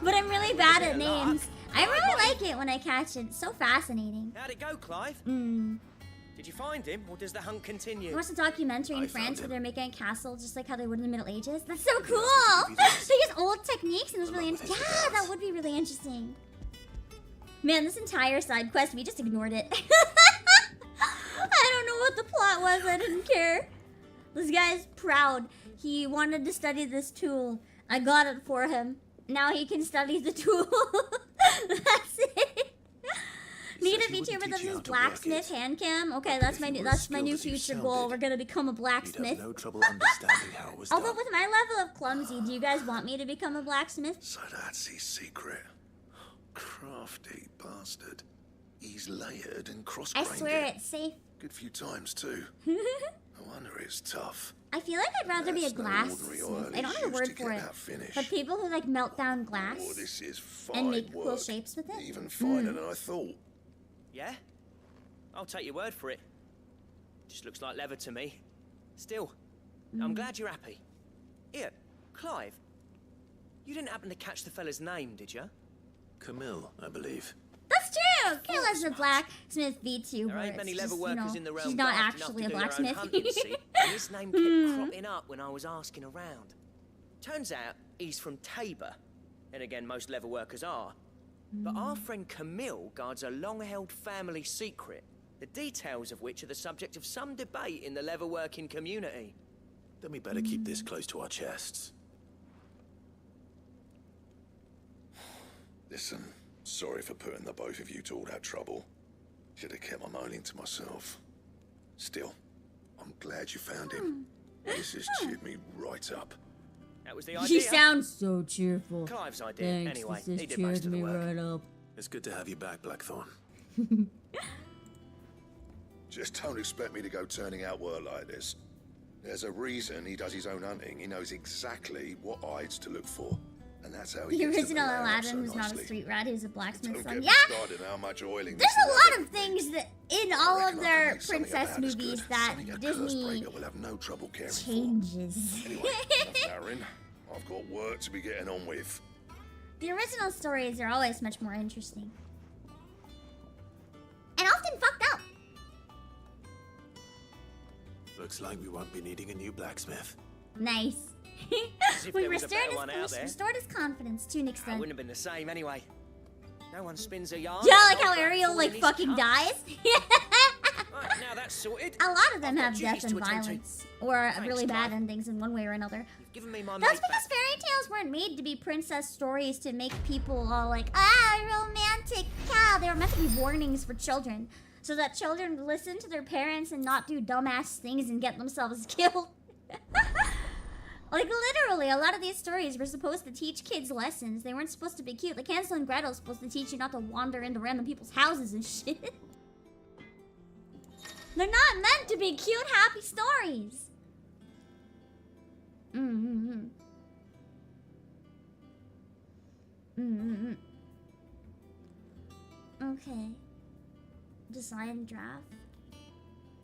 But I'm really bad at names. I really like it when I catch it. It's so fascinating. How'd it go, Clive? Did you find him, or does the hunt continue? I watched a documentary in France where they're making a castle just like how they would in the Middle Ages. That's so cool! They use old techniques and it was really interesting. Yeah, that would be really interesting. Man, this entire side quest, we just ignored it. I don't know what the plot was, I didn't care. This guy's proud. He wanted to study this tool. I got it for him. Now he can study the tool. That's it. Need a VTuber that uses blacksmith hand cam. Okay, that's my new future goal. We're gonna become a blacksmith. No trouble understanding how it was Although with my level of clumsy, do you guys want me to become a blacksmith? So that's his secret. Crafty bastard. He's layered and cross-grained. I swear it's safe. Good few times too. No wonder it's tough. I feel like I'd rather be a glassmith. I don't have a word for it. But people who like melt down glass This is and make cool shapes with it. Even finer than I thought. Yeah? I'll take your word for it. Just looks like leather to me. Still, I'm glad you're happy. Here, Clive. You didn't happen to catch the fella's name, did you? Camille, I believe. That's true! Kayla's a blacksmith VTuber. There ain't many leather workers in the realm. She's not daft enough actually to a do their own blacksmith. hunting, you see, and his name kept cropping up when I was asking around. Turns out he's from Tabor. And again, most leather workers are. But our friend Camille guards a long-held family secret, the details of which are the subject of some debate in the leather-working community. Then we better keep this close to our chests. Listen, sorry for putting the both of you to all that trouble. Should have kept my moaning to myself. Still, I'm glad you found him. This has cheered me right up. That was the idea. She sounds so cheerful. Clive's idea, Thanks, anyway. This He did cheered most of the me work. right up. It's good to have you back, Blackthorn. Just don't expect me to go turning out work like this. There's a reason he does his own hunting. He knows exactly what hides to look for. And that's how he The gets to original layer up Aladdin so was not a nicely. street rat, he was a blacksmith's Don't son. get Yeah! me started on how much oiling There's this a leather lot of things that in all of their princess movies that Disney will have no trouble caring for. changes. Anyway, enough narrowing. I've got work to be getting on with. The original stories are always much more interesting. And often fucked up. Looks like we won't be needing a new blacksmith. Nice. if We there was a better one out there. restored his confidence to an It extent. wouldn't have been the same anyway. No one spins a yarn. Yeah, like how Ariel like fucking dies. Right, now that's sorted. A lot of them have I've got death duties and to attend to. violence. Or Thanks, really bad Clive. endings in one way or another. Given me my That's mate because back. fairy tales weren't made to be princess stories to make people all like, romantic. Yeah, they were meant to be warnings for children. So that children would listen to their parents and not do dumbass things and get themselves killed. Like, literally, a lot of these stories were supposed to teach kids lessons. They weren't supposed to be cute. Like, Hansel and Gretel was supposed to teach you not to wander into random people's houses and shit. They're not meant to be cute, happy stories. Okay. Design draft.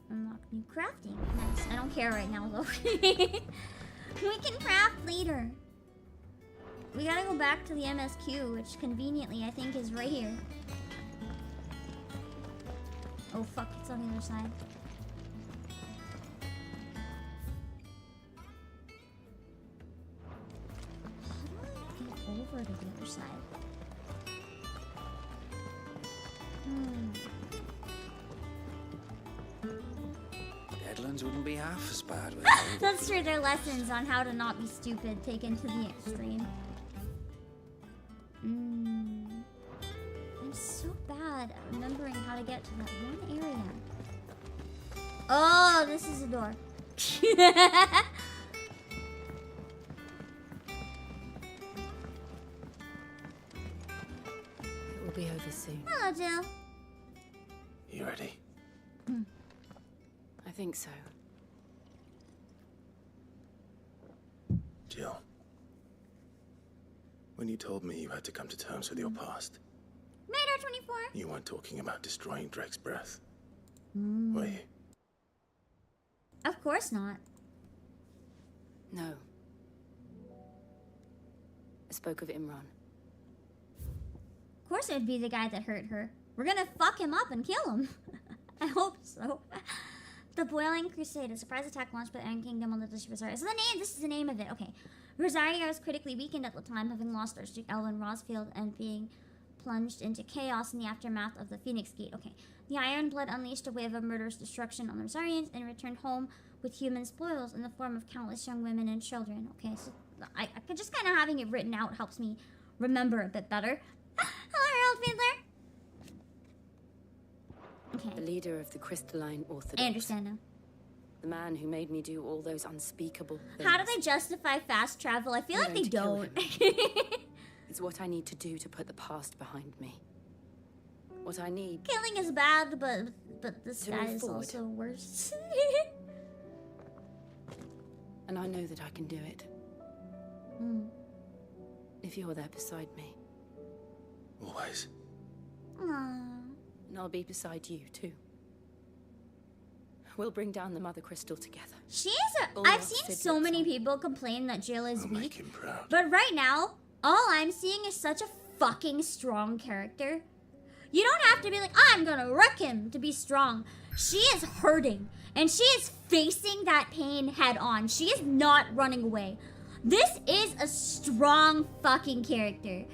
Unlock new crafting. Nice. I don't care right now, though. We can craft later. We gotta go back to the MSQ, which conveniently I think is right here. Oh fuck, it's on the other side. How do I get over to the other side? Deadlands wouldn't be half as bad with That's true, they're lessons on how to not be stupid taken to the extreme. I'm so bad at remembering how to get to that one area. Oh, this is a door. It will be over soon. Hello, Jill. You ready? I think so. Jill, when you told me you had to come to terms with your past, Radar 24. you weren't talking about destroying Drek's breath, were you? Of course not. No. I spoke of Imran. Of course it would be the guy that hurt her. We're gonna fuck him up and kill him. I hope so. The Boiling Crusade, a surprise attack launched by the Iron Kingdom on the District of Rosario. So this is the name of it. Okay. Rosario was critically weakened at the time, having lost Archduke Elwin Rosfield and being plunged into chaos in the aftermath of the Phoenix Gate. Okay. The Iron Blood unleashed a wave of murderous destruction on the Rosarians and returned home with human spoils in the form of countless young women and children. Okay, so I could just kind of having it written out helps me remember a bit better. Hello, Harold Fiedler. Okay. The leader of the crystalline orthodox. I understand now. The man who made me do all those unspeakable things. How do they justify fast travel? I feel like they don't. It's what I need to do to put the past behind me. What I need. Killing is bad, but this guy is forward. also worse. And I know that I can do it. If you're there beside me. Always. Aww. And I'll be beside you, too. We'll bring down the Mother Crystal together. I've seen so many people complain that Jill is weak. But right now, all I'm seeing is such a fucking strong character. You don't have to be like, I'm gonna wreck him to be strong. She is hurting. And she is facing that pain head on. She is not running away. This is a strong fucking character.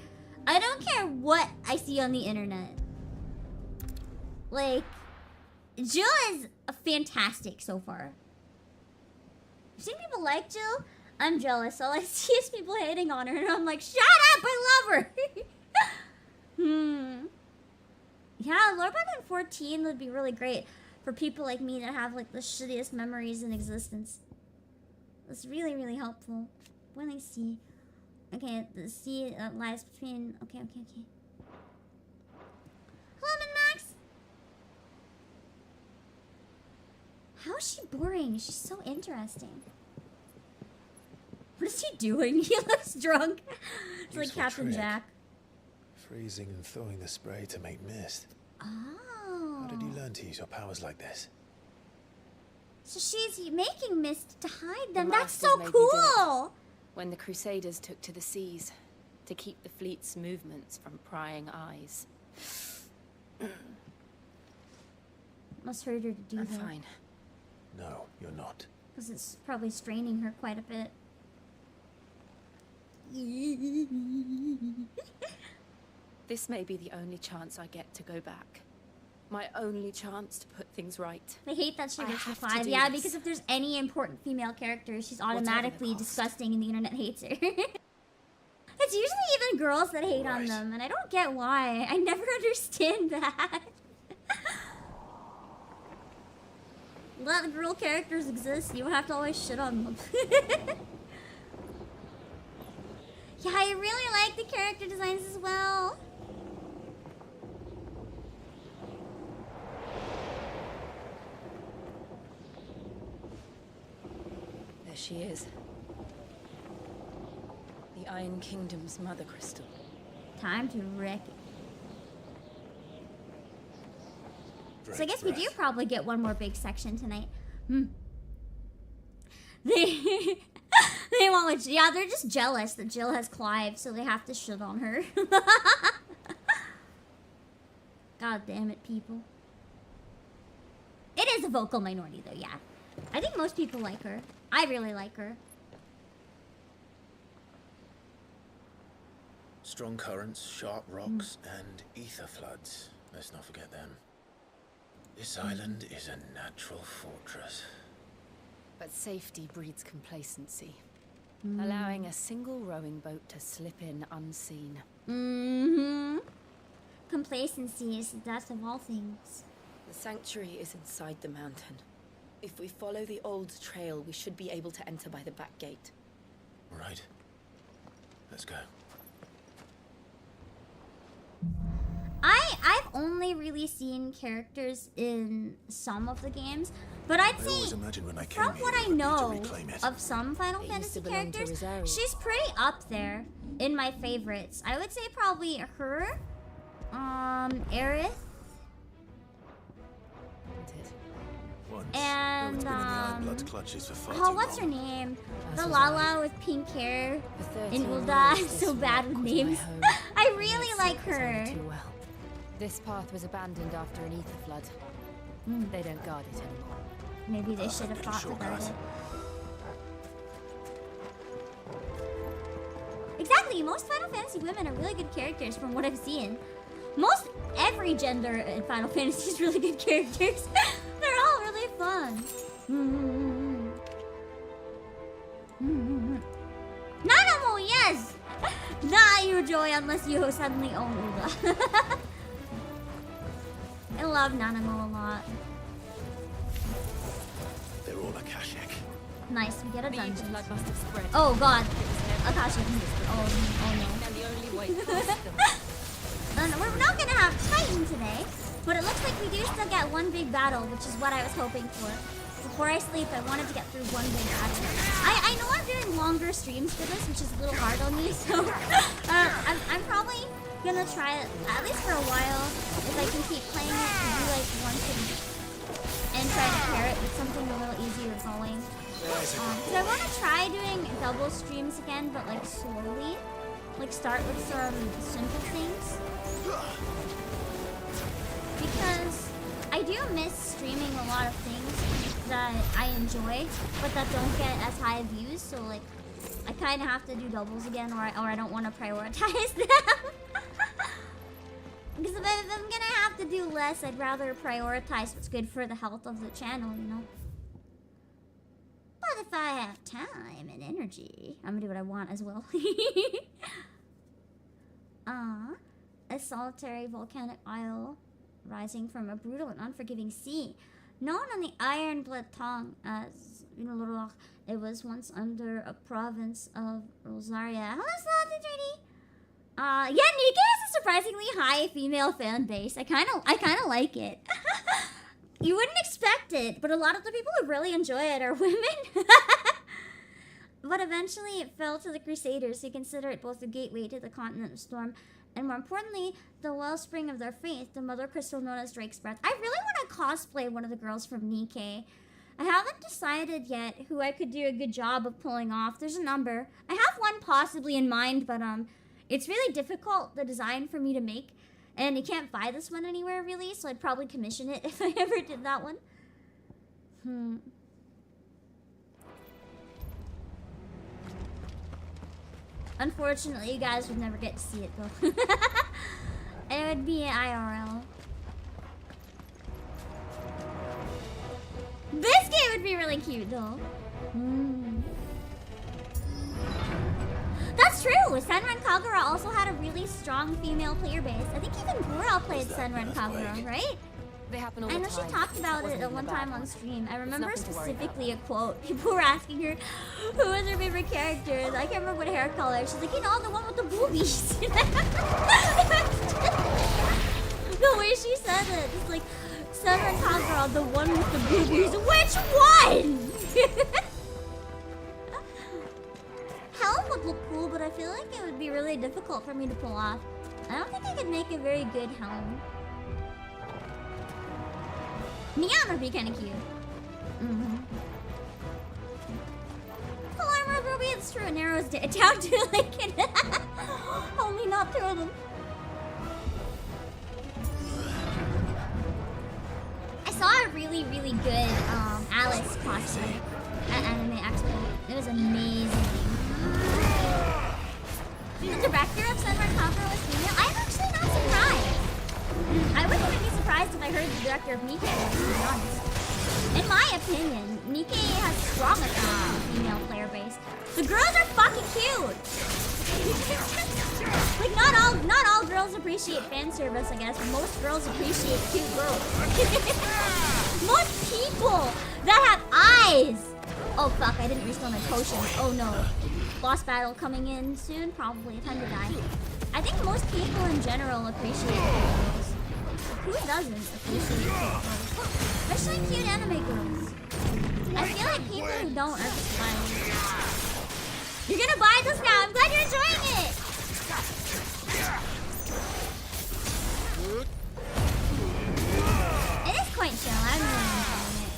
I don't care what I see on the internet. Like, Jill is fantastic so far. I've seen people like Jill. I'm jealous. All I see is people hating on her, and I'm like, shut up! I love her. Yeah, Lore Button 14 would be really great for people like me that have like the shittiest memories in existence. That's really, really helpful. When I see, okay, the C lies between. Okay. Hello, Min-Max. How is she boring? She's so interesting. What is he doing? He looks drunk. It's like Captain trick. Jack. Freezing and thawing the spray to make mist. Oh. How did you learn to use your powers like this? So she's making mist to hide them. The That's so masters made me do it. cool. When the Crusaders took to the seas to keep the fleet's movements from prying eyes. Must hurt her to do I'm that. fine. No, you're not. Because it's probably straining her quite a bit. This may be the only chance I get to go back. My only chance to put things right. I hate that she I gets the have to 5. do Yeah, this. because if there's any important female character, she's Whatever the automatically cost. disgusting and the internet hates her. It's usually even girls that hate on them, and I don't get why. I never understand that. Let girl characters exist. You don't have to always shit on them. Yeah, I really like the character designs as well. There she is. The Iron Kingdom's Mother Crystal. Time to wreck it. So I guess we do probably get one more big section tonight. They want yeah, they're just jealous that Jill has Clive, so they have to shit on her. God damn it, people. It is a vocal minority though, yeah. I think most people like her. I really like her. Strong currents, sharp rocks, and ether floods. Let's not forget them. This island is a natural fortress. But safety breeds complacency. Allowing a single rowing boat to slip in unseen. Complacency is the death of all things. The sanctuary is inside the mountain. If we follow the old trail, we should be able to enter by the back gate. Right. Let's go. I've only really seen characters in some of the games, but I'd say from what I know of some Final Fantasy characters, she's pretty up there in my favorites. I would say probably her, Aerith, and oh, what's her name? The Lala with pink hair in Ulda. I'm so bad with names. I really like her. This path was abandoned after an ether flood. They don't guard it anymore. Maybe they should have thought about it. Exactly, most Final Fantasy women are really good characters from what I've seen. Most every gender in Final Fantasy is really good characters. They're all really fun. Nanamo, yes! Not you, Joy, unless you suddenly own Uda. I love Nanamo a lot. They're all Akashic. Nice, we get a dungeon. Blood must have spread. Oh god. Akashic. Oh no. And the only way past them. We're not gonna have Titan today, but it looks like we do still get one big battle, which is what I was hoping for. Before I sleep, I wanted to get through one big battle. I know I'm doing longer streams for this, which is a little hard on me, so I'm probably gonna try it, at least for a while, if I can keep playing it, to do like once a week, and try to pair it with something a little easier going. So I want to try doing double streams again, but like slowly. Like start with some simple things. Because I do miss streaming a lot of things that I enjoy, but that don't get as high views. So like, I kind of have to do doubles again, or I don't want to prioritize them. Because if I'm gonna have to do less, I'd rather prioritize what's good for the health of the channel, you know. But if I have time and energy, I'm gonna do what I want as well. A solitary volcanic isle rising from a brutal and unforgiving sea, known on the Iron Blood tongue as Vinolorok. It was once under a province of Rosaria. Hello, Solitary. Yeah, Nika has a surprisingly high female fan base. I kind of like it. You wouldn't expect it, but a lot of the people who really enjoy it are women. But eventually it fell to the Crusaders, who consider it both the gateway to the continent of Storm, and more importantly, the wellspring of their faith, the mother crystal known as Drake's Breath. I really want to cosplay one of the girls from Nikke. I haven't decided yet who I could do a good job of pulling off. There's a number. I have one possibly in mind, but it's really difficult, the design, for me to make. And you can't buy this one anywhere, really, so I'd probably commission it if I ever did that one. Unfortunately, you guys would never get to see it, though. It would be IRL. This game would be really cute, though. That's true! Senran Kagura also had a really strong female player base. I think even Gura played Senran Kagura, right? They happen all the I know time. she talked about it at one time on stream. I remember specifically a quote. People were asking her who was her favorite character. I can't remember what hair color. She's like, you know, the one with the boobies. The way she said it, it's like, Senran Kagura, the one with the boobies. Which one? Helm would look cool, but I feel like it would be really difficult for me to pull off. I don't think I could make a very good helm. Neon would be kind of cute. Full armor of Ruby, it's true. It narrows down to like it. Only not two of them. I saw a really, really good Alice cosplay at Anime Expo. It was amazing. The director of Senran Kagura was female. I'm actually not surprised. I wouldn't even be surprised if I heard the director of Nikke was, to be honest. In my opinion, Nikke has strong female player base. The girls are fucking cute! Like not all girls appreciate fan service, I guess, but most girls appreciate cute girls. Most people that have eyes. Oh fuck, I didn't restore my potion. Oh no. Boss battle coming in soon, probably. Time to die. I think most people in general appreciate cute girls. Who doesn't appreciate cute girls? Especially cute anime girls. I feel like people who don't are just violent. You're gonna buy this now. I'm glad you're enjoying it. It is quite chill. I'm really enjoying it.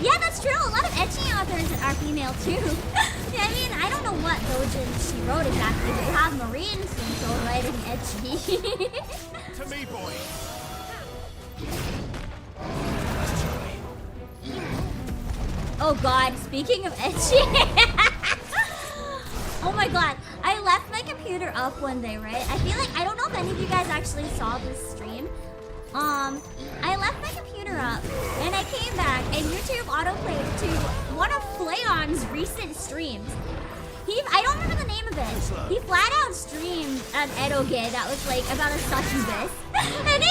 Yeah, that's true. A lot of ecchi authors are female too. Yeah, I mean, I don't know what dojin she wrote exactly, but you have Marine Senso writing ecchi. To me, boy. Oh god, speaking of ecchi. Oh my god, I left my computer up one day, right? I feel like, I don't know if any of you guys actually saw this stream. I left my computer up, and I came back, and YouTube autoplayed to one of Flayon's recent streams. I don't remember the name of it. He flat out streamed an eroge that was like about a succubus. And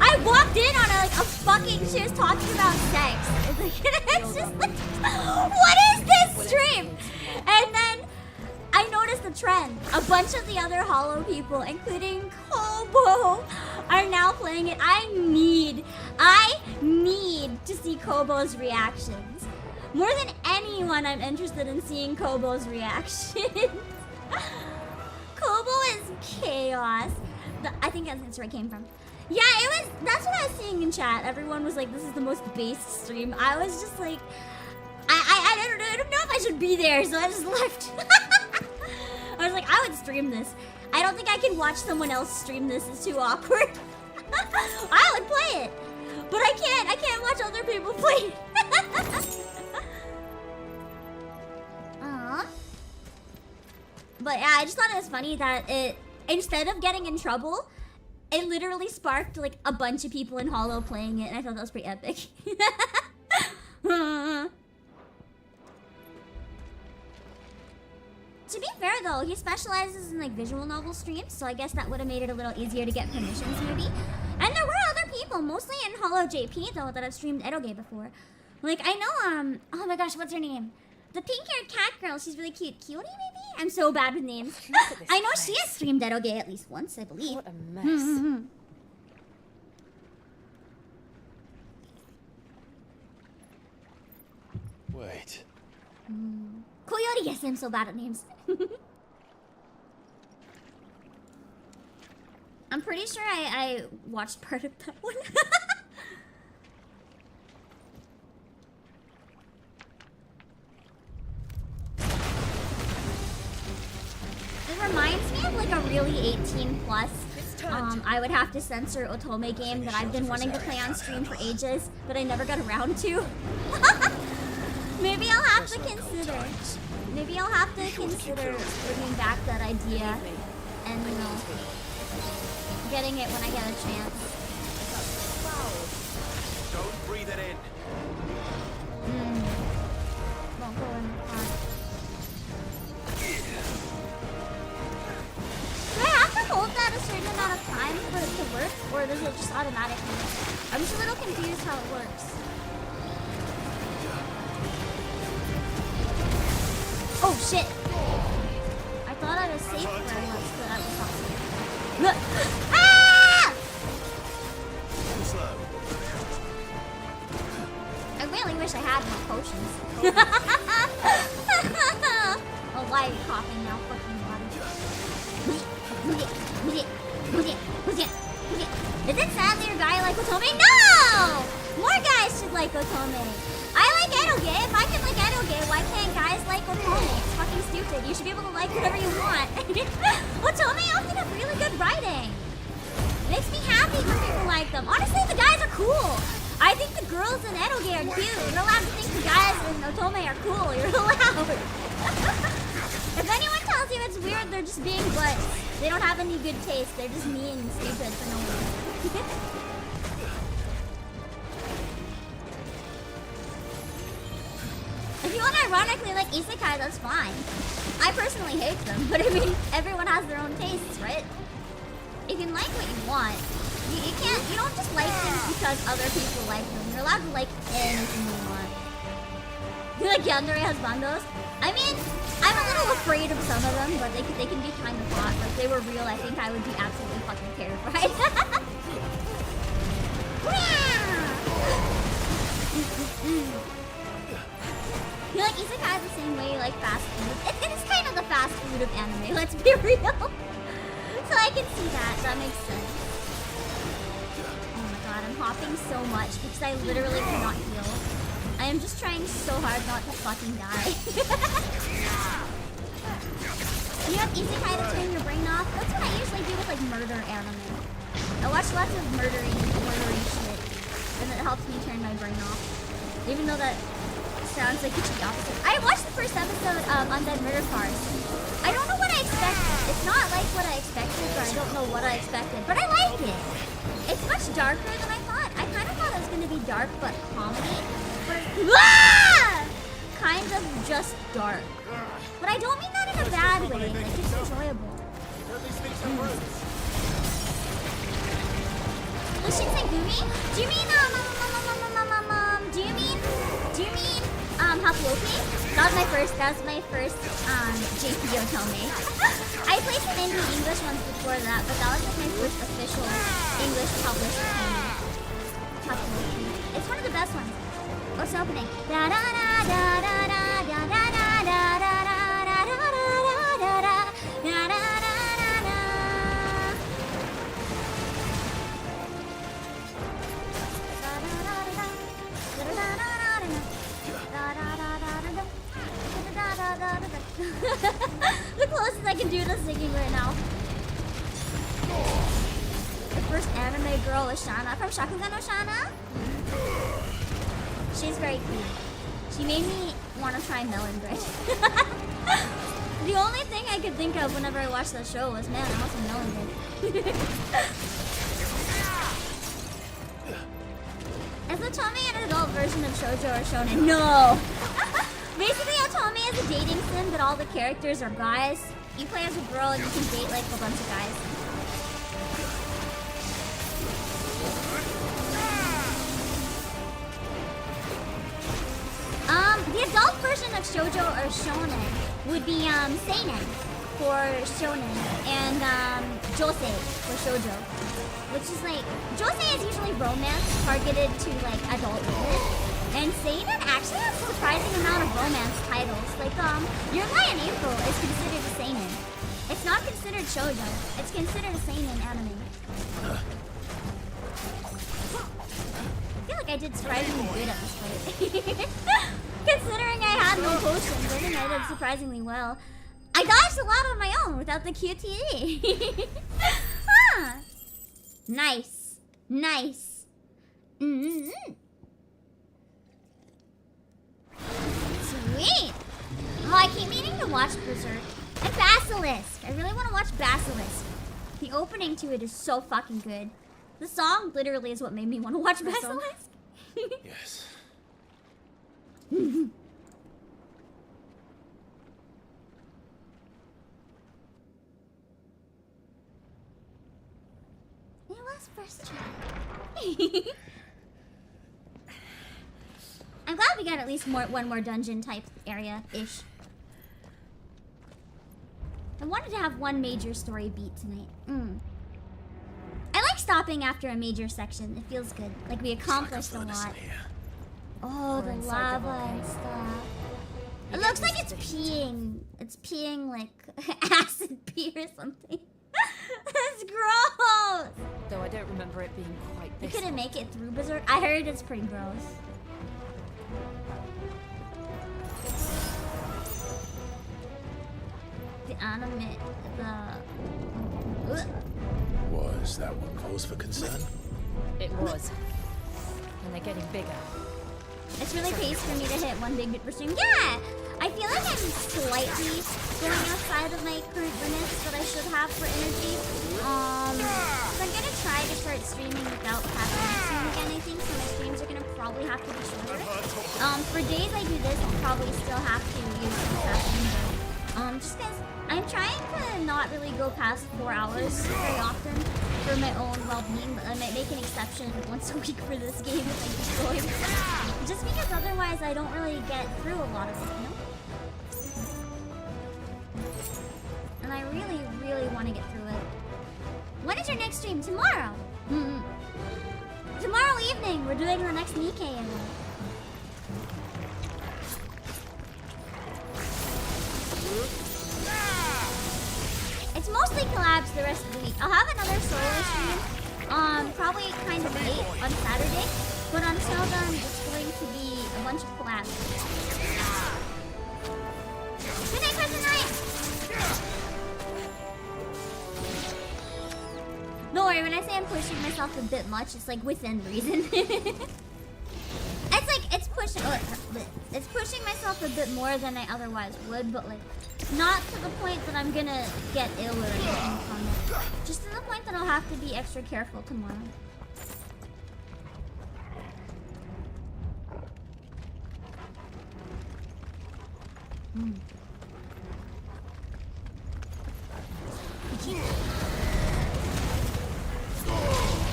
I walked in on a fucking, she was talking about sex. It's just like, what is this stream? And then I noticed the trend. A bunch of the other Hollow people, including Chocobo, are now playing it. I need to see Kobo's reactions. More than anyone, I'm interested in seeing Kobo's reaction. Chocobo is chaos. I think that's where it came from. Yeah, that's what I was seeing in chat. Everyone was like, this is the most based stream. I was just like, I don't know if I should be there, so I just left. I was like, I would stream this. I don't think I can watch someone else stream this. It's too awkward. I would play it, but I can't watch other people play it. But yeah, I just thought it was funny that instead of getting in trouble, it literally sparked like a bunch of people in Hollow playing it, and I thought that was pretty epic. To be fair though, he specializes in like visual novel streams, so I guess that would have made it a little easier to get permissions maybe. And there were other people, mostly in Hollow JP though, that have streamed eroge before. Like I know, oh my gosh, what's her name? The pink-haired cat girl, she's really cute. Cutie, maybe? I'm so bad with names. I know she has streamed eroge at least once, I believe. What a mess. Wait. Coyote, yes, I'm so bad at names. I'm pretty sure I watched part of that one. It reminds me of like a really 18 plus. I would have to censor otome game that I've been wanting to play on stream for ages, but I never got around to. Maybe I'll have to consider. Maybe I'll have to consider bringing back that idea and, you know, getting it when I get a chance. Don't breathe it in. Won't go in hot. Do I have to hold that a certain amount of time for it to work, or does it just automatically? I'm just a little confused how it works. Oh shit! I thought I was safe where I was, but I was not safe. Ah! I really wish I had more potions. Oh, why are you coughing now, fucking body? Is it sad that your guy like otome? No! More guys should like otome. I like eroge. If I can like eroge, why can't guys like otome? It's fucking stupid. You should be able to like whatever you want. Otome often have really good writing. It makes me happy when people like them. Honestly, the guys are cool. I think the girls in eroge are cute. You're allowed to think the guys in otome are cool. You're allowed. If anyone tells you it's weird, they're just being butts. They don't have any good taste. They're just mean and stupid for no reason. If you unironically mean, like, isekai, that's fine. I personally hate them, but I mean, everyone has their own tastes, right? You can like what you want. You can't, you don't just like things because other people like them. You're allowed to like anything you want. Do you like yandere husbandos? I mean, I'm a little afraid of some of them, but they can be kind of hot. Like, if they were real, I think I would be absolutely fucking terrified. You like isekai the same way you like fast food? It is kind of the fast food of anime, let's be real. So I can see that, that makes sense. Oh my god, I'm hopping so much because I literally cannot heal. I am just trying so hard not to fucking die. You have isekai to turn your brain off? That's what I usually do with like murder anime. I watch lots of murdery shit, and it helps me turn my brain off. Even though that sounds like it's the opposite. I watched the first episode of Undead Murder Cars. I don't know what I expected. It's not like what I expected, but I don't know what I expected. But I like it. It's much darker than I thought. I kind of thought it was going to be dark, but comedy. But kind of just dark. But I don't mean that in a bad way. Like, it's enjoyable. Shinsengumi? Do you mean, do you mean, Hapuoki? That was my first, JP Otome. I played some indie English ones before that, but that was like my first official English published anime. Hapuoki. It's one of the best ones. What's the opening? Da da da da da da da da da da da da da da da da. The closest I can do to singing right now. The first anime girl is Shana from Shakugan no Shana. She's very cute. She made me want to try melon bread. The only thing I could think of whenever I watched that show was, man, I want some melon bread. Is Otome an adult version of shoujo or shonen? No! Basically, Otome is a dating sim, but all the characters are guys. You play as a girl and you can date like a bunch of guys. The adult version of shoujo or shonen would be seinen for shonen and josei for shoujo, which is like josei is usually romance targeted to like adult women, and seinen actually has a surprising amount of romance titles. Like Your Lie in April is considered a seinen. It's not considered shoujo. It's considered a seinen anime. I feel like I did surprisingly good at this fight. Considering I had no potions, I think I did surprisingly well. I dodged a lot on my own without the QTE. Huh. Nice. Nice. Sweet. Oh, I keep meaning to watch Berserk. And Basilisk. I really want to watch Basilisk. The opening to it is so fucking good. The song literally is what made me want to watch Basilisk. Yes. It was frustrating. I'm glad we got at least one more dungeon type area-ish. I wanted to have one major story beat tonight. I like stopping after a major section. It feels good. Like we accomplished a lot. Oh, the lava and stuff. It looks like it's peeing. It's peeing like acid pee or something. That's gross! Though I don't remember it being quite You this. couldn't make it through Berserk? I heard it's pretty gross. The anime, Was that one cause for concern? It was. And they're getting bigger. It's really paced for me to hit one big bit per stream. Yeah! I feel like I'm slightly going outside of my current limits that I should have for energy. So I'm gonna try to start streaming without having my stream again, I think. So my streams are gonna probably have to be shorter. For days I do this, I'll probably still have to use confession, but just because I'm trying to not really go past 4 hours very often for my own well-being, but I might make an exception once a week for this game if I keep going. Just because otherwise I don't really get through a lot of it, you know? And I really, really want to get through it. When is your next stream? Tomorrow! Tomorrow evening, we're doing the next Nikkei event. It's mostly collabs the rest of the week. I'll have another solo stream, probably kind of late on Saturday, but until then, it's going to be a bunch of collabs. Good night, Cousin Ryan! Don't worry, when I say I'm pushing myself a bit much, it's like within reason. It's pushing myself a bit more than I otherwise would, but like not to the point that I'm gonna get ill or anything from it. Just to the point that I'll have to be extra careful tomorrow.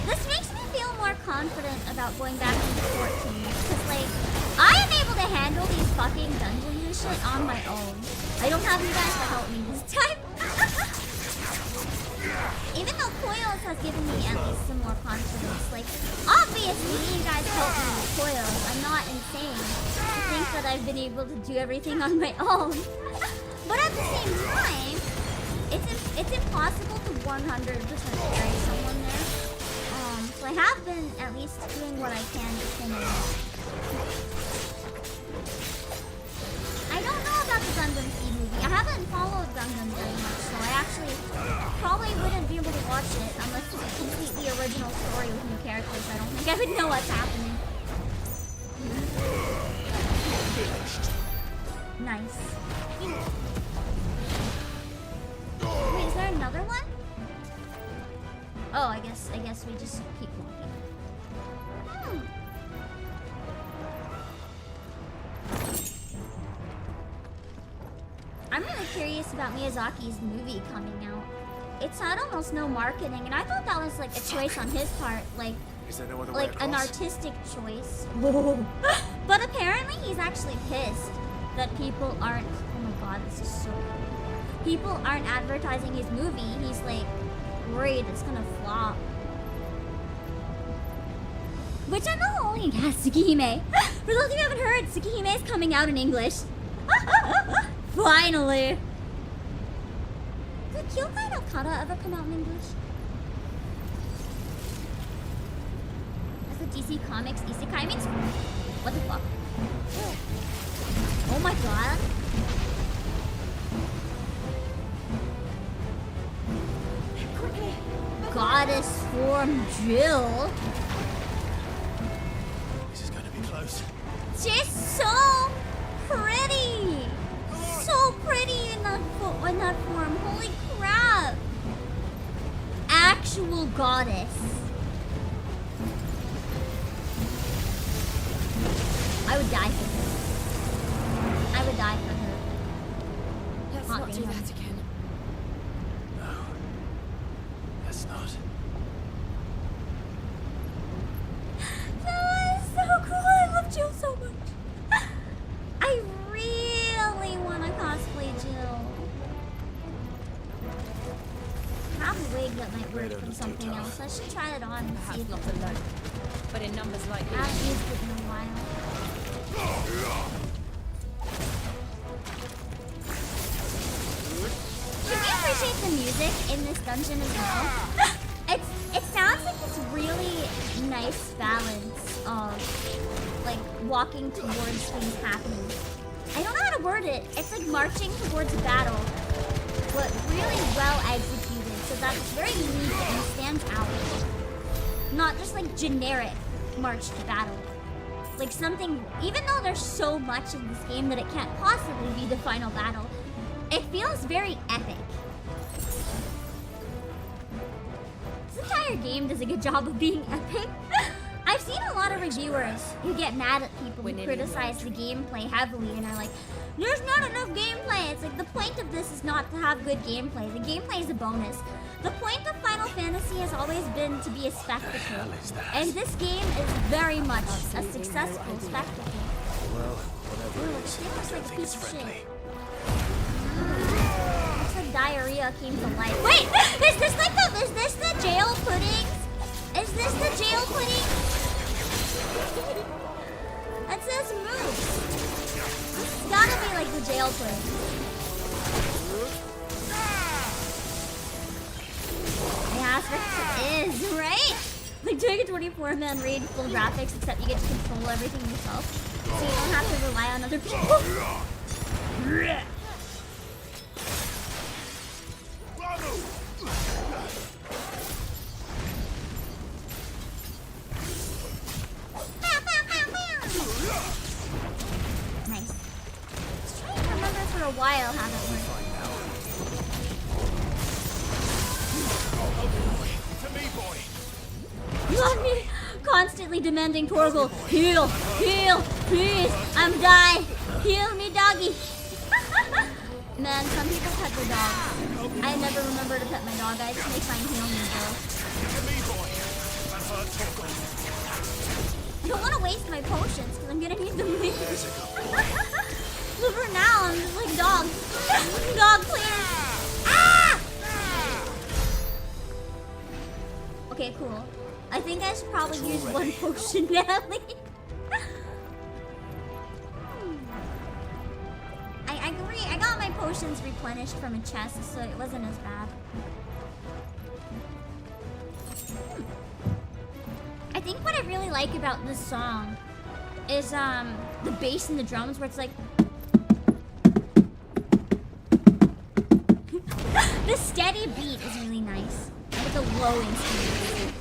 This makes me feel more confident about going back into 14, because like, I am able to handle these fucking dungeons and shit on my own. I don't have you guys to help me this time. Even though Coils has given me at least some more confidence, like, obviously you guys help me with Coils. I'm not insane to think that I've been able to do everything on my own. But at the same time, it's impossible to 100% carry someone there. So I have been at least doing what I can to finish. I don't know about the Gundam Seed movie. I haven't followed Gundam very much, so I actually probably wouldn't be able to watch it unless it's a completely original story with new characters. I don't think I would know what's happening. Nice. Wait, is there another one? Oh, I guess we just keep walking. I'm really curious about Miyazaki's movie coming out. It's had almost no marketing, and I thought that was like a choice on his part, like an artistic choice. But apparently he's actually pissed that people aren't. Oh my god, this is so cool. People aren't advertising his movie. He's like worried it's gonna flop. Which I'm not only has Tsukihime. For those of you who haven't heard, Tsukihime is coming out in English. Finally! Did Kyokai no Kara ever come out in English? That's the DC Comics Isekai means? What the fuck? Oh my god. Quickly! Goddess form Jill. This is gonna be close. She's so pretty! So pretty in that form. Holy crap! Actual goddess. I would die for her. I would die for her. Let's not do that again. No. Let's not. That was so cool. I love Jill so much. I really want to cosplay Jill. I have a wig that might work from something else. I should try it on and see if not alone. But in numbers like I haven't used it in a while. Can we appreciate the music in this dungeon as well? It sounds like this really nice balance of like walking towards things happening. I don't know how to word it. It's like marching towards a battle, but really well executed, so that it's very unique and stands out. Not just like generic march to battle. Like something, even though there's so much in this game that it can't possibly be the final battle, it feels very epic. This entire game does a good job of being epic. I I've seen a lot of reviewers who get mad at people who criticize the gameplay heavily and are like, there's not enough gameplay. It's like, the point of this is not to have good gameplay. The gameplay is a bonus. The point of Final Fantasy has always been to be a spectacle. And this game is very much a successful spectacle. Well, whatever it is, It looks I like don't a think piece it's of shit. friendly. Looks like diarrhea came to life. Wait! Is this the jail puddings? Is this the jail pudding? That says moose. This has gotta be like the jail pudding. Yeah, it is, right? Like doing a 24-man raid full graphics, except you get to control everything yourself. So you don't have to rely on other people. Nice. I was trying to remember for a while how that worked. Love me! Constantly demanding Torgal, heal, heal, please, I'm dying. Heal me, doggy. Man, some people pet their dogs. I never remember to pet my dog. I just make mine heal me, though. I don't want to waste my potions because I'm gonna need them later. But for now, I'm just like, dog. Dog, please. Ah! Okay, cool. I think I should probably use one potion now. I agree. I got my potions replenished from a chest, so it wasn't as bad. I think what I really like about this song is the bass and the drums, where it's like the steady beat is really nice. With a low instrument.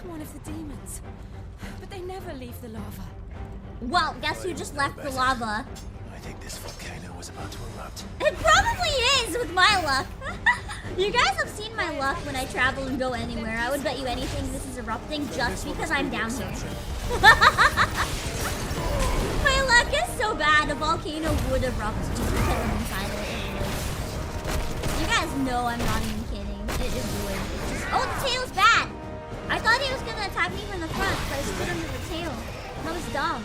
One of the demons. But they never leave the lava. Well, guess who just left the lava? I think this volcano was about to erupt. It probably is, with my luck. You guys have seen my luck when I travel and go anywhere. I would bet you anything this is erupting just because I'm down here. My luck is so bad, a volcano would erupt just because I'm inside of it. You guys know I'm not even kidding. It is ruined. Oh, the tail's bad! I thought he was gonna attack me from the front, but I stood under the tail. That was dumb.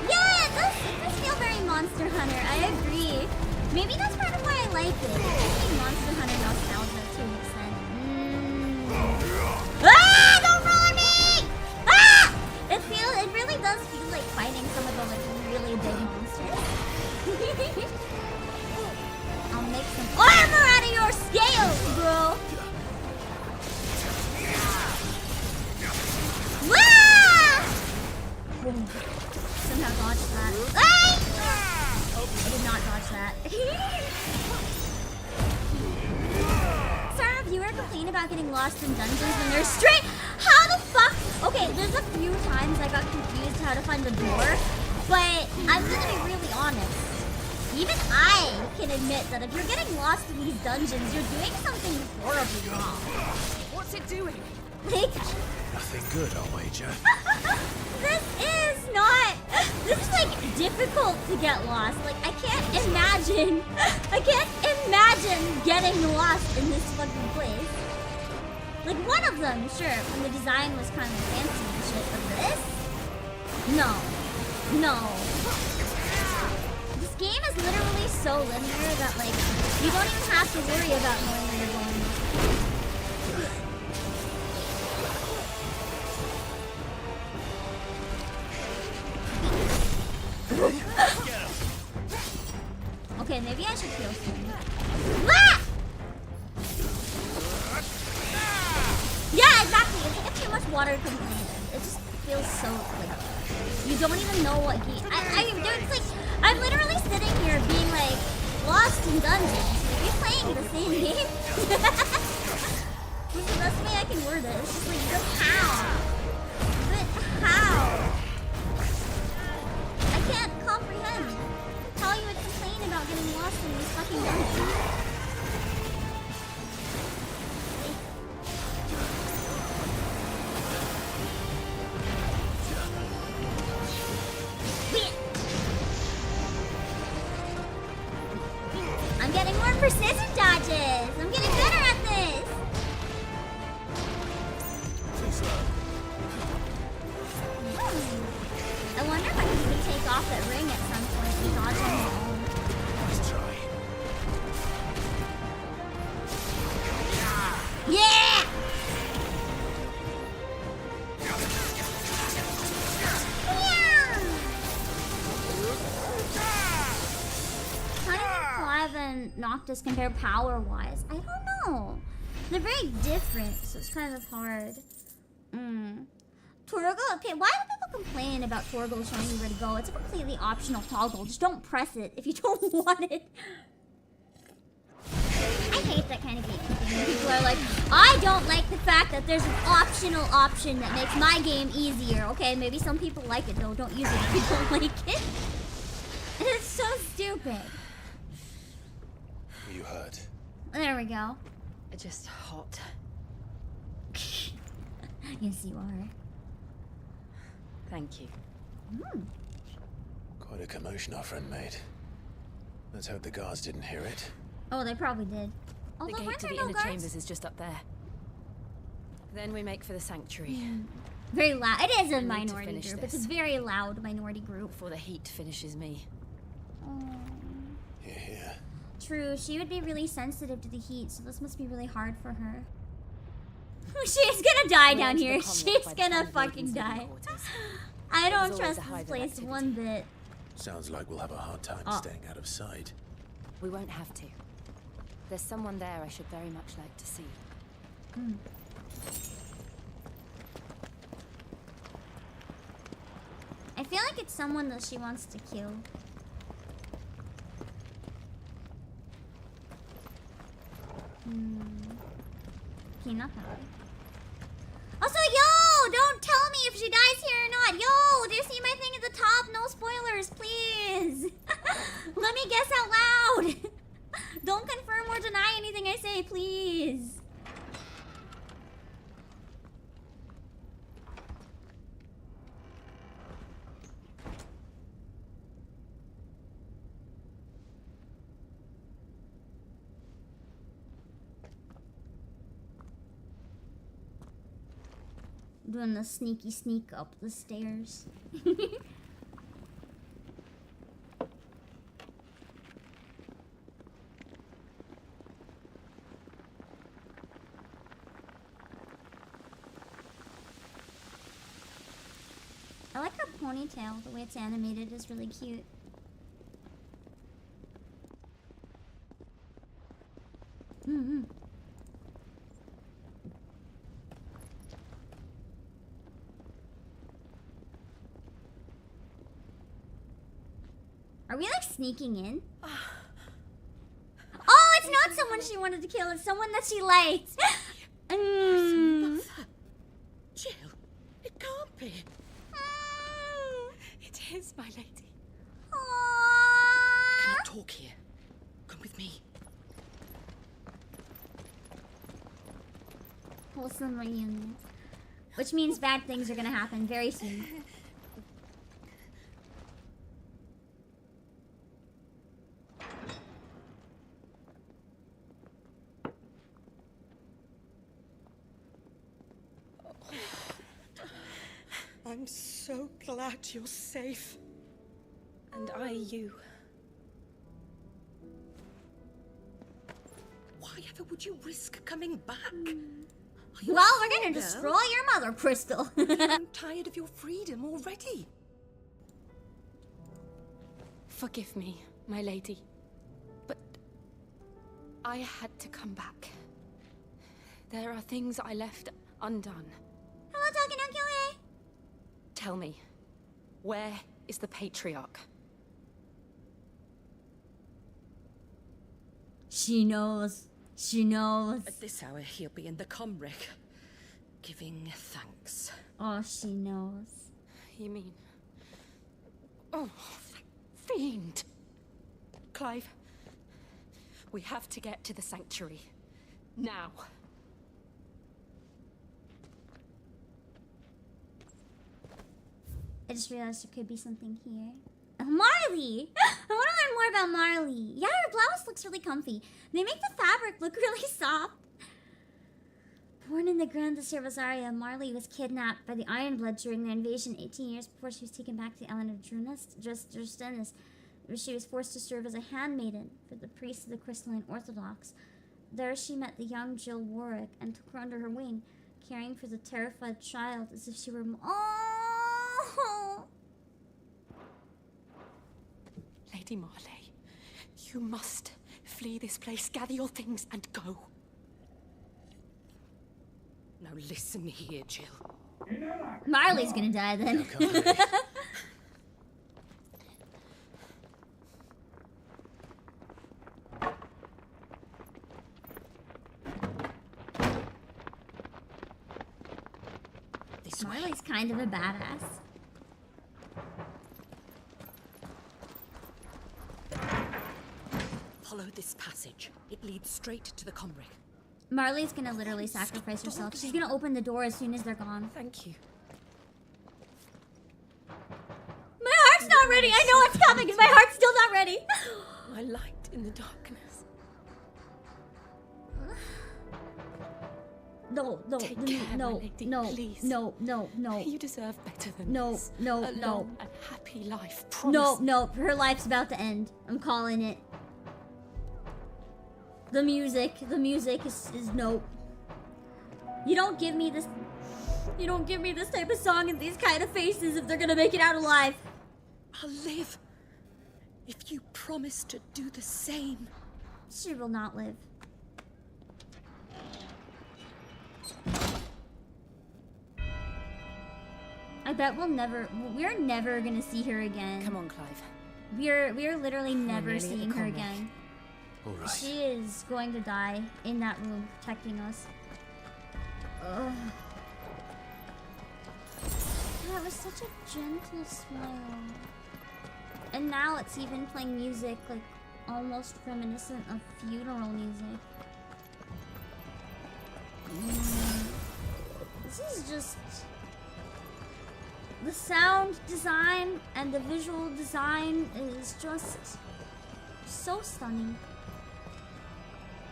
Yeah, it does feel very Monster Hunter. I agree. Maybe that's part of why I like it. It gives me Monster Hunter nostalgia to an extent. Ah! Don't roll at me! Ah! It really does feel like fighting some of the like really big monsters. I'll make some armor out of your scales, bro. Ah! Somehow dodged that. Ah! I did not dodge that. Sarah, viewer complain about getting lost in dungeons when they're straight. How the fuck? Okay, there's a few times I got confused how to find the door, but I'm gonna be really honest. Even I can admit that if you're getting lost in these dungeons, you're doing something horribly wrong. What's it doing? Like, Nothing good, I'll wager. this is like difficult to get lost. Like, I can't imagine getting lost in this fucking place. Like, one of them, sure, when the design was kind of fancy and shit, but this? No. This game is literally so linear that, like, you don't even have to worry about knowing where you're going. Okay, maybe I should heal soon. Ah! Yeah, exactly. If you get too much water completely, it just feels so like you don't even know what it's like I'm literally sitting here being like lost in dungeons. Are you playing the same game? This is the best way I can word for this. It's just like, but how? But how? I can't comprehend how you would complain about getting lost in these fucking dungeons. I'm getting more precision dodges. I'm getting better at this. I wonder if I can even take off that ring at some point and dodge on my own. Let's try. Yeah! How do Clive and Noctis compare power-wise? I don't know. They're very different, so it's kind of hard. Torgal, okay, why do people complain about Torgal showing you where to go? It's a completely optional toggle. Just don't press it if you don't want it. I hate that kind of game. People are like, I don't like the fact that there's an optional option that makes my game easier. Okay, maybe some people like it though. Don't use it if you don't like it. It's so stupid. You heard. There we go. It's just hot. Yes, you are. Thank you. Quite a commotion our friend made. Let's hope the guards didn't hear it. Oh, they probably did. The gate to the inner chambers is just up there. Then we make for the sanctuary. Very loud. It is a minority group. It's a very loud minority group. Before the heat finishes me. Yeah. True. She would be really sensitive to the heat, so this must be really hard for her. She's gonna die down here. She's gonna fucking die. I don't trust this place one bit. Sounds like we'll have a hard time staying out of sight. We won't have to. There's someone there I should very much like to see. I feel like it's someone that she wants to kill. Okay, not that way. Also, yo! Don't tell me if she dies here or not. Yo! Do you see my thing at the top? No spoilers, please. Let me guess out loud. Don't confirm or deny anything I say, please. Doing the sneaky sneak up the stairs. I like her ponytail. The way it's animated is really cute. Are we like sneaking in? Oh, it's not someone she wanted to kill. It's someone that she liked. Jill, it can't be. It is, my lady. I cannot talk here. Come with me. Wholesome reunion. Which means bad things are gonna happen very soon. I'm so glad you're safe. And I you. Why ever would you risk coming back? Well, we're gonna destroy your mother, Crystal. I'm tired of your freedom already. Forgive me, my lady. But I had to come back. There are things I left undone. Hello, Takanokyo. Tell me, where is the Patriarch? She knows. She knows. At this hour, he'll be in the comwreck. giving thanks. Oh, she knows. You mean... Oh, that fiend! Clive, we have to get to the sanctuary. Now. I just realized there could be something here. Marley! I want to learn more about Marley. Yeah, her blouse looks really comfy. They make the fabric look really soft. Born in the Grand Cervasaria, Marley was kidnapped by the Ironblood during their invasion 18 years before she was taken back to the island of Drustanis, where she was forced to serve as a handmaiden for the priests of the Crystalline Orthodox. There she met the young Jill Warwick and took her under her wing, caring for the terrified child as if she were... Oh! Lady Marley, you must flee this place, gather your things, and go. Now listen here, Jill. Marley's gonna die then. Marley's kind of a badass. Follow this passage. It leads straight to the Comric. Marley's gonna literally sacrifice herself. She's gonna open the door as soon as they're gone. Thank you. My heart's not ready. I know what's coming, and my heart's still not ready. My light in the darkness. No, Take care, no, my lady, no, please. no, no, no. You deserve better than no, this. no, A no. long and happy life. Promise. No, her life's about to end. I'm calling it. The music is no. You don't give me this type of song and these kind of faces if they're gonna make it out alive. I'll live if you promise to do the same. She will not live. I bet we're never gonna see her again. Come on, Clive. We're literally never nearly at the seeing her Comric. again. All right. She is going to die in that room, protecting us. Ugh. That was such a gentle smile. And now it's even playing music, like, almost reminiscent of funeral music. This is just... The sound design and the visual design is just so stunning.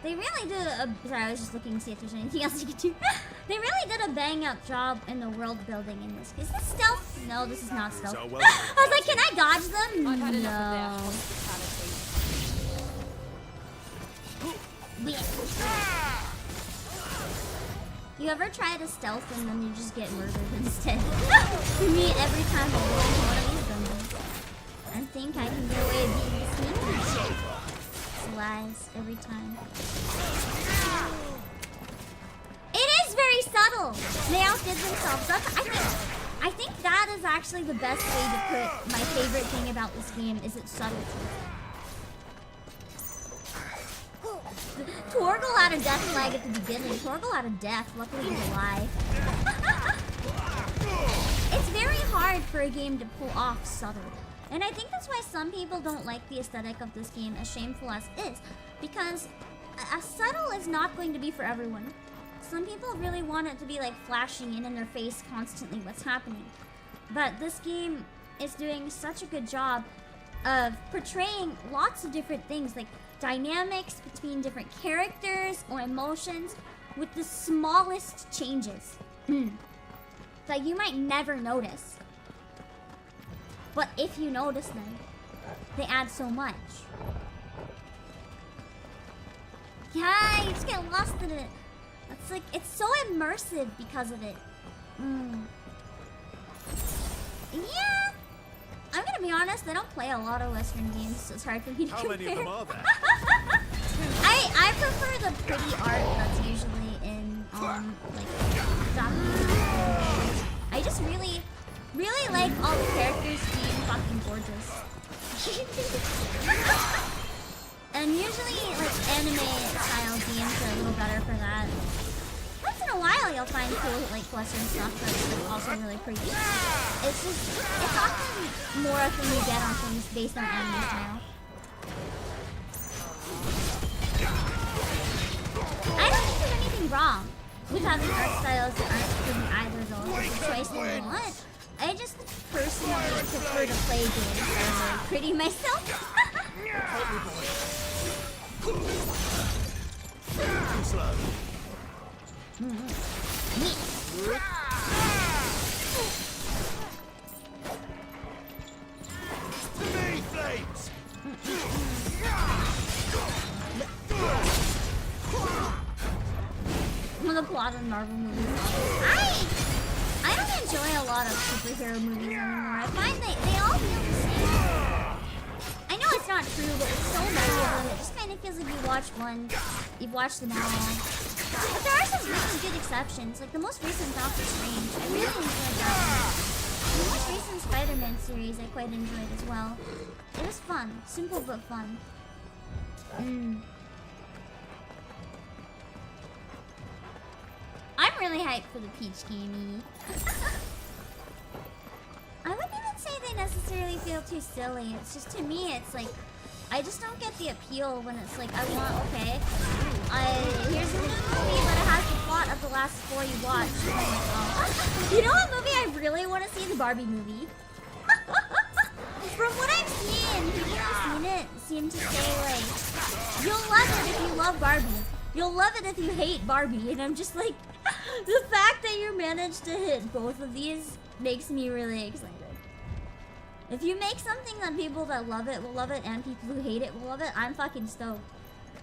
They really did sorry, I was just looking to see if there's anything else you could do. They really did a bang-up job in the world building in this. Is this stealth? No, this is not stealth. I was like, can I dodge them? I've had enough No. of their hospitality. You ever try to stealth and then you just get murdered instead? Me every time I go into one of these dungeons. I think I can get away with being sneaky. It's lies every time. It is very subtle. They outdid themselves. I think that is actually the best way to put my favorite thing about this game is its subtlety. Torgal out of death flag at the beginning. Torgal out of death. Luckily he's alive. It's very hard for a game to pull off subtle. And I think that's why some people don't like the aesthetic of this game, as shameful as it is. Because a subtle is not going to be for everyone. Some people really want it to be like flashing in their face constantly what's happening. But this game is doing such a good job of portraying lots of different things, like dynamics between different characters or emotions with the smallest changes that you might never notice. But if you notice them, they add so much. Yeah, you just get lost in it. It's like, it's so immersive because of it. Yeah. I'm gonna be honest, I don't play a lot of Western games, so it's hard for me to compare. How many of them are there? I prefer the pretty art that's usually in, like, documentaries. I just really like all the characters being fucking gorgeous. And usually, like, anime-style games are a little better for that. Once in a while, you'll find cool like Western stuff that's like, also really pretty. It's just it's often more of than you get on things based on anime style. I don't think there's anything wrong with having art styles that aren't pretty either though. If it's a choice that you want. I just personally prefer to play games that are really pretty myself. Too slow. Flames! The plot of Marvel movies. I don't enjoy a lot of superhero movies anymore. I find they all feel the same. I know it's not true, but with so many of them, it just kind of feels like you watch one, you've watched them all. But there are some really good exceptions, like the most recent Doctor Strange. I really enjoyed that one. The most recent Spider-Man series I quite enjoyed as well. It was fun. Simple but fun. I'm really hyped for the Peach game. I wouldn't even say they necessarily feel too silly. It's just, to me, it's like, I just don't get the appeal when it's like, I want, okay, here's a new movie, but it has the plot of the last 4 you watched. And I'm like, oh. You know what movie I really want to see? The Barbie movie. From what I've seen, people who've seen it seem to say, like, you'll love it if you love Barbie. You'll love it if you hate Barbie. And I'm just like, the fact that you managed to hit both of these makes me really excited. If you make something that people that love it will love it and people who hate it will love it, I'm fucking stoked.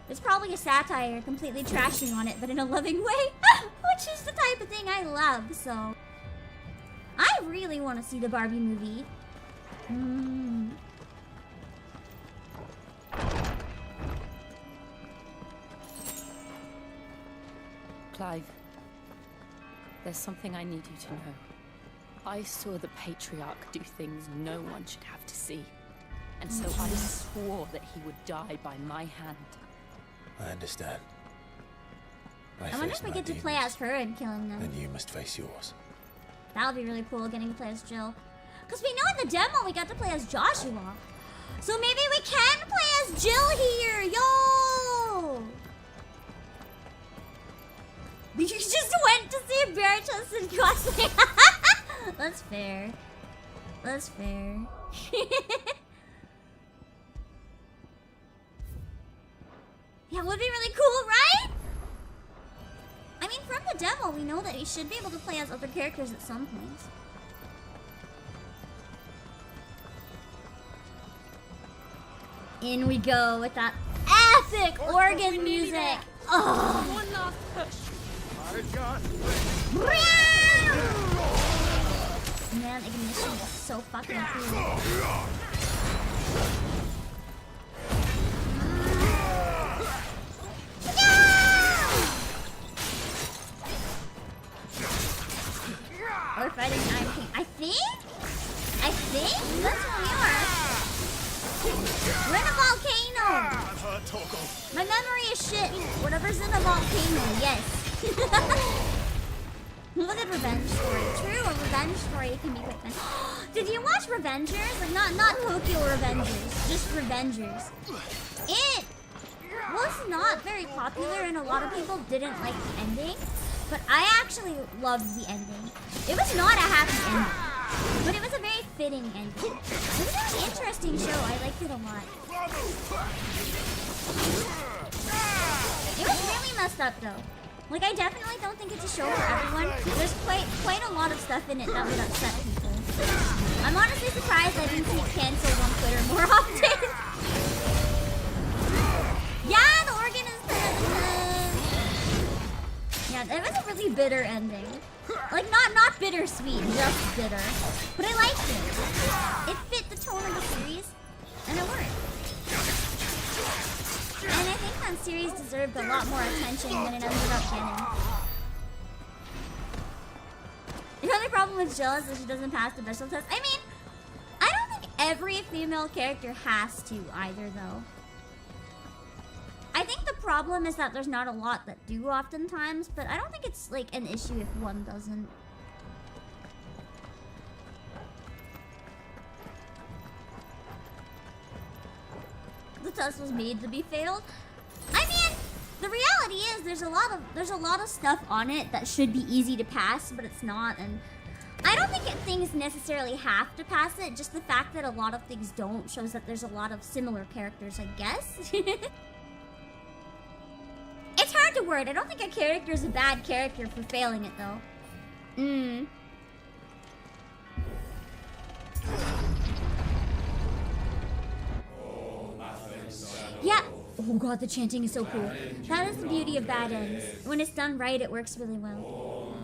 It's probably a satire completely trashing on it, but in a loving way, which is the type of thing I love, so. I really want to see the Barbie movie. Clive, there's something I need you to know. I saw the Patriarch do things no one should have to see. And so I swore that he would die by my hand. I understand. I wonder if we get to play as her and killing them. And you must face yours. That would be really cool, getting to play as Jill. Because we know in the demo we got to play as Joshua. So maybe we can play as Jill here, yo! You just went to see Veritas and cosplay. That's fair. That's fair. Yeah, it would be really cool, right? I mean, from the demo, we know that you should be able to play as other characters at some point. In we go with that epic organ music. Oh. One last push. Man, ignition is so fucking cool. We're fighting Iron King. I think that's what we are. We're in a volcano. My memory is shit. Whatever's in a volcano, yes. Look at Revenge Story. True, a Revenge Story can be quite fun. Did you watch Revengers? Like not Tokyo Revengers, just Revengers. It was not very popular and a lot of people didn't like the ending. But I actually loved the ending. It was not a happy ending, but it was a very fitting ending. It was a really interesting show. I liked it a lot. It was really messed up though. Like, I definitely don't think it's a show for everyone. There's quite a lot of stuff in it that would upset people. I'm honestly surprised I didn't see it canceled on Twitter more often. Yeah, the organ is yeah, it was a really bitter ending. Like, not bittersweet, just bitter. But I liked it. It fit the tone of the series, and it worked. And I think that series deserved a lot more attention than it ended up getting. The only problem with Jill is that she doesn't pass the visual test. I mean, I don't think every female character has to either, though. I think the problem is that there's not a lot that do oftentimes, but I don't think it's like an issue if one doesn't. The test was made to be failed. I mean, the reality is there's a lot of stuff on it that should be easy to pass, but it's not, and I don't think things necessarily have to pass it. Just the fact that a lot of things don't shows that there's a lot of similar characters, I guess. It's hard to word. I don't think a character is a bad character for failing it, though. Yeah. Oh god, the chanting is so cool. That is the beauty of bad ends. When it's done right, it works really well.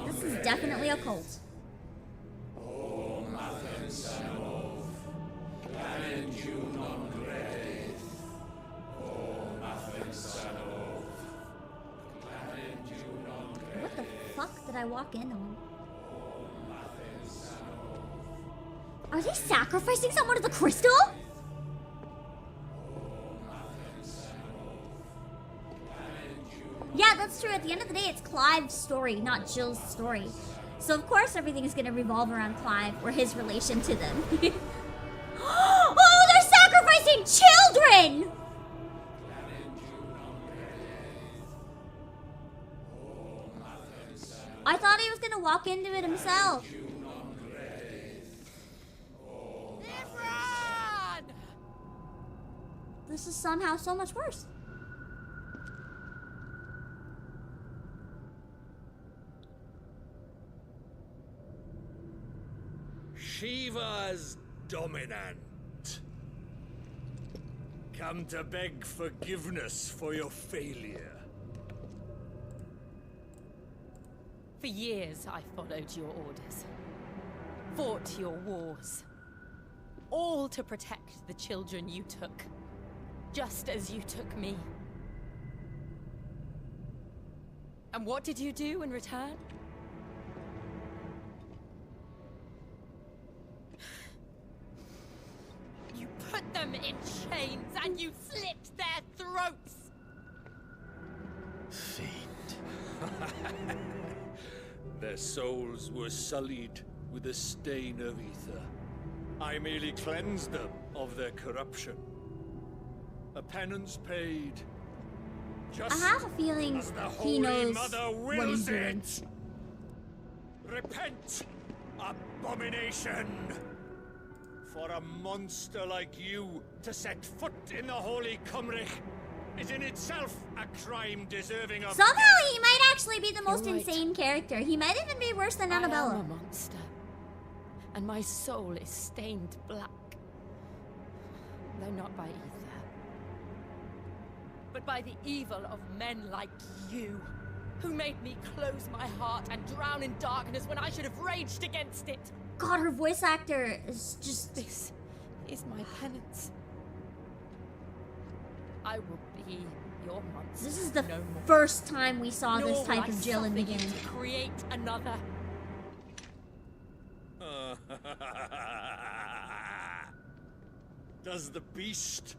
This is definitely a cult. What the fuck did I walk in on? Are they sacrificing someone to the crystal? Yeah, that's true. At the end of the day, it's Clive's story, not Jill's story. So of course everything is going to revolve around Clive or his relation to them. Oh, they're sacrificing children! I thought he was going to walk into it himself. This is somehow so much worse. Shiva's dominant. Come to beg forgiveness for your failure. For years, I followed your orders. Fought your wars. All to protect the children you took. Just as you took me. And what did you do in return? You put them in chains and you slit their throats! Fiend. Their souls were sullied with the stain of ether. I merely cleansed them of their corruption. A penance paid. Just I have a feeling as the he Holy knows Mother what wills he's doing. it. Repent, abomination! For a monster like you to set foot in the Holy Cymric is in itself a crime deserving of Somehow death. he might actually be the most You're right. insane character. He might even be worse than I am Annabella. a monster. And my soul is stained black. Though not by ether. But by the evil of men like you, who made me close my heart and drown in darkness when I should have raged against it. God, her voice actor is just... This is my penance. I will be your monster. This is the no more. first time we saw Nor this will type I of Jill in the suffer you game. to create another. Does the beast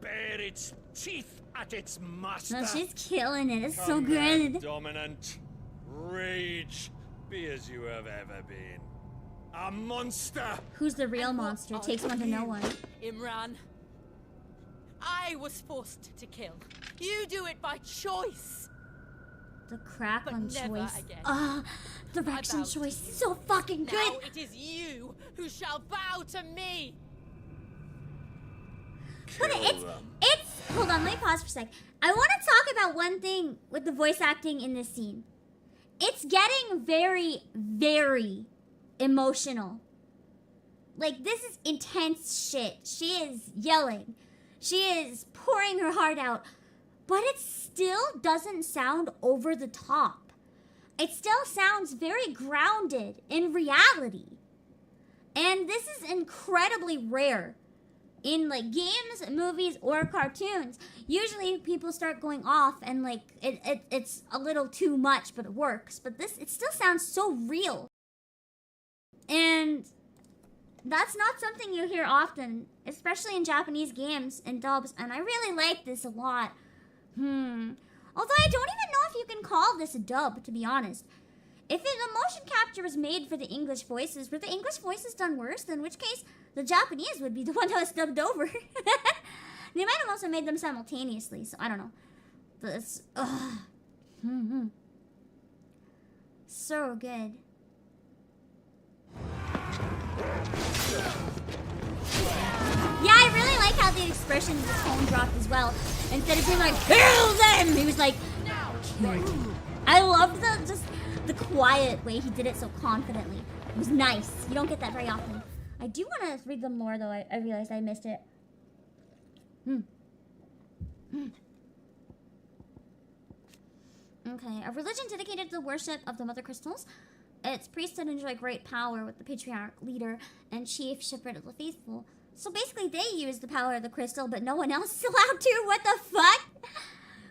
bare its teeth at its master? No, she's killing it. It's so Come then, good. dominant. Rage. Be as you have ever been. A monster! Who's the real monster? Takes one to know one. Imran. I was forced to kill. You do it by choice. The crack But on never choice. again. Direction I bow to choice. you. So fucking good. Now it is you who shall bow to me. But it's hold on, let me pause for a sec. I want to talk about one thing with the voice acting in this scene. It's getting very, very emotional. Like, this is intense shit. She is yelling. She is pouring her heart out. But it still doesn't sound over the top. It still sounds very grounded in reality. And this is incredibly rare. In like games, movies, or cartoons, usually people start going off and like it's a little too much, but it works. But this, it still sounds so real. And That's not something you hear often, especially in Japanese games and dubs, and I really like this a lot. Although I don't even know if you can call this a dub, to be honest. If the motion capture was made for the English voices, were the English voices done worse? In which case, the Japanese would be the one that was dubbed over. They might have also made them simultaneously, so I don't know. This, so good. Yeah, I really like how the expression of the tone dropped as well. Instead of being like, kill them! He was like, kill them. I loved the quiet way he did it so confidently. It was nice. You don't get that very often. I do want to read them more, though. I realized I missed it. Okay, a religion dedicated to the worship of the Mother Crystals. Its priests enjoy great power with the patriarch, leader, and chief shepherd of the faithful. So basically, they use the power of the crystal, but no one else is allowed to. What the fuck?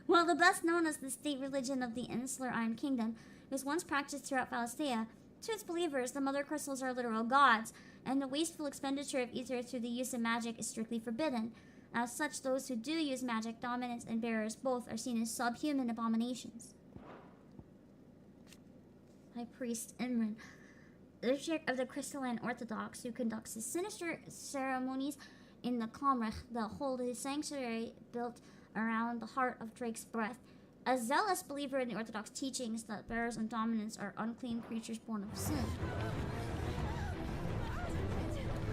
Well, the best known as the state religion of the Insular Iron Kingdom, was once practiced throughout Philistia. To its believers, the Mother Crystals are literal gods, and the wasteful expenditure of ether through the use of magic is strictly forbidden. As such, those who do use magic, dominance, and bearers both are seen as subhuman abominations. High Priest Imran, the Sheikh of the Crystalline Orthodox, who conducts his sinister ceremonies in the Kamrach, the holy sanctuary built around the heart of Drake's breath. A zealous believer in the Orthodox teachings that bearers and dominants are unclean creatures born of sin.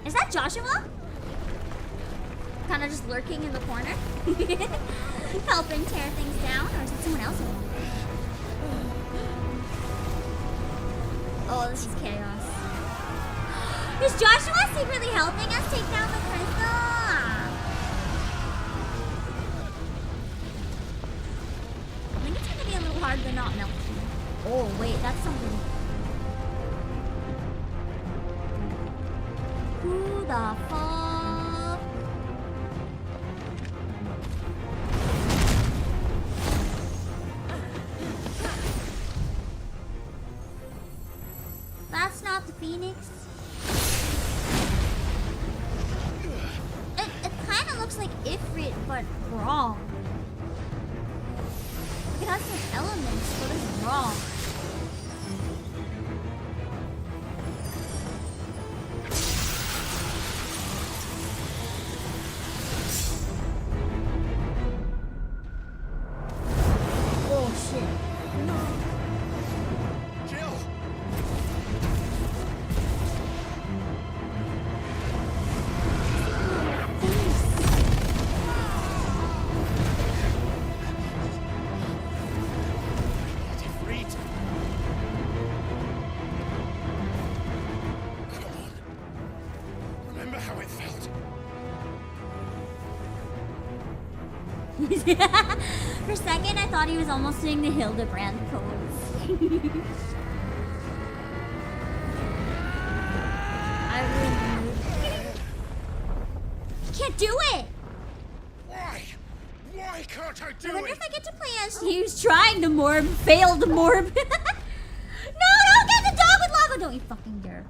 Is that Joshua? Kind of just lurking in the corner? Helping tear things down? Or is it someone else? Oh, this is chaos. Is Joshua secretly helping us take down the crystal? I think it's gonna be a little hard to not melt. Oh, wait, that's something. Who the fuck? That's not the Phoenix. It kind of looks like Ifrit, but wrong. It has some elements, but it's wrong. Oh shit. No. Jill! For a second, I thought he was almost doing the Hildebrand pose. I really can't do it! Why? Why can't I do it? I wonder if I get to play as he was trying to morb, failed to morb. No, don't get the dog with lava! Don't you fucking dare.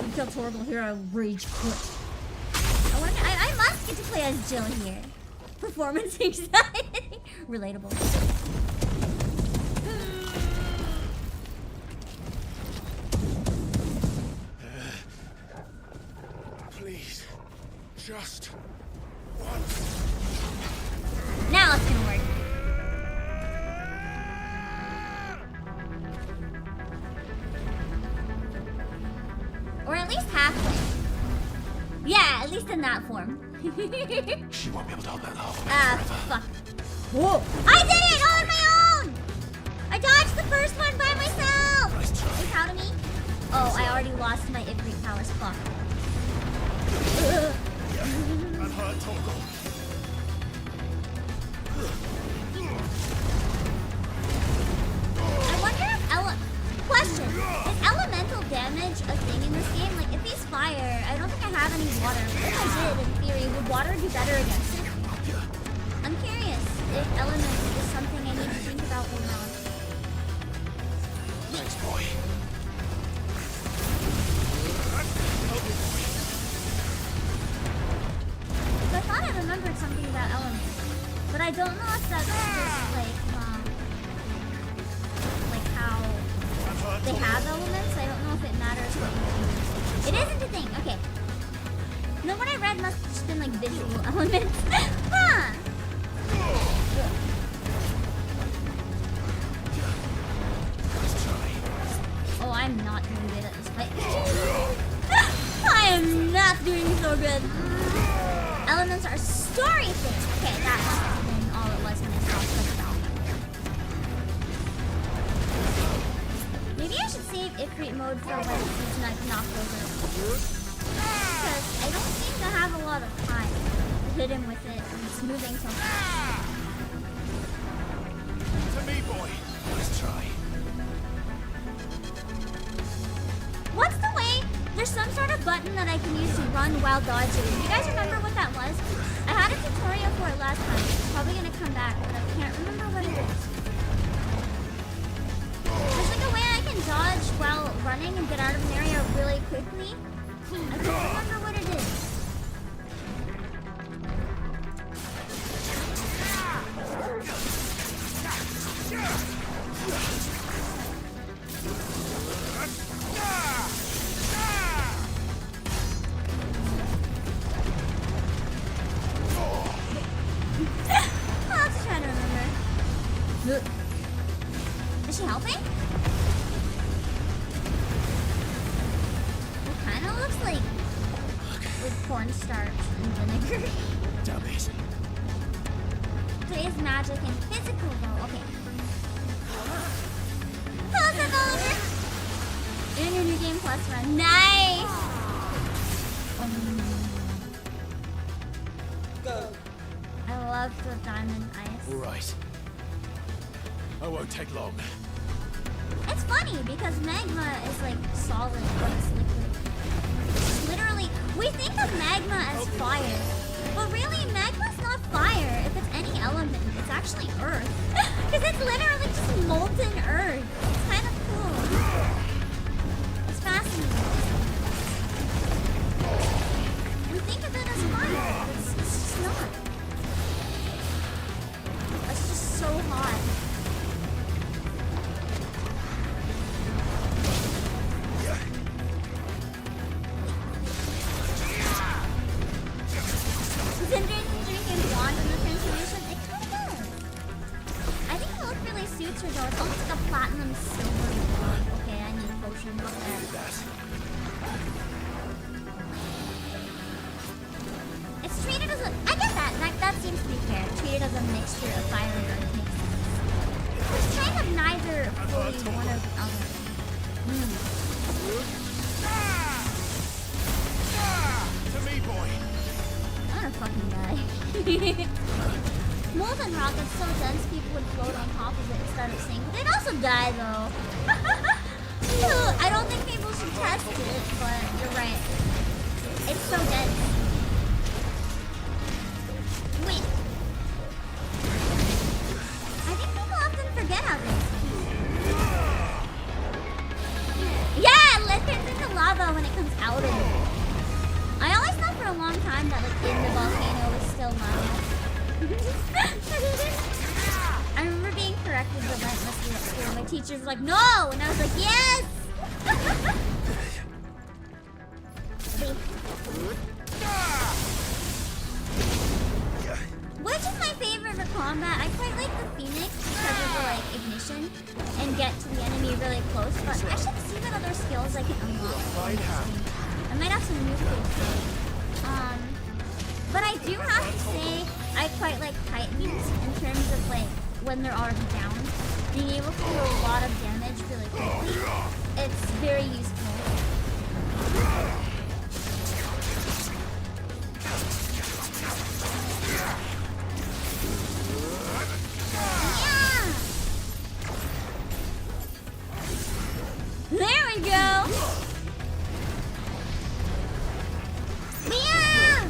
You killed horrible hero, rage quit. I must get to play as Jill here. Performance anxiety. Relatable. Please. Just once. Now it's gonna work. Or at least halfway. Yeah, at least in that form. She won't be able to hold that lava. Fuck. Whoa. I did it all on my own! I dodged the first one by myself! Are you proud of me? Oh, I already lost my Ifrit powers. Fuck. I'm hurt, Toggle. I wonder if question, is elemental damage a thing in this game? Like, if he's fire, I don't think I have any water. If I did, in theory, would water be better against it? I'm curious if elements is something I need to think about or not. Thanks, boy. they have elements. I don't know if it matters what you use. It isn't a thing. Okay. No, what I read must have just been like visual elements. Huh. Oh, I'm not doing good at this fight. I am not doing so good. Elements are story things. Okay, that must have been all it was when I saw Chocobo. Maybe I should save Ifrit mode for when he's not knocked over. Because I don't seem to have a lot of time to hit him with it, and it's moving so fast. To me, boy. Let's try. What's the way? There's some sort of button that I can use to run while dodging. Do you guys remember what that was? I had a tutorial for it last time. It's probably gonna come back, but I can't remember what it is. There's like a way I can dodge while running and get out of an area really quickly. I can't remember what it is. I'll have to try to remember. Is she helping? It kind of looks like with cornstarch and vinegar. Damn it. Today's magic and physical though. Okay. How's that Oliver? Doing your new game plus run. Nice! I love the diamond ice. All right. I won't take long. It's funny because magma is like solid, but it's liquid. It's literally, we think of magma as fire, but really magma's not fire. If it's any element, it's actually earth. Because it's literally just molten earth. It's kind of cool. It's fascinating. And think of it as fire. It's just not. It's just so hot. Drinking blonde in the transformation, it kind of does. I think the look really suits her though. It's almost like a platinum silvery blonde. Okay, I need a potion. Look at that. It's treated as a. I get that. That seems to be fair. Treated as a mixture of fire and earth makes sense. It's kind of neither fully one or the other. To me, boy. I'm gonna fucking die. Molten rock is so dense people would float on top of it instead of sinking. They'd also die though. I don't think people should test it, but you're right. It's so dense. Wait. I think people often forget how dense it is. Yeah, it turns into lava when it comes out of it. I always thought for a long time that like in the volcano was still lava. I remember being corrected relentlessly at school. My teachers were like, no! And I was like, yes! Which is my favorite for combat? I quite like the Phoenix because of the like ignition and get to the enemy really close, but I should see what other skills I can unlock. I might have some new things. But I do have to say I quite like Titans in terms of like when they're already down. Being able to do a lot of damage really quickly. It's very useful. Yeah! There we go! Yeah!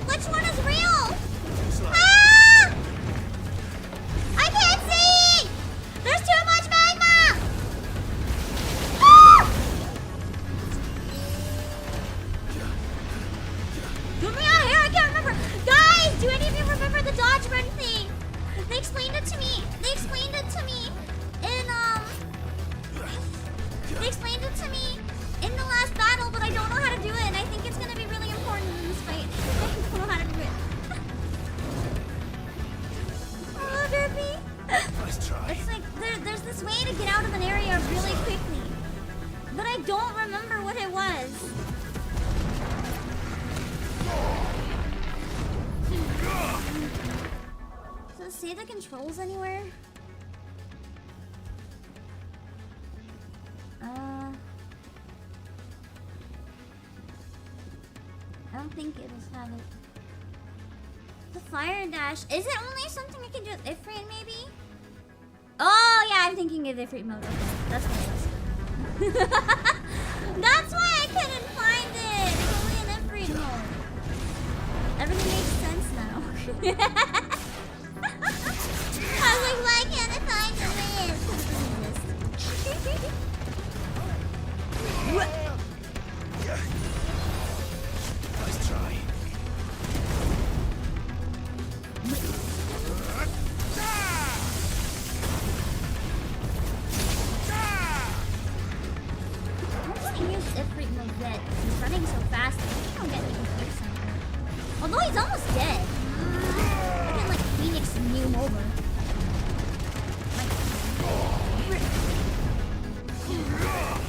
Which one is real? Ah! dodge run thing. They explained it to me. They explained it to me in the last battle, but I don't know how to do it, and I think it's gonna be really important in this fight. I don't know how to do it. Oh, Derpy. Nice try. It's like there's this way to get out of an area really quickly, but I don't remember what it was. Does it say the controls anywhere? I don't think it was have it. The fire dash. Is it only something I can do with Ifrit, maybe? Oh, yeah, I'm thinking of Ifrit mode. Okay, that's what it was. That's why I couldn't find it. It's only in Ifrit mode. Everything makes sense now. I was like, why can't I find the What? Nice try. I don't use Ifrit mode yet. He's running so fast. I think I'll get him confused somewhere. Although he's almost dead. I can like Phoenix and new him over.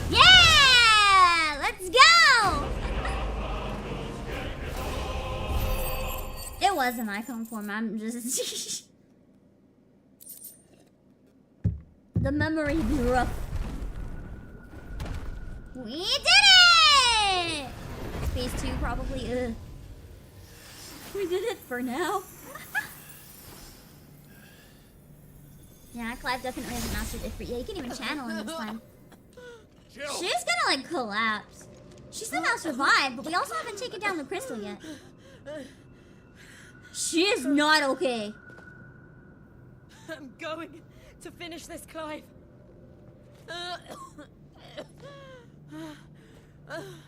Yeah! Let's go! It was an iPhone form. I'm just the memory blew up. We did it! Phase 2 probably. Ugh. We did it for now. Yeah, Clive definitely hasn't mastered Ifrit. Yeah, you can even channel him this time. She's gonna like collapse. She somehow survived, but we also haven't taken down the crystal yet. She is not okay. I'm going to finish this, Clive.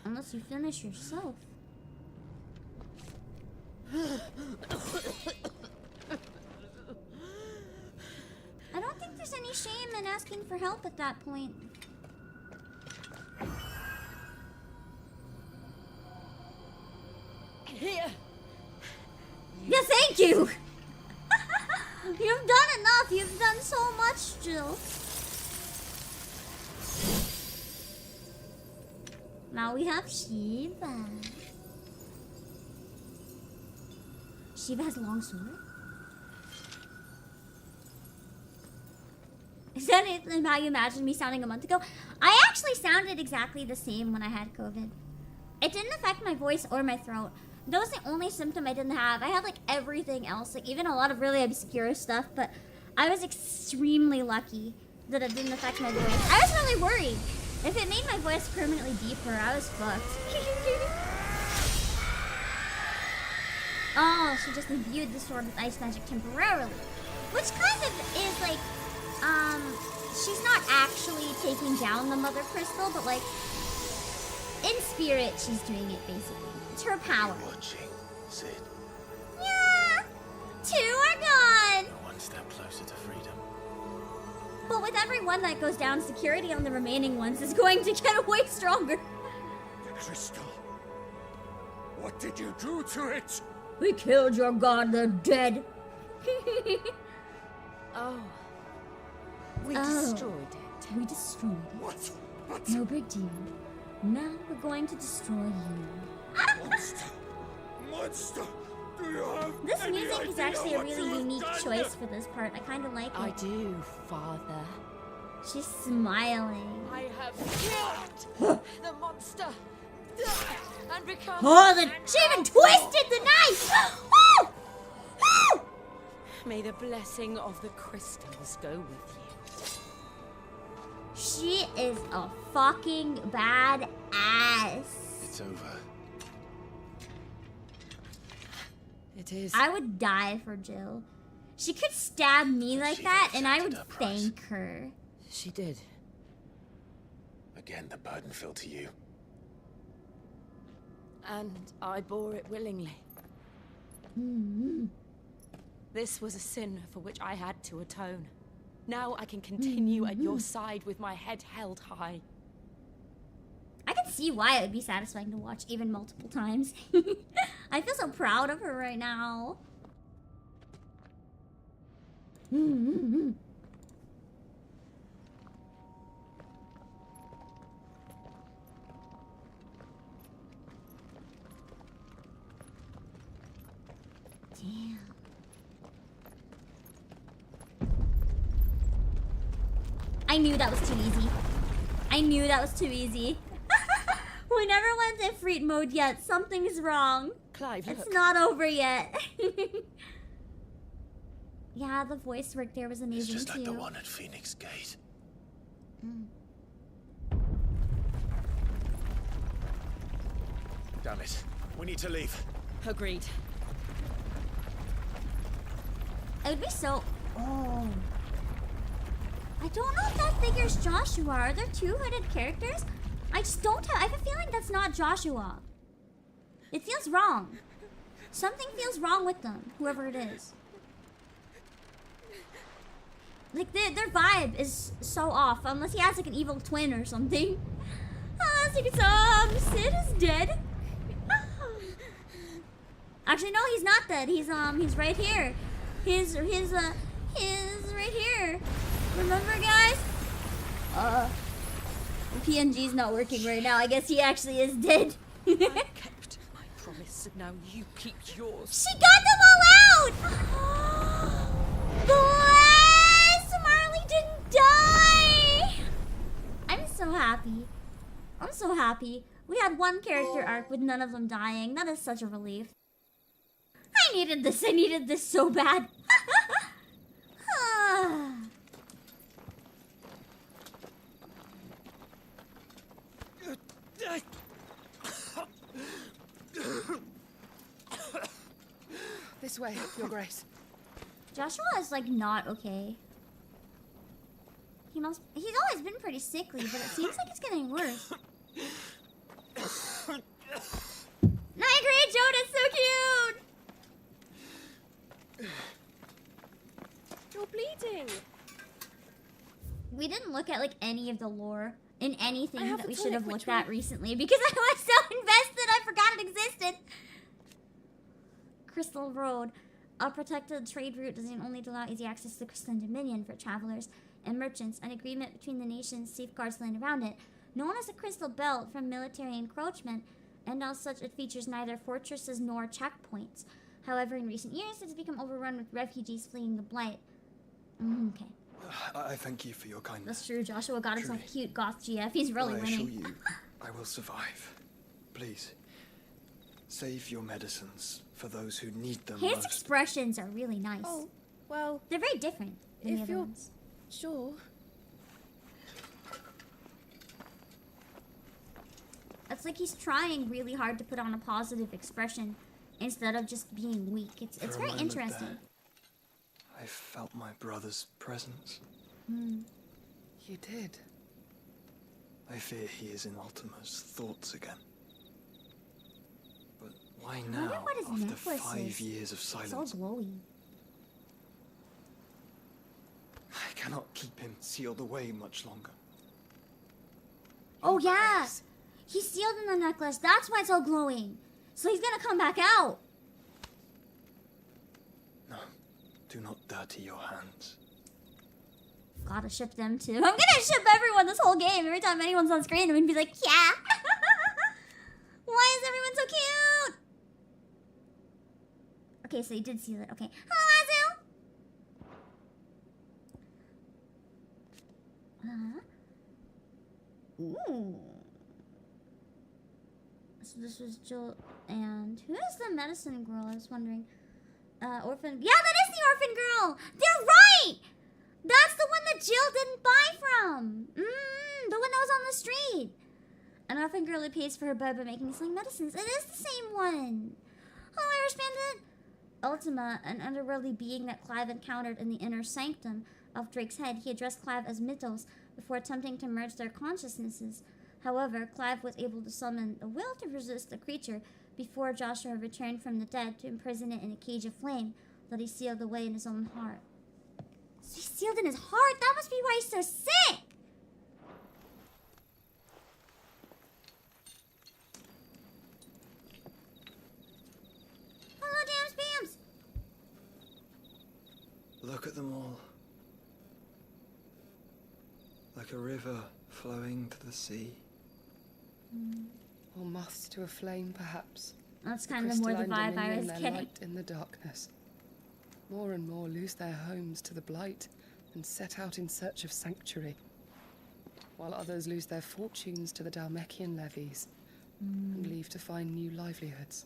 Unless you finish yourself. I don't think there's any shame in asking for help at that point. Here. Yeah, thank you! You've done enough. You've done so much, Jill. Now we have Shiva. Shiva has a long sword? Is that it? How you imagined me sounding a month ago? I actually sounded exactly the same when I had COVID. It didn't affect my voice or my throat. That was the only symptom I didn't have. I had like everything else, like even a lot of really obscure stuff, but I was extremely lucky that it didn't affect my voice. I was really worried. If it made my voice permanently deeper, I was fucked. Oh, she just imbued the sword with ice magic temporarily. Which kind of is like, she's not actually taking down the mother crystal, but like, in spirit, she's doing it basically. It's her power. Watching, Sid. Yeah! 2 are gone! One step closer to freedom. But with every one that goes down, security on the remaining ones is going to get way stronger. The crystal. What did you do to it? We killed your god, they're dead. Oh. We destroyed it. We destroyed it. What? No big deal. Now we're going to destroy you. Monster! Do you have This any music is idea actually a what really you have unique done? choice for this part. I kind of like it. I do, Father. She's smiling. I have killed the monster and become. Oh, she even twisted the knife! Woo! Woo! May the blessing of the crystals go with you. She is a fucking bad ass. It's over. It is. I would die for Jill. She could stab me like that, and I would thank her. She did. Again, the burden fell to you. And I bore it willingly. This was a sin for which I had to atone. Now I can continue at your side with my head held high. I can see why it would be satisfying to watch even multiple times. I feel so proud of her right now. Damn. I knew that was too easy. I knew that was too easy. We never went to Ifrit mode yet. Something's wrong. Clive, it's look. not over yet. Yeah, the voice work there was amazing It's just like too. the one at Phoenix Gate. Damn it. We need to leave. Agreed. It would be so... Oh. I don't know if that figure's Joshua. Are there two hooded characters? I just don't have... I have a feeling that's not Joshua. It feels wrong. Something feels wrong with them, whoever it is. Like, their vibe is so off, unless he has like an evil twin or something. Sid is dead. Actually, no, he's not dead. He's right here. He's right here. Remember, guys? The PNG's not working right now. I guess he actually is dead. I kept my promise, and now you keep yours. She got them all out! Bless! Marley didn't die! I'm so happy. I'm so happy. We had one character arc with none of them dying. That is such a relief. I needed this. I needed this so bad. This way, Your Grace. Joshua is like not okay. He's always been pretty sickly, but it seems like it's getting worse. Night Great Jonas, so cute! You're bleeding. We didn't look at like any of the lore in anything I have that a we should have tonic, looked which at recently because I was so invested I forgot it existed. Crystal Road. A protected trade route designed only to allow easy access to the Crystalline Dominion for travelers and merchants. An agreement between the nations safeguards land around it. Known as the Crystal Belt from military encroachment, and as such it features neither fortresses nor checkpoints. However, in recent years it has become overrun with refugees fleeing the Blight. Okay. I thank you for your kindness. That's true. Joshua got himself Truly. cute goth GF. He's really I winning. assure you, I will survive. Please, save your medicines for those who need them His most. expressions are really nice. Oh, well, they're very different than the if other you're ones. sure. It's like he's trying really hard to put on a positive expression instead of just being weak. It's For a very moment interesting. there, I felt my brother's presence. You did. I fear he is in Ultima's thoughts again. But why I wonder now, what his after necklace 5 is. years of It's all silence? glowy. I cannot keep him sealed away much longer. Oh yeah! He's sealed in the necklace. That's why it's all glowing. So he's gonna come back out. No, do not dirty your hands. Gotta ship them too. I'm gonna ship everyone this whole game. Every time anyone's on screen, I'm gonna be like, yeah. Why is everyone so cute? Okay, so you did seal it. Okay. Hello, Azu. Ooh. So this was Jill and who is the medicine girl? I was wondering. Orphan. Yeah, that is the orphan girl. They're right. That's the one that Jill didn't buy from. The one that was on the street. An orphan girl who pays for her bed by making sling medicines. It is the same one. Oh, Irish Bandit. Ultima, an underworldly being that Clive encountered in the inner sanctum of Drake's head, he addressed Clive as Mythos before attempting to merge their consciousnesses. However, Clive was able to summon the will to resist the creature before Joshua returned from the dead to imprison it in a cage of flame. that he sealed away in his own heart. So he's sealed in his heart? That must be why he's so sick! Hello, Dams Bams! Look at them all. Like a river flowing to the sea. Or moths to a flame, perhaps. That's kind of more the vibe I was getting. Light in the darkness. More and more lose their homes to the blight and set out in search of sanctuary, while others lose their fortunes to the Dhalmekian levies and leave to find new livelihoods.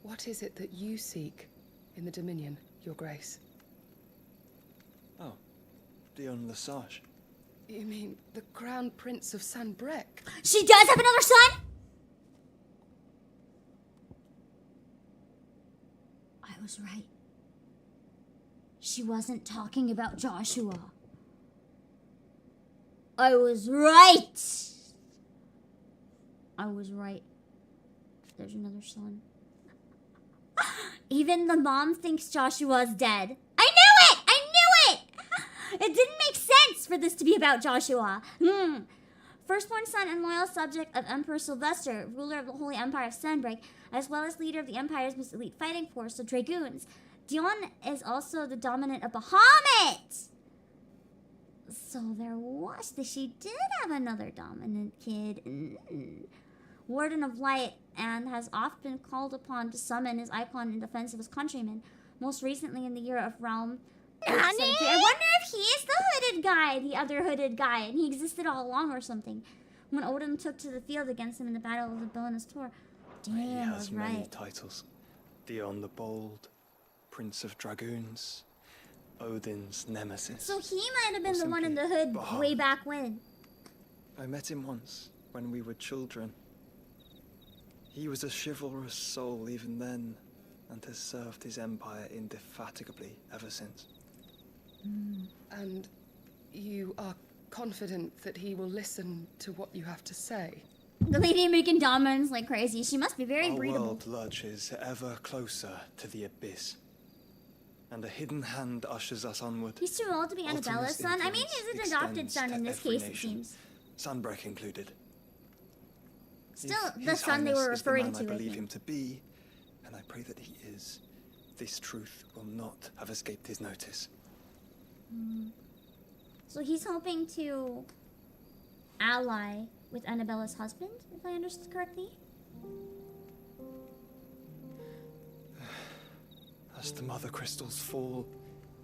What is it that you seek in the Dominion, Your Grace? Oh, Dion Lesage. You mean the Crown Prince of Sanbrec? She does have another son? I was right. She wasn't talking about Joshua. I was right. I was right. There's another son. Even the mom thinks Joshua's dead. I knew it! I knew it! It didn't make sense for this to be about Joshua. Firstborn son and loyal subject of Emperor Sylvester, ruler of the Holy Empire of Sanbrec, as well as leader of the Empire's most elite fighting force, the Dragoons. Dion is also the dominant of Bahamut! So she did have another dominant kid. Warden of Light, and has often been called upon to summon his icon in defense of his countrymen, most recently in the Year of Realm. I wonder if he is the hooded guy, the other hooded guy, and he existed all along or something. When Odin took to the field against him in the Battle of the Villainous Tor. Damn, He I has was many right. titles. Dion the Bold, Prince of Dragoons, Odin's nemesis. So he might have been the one in the hood way back when. I met him once, when we were children. He was a chivalrous soul even then, and has served his empire indefatigably ever since. And you are confident that he will listen to what you have to say? The lady making diamonds like crazy. She must be very Our breedable. world lurches ever closer to the abyss, and a hidden hand ushers us onward. He's too old to be Annabella's son. I mean, he's an adopted son in this case, it seems. Sanbrec included. Still, If the His son they were Highness is the referring man to. I I believe think. him to be, and I pray that he is. This truth will not have escaped his notice. So he's hoping to ally with Annabella's husband, if I understood correctly. As the mother crystals fall,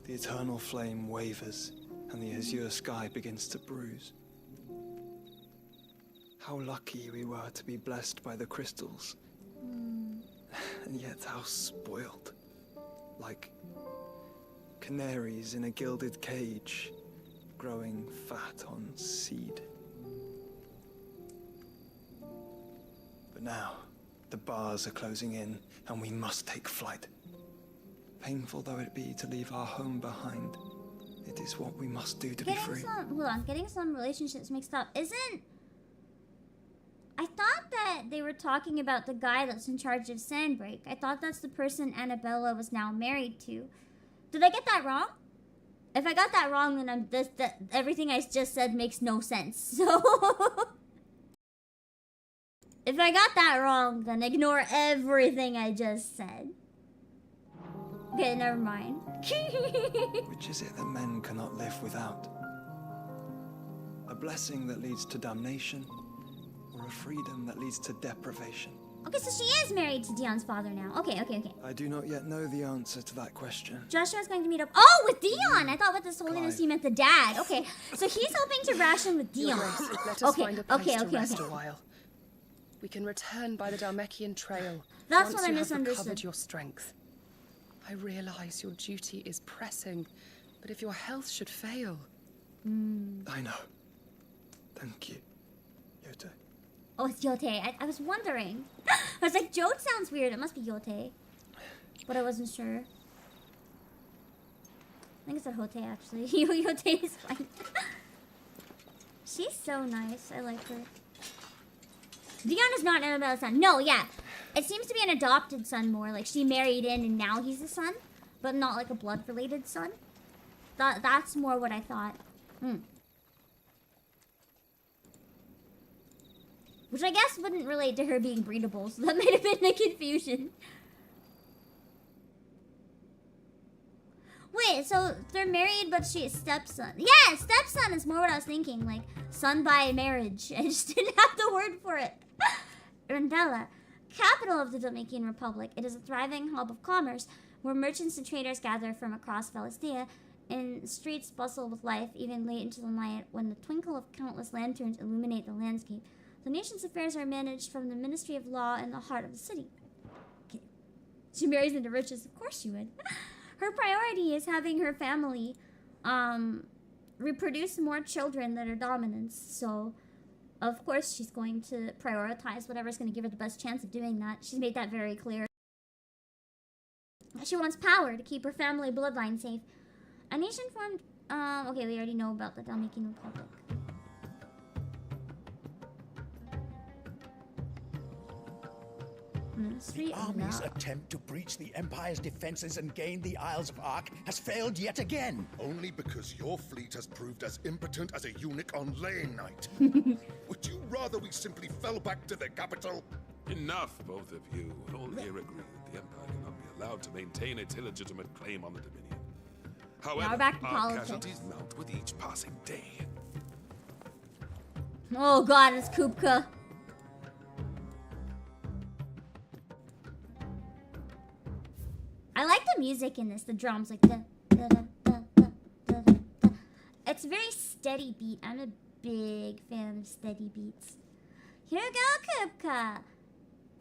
the eternal flame wavers, and the azure sky begins to bruise. How lucky we were to be blessed by the crystals. And yet how spoiled. Like canaries in a gilded cage, growing fat on seed. But now, the bars are closing in, and we must take flight. Painful though it be to leave our home behind, it is what we must do to be free. Getting some relationships mixed up. I thought that they were talking about the guy that's in charge of Sanbrec. I thought that's the person Annabella was now married to. Did I get that wrong? If I got that wrong, then everything I just said makes no sense. So, if I got that wrong, then ignore everything I just said. Okay, never mind. Which is it that men cannot live without? A blessing that leads to damnation, or a freedom that leads to deprivation? Okay, so she is married to Dion's father now. Okay. I do not yet know the answer to that question. Joshua's going to meet up. Oh, with Dion! I thought with this holiness he meant the dad. Okay, so he's hoping to ration with Dion. Let us find a place to rest a while. We can return by the Dhalmekian trail. That's once what I you have misunderstood. recovered your strength. I realize your duty is pressing, but if your health should fail... I know. Thank you, Yote. Oh, it's Yote. I was wondering. I was like, Jote sounds weird. It must be Yote. But I wasn't sure. I think it's a Hote, actually. Yote is fine. She's so nice. I like her. Dion is not Annabella's son. No, yeah. It seems to be an adopted son more. Like, she married in and now he's a son. But not like a blood-related son. That's more what I thought. Which I guess wouldn't relate to her being breedable, so that might have been the confusion. Wait, so they're married, but she is stepson. Yeah, stepson is more what I was thinking. Like, son by marriage. I just didn't have the word for it. Randella, capital of the Dominican Republic. It is a thriving hub of commerce, where merchants and traders gather from across Valistia, and streets bustle with life even late into the night when the twinkle of countless lanterns illuminate the landscape. The nation's affairs are managed from the Ministry of Law in the heart of the city. Okay. She marries into riches, of course she would. Her priority is having her family reproduce more children that are dominants, so of course she's going to prioritize whatever's going to give her the best chance of doing that. She's made that very clear. She wants power to keep her family bloodline safe. A nation formed... okay, we already know about the Dominican Republic. The army's attempt to breach the Empire's defenses and gain the Isles of Ark has failed yet again. Only because your fleet has proved as impotent as a eunuch on laying night. Would you rather we simply fell back to the capital? Enough, both of you. All here agree that the Empire cannot be allowed to maintain its illegitimate claim on the Dominion. However, our casualties mount with each passing day. Oh god, it's Kupka. I like the music in this, the drums, like the It's a very steady beat. I'm a big fan of steady beats. Here we go, Kupka.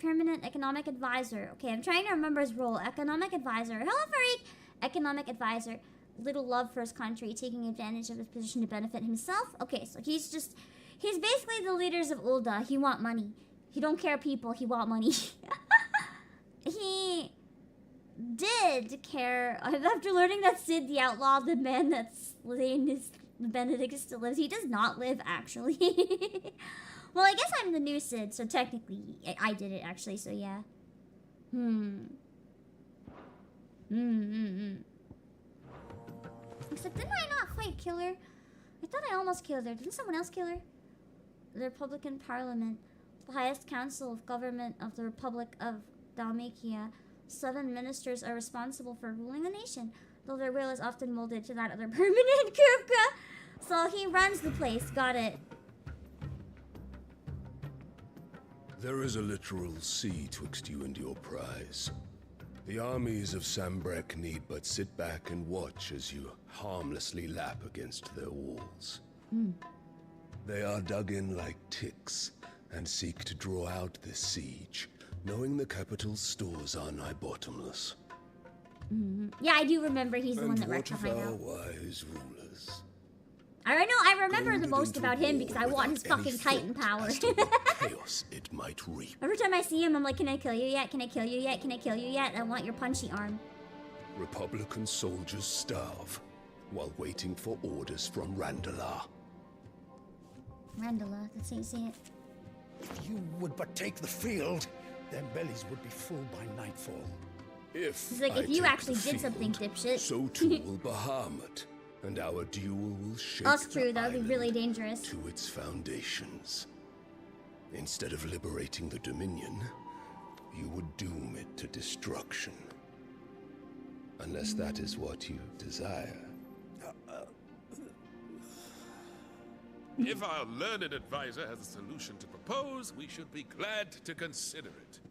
Permanent economic advisor. Okay, I'm trying to remember his role. Economic advisor. Hello, Farik. Economic advisor. Little love for his country, taking advantage of his position to benefit himself. Okay, so he's basically the leaders of Ulda. He want money. He don't care people, he want money. He did care, after learning that Sid the Outlaw, the man that's slain is Benedict still lives. He does not live, actually. Well, I guess I'm the new Sid, so technically I did it, actually, so yeah. Except didn't I not quite kill her? I thought I almost killed her. Didn't someone else kill her? The Republican Parliament, the highest council of government of the Republic of Dalmatia. 7 ministers are responsible for ruling the nation, though their will is often molded to that of their permanent Kupka. So he runs the place. Got it. There is a literal sea twixt you and your prize. The armies of Sambrek need but sit back and watch as you harmlessly lap against their walls. They are dug in like ticks and seek to draw out this siege, knowing the capital's stores are nigh bottomless. Yeah, I do remember he's the one that wrecked the hideout. Wise rulers. I remember the most about him because I want his fucking Titan power. Chaos it might reap. Every time I see him, I'm like, can I kill you yet? Can I kill you yet? Can I kill you yet? I want your punchy arm. Republican soldiers starve while waiting for orders from Randala. Randala, that's how you say it. If you would but take the field, their bellies would be full by nightfall. He's like, if you actually did something, dipshit. So too will Bahamut, and our duel will shake That's true, that would be really dangerous. To its foundations. Instead of liberating the Dominion, you would doom it to destruction. Unless that is what you desire. If our learned advisor has a solution to propose, we should be glad to consider it.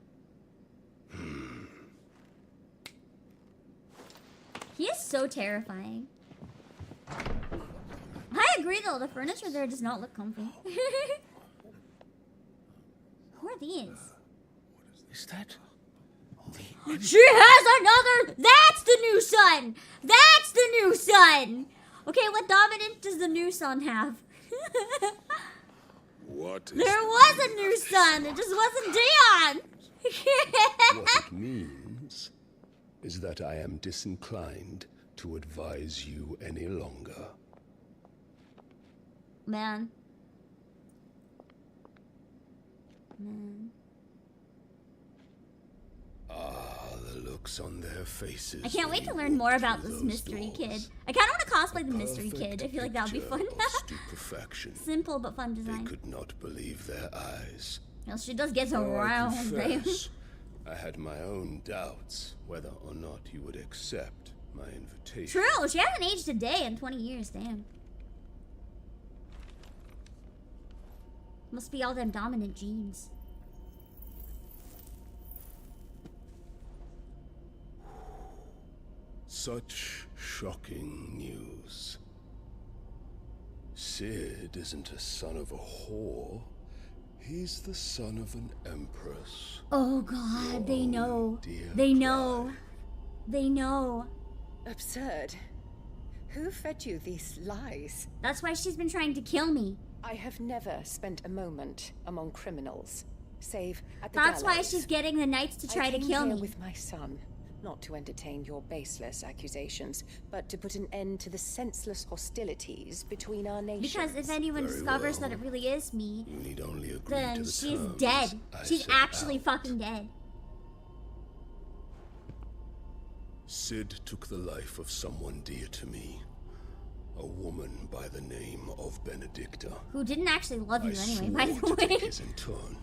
He is so terrifying. I agree though, the furniture there does not look comfy. Who are these? Is that? She has another! That's the new son! That's the new son! Okay, what dominant does the new son have? What is there was a new son, it just wasn't Dion! What it means is that I am disinclined to advise you any longer. Man. looks on their faces. I can't wait to learn more about this mystery kid. I kind of want to cosplay the mystery kid. I feel like that would be fun. Simple but fun design. They could not believe their eyes. Well, she does get around, damn. I had my own doubts whether or not you would accept my invitation. True, she hasn't aged a day in 20 years, damn. Must be all them dominant genes. Such shocking news. Sid isn't a son of a whore. He's the son of an empress. Oh God, they know. They know. They know. Absurd. Who fed you these lies? That's why she's been trying to kill me. I have never spent a moment among criminals, save at the That's gallows. why she's getting the knights to try to kill me. With my son, not to entertain your baseless accusations, but to put an end to the senseless hostilities between our nations. Because if anyone discovers that it really is me, You need only agree then to the she's terms dead. I She's set actually out. fucking dead. Sid took the life of someone dear to me. A woman by the name of Benedicta. Who didn't actually love you anyway, by the To take way. his in turn.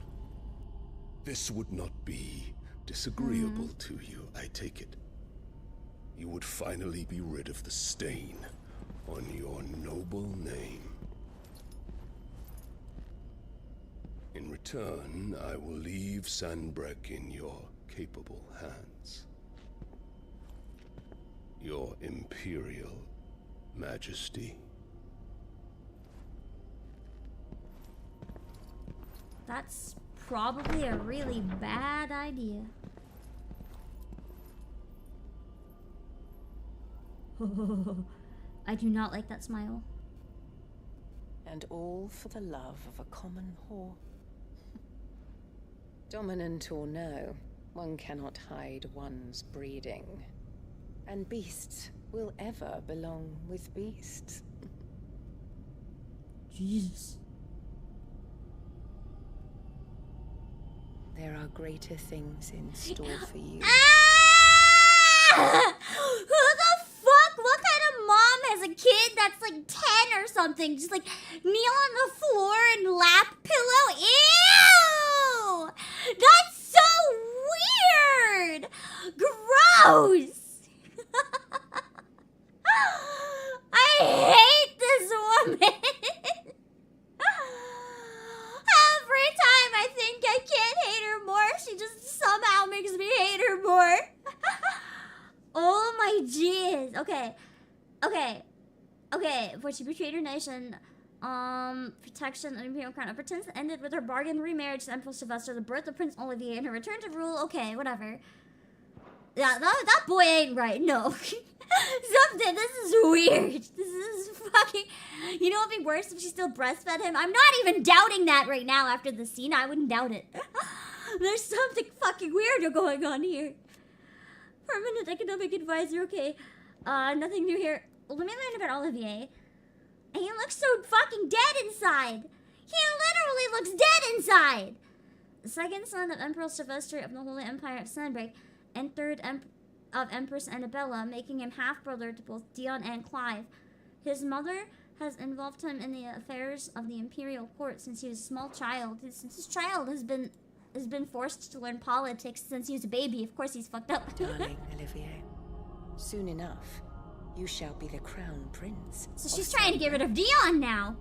This would not be disagreeable to you, I take it. You would finally be rid of the stain on your noble name. In return, I will leave Sanbreque in your capable hands. Your Imperial Majesty. That's probably a really bad idea. I do not like that smile. And all for the love of a common whore. Dominant or no, one cannot hide one's breeding. And beasts will ever belong with beasts. Jesus. There are greater things in store for you. Who the fuck? What kind of mom has a kid that's like 10 or something? Just like kneel on the floor and lap pillow? Ew! That's so weird! Gross! I hate this woman! Every time I think I can't hate her more, she just somehow makes me hate her more. Oh my jeez. Okay. For she betrayed her nation, protection and imperial crown. Her pretense ended with her bargain remarriage to Emperor Sylvester, the birth of Prince Olivier, and her return to rule. Okay, whatever. Yeah, that boy ain't right. No. Something. This is weird. This is fucking. You know what'd be worse if she still breastfed him? I'm not even doubting that right now after the scene. I wouldn't doubt it. There's something fucking weird going on here. Permanent economic advisor. Okay. Nothing new here. Let me learn about Olivier. And he looks so fucking dead inside. He literally looks dead inside. The second son of Emperor Sylvester of the Holy Empire of Sanbreque, and third of Empress Annabella, making him half-brother to both Dion and Clive. His mother has involved him in the affairs of the imperial court since he was a small child. Since his child has been forced to learn politics since he was a baby. Of course he's fucked up. Darling Olivier, soon enough, you shall be the crown prince. So she's trying to get rid of Dion now.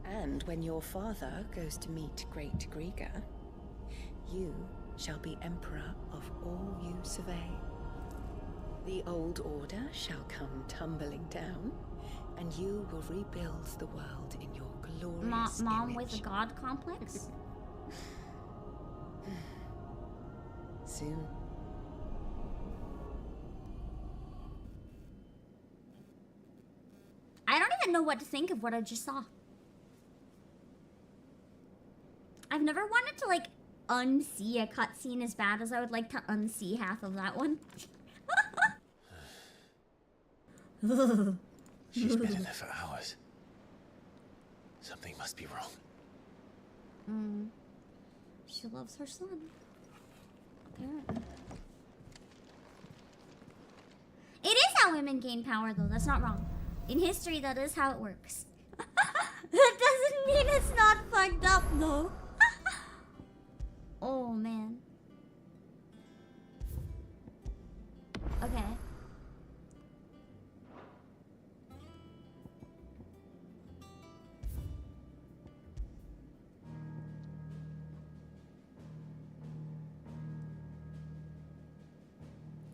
And when your father goes to meet Great Griga, you shall be emperor of all you survey. The old order shall come tumbling down, and you will rebuild the world in your glorious Mom image. with a god complex? Soon. I don't even know what to think of what I just saw. I've never wanted to like unsee a cutscene as bad as I would like to unsee half of that one. She's been in there for hours. Something must be wrong. She loves her son. Apparently. women gain power, though. That's not wrong. In history, that is how it works. That doesn't mean it's not fucked up, though. Oh, man. Okay.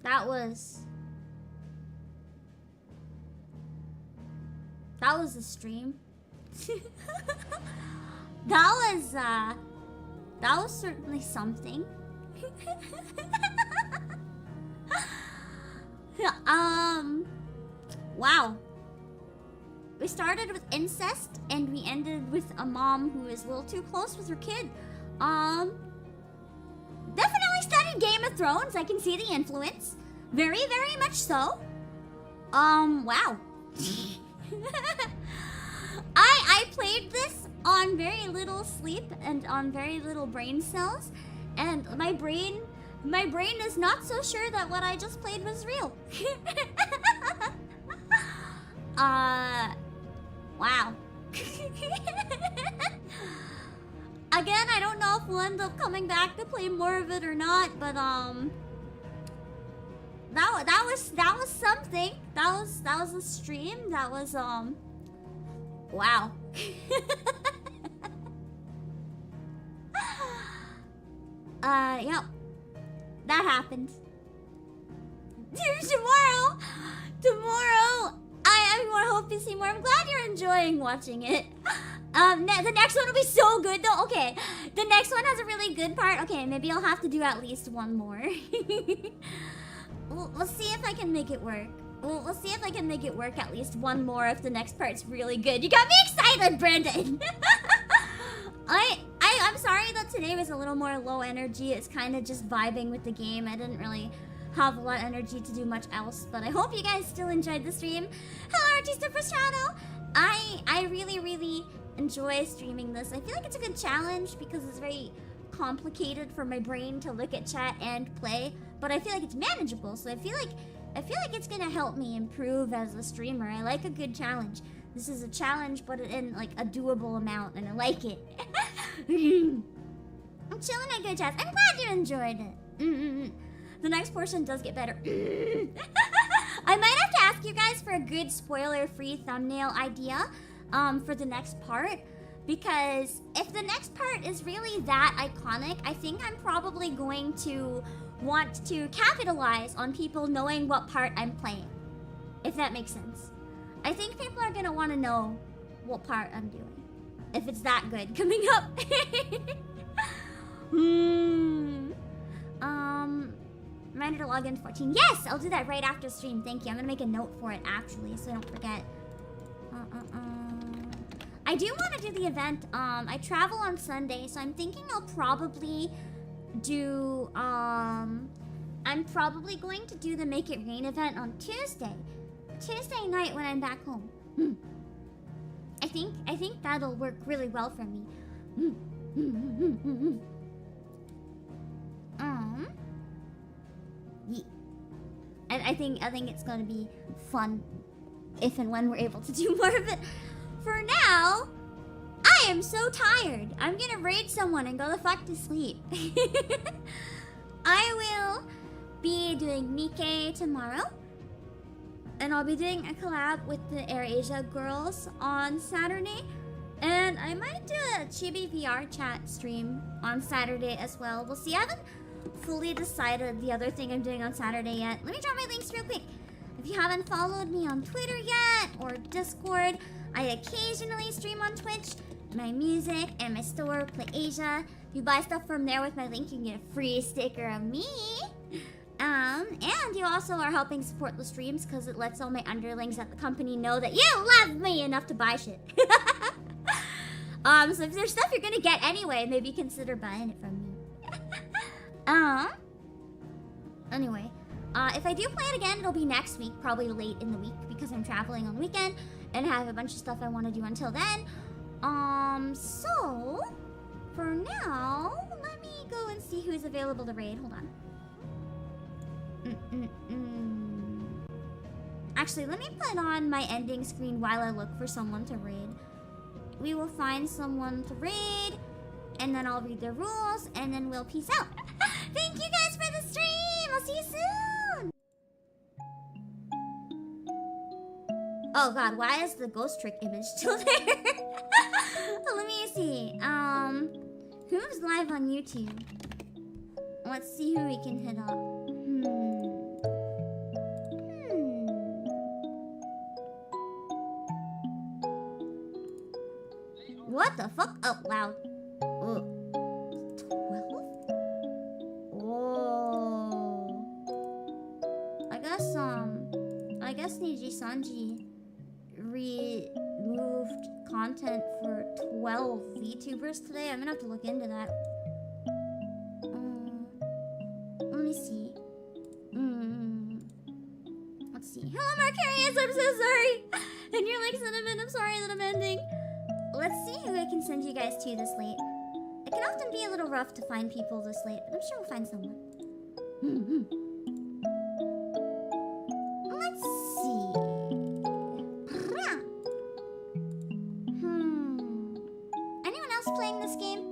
That was a stream. That was certainly something. Wow. We started with incest and we ended with a mom who is a little too close with her kid. Definitely studied Game of Thrones. I can see the influence. Very, very much so. Wow. I played this on very little sleep and on very little brain cells, and my brain is not so sure that what I just played was real. Wow. Again, I don't know if we'll end up coming back to play more of it or not, but that was something. That was a stream. That was wow. Yeah. That happened. Tomorrow, I hope you see more. I'm glad you're enjoying watching it. The next one will be so good though. Okay, the next one has a really good part. Okay, maybe I'll have to do at least one more. We'll see if I can make it work. We'll see if I can make it work at least one more if the next part's really good. You got me excited, Brandon! I'm sorry that today was a little more low energy. It's kind of just vibing with the game. I didn't really have a lot of energy to do much else, but I hope you guys still enjoyed the stream. Hello, Artista First Channel! I really, really enjoy streaming this. I feel like it's a good challenge because it's very complicated for my brain to look at chat and play, but I feel like it's manageable, so I feel like it's gonna help me improve as a streamer. I like a good challenge. This is a challenge, but in like a doable amount, and I like it. I'm chilling at good chats. I'm glad you enjoyed it. The next portion does get better. I might have to ask you guys for a good spoiler-free thumbnail idea for the next part, because if the next part is really that iconic, I think I'm probably going to want to capitalize on people knowing what part I'm playing, if that makes sense. I think people are gonna want to know what part I'm doing, if it's that good coming up. Reminder to log in 14. Yes, I'll do that right after stream. Thank you. I'm gonna make a note for it actually, so I don't forget. I do want to do the event. I travel on Sunday, so I'm thinking I'll probably do. I'm probably going to do the Make It Rain event on Tuesday night when I'm back home. I think that'll work really well for me. Yeah. I think it's gonna be fun if and when we're able to do more of it. For now, I am so tired. I'm gonna raid someone and go the fuck to sleep. I will be doing Nikkei tomorrow, and I'll be doing a collab with the AirAsia girls on Saturday, and I might do a Chibi VR chat stream on Saturday as well. We'll see. I haven't fully decided the other thing I'm doing on Saturday yet. Let me drop my links real quick. If you haven't followed me on Twitter yet or Discord, I occasionally stream on Twitch. My music and my store, Play Asia. If you buy stuff from there with my link, you can get a free sticker of me. And you also are helping support the streams because it lets all my underlings at the company know that you love me enough to buy shit. So if there's stuff you're gonna get anyway, maybe consider buying it from me. Anyway, if I do play it again, it'll be next week, probably late in the week, because I'm traveling on the weekend and have a bunch of stuff I want to do until then. So for now, let me go and see who's available to raid. Hold on. actually, let me put on my ending screen while I look for someone to raid. We will find someone to raid, and then I'll read their rules, and then we'll peace out. Thank you guys for the stream! I'll see you soon! Oh god, why is the ghost trick image still there? Let me see. Who's live on YouTube? Let's see who we can hit up. What the fuck? Oh, loud. 12? Oh. I guess Niji Sanji removed content for 12 VTubers today. I'm gonna have to look into that. Let me see. Let's see. Hello, Marcarius! I'm so sorry! And you're like, Cinnamon, I'm sorry that I'm ending. Let's see who I can send you guys to this late. It can often be a little rough to find people this late, but I'm sure we'll find someone. Let's see. Anyone else playing this game?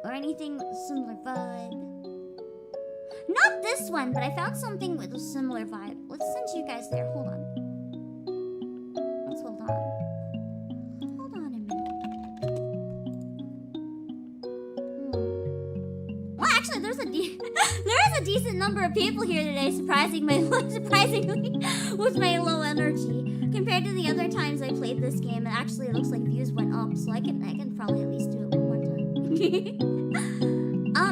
Or anything similar vibe? Not this one, but I found something with a similar vibe. Let's send you guys there. Hold on. Let's hold on. Hold on a minute. Well, actually, there is a decent number of people here today, surprisingly, with my low energy. Compared to the other times I played this game, it actually looks like views went up, so I can probably at least do it one more time.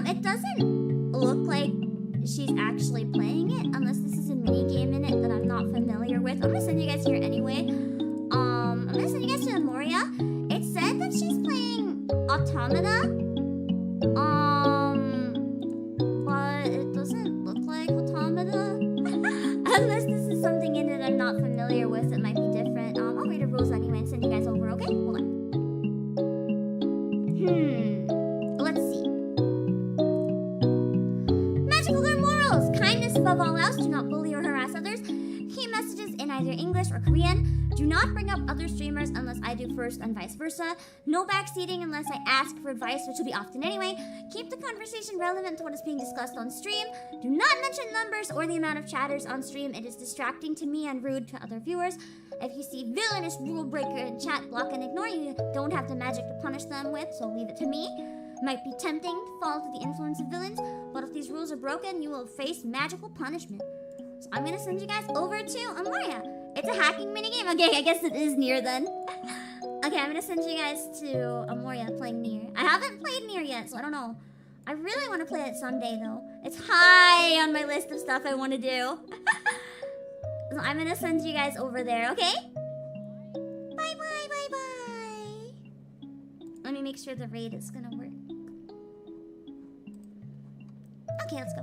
It doesn't look like she's actually playing it, unless this is a mini game in it that I'm not familiar with. I'm gonna send you guys here anyway. I'm gonna send you guys to Amoria. It said that she's playing Automata. But it doesn't look like Automata. Unless this is something in it I'm not familiar with, it might be different. I'll read the rules anyway and send you guys over, okay? Hold on. Let's see. Magical learn morals. Kindness above all else. Do not bully or harass others. Key messages in either English or Korean. Do not bring up other streamers unless I do first and vice versa. No backseating unless I ask for advice, which will be often anyway. Keep the conversation relevant to what is being discussed on stream. Do not mention numbers or the amount of chatters on stream. It is distracting to me and rude to other viewers. If you see villainous rule breaker in chat, block and ignore. You don't have the magic to punish them with, so leave it to me. Might be tempting to fall to the influence of villains, but if these rules are broken, you will face magical punishment. So I'm gonna send you guys over to Amoria. It's a hacking minigame. Okay, I guess it is Nier then. Okay, I'm gonna send you guys to Amoria playing Nier. I haven't played Nier yet, so I don't know. I really want to play it someday though. It's high on my list of stuff I want to do. So I'm gonna send you guys over there, okay? Bye bye, bye bye. Let me make sure the raid is gonna work. Okay, let's go.